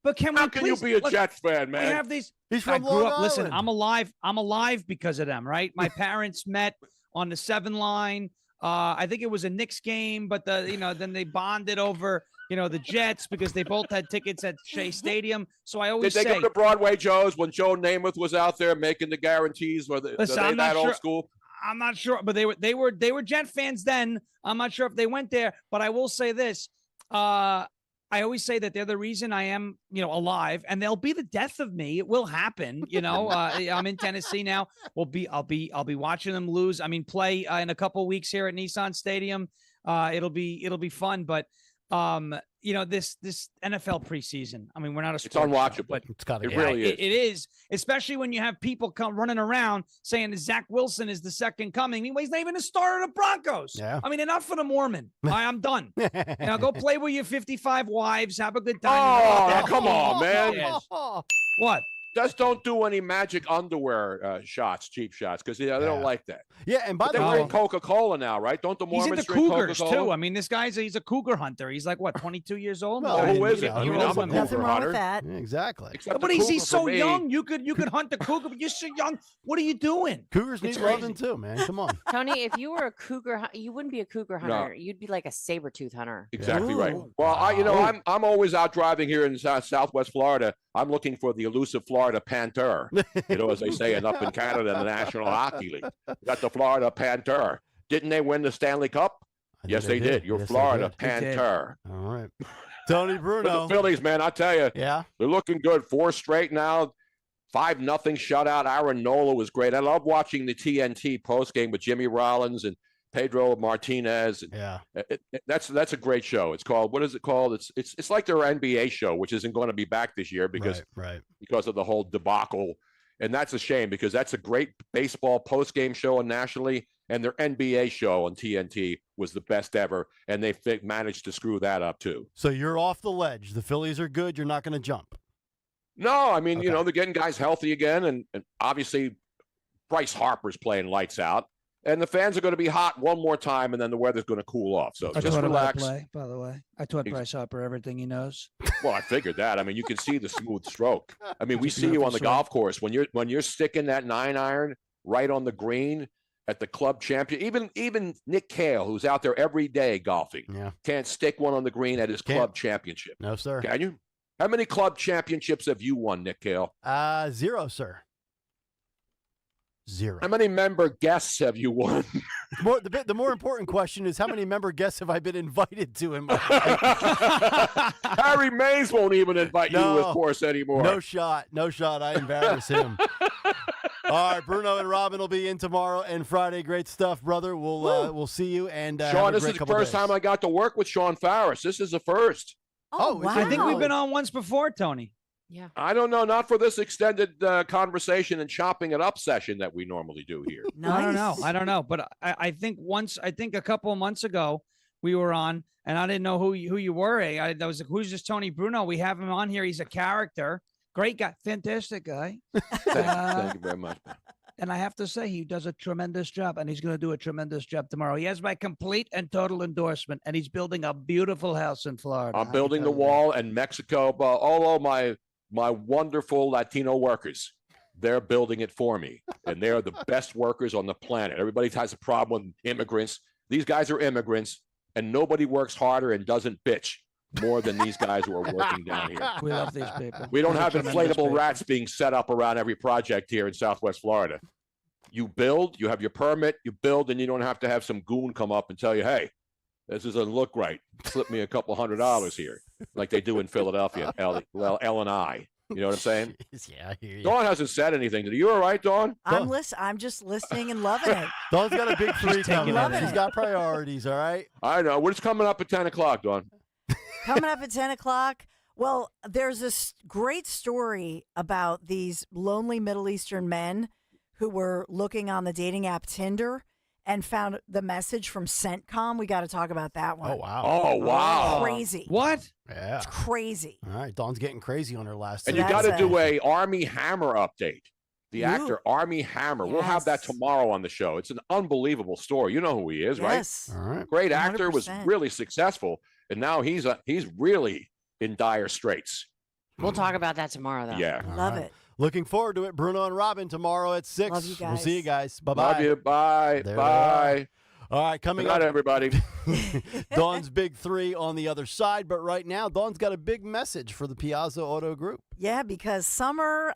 Speaker 3: But
Speaker 28: How can you be a Jets fan, man?
Speaker 3: We have these.
Speaker 11: He's from
Speaker 3: I grew
Speaker 11: Long
Speaker 3: up. Listen,
Speaker 11: Island.
Speaker 3: I'm alive because of them, right? My parents met on the 7 line. I think it was a Knicks game, but then they bonded over, the Jets because they both had tickets at Shea Stadium. So I always
Speaker 28: Did they go to Broadway Joe's when Joe Namath was out there making the guarantees? Were they that old school?
Speaker 3: I'm not sure, but they were Jet fans then. I'm not sure if they went there, but I will say this. I always say that they're the reason I am, alive, and they'll be the death of me. It will happen. I'm in Tennessee now. I'll be watching them lose. I mean, play in a couple weeks here at Nissan Stadium. It'll be fun, but this NFL preseason. I mean, we're not a sports
Speaker 28: unwatchable,
Speaker 3: show, but
Speaker 11: it's gotta
Speaker 28: it really is.
Speaker 3: It is, especially when you have people come running around saying that Zach Wilson is the second coming. Meanwhile, he's not even a starter of the Broncos.
Speaker 11: Yeah.
Speaker 3: I mean, enough for the Mormon. I'm done. Go play with your 55 wives. Have a good time.
Speaker 28: Oh, come on, man.
Speaker 3: Yes. What?
Speaker 28: Just don't do any magic underwear shots, cheap shots, because they don't like that.
Speaker 11: Yeah, and by the
Speaker 28: they're
Speaker 11: way,
Speaker 28: wearing Coca-Cola now, right? Don't the
Speaker 3: He's
Speaker 28: Mormons
Speaker 3: into
Speaker 28: drink
Speaker 3: cougars
Speaker 28: Coca-Cola?
Speaker 3: too. I mean, this guy's he's a cougar hunter. He's like what, 22 years old?
Speaker 28: Well, who is it?
Speaker 11: I mean,
Speaker 28: I'm a
Speaker 11: nothing
Speaker 28: cougar
Speaker 8: wrong
Speaker 28: hunter.
Speaker 8: with that.
Speaker 11: Yeah, exactly.
Speaker 28: Except
Speaker 3: But
Speaker 28: the cougar
Speaker 3: he's
Speaker 28: for
Speaker 3: so
Speaker 28: me.
Speaker 3: young. You could hunt the cougar, but you're so young. What are you doing?
Speaker 11: Cougars need
Speaker 3: It's crazy.
Speaker 11: loving too, man. Come on.
Speaker 29: Tony, if you were a cougar, you wouldn't be a cougar hunter. You'd be like a saber-tooth hunter.
Speaker 28: Exactly right.
Speaker 11: Ooh.
Speaker 28: Well, I'm always out driving here in Southwest Florida. I'm looking for the elusive Florida Panther. As they say up in Canada in the National Hockey League. Got the Florida Panther. Didn't they win the Stanley Cup? Yes, they did. Your Florida Panther.
Speaker 11: All right. Tony Bruno.
Speaker 28: But the Phillies, man, I tell you,
Speaker 11: yeah,
Speaker 28: they're looking good. 4 straight now. 5-0 shutout. Aaron Nola was great. I love watching the TNT postgame with Jimmy Rollins and Pedro Martinez.
Speaker 11: Yeah,
Speaker 28: that's a great show. It's called, what is it called? It's like their NBA show, which isn't going to be back this year because of the whole debacle. And that's a shame because that's a great baseball postgame show nationally, and their NBA show on TNT was the best ever, and they managed to screw that up too.
Speaker 11: So you're off the ledge. The Phillies are good. You're not going to jump.
Speaker 28: No, I mean, they're getting guys healthy again, and obviously Bryce Harper's playing lights out, and the fans are going to be hot one more time, and then the weather's going to cool off. So just relax.
Speaker 3: Play, by the way, I taught Bryce Harper everything he knows.
Speaker 28: Well, I figured that. I mean, you can see the smooth stroke. I mean, we see you on the golf course when you're sticking that 9-iron right on the green at the club champion. Even Nick Kayal, who's out there every day golfing, can't stick one on the green at his club championship.
Speaker 11: No, sir.
Speaker 28: Can you? How many club championships have you won, Nick Kayal?
Speaker 11: 0, sir. 0.
Speaker 28: How many member guests have you won?
Speaker 11: The more important question is, how many member guests have I been invited to in my life?
Speaker 28: Harry Mays won't even invite you to his course anymore.
Speaker 11: No shot. I embarrass him. All right, Bruno and Robin will be in tomorrow and Friday. Great stuff, brother. We'll see you. And
Speaker 28: Sean, this is the first time I got to work with Sean Farris. This is the first.
Speaker 3: Oh, wow. I think we've been on once before, Tony.
Speaker 29: Yeah.
Speaker 28: I don't know. Not for this extended conversation and chopping it up session that we normally do here.
Speaker 3: Nice. I don't know. But I think a couple of months ago we were on, and I didn't know who you were. I was like, who's this Tony Bruno? We have him on here. He's a character. Great guy. Fantastic guy.
Speaker 28: Thank you very much.
Speaker 3: And I have to say, he does a tremendous job, and he's going to do a tremendous job tomorrow. He has my complete and total endorsement, and he's building a beautiful house in Florida.
Speaker 28: I'm building the wall in Mexico. But all of my wonderful Latino workers, they're building it for me, and they're the best workers on the planet. Everybody has a problem with immigrants. These guys are immigrants, and nobody works harder and doesn't bitch more than these guys who are working down here.
Speaker 3: We love these people.
Speaker 28: We don't have inflatable rats being set up around every project here in Southwest Florida. You build, you have your permit, you build, and you don't have to have some goon come up and tell you, hey, this doesn't look right. Slip me a couple $100 here, like they do in Philadelphia. L&I. You know what I'm saying?
Speaker 11: Yeah, I hear you.
Speaker 28: Dawn hasn't said anything. Are you all right, Dawn?
Speaker 8: I'm just listening and loving it.
Speaker 11: Dawn's got a big 3 coming in. She's got priorities, all right?
Speaker 28: I know. What's coming up at 10 o'clock, Dawn?
Speaker 8: Coming up at 10 o'clock. Well, there's this great story about these lonely Middle Eastern men who were looking on the dating app Tinder and found the message from CENTCOM. We got to talk about that one.
Speaker 11: Oh, wow.
Speaker 28: Oh, wow.
Speaker 8: Crazy.
Speaker 3: What?
Speaker 11: Yeah.
Speaker 8: It's crazy.
Speaker 11: All right. Dawn's getting crazy on her last.
Speaker 28: And you got to do a Army Hammer update. The actor Army Hammer. Yes. We'll have that tomorrow on the show. It's an unbelievable story. You know who he is, right?
Speaker 8: Yes.
Speaker 11: All right.
Speaker 28: Great actor, 100%. Was really successful, and now he's really in dire straits.
Speaker 29: We'll talk about that tomorrow, though.
Speaker 28: Yeah.
Speaker 8: Love it.
Speaker 11: Looking forward to it. Bruno and Robin tomorrow at 6.
Speaker 8: Love you guys.
Speaker 11: We'll see you guys. Bye-bye.
Speaker 28: Love you. Bye. Bye.
Speaker 11: All right, coming
Speaker 28: up,
Speaker 11: everybody. Dawn's big 3 on the other side, but right now, Dawn's got a big message for the Piazza Auto Group.
Speaker 8: Yeah, because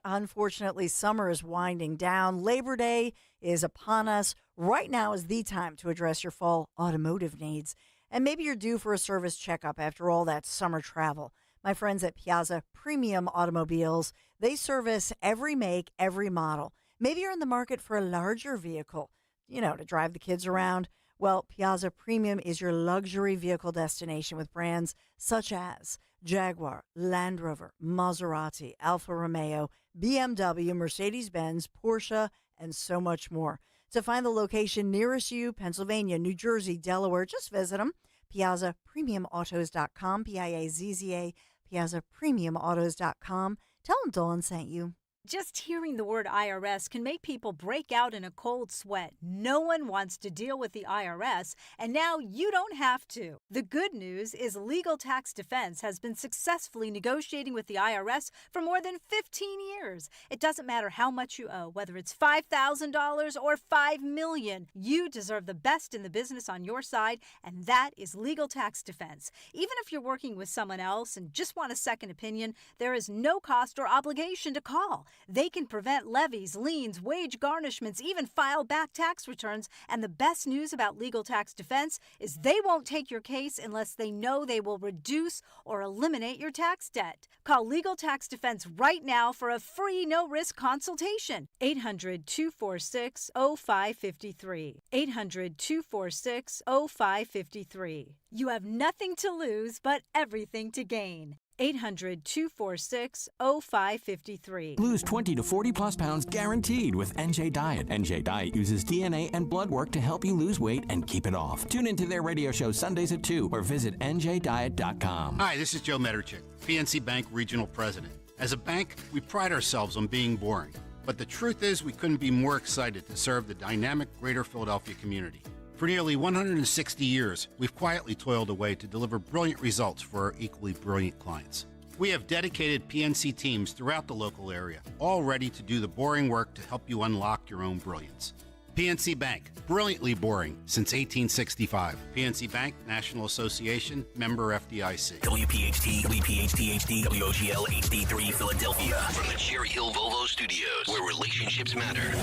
Speaker 8: unfortunately, summer is winding down. Labor Day is upon us. Right now is the time to address your fall automotive needs. And maybe you're due for a service checkup after all that summer travel. My friends at Piazza Premium Automobiles, they service every make, every model. Maybe you're in the market for a larger vehicle, to drive the kids around. Well, Piazza Premium is your luxury vehicle destination with brands such as Jaguar, Land Rover, Maserati, Alfa Romeo, BMW, Mercedes-Benz, Porsche, and so much more. To find the location nearest you, Pennsylvania, New Jersey, Delaware, just visit them. PiazzaPremiumAutos.com, Piazza, PiazzaPremiumAutos.com. Tell them Dawn sent you.
Speaker 9: Just hearing the word IRS can make people break out in a cold sweat. No one wants to deal with the IRS, and now you don't have to. The good news is Legal Tax Defense has been successfully negotiating with the IRS for more than 15 years. It doesn't matter how much you owe, whether it's $5,000 or $5 million. You deserve the best in the business on your side, and that is Legal Tax Defense. Even if you're working with someone else and just want a second opinion, there is no cost or obligation to call. They can prevent levies, liens, wage garnishments, even file back tax returns. And the best news about Legal Tax Defense is they won't take your case unless they know they will reduce or eliminate your tax debt. Call Legal Tax Defense right now for a free no-risk consultation. 800-246-0553. 800-246-0553. You have nothing to lose but everything to gain. 800-246-0553.
Speaker 12: Lose 20 to 40 plus pounds guaranteed with NJ Diet. NJ Diet uses DNA and blood work to help you lose weight and keep it off. Tune into their radio show Sundays at 2 or visit njdiet.com.
Speaker 13: Hi, this is Joe Mederchik, PNC Bank Regional President. As a bank, we pride ourselves on being boring. But the truth is, we couldn't be more excited to serve the dynamic greater Philadelphia community. For nearly 160 years, we've quietly toiled away to deliver brilliant results for our equally brilliant clients. We have dedicated PNC teams throughout the local area, all ready to do the boring work to help you unlock your own brilliance. PNC Bank, brilliantly boring since 1865. PNC Bank, National Association, member FDIC.
Speaker 10: WPHT, WPHT HD, WOGL HD3 Philadelphia. From the Cherry Hill Volvo Studios, where relationships matter.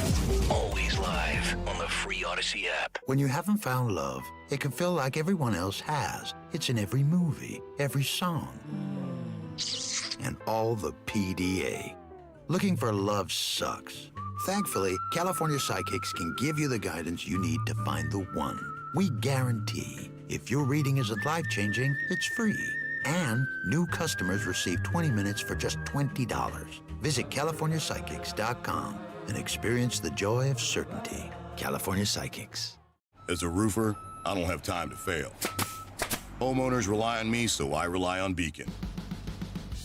Speaker 10: Always live on the free Odyssey app.
Speaker 14: When you haven't found love, it can feel like everyone else has. It's in every movie, every song, and all the PDA. Looking for love sucks. Thankfully, California Psychics can give you the guidance you need to find the one. We guarantee if your reading isn't life-changing, it's free. And new customers receive 20 minutes for just $20. Visit CaliforniaPsychics.com and experience the joy of certainty. California Psychics.
Speaker 15: As a roofer, I don't have time to fail. Homeowners rely on me, so I rely on Beacon.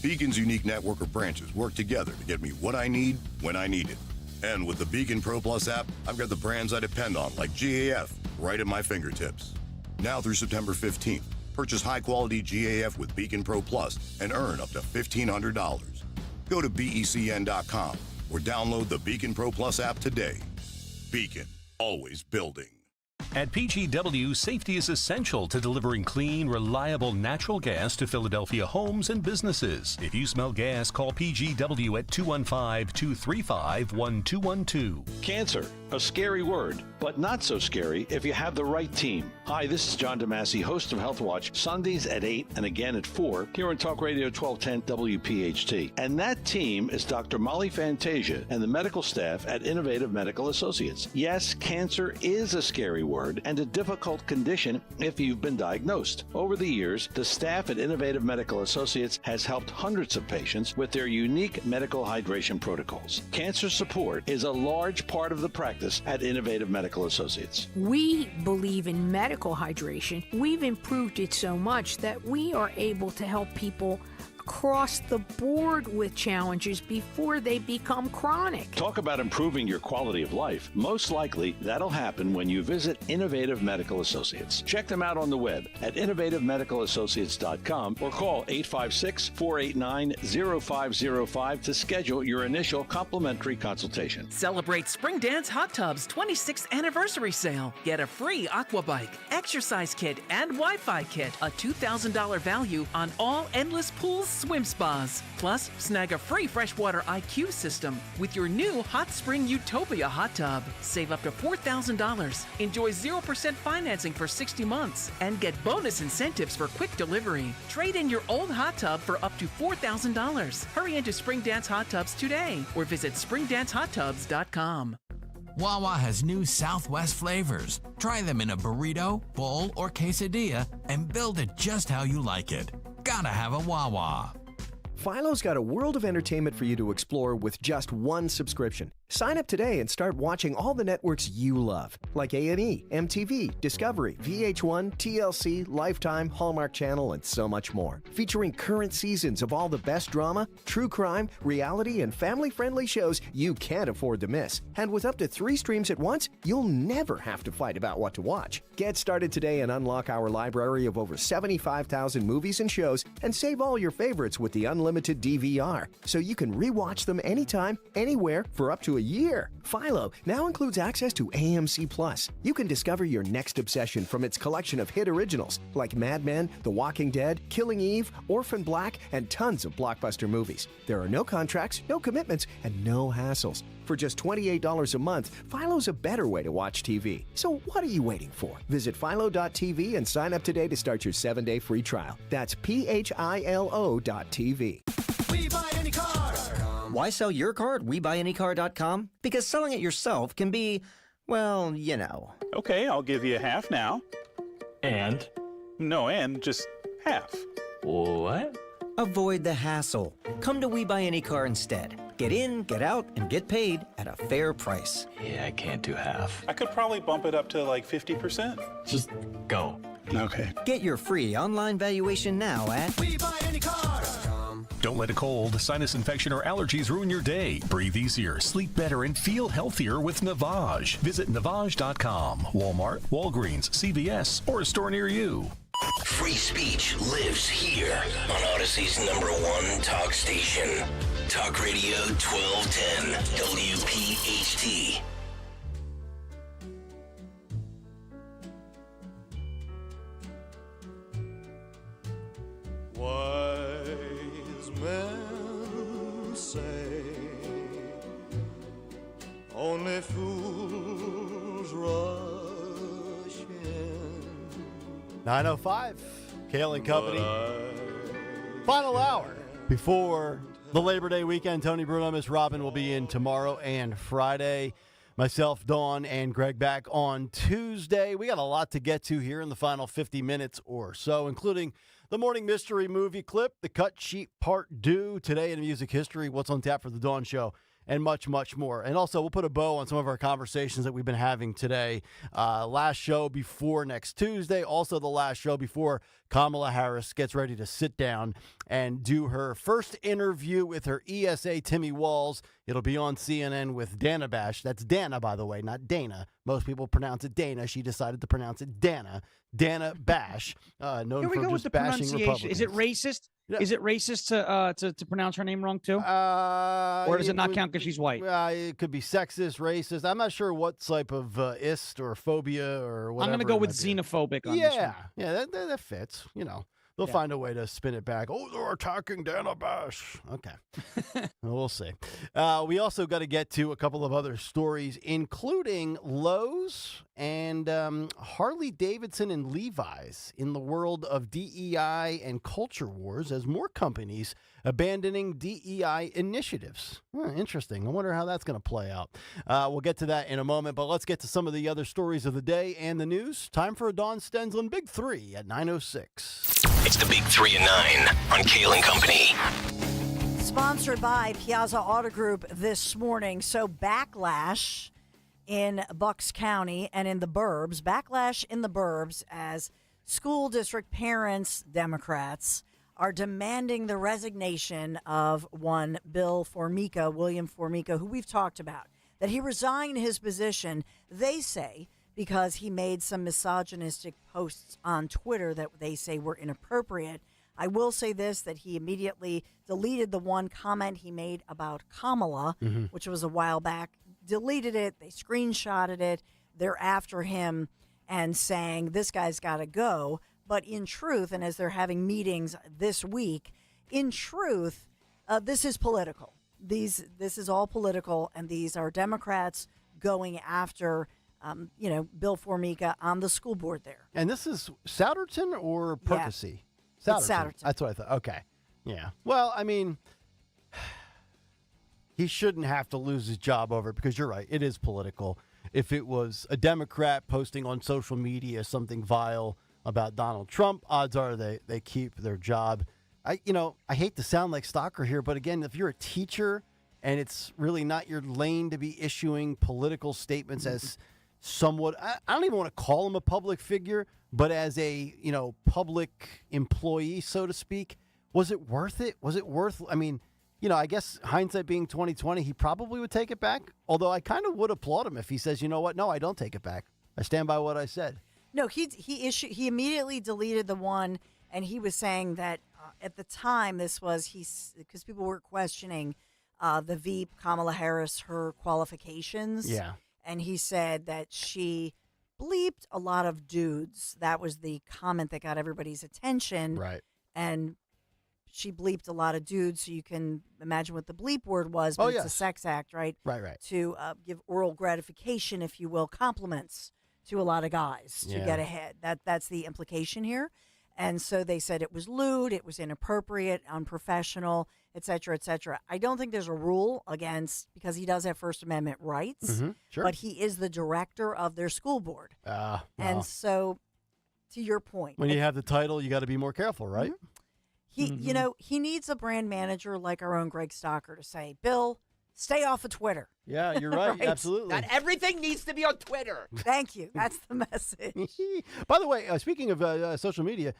Speaker 15: Beacon's unique network of branches work together to get me what I need when I need it. And with the Beacon Pro Plus app, I've got the brands I depend on, like GAF, right at my fingertips. Now through September 15th, purchase high-quality GAF with Beacon Pro Plus and earn up to $1,500. Go to BECN.com or download the Beacon Pro Plus app today. Beacon, always building.
Speaker 7: At PGW, safety is essential to delivering clean, reliable natural gas to Philadelphia homes and businesses. If you smell gas, call PGW at 215-235-1212.
Speaker 16: Cancer, a scary word, but not so scary if you have the right team. Hi, this is John DeMasi, host of Health Watch, Sundays at 8 and again at 4 here on Talk Radio 1210 WPHT. And that team is Dr. Molly Fantasia and the medical staff at Innovative Medical Associates. Yes, cancer is a scary word and a difficult condition if you've been diagnosed. Over the years, the staff at Innovative Medical Associates has helped hundreds of patients with their unique medical hydration protocols. Cancer support is a large part of the practice at Innovative Medical Associates.
Speaker 17: We believe in medical hydration. We've improved it so much that we are able to help people across the board with challenges before they become chronic.
Speaker 16: Talk about improving your quality of life. Most likely, that'll happen when you visit Innovative Medical Associates. Check them out on the web at innovativemedicalassociates.com or call 856-489-0505 to schedule your initial complimentary consultation.
Speaker 19: Celebrate Spring Dance Hot Tub's 26th anniversary sale. Get a free aqua bike, exercise kit, and Wi-Fi kit. A $2,000 value on all endless pools, swim spas. Plus, snag a free freshwater IQ system with your new Hot Spring Utopia hot tub. Save up to $4,000. Enjoy 0% financing for 60 months and get bonus incentives for quick delivery. Trade in your old hot tub for up to $4,000. Hurry into Spring Dance Hot Tubs today or visit springdancehottubs.com.
Speaker 12: Wawa has new Southwest flavors. Try them in a burrito, bowl, or quesadilla and build it just how you like it. Gotta have a Wawa.
Speaker 20: Philo's got a world of entertainment for you to explore with just one subscription. Sign up today and start watching all the networks you love, like A&E, MTV, Discovery, VH1, TLC, Lifetime, Hallmark Channel, and so much more. Featuring current seasons of all the best drama, true crime, reality, and family-friendly shows you can't afford to miss. And with up to 3 streams at once, you'll never have to fight about what to watch. Get started today and unlock our library of over 75,000 movies and shows and save all your favorites with the unlimited DVR, so you can rewatch them anytime, anywhere for up to a year. Philo now includes access to AMC+. You can discover your next obsession from its collection of hit originals like Mad Men, The Walking Dead, Killing Eve, Orphan Black, and tons of blockbuster movies. There are no contracts, no commitments, and no hassles. For just $28 a month, Philo's a better way to watch TV. So what are you waiting for? Visit philo.tv and sign up today to start your 7-day free trial. That's philo.tv.
Speaker 27: We buy any car.
Speaker 21: Why sell your car at WeBuyAnyCar.com? Because selling it yourself can be, well, you know.
Speaker 22: Okay, I'll give you half now. And? No, and just half.
Speaker 21: What? Avoid the hassle. Come to We Buy Any Car instead. Get in, get out, and get paid at a fair price.
Speaker 22: Yeah, I can't do half. I could probably bump it up to like 50%. Just go. Okay.
Speaker 21: Get your free online valuation now at
Speaker 27: WeBuyAnyCar.com.
Speaker 7: Don't let a cold, sinus infection, or allergies ruin your day. Breathe easier, sleep better, and feel healthier with Navage. Visit Navage.com. Walmart, Walgreens, CVS, or a store near you.
Speaker 10: Free speech lives here on Odyssey's #1 talk station. Talk Radio 1210 WPHT.
Speaker 27: Wise men say only fools rush in.
Speaker 11: 9:05, Kayal and Company. Final hour before the Labor Day weekend. Tony Bruno, Miss Robin will be in tomorrow and Friday. Myself, Dawn, and Greg back on Tuesday. We got a lot to get to here in the final 50 minutes or so, including the morning mystery movie clip, the cut sheet part due, today in music history, what's on tap for the Dawn Show, and much, much more. And also, we'll put a bow on some of our conversations that we've been having today. Last show before next Tuesday, also the last show before Kamala Harris gets ready to sit down and do her first interview with her ESA, Timmy Walls. It'll be on CNN with Dana Bash. That's Dana, by the way, not Dana. Most people pronounce it Dana. She decided to pronounce it Dana. Dana Bash, known
Speaker 3: Here we
Speaker 11: for
Speaker 3: go
Speaker 11: just
Speaker 3: with the
Speaker 11: bashing
Speaker 3: pronunciation.
Speaker 11: Republicans.
Speaker 3: Is it racist?
Speaker 11: Yeah.
Speaker 3: Is it racist to pronounce her name wrong too? Or does it not count because she's white?
Speaker 11: It could be sexist, racist. I'm not sure what type of ist or phobia or whatever.
Speaker 3: I'm going to go with xenophobic on this one.
Speaker 11: Yeah, that fits. You know, they'll find a way to spin it back. Oh, they're attacking Dana Bash. Okay. Well, we'll see. We also got to get to a couple of other stories, including Lowe's and Harley Davidson and Levi's in the world of DEI and culture wars as more companies abandoning DEI initiatives. Interesting. I wonder how that's going to play out. We'll get to that in a moment, but let's get to some of the other stories of the day and the news. Time for a Dawn Stensland Big 3 at 9:06.
Speaker 10: It's the Big 3 and 9 on Kayal and Company.
Speaker 8: Sponsored by Piazza Auto Group this morning. So backlash in Bucks County and in the burbs. Backlash in the burbs as school district parents, Democrats, are demanding the resignation of one William Formica, who we've talked about, that he resign his position, they say, because he made some misogynistic posts on Twitter that they say were inappropriate. I will say this, that he immediately deleted the one comment he made about Kamala, which was a while back, deleted it, they screenshotted it, they're after him and saying, this guy's got to go. But in truth, and as they're having meetings this week, in truth, this is political. This is all political, and these are Democrats going after, Bill Formica on the school board there.
Speaker 11: And this is Souderton or Percy?
Speaker 8: Yeah. It's Souderton.
Speaker 11: That's what I thought. Okay. Yeah. Well, I mean, he shouldn't have to lose his job over it because you're right. It is political. If it was a Democrat posting on social media something vile about Donald Trump, odds are they keep their job. I hate to sound like stalker here, but again, if you're a teacher and it's really not your lane to be issuing political statements as somewhat, I don't even want to call him a public figure, but as a, public employee, so to speak, was it worth it? Was it worth, I guess hindsight being 2020, he probably would take it back. Although I kind of would applaud him if he says, you know what? No, I don't take it back. I stand by what I said.
Speaker 8: No, he immediately deleted the one, and he was saying that at the time because people were questioning the VP Kamala Harris, her qualifications.
Speaker 11: Yeah.
Speaker 8: And he said that she bleeped a lot of dudes. That was the comment that got everybody's attention.
Speaker 11: Right.
Speaker 8: And she bleeped a lot of dudes, so you can imagine what the bleep word was, but it's a sex act, right?
Speaker 11: Right.
Speaker 8: To give oral gratification, if you will, compliments to a lot of guys to get ahead. That's the implication here. And so they said it was lewd, it was inappropriate, unprofessional, et cetera, et cetera. I don't think there's a rule against, because he does have First Amendment rights,
Speaker 11: sure.
Speaker 8: but he is the director of their school board.
Speaker 11: Well.
Speaker 8: And so, to your point.
Speaker 11: When you have the title, you got to be more careful, right?
Speaker 8: He needs a brand manager like our own Greg Stocker to say, Bill, stay off of Twitter.
Speaker 11: Yeah, you're right.
Speaker 8: Right?
Speaker 11: Absolutely.
Speaker 1: Not everything needs to be on Twitter.
Speaker 8: Thank you. That's the message.
Speaker 11: By the way, speaking of social media,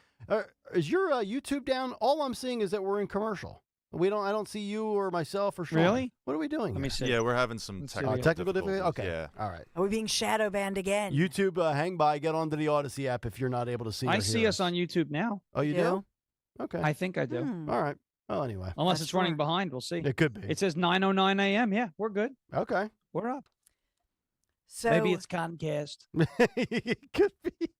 Speaker 11: is your YouTube down? All I'm seeing is that we're in commercial. I don't see you or myself or Sean.
Speaker 3: Really?
Speaker 11: What are we doing?
Speaker 3: Let me see.
Speaker 2: Yeah, we're having some
Speaker 11: technical difficulties. Okay.
Speaker 2: Yeah.
Speaker 11: All right.
Speaker 8: Are we being shadow banned again?
Speaker 11: YouTube, hang by. Get onto the Odyssey app if you're not able to see.
Speaker 3: I see us on YouTube now.
Speaker 11: Oh, you do? Okay.
Speaker 3: I think I do.
Speaker 11: All right. Well, anyway.
Speaker 3: Unless it's running behind, we'll see.
Speaker 11: It could be.
Speaker 3: It says 9:09 a.m. Yeah, we're good.
Speaker 11: Okay.
Speaker 3: We're up.
Speaker 8: So
Speaker 3: maybe it's Comcast.
Speaker 11: It could be.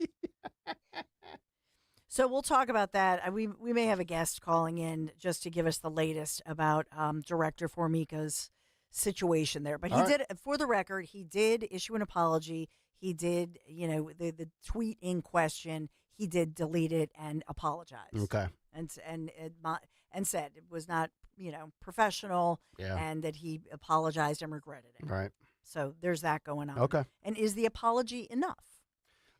Speaker 8: So we'll talk about that. We may have a guest calling in just to give us the latest about Director Formica's situation there. But he did, for the record, he did issue an apology. He did, the tweet in question. He did delete it and apologize.
Speaker 11: Okay.
Speaker 8: And said it was not, professional.
Speaker 11: Yeah.
Speaker 8: And that he apologized and regretted it.
Speaker 11: Right.
Speaker 8: So there's that going on.
Speaker 11: Okay.
Speaker 8: And is the apology enough?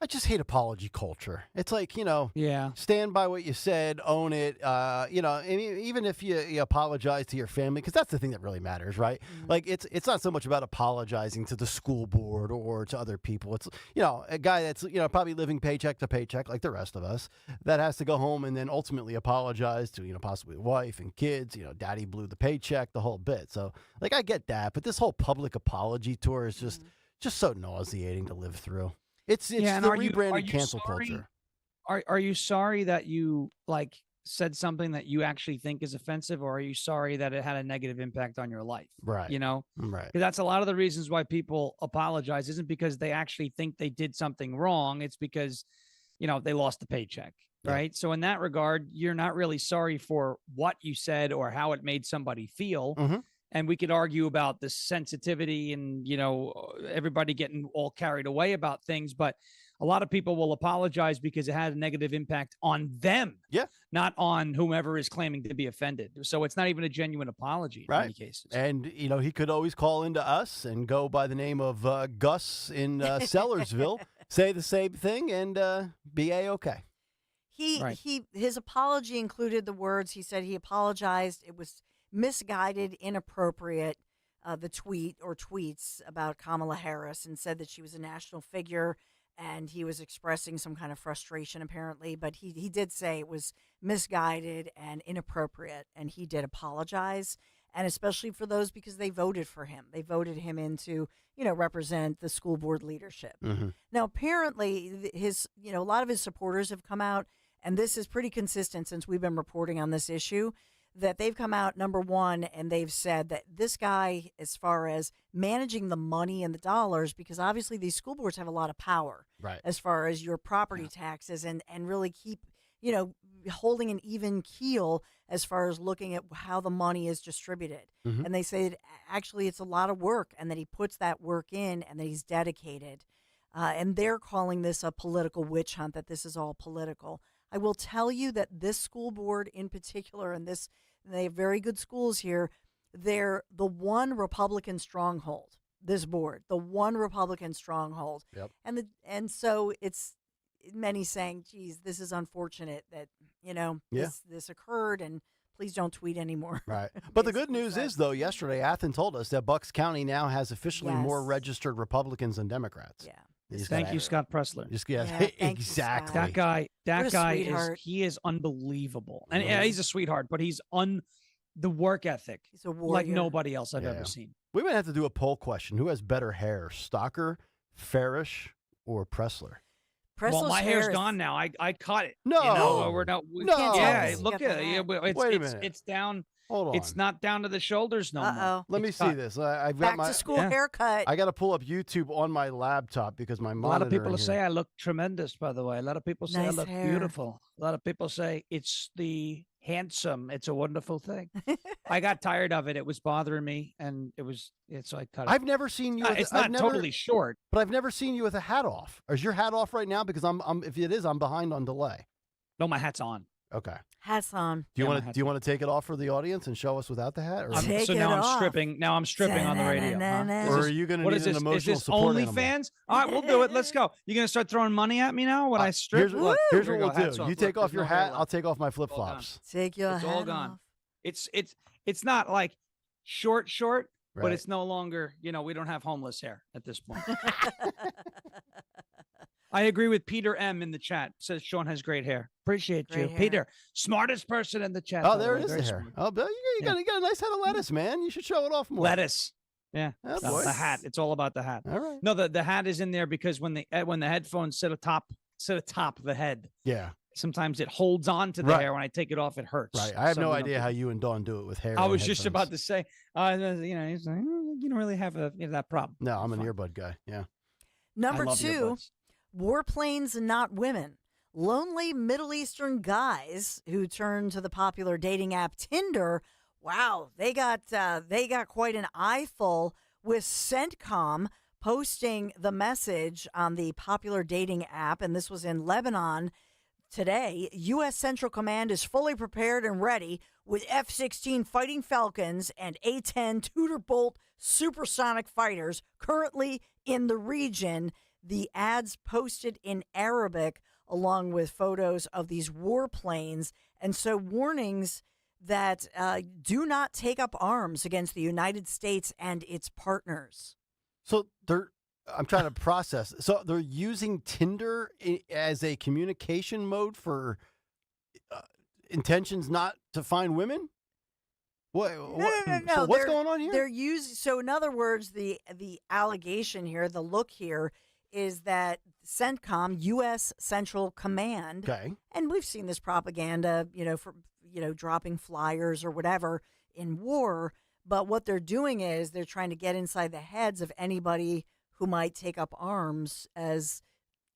Speaker 11: I just hate apology culture. It's like,
Speaker 3: yeah,
Speaker 11: stand by what you said, own it. And even if you apologize to your family, because that's the thing that really matters, right? Like it's not so much about apologizing to the school board or to other people. It's a guy that's probably living paycheck to paycheck like the rest of us that has to go home and then ultimately apologize to possibly the wife and kids. Daddy blew the paycheck, the whole bit. So like I get that, but this whole public apology tour is just so nauseating to live through. It's the rebranded cancel culture.
Speaker 3: Are you sorry that you said something that you actually think is offensive, or are you sorry that it had a negative impact on your life?
Speaker 11: Right.
Speaker 3: Right.
Speaker 11: Because
Speaker 3: that's a lot of the reasons why people apologize isn't because they actually think they did something wrong. It's because, they lost the paycheck. Right. So in that regard, you're not really sorry for what you said or how it made somebody feel. And we could argue about the sensitivity and, everybody getting all carried away about things. But a lot of people will apologize because it had a negative impact on them.
Speaker 11: Yeah.
Speaker 3: Not on whomever is claiming to be offended. So it's not even a genuine apology in many cases.
Speaker 11: And, he could always call into us and go by the name of Gus in Sellersville, say the same thing and be A-okay.
Speaker 8: His apology included the words, he said he apologized. It was misguided, inappropriate, the tweet or tweets about Kamala Harris, and said that she was a national figure and he was expressing some kind of frustration apparently, but he did say it was misguided and inappropriate, and he did apologize, and especially for those because they voted for him. They voted him in to, represent the school board leadership. Now, apparently a lot of his supporters have come out, and this is pretty consistent since we've been reporting on this issue, that they've come out, number one, and they've said that this guy, as far as managing the money and the dollars, because obviously these school boards have a lot of power as far as your property taxes and really keep, holding an even keel as far as looking at how the money is distributed. And they say that actually it's a lot of work and that he puts that work in and that he's dedicated. And they're calling this a political witch hunt, that this is all political. I will tell you that this school board in particular, and they have very good schools here, they're the one Republican stronghold, this board, the one Republican stronghold.
Speaker 11: Yep.
Speaker 8: And so it's many saying, geez, this is unfortunate that, this occurred, and please don't tweet anymore.
Speaker 11: Right. But the good news is, though, yesterday, Athen told us that Bucks County now has officially more registered Republicans than Democrats.
Speaker 8: Yeah.
Speaker 3: Thank you, Scott Pressler.
Speaker 11: Exactly.
Speaker 3: That guy
Speaker 8: is
Speaker 3: is unbelievable. And he's a sweetheart, but he's the work ethic.
Speaker 8: He's a warrior.
Speaker 3: Like nobody else I've ever seen.
Speaker 11: We might have to do a poll question. Who has better hair, Stocker, Farish, or Pressler?
Speaker 3: Well, my hair's gone now. I cut it.
Speaker 11: No.
Speaker 3: We're not.
Speaker 11: No.
Speaker 3: Yeah, look at it.
Speaker 11: Wait a minute.
Speaker 3: It's down.
Speaker 11: Hold on.
Speaker 3: It's not down to the shoulders no more.
Speaker 11: Let me see this. I've got
Speaker 8: Back to school haircut.
Speaker 11: I got to pull up YouTube on my laptop because my monitor.
Speaker 3: A lot of people say I look tremendous, by the way. A lot of people say
Speaker 8: Nice
Speaker 3: I look
Speaker 8: hair.
Speaker 3: beautiful. A lot of people say it's the handsome. It's a wonderful thing. I got tired of it. It was bothering me, and so I cut it.
Speaker 11: I've never seen you.
Speaker 3: It's not totally short,
Speaker 11: but I've never seen you with a hat off. Is your hat off right now? Because if it is, I'm behind on delay.
Speaker 3: No, my hat's on.
Speaker 11: Okay.
Speaker 8: Hats on.
Speaker 11: Do you want to take it off for the audience and show us without the hat? Or
Speaker 3: I'm stripping. Now I'm stripping on the radio.
Speaker 11: Or are you going to need an emotional support
Speaker 3: animal? OnlyFans? All right, we'll do it. Let's go. You going to start throwing money at me now when I strip?
Speaker 11: Here's what we'll do. You take off your hat. I'll take off my flip flops.
Speaker 8: Take your hat.
Speaker 3: It's all gone. It's not like short, but it's no longer. We don't have homeless hair at this point. I agree with Peter M in the chat. Says Sean has great hair. Appreciate
Speaker 8: Great
Speaker 3: you,
Speaker 8: hair.
Speaker 3: Peter. Smartest person in the chat.
Speaker 11: Oh,
Speaker 3: by the
Speaker 11: there
Speaker 3: way.
Speaker 11: it is
Speaker 3: Very
Speaker 11: there.
Speaker 3: smart.
Speaker 11: Oh, Bill, you got a nice head of lettuce, man. You should show it off more.
Speaker 3: Lettuce. Yeah,
Speaker 11: Oh,
Speaker 3: so
Speaker 11: boy.
Speaker 3: the hat. It's all about the hat.
Speaker 11: All right.
Speaker 3: No, the hat is in there because when the headphones sit atop the head,
Speaker 11: Yeah.
Speaker 3: sometimes it holds on to the
Speaker 11: Right.
Speaker 3: hair. When I take it off, it hurts.
Speaker 11: Right. I have
Speaker 3: So
Speaker 11: no
Speaker 3: we don't
Speaker 11: idea
Speaker 3: do
Speaker 11: how
Speaker 3: that.
Speaker 11: you and Dawn do it with hair.
Speaker 3: I
Speaker 11: and
Speaker 3: was just
Speaker 11: headphones.
Speaker 3: about to say, he's like, you don't really have that problem.
Speaker 11: No, I'm an earbud guy. Yeah.
Speaker 8: Number
Speaker 3: love
Speaker 8: 2,
Speaker 3: earbuds.
Speaker 8: warplanes and not women. Lonely Middle Eastern guys who turn to the popular dating app Tinder. Wow, they got quite an eyeful with CENTCOM posting the message on the popular dating app, and this was in Lebanon today. U.S. Central Command is fully prepared and ready with F-16 Fighting Falcons and A-10 Tudor-Bolt supersonic fighters currently in the region. The ads posted in Arabic along with photos of these warplanes, and so warnings that do not take up arms against the United States and its partners.
Speaker 11: So I'm trying to process. So they're using Tinder as a communication mode for intentions not to find women? What?
Speaker 8: No.
Speaker 11: So what's going on here?
Speaker 8: So in other words, the allegation here, the look here, is that CENTCOM, U.S. Central Command,
Speaker 11: Okay.
Speaker 8: and we've seen this propaganda, for dropping flyers or whatever in war. But what they're doing is they're trying to get inside the heads of anybody who might take up arms as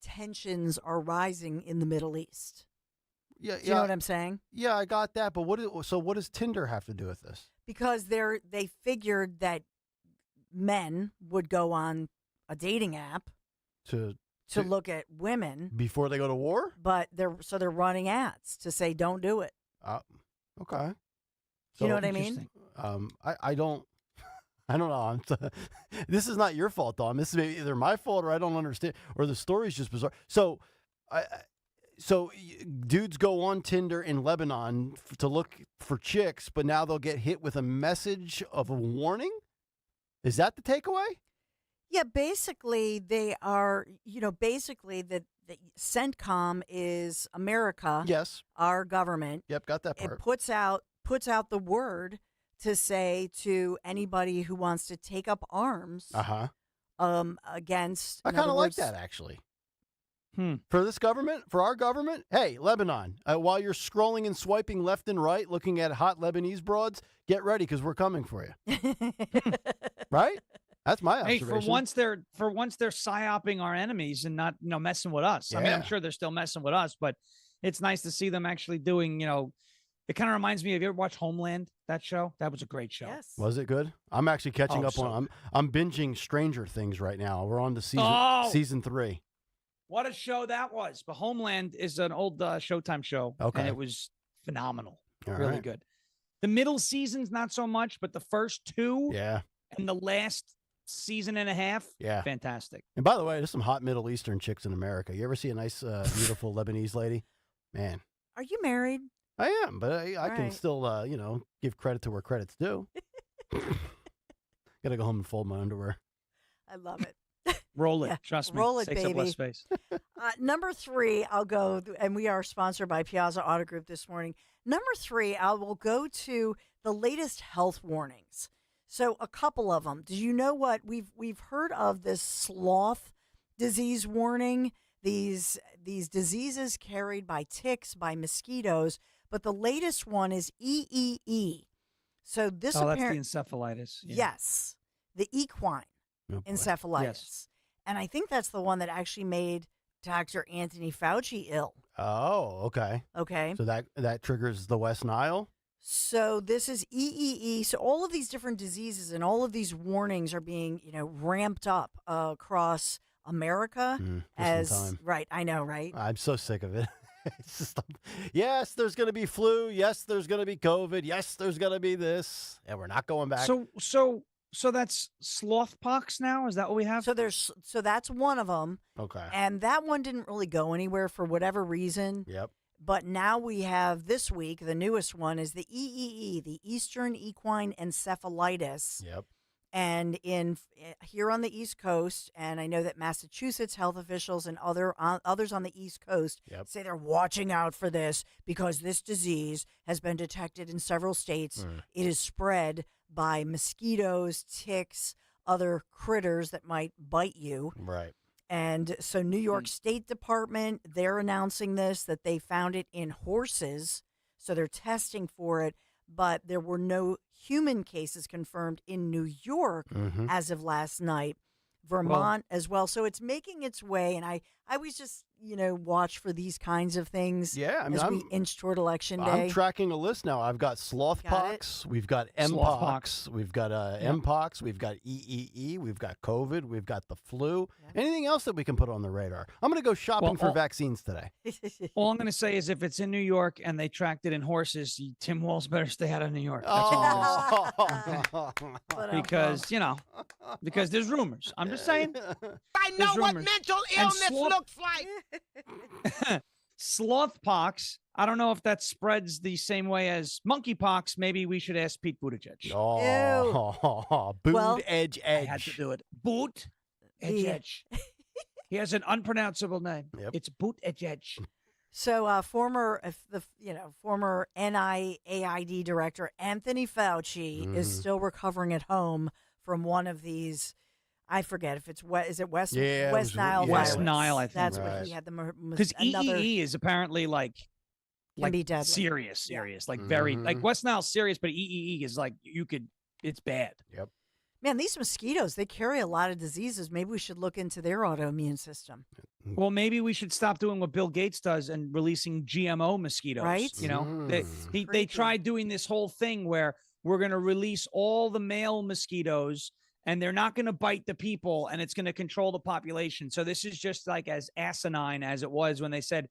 Speaker 8: tensions are rising in the Middle East.
Speaker 11: Yeah,
Speaker 8: Do you know what I'm saying?
Speaker 11: Yeah, I got that. But what does Tinder have to do with this?
Speaker 8: Because they figured that men would go on a dating app
Speaker 11: To
Speaker 8: look at women
Speaker 11: before they go to war?
Speaker 8: but they're running ads to say don't do it.
Speaker 11: Okay.
Speaker 8: You know what I mean?
Speaker 11: I don't know. This is not your fault, Dawn. This is maybe either my fault or I don't understand, or the story's just bizarre. So, dudes go on Tinder in Lebanon to look for chicks, but now they'll get hit with a message of a warning? Is that the takeaway?
Speaker 8: Yeah, basically they are, basically the CENTCOM is America.
Speaker 11: Yes.
Speaker 8: Our government.
Speaker 11: Yep, got that part.
Speaker 8: It puts out the word to say to anybody who wants to take up arms against.
Speaker 11: I kind of like that, actually. For this government, for our government, hey, Lebanon, while you're scrolling and swiping left and right, looking at hot Lebanese broads, get ready because we're coming for you. Right? That's my observation.
Speaker 3: Hey, for once they're psyoping our enemies and not messing with us. I mean, I'm sure they're still messing with us, but it's nice to see them actually doing. It kind of reminds me. Have you ever watched Homeland? That show? That was a great show.
Speaker 8: Yes.
Speaker 11: Was it good? I'm actually catching up on. I'm binging Stranger Things right now. We're on to season 3.
Speaker 3: What a show that was! But Homeland is an old Showtime show, and it was phenomenal. Really
Speaker 11: right.
Speaker 3: good. The middle season's not so much, but the first 2, and the last season and a half, fantastic.
Speaker 11: And by the way, there's some hot Middle Eastern chicks in America. You ever see a nice, beautiful Lebanese lady? Man.
Speaker 8: Are you married?
Speaker 11: I am, but I can
Speaker 8: right.
Speaker 11: still, give credit to where credit's due. Gotta go home and fold my underwear.
Speaker 8: I love it.
Speaker 3: Roll it. Trust me.
Speaker 8: Roll it,
Speaker 3: Takes up
Speaker 8: baby.
Speaker 3: less space.
Speaker 8: Number 3, I'll go, and we are sponsored by Piazza Auto Group this morning. Number 3, I will go to the latest health warnings. So a couple of them. Do you know what we've heard of this sloth disease warning? These diseases carried by ticks, by mosquitoes, but the latest one is EEE. So this
Speaker 3: that's the encephalitis. Yeah.
Speaker 8: Yes, the equine encephalitis.
Speaker 3: Yes.
Speaker 8: And I think that's the one that actually made Dr. Anthony Fauci ill.
Speaker 11: Oh, okay.
Speaker 8: Okay.
Speaker 11: So that triggers the West Nile?
Speaker 8: So this is EEE. So all of these different diseases and all of these warnings are being, ramped up across America as right. I know, right?
Speaker 11: I'm so sick of it. It's just, yes, there's going to be flu. Yes, there's going to be COVID. Yes, there's going to be this, and we're not going back.
Speaker 3: So that's sloth pox now? Is that what we have?
Speaker 8: So that's one of them.
Speaker 11: Okay.
Speaker 8: And that one didn't really go anywhere for whatever reason.
Speaker 11: Yep.
Speaker 8: But now we have this week, the newest one is the EEE, the Eastern Equine Encephalitis.
Speaker 11: Yep.
Speaker 8: And here on the East Coast, and I know that Massachusetts health officials and others on the East Coast say they're watching out for this because this disease has been detected in several states. It is spread by mosquitoes, ticks, other critters that might bite you.
Speaker 11: Right.
Speaker 8: And so New York State Department, they're announcing this, that they found it in horses. So they're testing for it, but there were no human cases confirmed in New York as of last night. Vermont as well. So it's making its way, and I always just, watch for these kinds of things as we inch toward Election Day.
Speaker 11: I'm tracking a list now. I've got sloth pox, we've got mpox, we've got mpox, we've got EEE, we've got COVID, we've got the flu. Anything else that we can put on the radar? I'm going to go shopping for vaccines today.
Speaker 3: All I'm going to say is if it's in New York and they tracked it in horses, Tim Walz better stay out of New York. That's all I'm gonna say. Because there's rumors. I'm just saying.
Speaker 1: I know what mental illness looks like.
Speaker 3: Sloth pox. I don't know if that spreads the same way as monkeypox. Maybe we should ask Pete Buttigieg.
Speaker 11: Edge.
Speaker 3: I had to do it. Boot Edge. He has an unpronounceable name. It's Boot Edge.
Speaker 8: So former NIAID director Anthony Fauci is still recovering at home from one of these. I forget if it's West Nile virus.
Speaker 3: West Nile, I think.
Speaker 8: That's what he had.
Speaker 3: Because EEE is apparently
Speaker 8: can be deadly.
Speaker 3: serious, like very like West Nile's serious, but EEE is like it's bad.
Speaker 11: Yep.
Speaker 8: Man, these mosquitoes, they carry a lot of diseases. Maybe we should look into their autoimmune system.
Speaker 3: Well, maybe we should stop doing what Bill Gates does and releasing GMO mosquitoes.
Speaker 8: Right?
Speaker 3: They tried doing this whole thing where we're going to release all the male mosquitoes and they're not going to bite the people and it's going to control the population. So this is just like as asinine as it was when they said,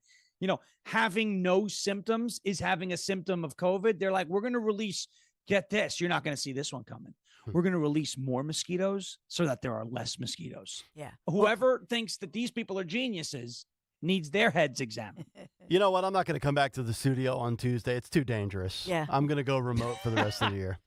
Speaker 3: having no symptoms is having a symptom of COVID. They're like, we're going to release, get this, you're not going to see this one coming. We're going to release more mosquitoes so that there are less mosquitoes.
Speaker 8: Yeah.
Speaker 3: Whoever thinks that these people are geniuses needs their heads examined.
Speaker 11: You know what? I'm not going to come back to the studio on Tuesday. It's too dangerous.
Speaker 8: Yeah.
Speaker 11: I'm going to go remote for the rest of the year.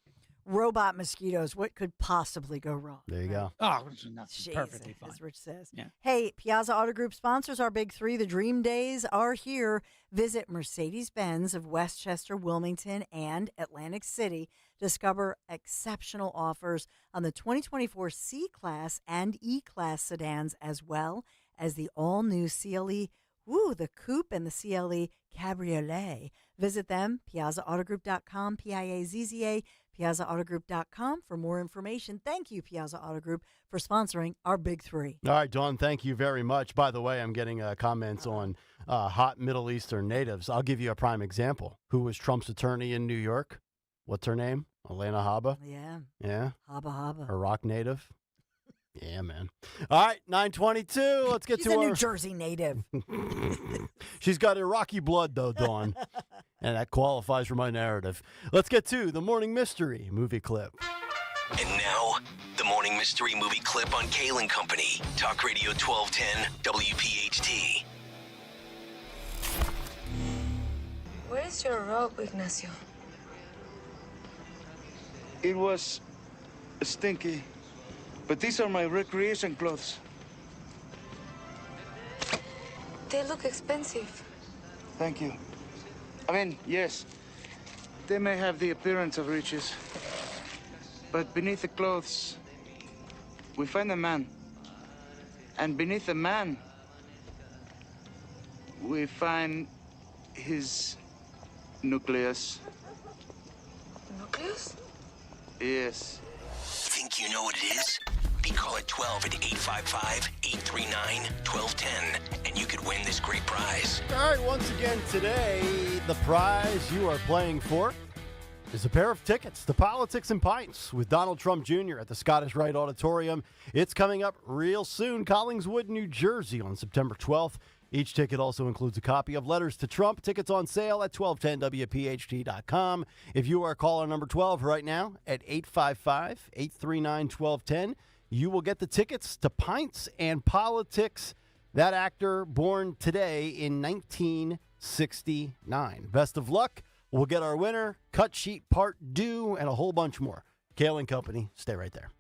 Speaker 8: Robot mosquitoes. What could possibly go wrong?
Speaker 11: There you go.
Speaker 3: Oh, that's perfectly fine.
Speaker 8: As Rich says.
Speaker 3: Yeah.
Speaker 8: Hey, Piazza Auto Group sponsors our Big Three. The Dream Days are here. Visit Mercedes-Benz of Westchester, Wilmington, and Atlantic City. Discover exceptional offers on the 2024 C-Class and E-Class sedans, as well as the all-new CLE, the Coupe and the CLE Cabriolet. Visit them, piazzaautogroup.com, Piazza, piazzaautogroup.com for more information. Thank you, Piazza Auto Group, for sponsoring our Big Three.
Speaker 11: All right, Dawn, thank you very much. By the way, I'm getting comments on hot Middle Eastern natives. I'll give you a prime example. Who was Trump's attorney in New York? What's her name? Elena Haba?
Speaker 8: Yeah.
Speaker 11: Yeah?
Speaker 8: Haba.
Speaker 11: Iraq native? Yeah, man. All right, 922. Let's get
Speaker 8: She's
Speaker 11: to
Speaker 8: a
Speaker 11: our...
Speaker 8: New Jersey native.
Speaker 11: She's got Iraqi blood, though, Dawn. And that qualifies for my narrative. Let's get to the Morning Mystery movie clip.
Speaker 10: And now, the Morning Mystery movie clip on Kayal and Company. Talk Radio 1210 WPHT.
Speaker 2: Where's your robe, Ignacio?
Speaker 4: It was stinky, but these are my recreation clothes.
Speaker 2: They look expensive.
Speaker 4: Thank you. I mean, yes, they may have the appearance of riches, but beneath the clothes, we find a man. And beneath the man, we find his nucleus.
Speaker 2: Nucleus?
Speaker 4: Yes.
Speaker 10: Think you know what it is? Be call at 12 at 855-839-1210, and you could win this great prize.
Speaker 11: All right, once again today, the prize you are playing for is a pair of tickets to Politics and Pints with Donald Trump Jr. at the Scottish Rite Auditorium. It's coming up real soon, Collingswood, New Jersey on September 12th. Each ticket also includes a copy of Letters to Trump. Tickets on sale at 1210WPHT.com. If you are caller number 12 right now at 855-839-1210, you will get the tickets to Pints and Politics. That actor born today in 1969. Best of luck. We'll get our winner, cut sheet part due, and a whole bunch more. Kayal and Company. Stay right there.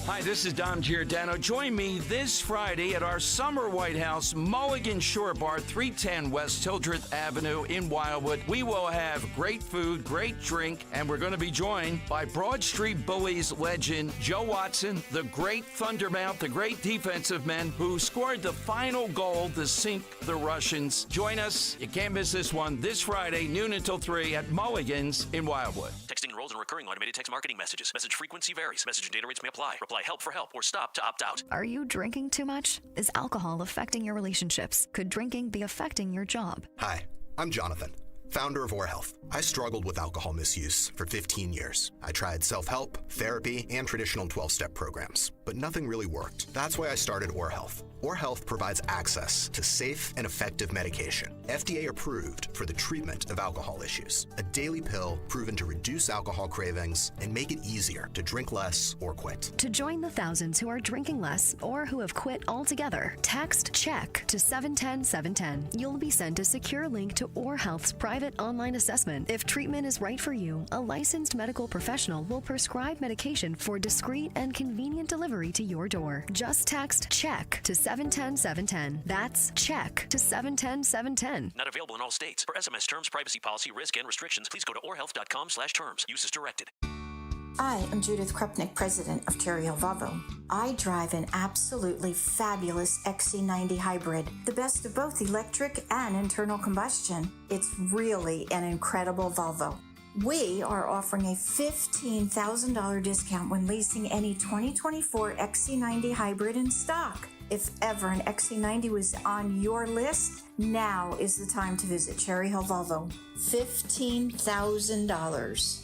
Speaker 5: Hi, this is Dom Giordano. Join me this Friday at our summer White House, Mulligan Shore Bar, 310 West Hildreth Avenue in Wildwood. We will have great food, great drink, and we're going to be joined by Broad Street Bullies legend Joe Watson, the great Thundermouth, the great defensive men who scored the final goal to sink the Russians. Join us. You can't miss this one this Friday, noon until 3 at Mulligan's in Wildwood.
Speaker 6: Texting enrolls in recurring automated text marketing messages. Message frequency varies. Message and data rates may apply. Reply help for help or stop to opt out.
Speaker 18: Are you drinking too much? Is alcohol affecting your relationships? Could drinking be affecting your job?
Speaker 23: Hi, I'm Jonathan, founder of Or Health. I struggled with alcohol misuse for 15 years. I tried self-help, therapy, and traditional 12-step programs, but nothing really worked. That's why I started Or Health. Or Health provides access to safe and effective medication, FDA approved for the treatment of alcohol issues. A daily pill proven to reduce alcohol cravings and make it easier to drink less or quit.
Speaker 18: To join the thousands who are drinking less or who have quit altogether, text CHECK to 710-710. You'll be sent a secure link to Or Health's private online assessment. If treatment is right for you, a licensed medical professional will prescribe medication for discreet and convenient delivery to your door. Just text CHECK to 710-710. That's CHECK to 710-710.
Speaker 6: Not available in all states. For SMS terms, privacy policy, risk, and restrictions, please go to orhealth.com/terms. Use as directed.
Speaker 24: I am Judith Krupnik, president of Cherry Hill Volvo. I drive an absolutely fabulous XC90 hybrid, the best of both electric and internal combustion. It's really an incredible Volvo. We are offering a $15,000 discount when leasing any 2024 XC90 hybrid in stock. If ever an XC90 was on your list, now is the time to visit Cherry Hill Volvo. $15,000.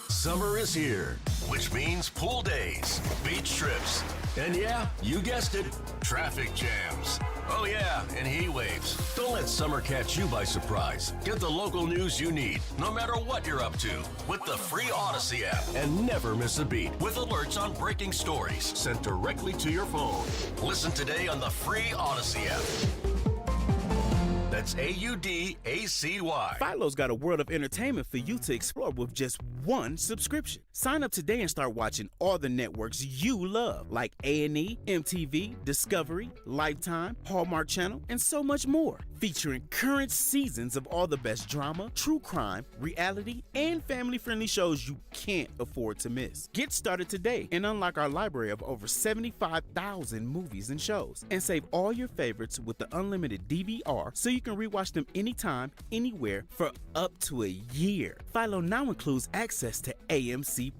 Speaker 10: Summer is here, which means pool days, beach trips, and yeah, you guessed it, traffic jams. Oh yeah, and heat waves. Don't let summer catch you by surprise. Get the local news you need, no matter what you're up to, with the free Odyssey app. And never miss a beat with alerts on breaking stories sent directly to your phone. Listen today on the free Odyssey app. That's AUDACY.
Speaker 25: Philo's got a world of entertainment for you to explore with just one subscription. Sign up today and start watching all the networks you love, like A&E, MTV, Discovery, Lifetime, Hallmark Channel, and so much more. Featuring current seasons of all the best drama, true crime, reality, and family-friendly shows you can't afford to miss. Get started today and unlock our library of over 75,000 movies and shows. And save all your favorites with the unlimited DVR so you can rewatch them anytime, anywhere for up to a year. Philo now includes access to AMC+.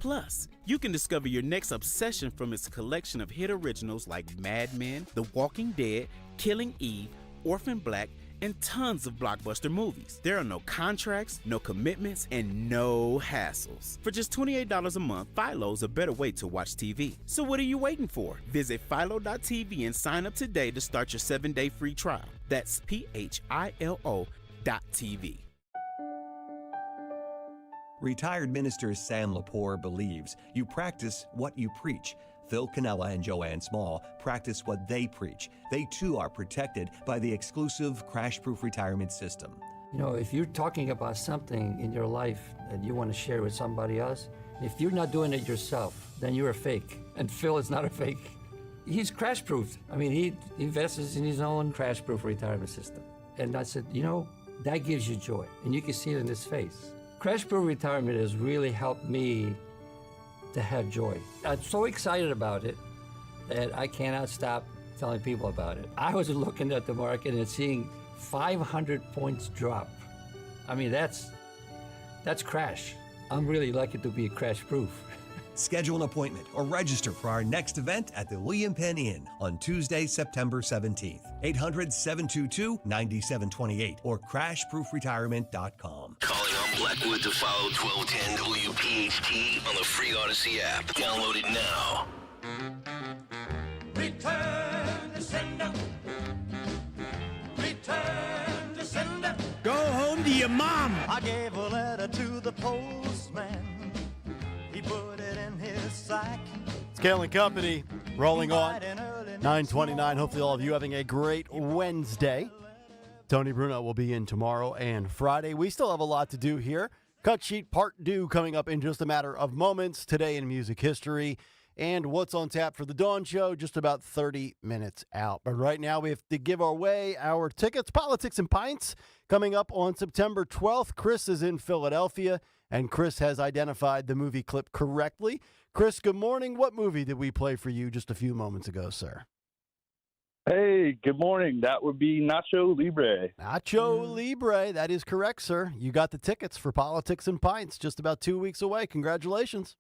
Speaker 25: You can discover your next obsession from its collection of hit originals like Mad Men, The Walking Dead, Killing Eve, Orphan Black, and tons of blockbuster movies. There are no contracts, no commitments, and no hassles. For just $28 a month, Philo's a better way to watch TV. So what are you waiting for? Visit philo.tv and sign up today to start your 7-day free trial. That's PHILO.tv.
Speaker 26: Retired Minister Sam Lepore believes you practice what you preach. Phil Cannella and Joanne Small practice what they preach. They too are protected by the exclusive crash-proof retirement system.
Speaker 28: You know, if you're talking about something in your life that you want to share with somebody else, if you're not doing it yourself, then you're a fake. And Phil is not a fake. He's crash-proofed. I mean, he invests in his own crash-proof retirement system. And I said, you know, that gives you joy. And you can see it in his face. Crash-proof retirement has really helped me to have joy. I'm so excited about it that I cannot stop telling people about it. I was looking at the market and seeing 500 points drop. I mean, that's crash. I'm really lucky to be crash-proof.
Speaker 26: Schedule an appointment or register for our next event at the William Penn Inn on Tuesday, September 17th. 800-722-9728 or crashproofretirement.com.
Speaker 10: Calling on Blackwood to follow 1210 WPHT on the free Odyssey app. Download it now.
Speaker 27: Return to sender. Return to sender.
Speaker 1: Go home to your mom.
Speaker 27: I gave a letter to the postman. He put it in his sack.
Speaker 11: It's Kayal and Company rolling on 9:29. Hopefully all of you having a great Wednesday. Tony Bruno will be in tomorrow and Friday. We still have a lot to do here. Cut Sheet Part 2 coming up in just a matter of moments. Today in music history. And what's on tap for the Dawn Show, just about 30 minutes out. But right now we have to give away our tickets. Politics and Pints coming up on September 12th. Chris is in Philadelphia, and Chris has identified the movie clip correctly. Chris, good morning. What movie did we play for you just a few moments ago, sir?
Speaker 9: Hey, good morning. That would be Nacho Libre.
Speaker 11: Nacho Libre. That is correct, sir. You got the tickets for Politics and Pints just about 2 weeks away. Congratulations.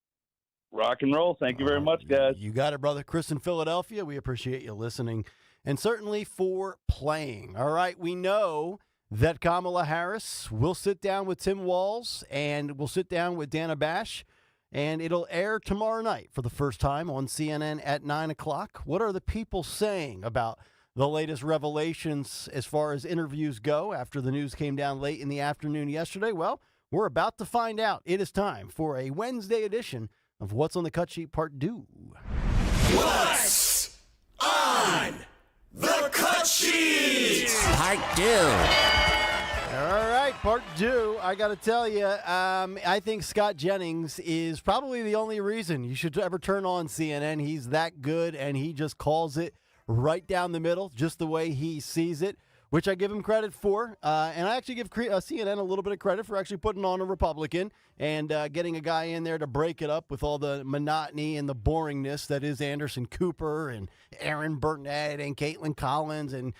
Speaker 9: Rock and roll. Thank you very much, guys.
Speaker 11: You got it, brother. Chris in Philadelphia, we appreciate you listening and certainly for playing. All right, we know that Kamala Harris will sit down with Tim Walz and will sit down with Dana Bash, and it'll air tomorrow night for the first time on CNN at 9 o'clock. What are the people saying about the latest revelations as far as interviews go after the news came down late in the afternoon yesterday? Well, we're about to find out. It is time for a Wednesday edition of What's on the Cut Sheet Part 2.
Speaker 10: What's on the Cut Sheet?
Speaker 11: Part 2. All right, Part 2. I got to tell you, I think Scott Jennings is probably the only reason you should ever turn on CNN. He's that good, and he just calls it right down the middle, just the way he sees it, which I give him credit for. And I actually give CNN a little bit of credit for actually putting on a Republican and getting a guy in there to break it up with all the monotony and the boringness that is Anderson Cooper and Aaron Burnett and Caitlin Collins and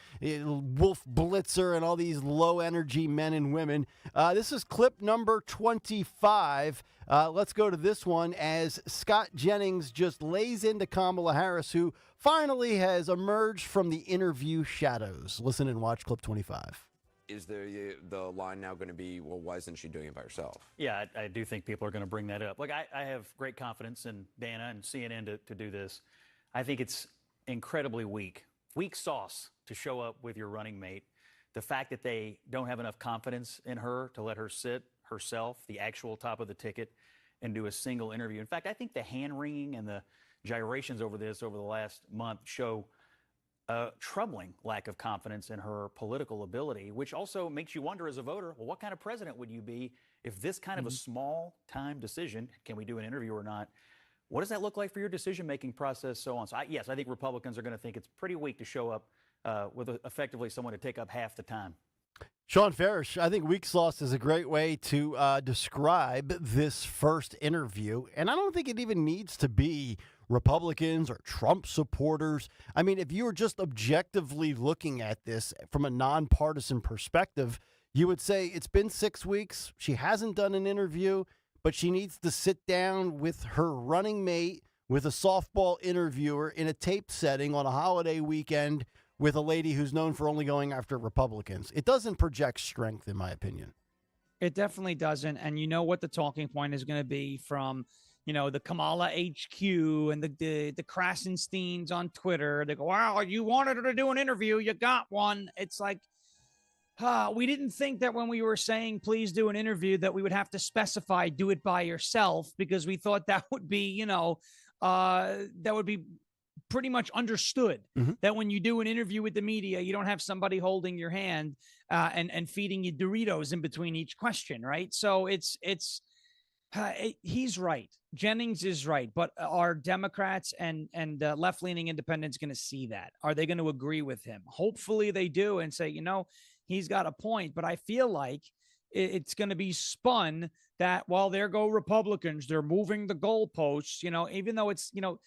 Speaker 11: Wolf Blitzer and all these low-energy men and women. This is clip number 25. Let's go to this one as Scott Jennings just lays into Kamala Harris, who finally has emerged from the interview shadows. Listen and watch clip 25.
Speaker 12: Is the line now going to be, well, why isn't she doing it by herself?
Speaker 13: Yeah, I do think people are going to bring that up. Look, I have great confidence in Dana and CNN to do this. I think it's incredibly weak sauce to show up with your running mate. The fact that they don't have enough confidence in her to let her sit herself, the actual top of the ticket, and do a single interview. In fact, I think the hand-wringing and the gyrations over this over the last month show a troubling lack of confidence in her political ability, which also makes you wonder as a voter, well, what kind of president would you be if this kind of a small-time decision, can we do an interview or not, what does that look like for your decision-making process, so on? So, yes, I think Republicans are going to think it's pretty weak to show up with effectively someone to take up half the time.
Speaker 11: Sean Farish, I think weak sauce is a great way to describe this first interview, and I don't think it even needs to be Republicans or Trump supporters. I mean, if you were just objectively looking at this from a nonpartisan perspective, you would say it's been 6 weeks. She hasn't done an interview, but she needs to sit down with her running mate, with a softball interviewer in a taped setting on a holiday weekend with a lady who's known for only going after Republicans. It doesn't project strength, in my opinion.
Speaker 3: It definitely doesn't. And you know what the talking point is going to be from, you know, the Kamala HQ and the Krasensteins on Twitter. They go, wow, you wanted her to do an interview. You got one. It's like, we didn't think that when we were saying, please do an interview, that we would have to specify, do it by yourself, because we thought that would be, you know, that would be pretty much understood that when you do an interview with the media, you don't have somebody holding your hand and feeding you Doritos in between each question, right? So he's right. Jennings is right. But are Democrats and left-leaning independents going to see that? Are they going to agree with him? Hopefully they do and say, you know, he's got a point. But I feel like it's going to be spun that while there go Republicans, they're moving the goalposts, you know, even though it's, you know,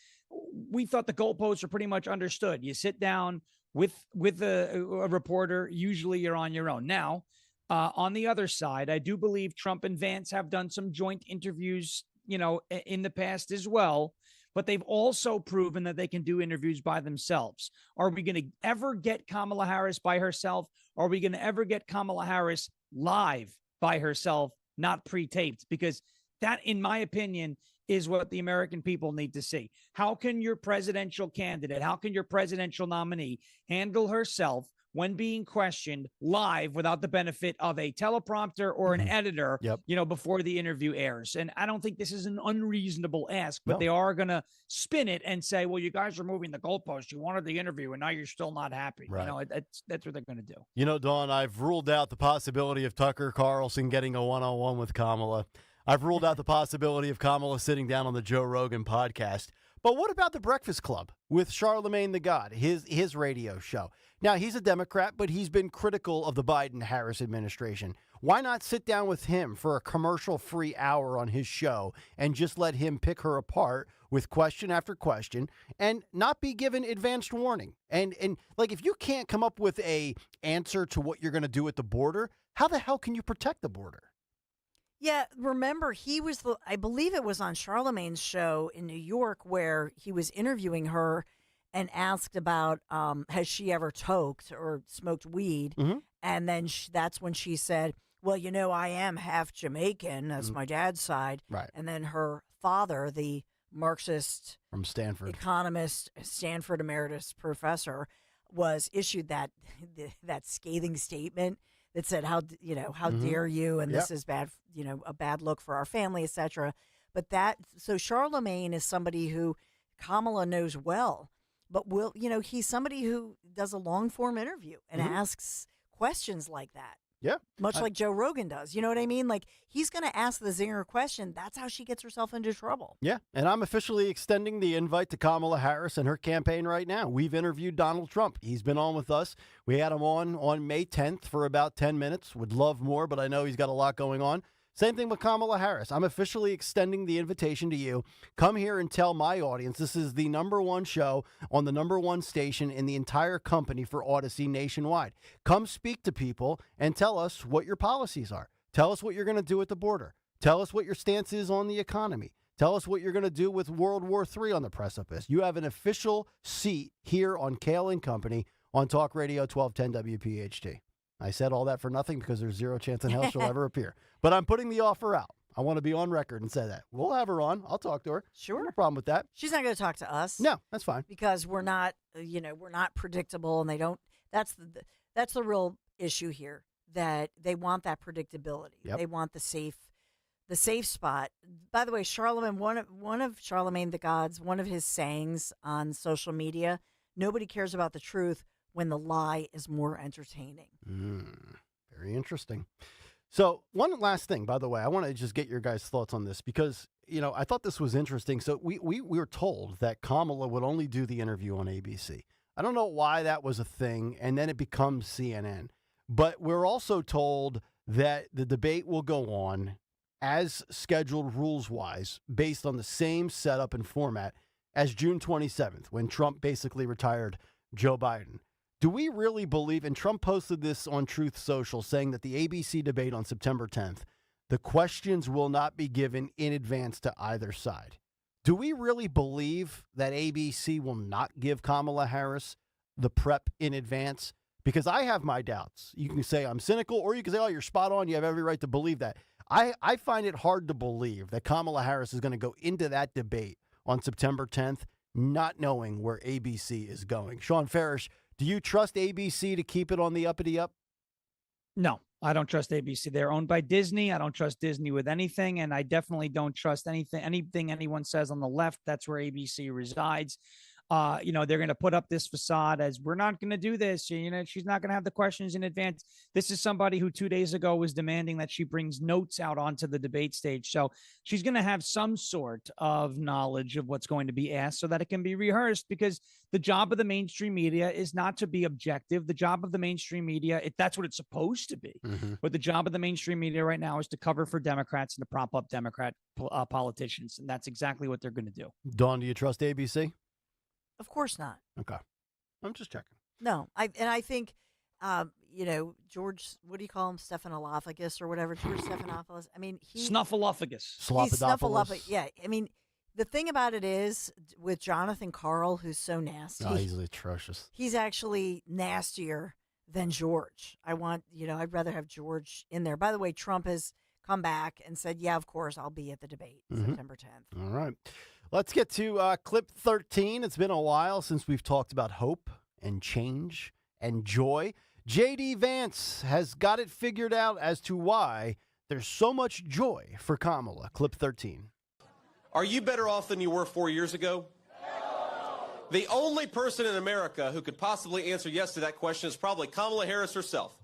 Speaker 3: we thought the goalposts are pretty much understood. You sit down with a reporter, usually you're on your own. Now, on the other side, I do believe Trump and Vance have done some joint interviews, you know, in the past as well, but they've also proven that they can do interviews by themselves. Are we going to ever get Kamala Harris by herself? Are we going to ever get Kamala Harris live by herself, not pre-taped? Because that, in my opinion, is what the American people need to see. How can your presidential candidate, how can your presidential nominee handle herself when being questioned live without the benefit of a teleprompter or an editor, before the interview airs. And I don't think this is an unreasonable ask, but they are going to spin it and say, well, you guys are moving the goalpost. You wanted the interview and now you're still not happy.
Speaker 11: Right.
Speaker 3: That's what they're going to do.
Speaker 11: Dawn, I've ruled out the possibility of Tucker Carlson getting a one-on-one with Kamala. I've ruled out the possibility of Kamala sitting down on the Joe Rogan podcast. But what about the Breakfast Club with Charlemagne the God, his radio show? Now, he's a Democrat, but he's been critical of the Biden-Harris administration. Why not sit down with him for a commercial-free hour on his show and just let him pick her apart with question after question and not be given advanced warning? And like, if you can't come up with a answer to what you're going to do at the border, how the hell can you protect the border?
Speaker 8: Yeah, remember, he was I believe it was on Charlemagne's show in New York where he was interviewing her and asked about has she ever toked or smoked weed?
Speaker 11: Mm-hmm.
Speaker 8: And then that's when she said, well, I am half Jamaican. That's my dad's side.
Speaker 11: Right.
Speaker 8: And then her father, the Marxist
Speaker 11: from Stanford
Speaker 8: economist, Stanford emeritus professor, was issued that scathing statement that said, how dare you, and this is bad, a bad look for our family, etc. But so Charlemagne is somebody who Kamala knows well, but he's somebody who does a long form interview and asks questions like that.
Speaker 11: Yeah.
Speaker 8: Much like Joe Rogan does. You know what I mean? Like, he's going to ask the zinger question. That's how she gets herself into trouble.
Speaker 11: Yeah. And I'm officially extending the invite to Kamala Harris and her campaign right now. We've interviewed Donald Trump. He's been on with us. We had him on May 10th for about 10 minutes. Would love more, but I know he's got a lot going on. Same thing with Kamala Harris. I'm officially extending the invitation to you. Come here and tell my audience this is the #1 show on the #1 station in the entire company for Odyssey nationwide. Come speak to people and tell us what your policies are. Tell us what you're going to do at the border. Tell us what your stance is on the economy. Tell us what you're going to do with World War III on the precipice. You have an official seat here on Kayal & Company on Talk Radio 1210 WPHT. I said all that for nothing because there's zero chance in hell she'll ever appear. But I'm putting the offer out. I want to be on record and say that. We'll have her on. I'll talk to her.
Speaker 8: Sure.
Speaker 11: No problem with that.
Speaker 8: She's not going to talk to us.
Speaker 11: No, that's fine.
Speaker 8: Because we're not, we're not predictable, and they don't. That's the real issue here. That they want that predictability.
Speaker 11: Yep.
Speaker 8: They want the safe spot. By the way, Charlemagne, one of Charlemagne the God's, one of his sayings on social media: nobody cares about the truth when the lie is more entertaining.
Speaker 11: Very interesting. So one last thing, by the way, I want to just get your guys' thoughts on this because, I thought this was interesting. So we were told that Kamala would only do the interview on ABC. I don't know why that was a thing, and then it becomes CNN. But we're also told that the debate will go on as scheduled rules-wise based on the same setup and format as June 27th, when Trump basically retired Joe Biden. Do we really believe, and Trump posted this on Truth Social, saying that the ABC debate on September 10th, the questions will not be given in advance to either side. Do we really believe that ABC will not give Kamala Harris the prep in advance? Because I have my doubts. You can say I'm cynical, or you can say, oh, you're spot on. You have every right to believe that. I find it hard to believe that Kamala Harris is going to go into that debate on September 10th not knowing where ABC is going. Sean Farish, do you trust ABC to keep it on the uppity up?
Speaker 3: No, I don't trust ABC. They're owned by Disney. I don't trust Disney with anything, and I definitely don't trust anything anyone says on the left. That's where ABC resides. They're going to put up this facade as we're not going to do this. She's not going to have the questions in advance. This is somebody who 2 days ago was demanding that she brings notes out onto the debate stage. So she's going to have some sort of knowledge of what's going to be asked so that it can be rehearsed, because the job of the mainstream media is not to be objective. The job of the mainstream media, that's what it's supposed to be.
Speaker 11: Mm-hmm.
Speaker 3: But the job of the mainstream media right now is to cover for Democrats and to prop up Democrat politicians. And that's exactly what they're going to do.
Speaker 11: Dawn, do you trust ABC?
Speaker 8: Of course not.
Speaker 11: Okay. I'm just checking.
Speaker 8: No. I think, George, what do you call him? Stephanopoulos or whatever. George Stephanopoulos. I mean,
Speaker 3: Snuffleupagus.
Speaker 11: Snuffleupagus.
Speaker 8: Yeah. I mean, the thing about it is with Jonathan Karl, who's so nasty.
Speaker 11: Oh, he's atrocious.
Speaker 8: He's actually nastier than George. I'd rather have George in there. By the way, Trump has come back and said, yeah, of course, I'll be at the debate September 10th.
Speaker 11: All right. Let's get to clip 13. It's been a while since we've talked about hope and change and joy. J.D. Vance has got it figured out as to why there's so much joy for Kamala. Clip 13.
Speaker 14: Are you better off than you were 4 years ago? No. The only person in America who could possibly answer yes to that question is probably Kamala Harris herself.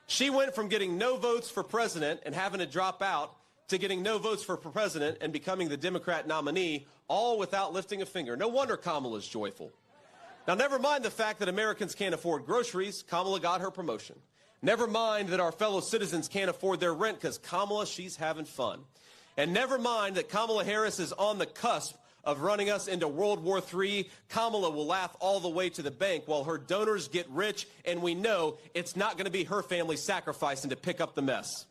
Speaker 14: She went from getting no votes for president and having to drop out to getting no votes for president and becoming the Democrat nominee, all without lifting a finger. No wonder Kamala's joyful. Now, never mind the fact that Americans can't afford groceries. Kamala got her promotion. Never mind that our fellow citizens can't afford their rent because Kamala, she's having fun. And never mind that Kamala Harris is on the cusp of running us into World War III. Kamala will laugh all the way to the bank while her donors get rich, and we know it's not going to be her family sacrificing to pick up the mess.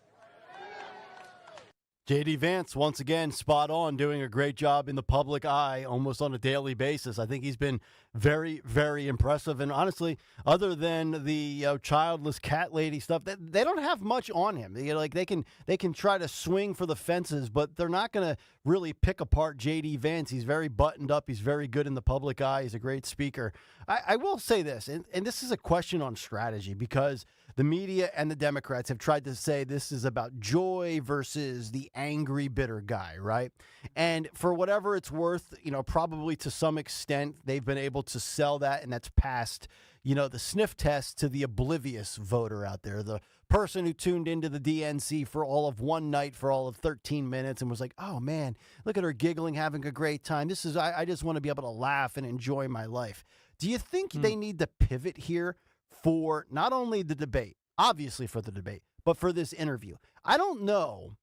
Speaker 11: J.D. Vance, once again, spot on, doing a great job in the public eye almost on a daily basis. I think he's been very, very impressive. And honestly, other than the childless cat lady stuff, they don't have much on him. They can try to swing for the fences, but they're not going to really pick apart J.D. Vance. He's very buttoned up. He's very good in the public eye. He's a great speaker. I will say this, and this is a question on strategy, because the media and the Democrats have tried to say this is about joy versus the angry, bitter guy, right? And for whatever it's worth, probably to some extent, they've been able to sell that, and that's passed, the sniff test to the oblivious voter out there, the person who tuned into the DNC for all of one night for all of 13 minutes and was like, oh, man, look at her giggling, having a great time. I just want to be able to laugh and enjoy my life. Do you think they need to pivot here for not only the debate, obviously for the debate, but for this interview? I don't know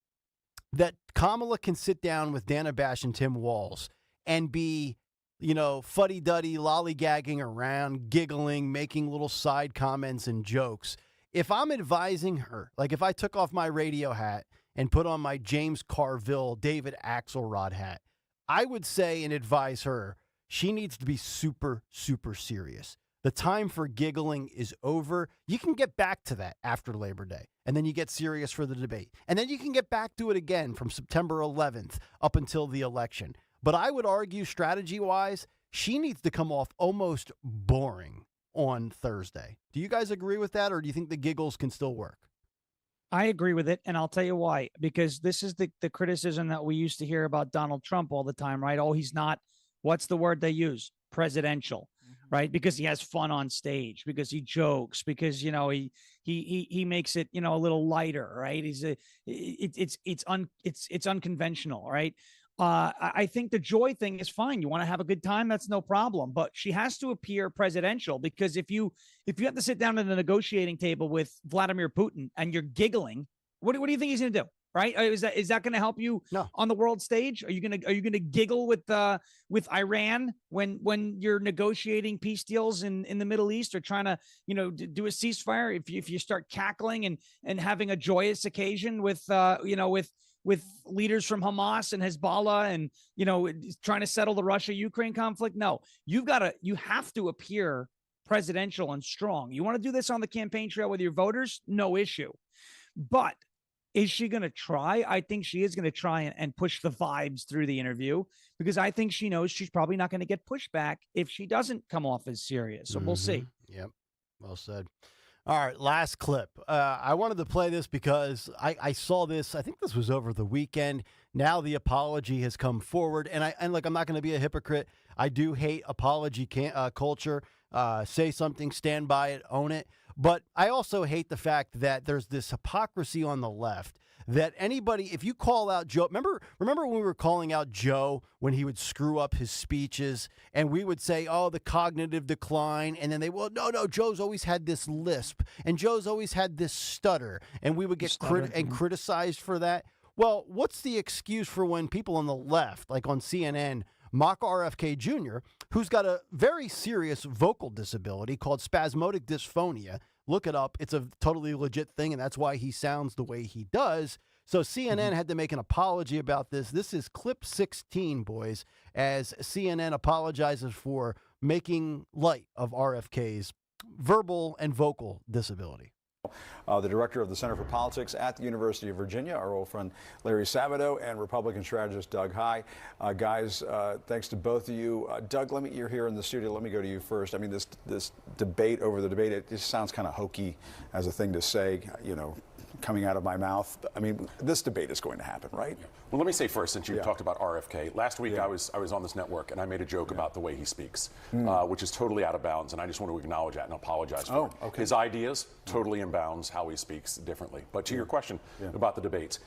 Speaker 11: that Kamala can sit down with Dana Bash and Tim Walz and be, fuddy-duddy, lollygagging around, giggling, making little side comments and jokes. If I'm advising her, like if I took off my radio hat and put on my James Carville, David Axelrod hat, I would say and advise her, she needs to be super, super serious. The time for giggling is over. You can get back to that after Labor Day, and then you get serious for the debate. And then you can get back to it again from September 11th up until the election. But I would argue, strategy-wise, she needs to come off almost boring on Thursday. Do you guys agree with that, or do you think the giggles can still work?
Speaker 3: I agree with it, and I'll tell you why. Because this is the criticism that we used to hear about Donald Trump all the time, right? Oh, he's not, what's the word they use? Presidential. Right, because he has fun on stage, because he jokes, because he makes it a little lighter, right? It's unconventional, right? I think the joy thing is fine. You want to have a good time, that's no problem. But she has to appear presidential, because if you have to sit down at the negotiating table with Vladimir Putin and you're giggling, what do you think he's going to do? Right? Is that going to help you on the world stage? Are you going to giggle with Iran when you're negotiating peace deals in the Middle East, or trying to do a ceasefire? If you start cackling and having a joyous occasion with leaders from Hamas and Hezbollah and trying to settle the Russia-Ukraine conflict, no, you have to appear presidential and strong. You want to do this on the campaign trail with your voters, no issue, but is she going to try? I think she is going to try and push the vibes through the interview, because I think she knows she's probably not going to get pushback if she doesn't come off as serious. So we'll see.
Speaker 11: Yep. Well said. All right, last clip. I wanted to play this because I saw this. I think this was over the weekend. Now the apology has come forward, and I'm not going to be a hypocrite. I do hate apology culture. Say something, stand by it, own it. But I also hate the fact that there's this hypocrisy on the left that anybody, if you call out Joe, remember when we were calling out Joe when he would screw up his speeches, and we would say, oh, the cognitive decline, and then no, Joe's always had this lisp, and Joe's always had this stutter, and we would get criticized for that. Well, what's the excuse for when people on the left, like on CNN, mock RFK Jr., who's got a very serious vocal disability called spasmodic dysphonia? Look it up. It's a totally legit thing, and that's why he sounds the way he does. So CNN had to make an apology about this. This is clip 16, boys, as CNN apologizes for making light of RFK's verbal and vocal disability.
Speaker 7: the director of the Center for Politics at the University of Virginia, our old friend Larry Sabato, and Republican strategist Doug Heye. Guys, thanks to both of you. Doug, you're here in the studio. Let me go to you first. I mean, this debate over the debate, it just sounds kind of hokey as a thing to say, coming out of my mouth. I mean, this debate is going to happen, right?
Speaker 15: Well, let me say first, since you talked about RFK, last week I was on this network and I made a joke about the way he speaks, which is totally out of bounds, and I just want to acknowledge that and apologize for it.
Speaker 7: Okay.
Speaker 15: His ideas, totally in bounds, how he speaks differently. But to your question about the debates,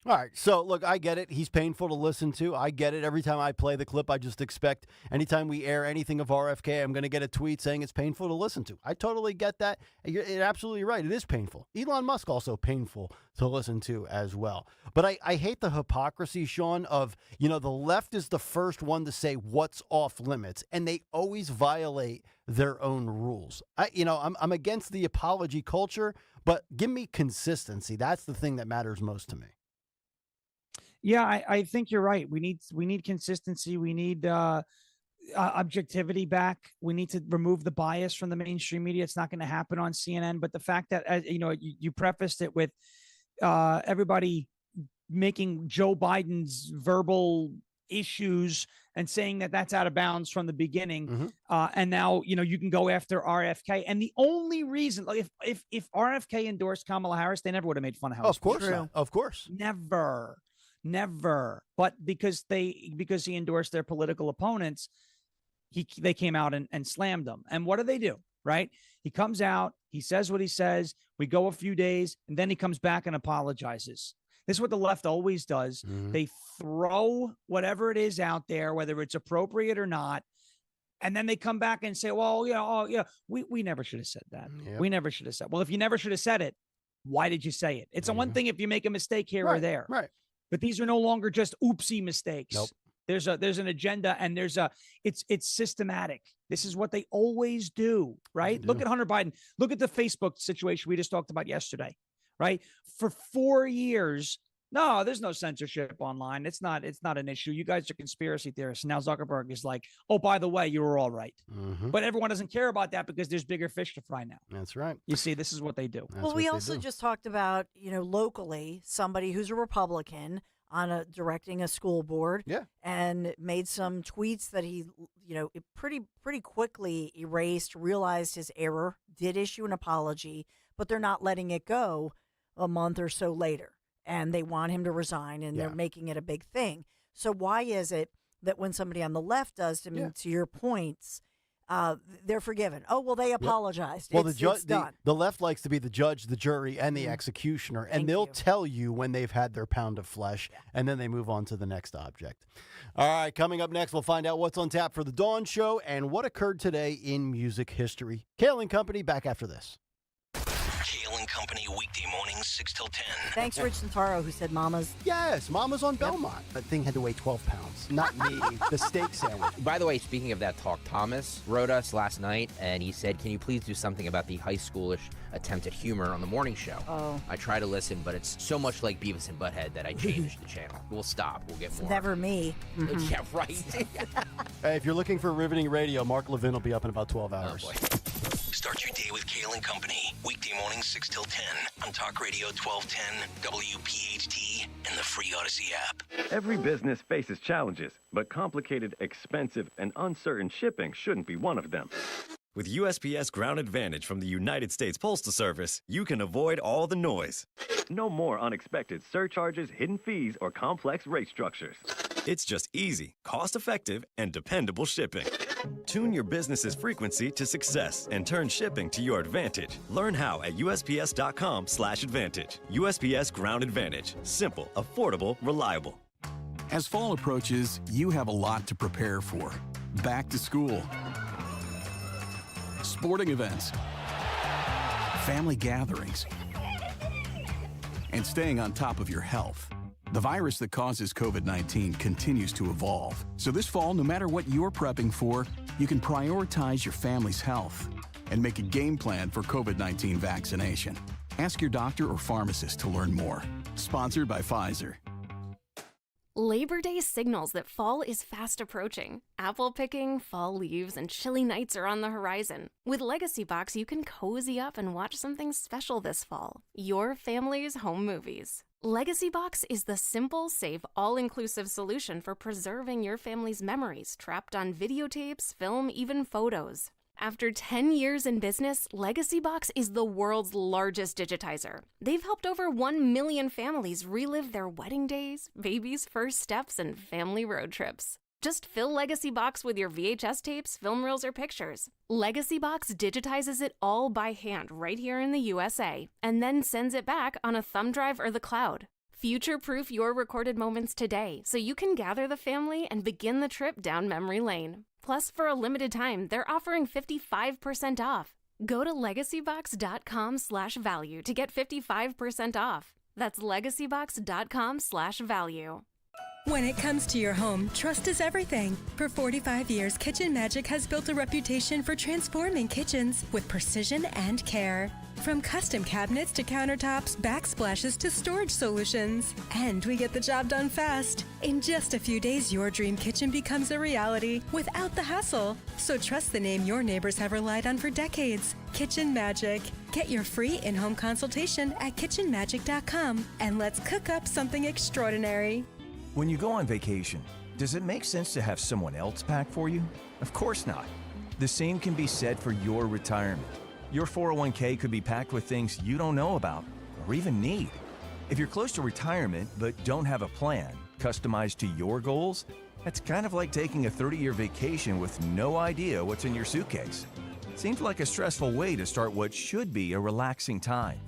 Speaker 11: all right, so look, I get it. He's painful to listen to. I get it. Every time I play the clip, I just expect anytime we air anything of RFK, I'm going to get a tweet saying it's painful to listen to. I totally get that. You're absolutely right. It is painful. Elon Musk also painful to listen to as well. But I hate the hypocrisy, Sean, of, the left is the first one to say what's off limits, and they always violate their own rules. I'm against the apology culture, but give me consistency. That's the thing that matters most to me.
Speaker 3: Yeah, I think you're right. We need consistency. We need objectivity back. We need to remove the bias from the mainstream media. It's not going to happen on CNN. But the fact that, you prefaced it with everybody making Joe Biden's verbal issues and saying that that's out of bounds from the beginning. And now, you can go after RFK. And the only reason, like if RFK endorsed Kamala Harris, they never would have made fun of Harris.
Speaker 11: Of course not. Of course.
Speaker 3: Never. But because he endorsed their political opponents, they came out and slammed them. And what do? Right? He comes out, he says what he says. We go a few days, and then he comes back and apologizes. This is what the left always does. They throw whatever it is out there, whether it's appropriate or not, and then they come back and say, well, we never should have said that.
Speaker 11: Yep.
Speaker 3: We never should have said. Well, if you never should have said it, why did you say it? It's a one thing if you make a mistake here or there.
Speaker 11: Right.
Speaker 3: But these are no longer just oopsie mistakes.
Speaker 11: Nope.
Speaker 3: There's an agenda, and it's systematic. This is what they always do, right? Look at Hunter Biden. Look at the Facebook situation we just talked about yesterday, right? For 4 years, no, there's no censorship online. It's not an issue. You guys are conspiracy theorists. Now Zuckerberg is like, oh, by the way, you were all right. But everyone doesn't care about that because there's bigger fish to fry now.
Speaker 11: That's right.
Speaker 3: You see, this is what they do.
Speaker 8: Well, we also just talked about, locally, somebody who's a Republican directing a school board, and made some tweets that he, pretty quickly erased, realized his error, did issue an apology, but they're not letting it go a month or so later, and they want him to resign, and they're making it a big thing. So why is it that when somebody on the left does, to your points, they're forgiven? Oh, well, they apologized.
Speaker 11: Well,
Speaker 8: it's done.
Speaker 11: The left likes to be the judge, the jury, and the executioner, and they'll tell you when they've had their pound of flesh, and then they move on to the next object. All right, coming up next, we'll find out what's on tap for the Dawn Show and what occurred today in music history. Kayal and Company, back after this.
Speaker 10: Kayal and Company, weekday mornings, 6 till 10.
Speaker 8: Thanks, Rich Santaro, who said Mama's.
Speaker 11: Yes, Mama's on Belmont. That thing had to weigh 12 pounds. Not me, the steak sandwich.
Speaker 16: By the way, speaking of that talk, Thomas wrote us last night, and he said, can you please do something about the high schoolish attempt at humor on the morning show?
Speaker 8: Oh.
Speaker 16: I try to listen, but it's so much like Beavis and Butthead that I changed the channel. We'll stop. We'll get more.
Speaker 8: Never me.
Speaker 16: Yeah, right.
Speaker 11: Hey, if you're looking for riveting radio, Mark Levin will be up in about 12 hours.
Speaker 16: Oh, boy.
Speaker 10: Start your day with Kayal and Company. Weekday mornings 6 till 10 on Talk Radio 1210, WPHT, and the free Odyssey app.
Speaker 17: Every business faces challenges, but complicated, expensive, and uncertain shipping shouldn't be one of them.
Speaker 19: With USPS Ground Advantage from the United States Postal Service, you can avoid all the noise.
Speaker 17: No more unexpected surcharges, hidden fees, or complex rate structures.
Speaker 19: It's just easy, cost-effective, and dependable shipping. Tune your business's frequency to success and turn shipping to your advantage. Learn how at USPS.com/advantage. USPS Ground Advantage. Simple, affordable, reliable.
Speaker 20: As fall approaches, you have a lot to prepare for. Back to school, sporting events, family gatherings, and staying on top of your health. The virus that causes COVID-19 continues to evolve. So this fall, no matter what you're prepping for, you can prioritize your family's health and make a game plan for COVID-19 vaccination. Ask your doctor or pharmacist to learn more. Sponsored by Pfizer.
Speaker 2: Labor Day signals that fall is fast approaching. Apple picking, fall leaves, and chilly nights are on the horizon. With Legacy Box, you can cozy up and watch something special this fall. Your family's home movies. Legacy Box is the simple, safe, all-inclusive solution for preserving your family's memories, trapped on videotapes, film, even photos. After 10 years in business, Legacy Box is the world's largest digitizer. They've helped over 1 million families relive their wedding days, babies' first steps, and family road trips. Just fill Legacy Box with your VHS tapes, film reels, or pictures. Legacy Box digitizes it all by hand right here in the USA, and then sends it back on a thumb drive or the cloud. Future-proof your recorded moments today so you can gather the family and begin the trip down memory lane. Plus, for a limited time, they're offering 55% off. Go to legacybox.com/value to get 55% off. That's legacybox.com/value.
Speaker 4: When it comes to your home, trust is everything. For 45 years, Kitchen Magic has built a reputation for transforming kitchens with precision and care. From custom cabinets to countertops, backsplashes to storage solutions. And we get the job done fast. In just a few days, your dream kitchen becomes a reality without the hassle. So trust the name your neighbors have relied on for decades, Kitchen Magic. Get your free in-home consultation at kitchenmagic.com and let's cook up something extraordinary.
Speaker 5: When you go on vacation, does it make sense to have someone else pack for you? Of course not. The same can be said for your retirement. Your 401k could be packed with things you don't know about or even need. If you're close to retirement but don't have a plan customized to your goals, that's kind of like taking a 30-year vacation with no idea what's in your suitcase. Seems like a stressful way to start what should be a relaxing time.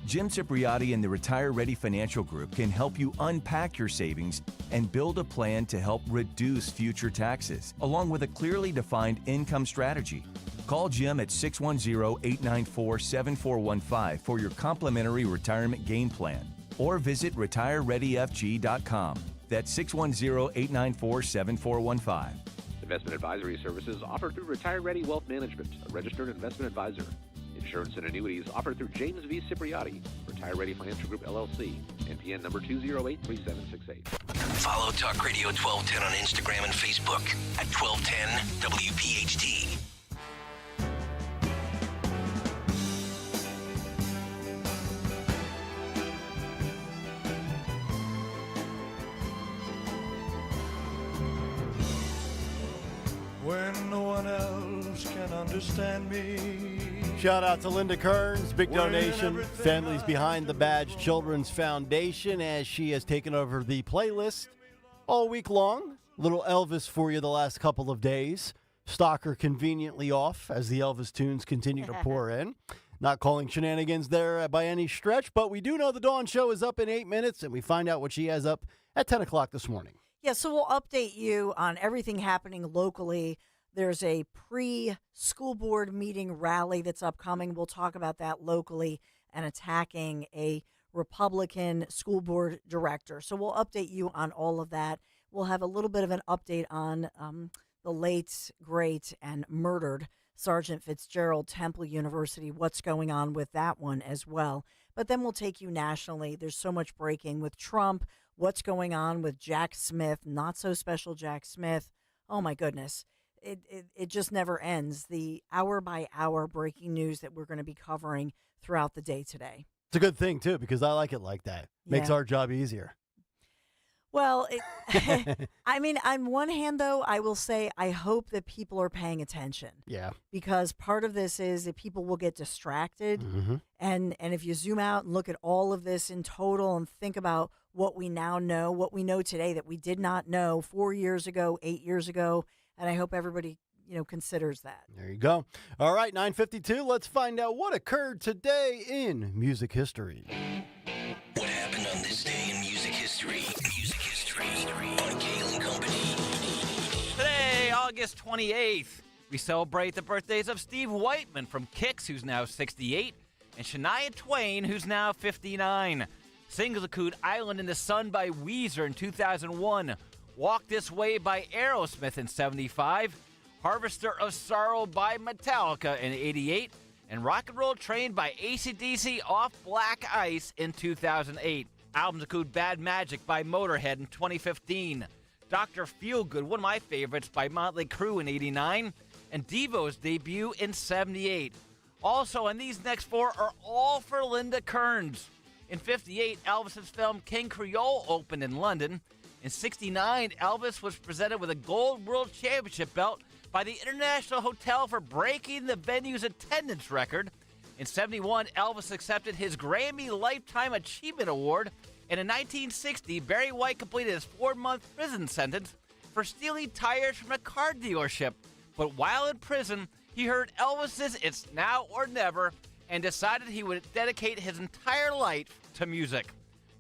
Speaker 5: Jim Cipriotti and the Retire Ready Financial Group can help you unpack your savings and build a plan to help reduce future taxes, along with a clearly defined income strategy. Call Jim at 610-894-7415 for your complimentary retirement game plan, or visit retirereadyfg.com. That's 610-894-7415.
Speaker 6: Investment advisory services offered through Retire Ready Wealth Management, a registered investment advisor. Insurance and annuities offered through James V. Cipriotti, Retire Ready Financial Group, LLC, NPN number 2083768.
Speaker 10: Follow Talk Radio 1210 on Instagram and Facebook at 1210 WPHT.
Speaker 27: When no one else can understand me.
Speaker 11: Shout out to Linda Kearns, big donation. Families Behind the Badge Children's Foundation, as she has taken over the playlist all week long. Little Elvis for you the last couple of days. Stalker conveniently off as the Elvis tunes continue to pour in. Not calling shenanigans there by any stretch, but we do know the Dawn Show is up in 8 minutes, and we find out what she has up at 10 o'clock this morning.
Speaker 8: Yeah, so we'll update you on everything happening locally. There's a pre-school board meeting rally that's upcoming. We'll talk about that locally and attacking a Republican school board director. So we'll update you on all of that. We'll have a little bit of an update on the late, great, and murdered Sergeant Fitzgerald, Temple University, what's going on with that one as well. But then we'll take you nationally. There's so much breaking with Trump, what's going on with Jack Smith, not so special Jack Smith. Oh, my goodness. It just never ends. The hour-by-hour breaking news that we're going to be covering throughout the day today.
Speaker 11: It's a good thing, too, because I like it like that. Makes our job easier.
Speaker 8: Well, I mean, on one hand, though, I will say I hope that people are paying attention.
Speaker 11: Yeah.
Speaker 8: Because part of this is that people will get distracted. Mm-hmm. And if you zoom out and look at all of this in total and think about what we now know, what we know today that we did not know 4 years ago, 8 years ago, and I hope everybody, considers that.
Speaker 11: There you go. All right, 9:52. Let's find out what occurred today in music history.
Speaker 10: What happened on this day in music history? Music history on Kayal and Company.
Speaker 18: Today, August 28th, we celebrate the birthdays of Steve Whiteman from Kix, who's now 68, and Shania Twain, who's now 59. Singles include Island in the Sun by Weezer in 2001. Walk This Way by Aerosmith in 75, Harvester of Sorrow by Metallica in 88, and Rock and Roll Train by AC/DC off Black Ice in 2008. Albums include Bad Magic by Motorhead in 2015, Dr. Feelgood, one of my favorites, by Motley Crue in 89, and Devo's debut in 78. Also, and these next four are all for Linda Kearns. In 58, Elvis's film King Creole opened in London. In 69, Elvis was presented with a Gold World Championship belt by the International Hotel for breaking the venue's attendance record. In 71, Elvis accepted his Grammy Lifetime Achievement Award. And in 1960, Barry White completed his 4-month prison sentence for stealing tires from a car dealership. But while in prison, he heard Elvis's It's Now or Never and decided he would dedicate his entire life to music.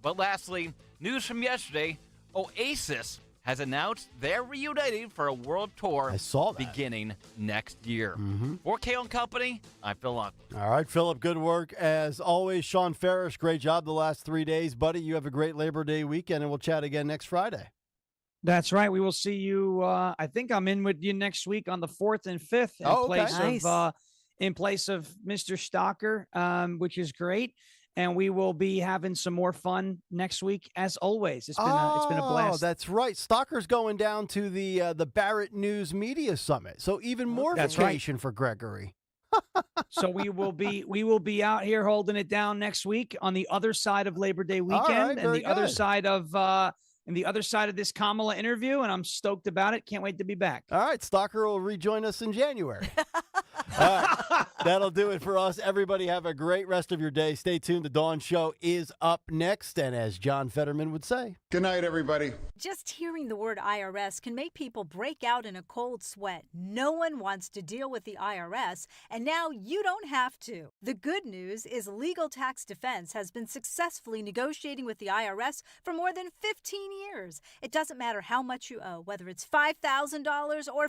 Speaker 18: But lastly, news from yesterday, Oasis has announced they're reuniting for a world tour beginning next year. For Kayal & Company, I'm Phil Long.
Speaker 11: All right, Philip, good work. As always, Sean Farish, great job the last 3 days. Buddy, you have a great Labor Day weekend, and we'll chat again next Friday.
Speaker 3: That's right. We will see you. I think I'm in with you next week on the 4th and 5th in place of Mr. Stalker, which is great. And we will be having some more fun next week, as always. It's been a blast.
Speaker 11: Oh, that's right. Stalker's going down to the Barrett News Media Summit. So even more vacation for Gregory.
Speaker 3: So we will be out here holding it down next week on the other side of Labor Day weekend and the other side of this Kamala interview, and I'm stoked about it. Can't wait to be back.
Speaker 11: All right, Stalker will rejoin us in January. All right, that'll do it for us. Everybody have a great rest of your day. Stay tuned. The Dawn Show is up next, and as John Fetterman would say,
Speaker 1: good night, everybody.
Speaker 21: Just hearing the word IRS can make people break out in a cold sweat. No one wants to deal with the IRS, and now you don't have to. The good news is Legal Tax Defense has been successfully negotiating with the IRS for more than 15 years. It doesn't matter how much you owe, whether it's $5,000 or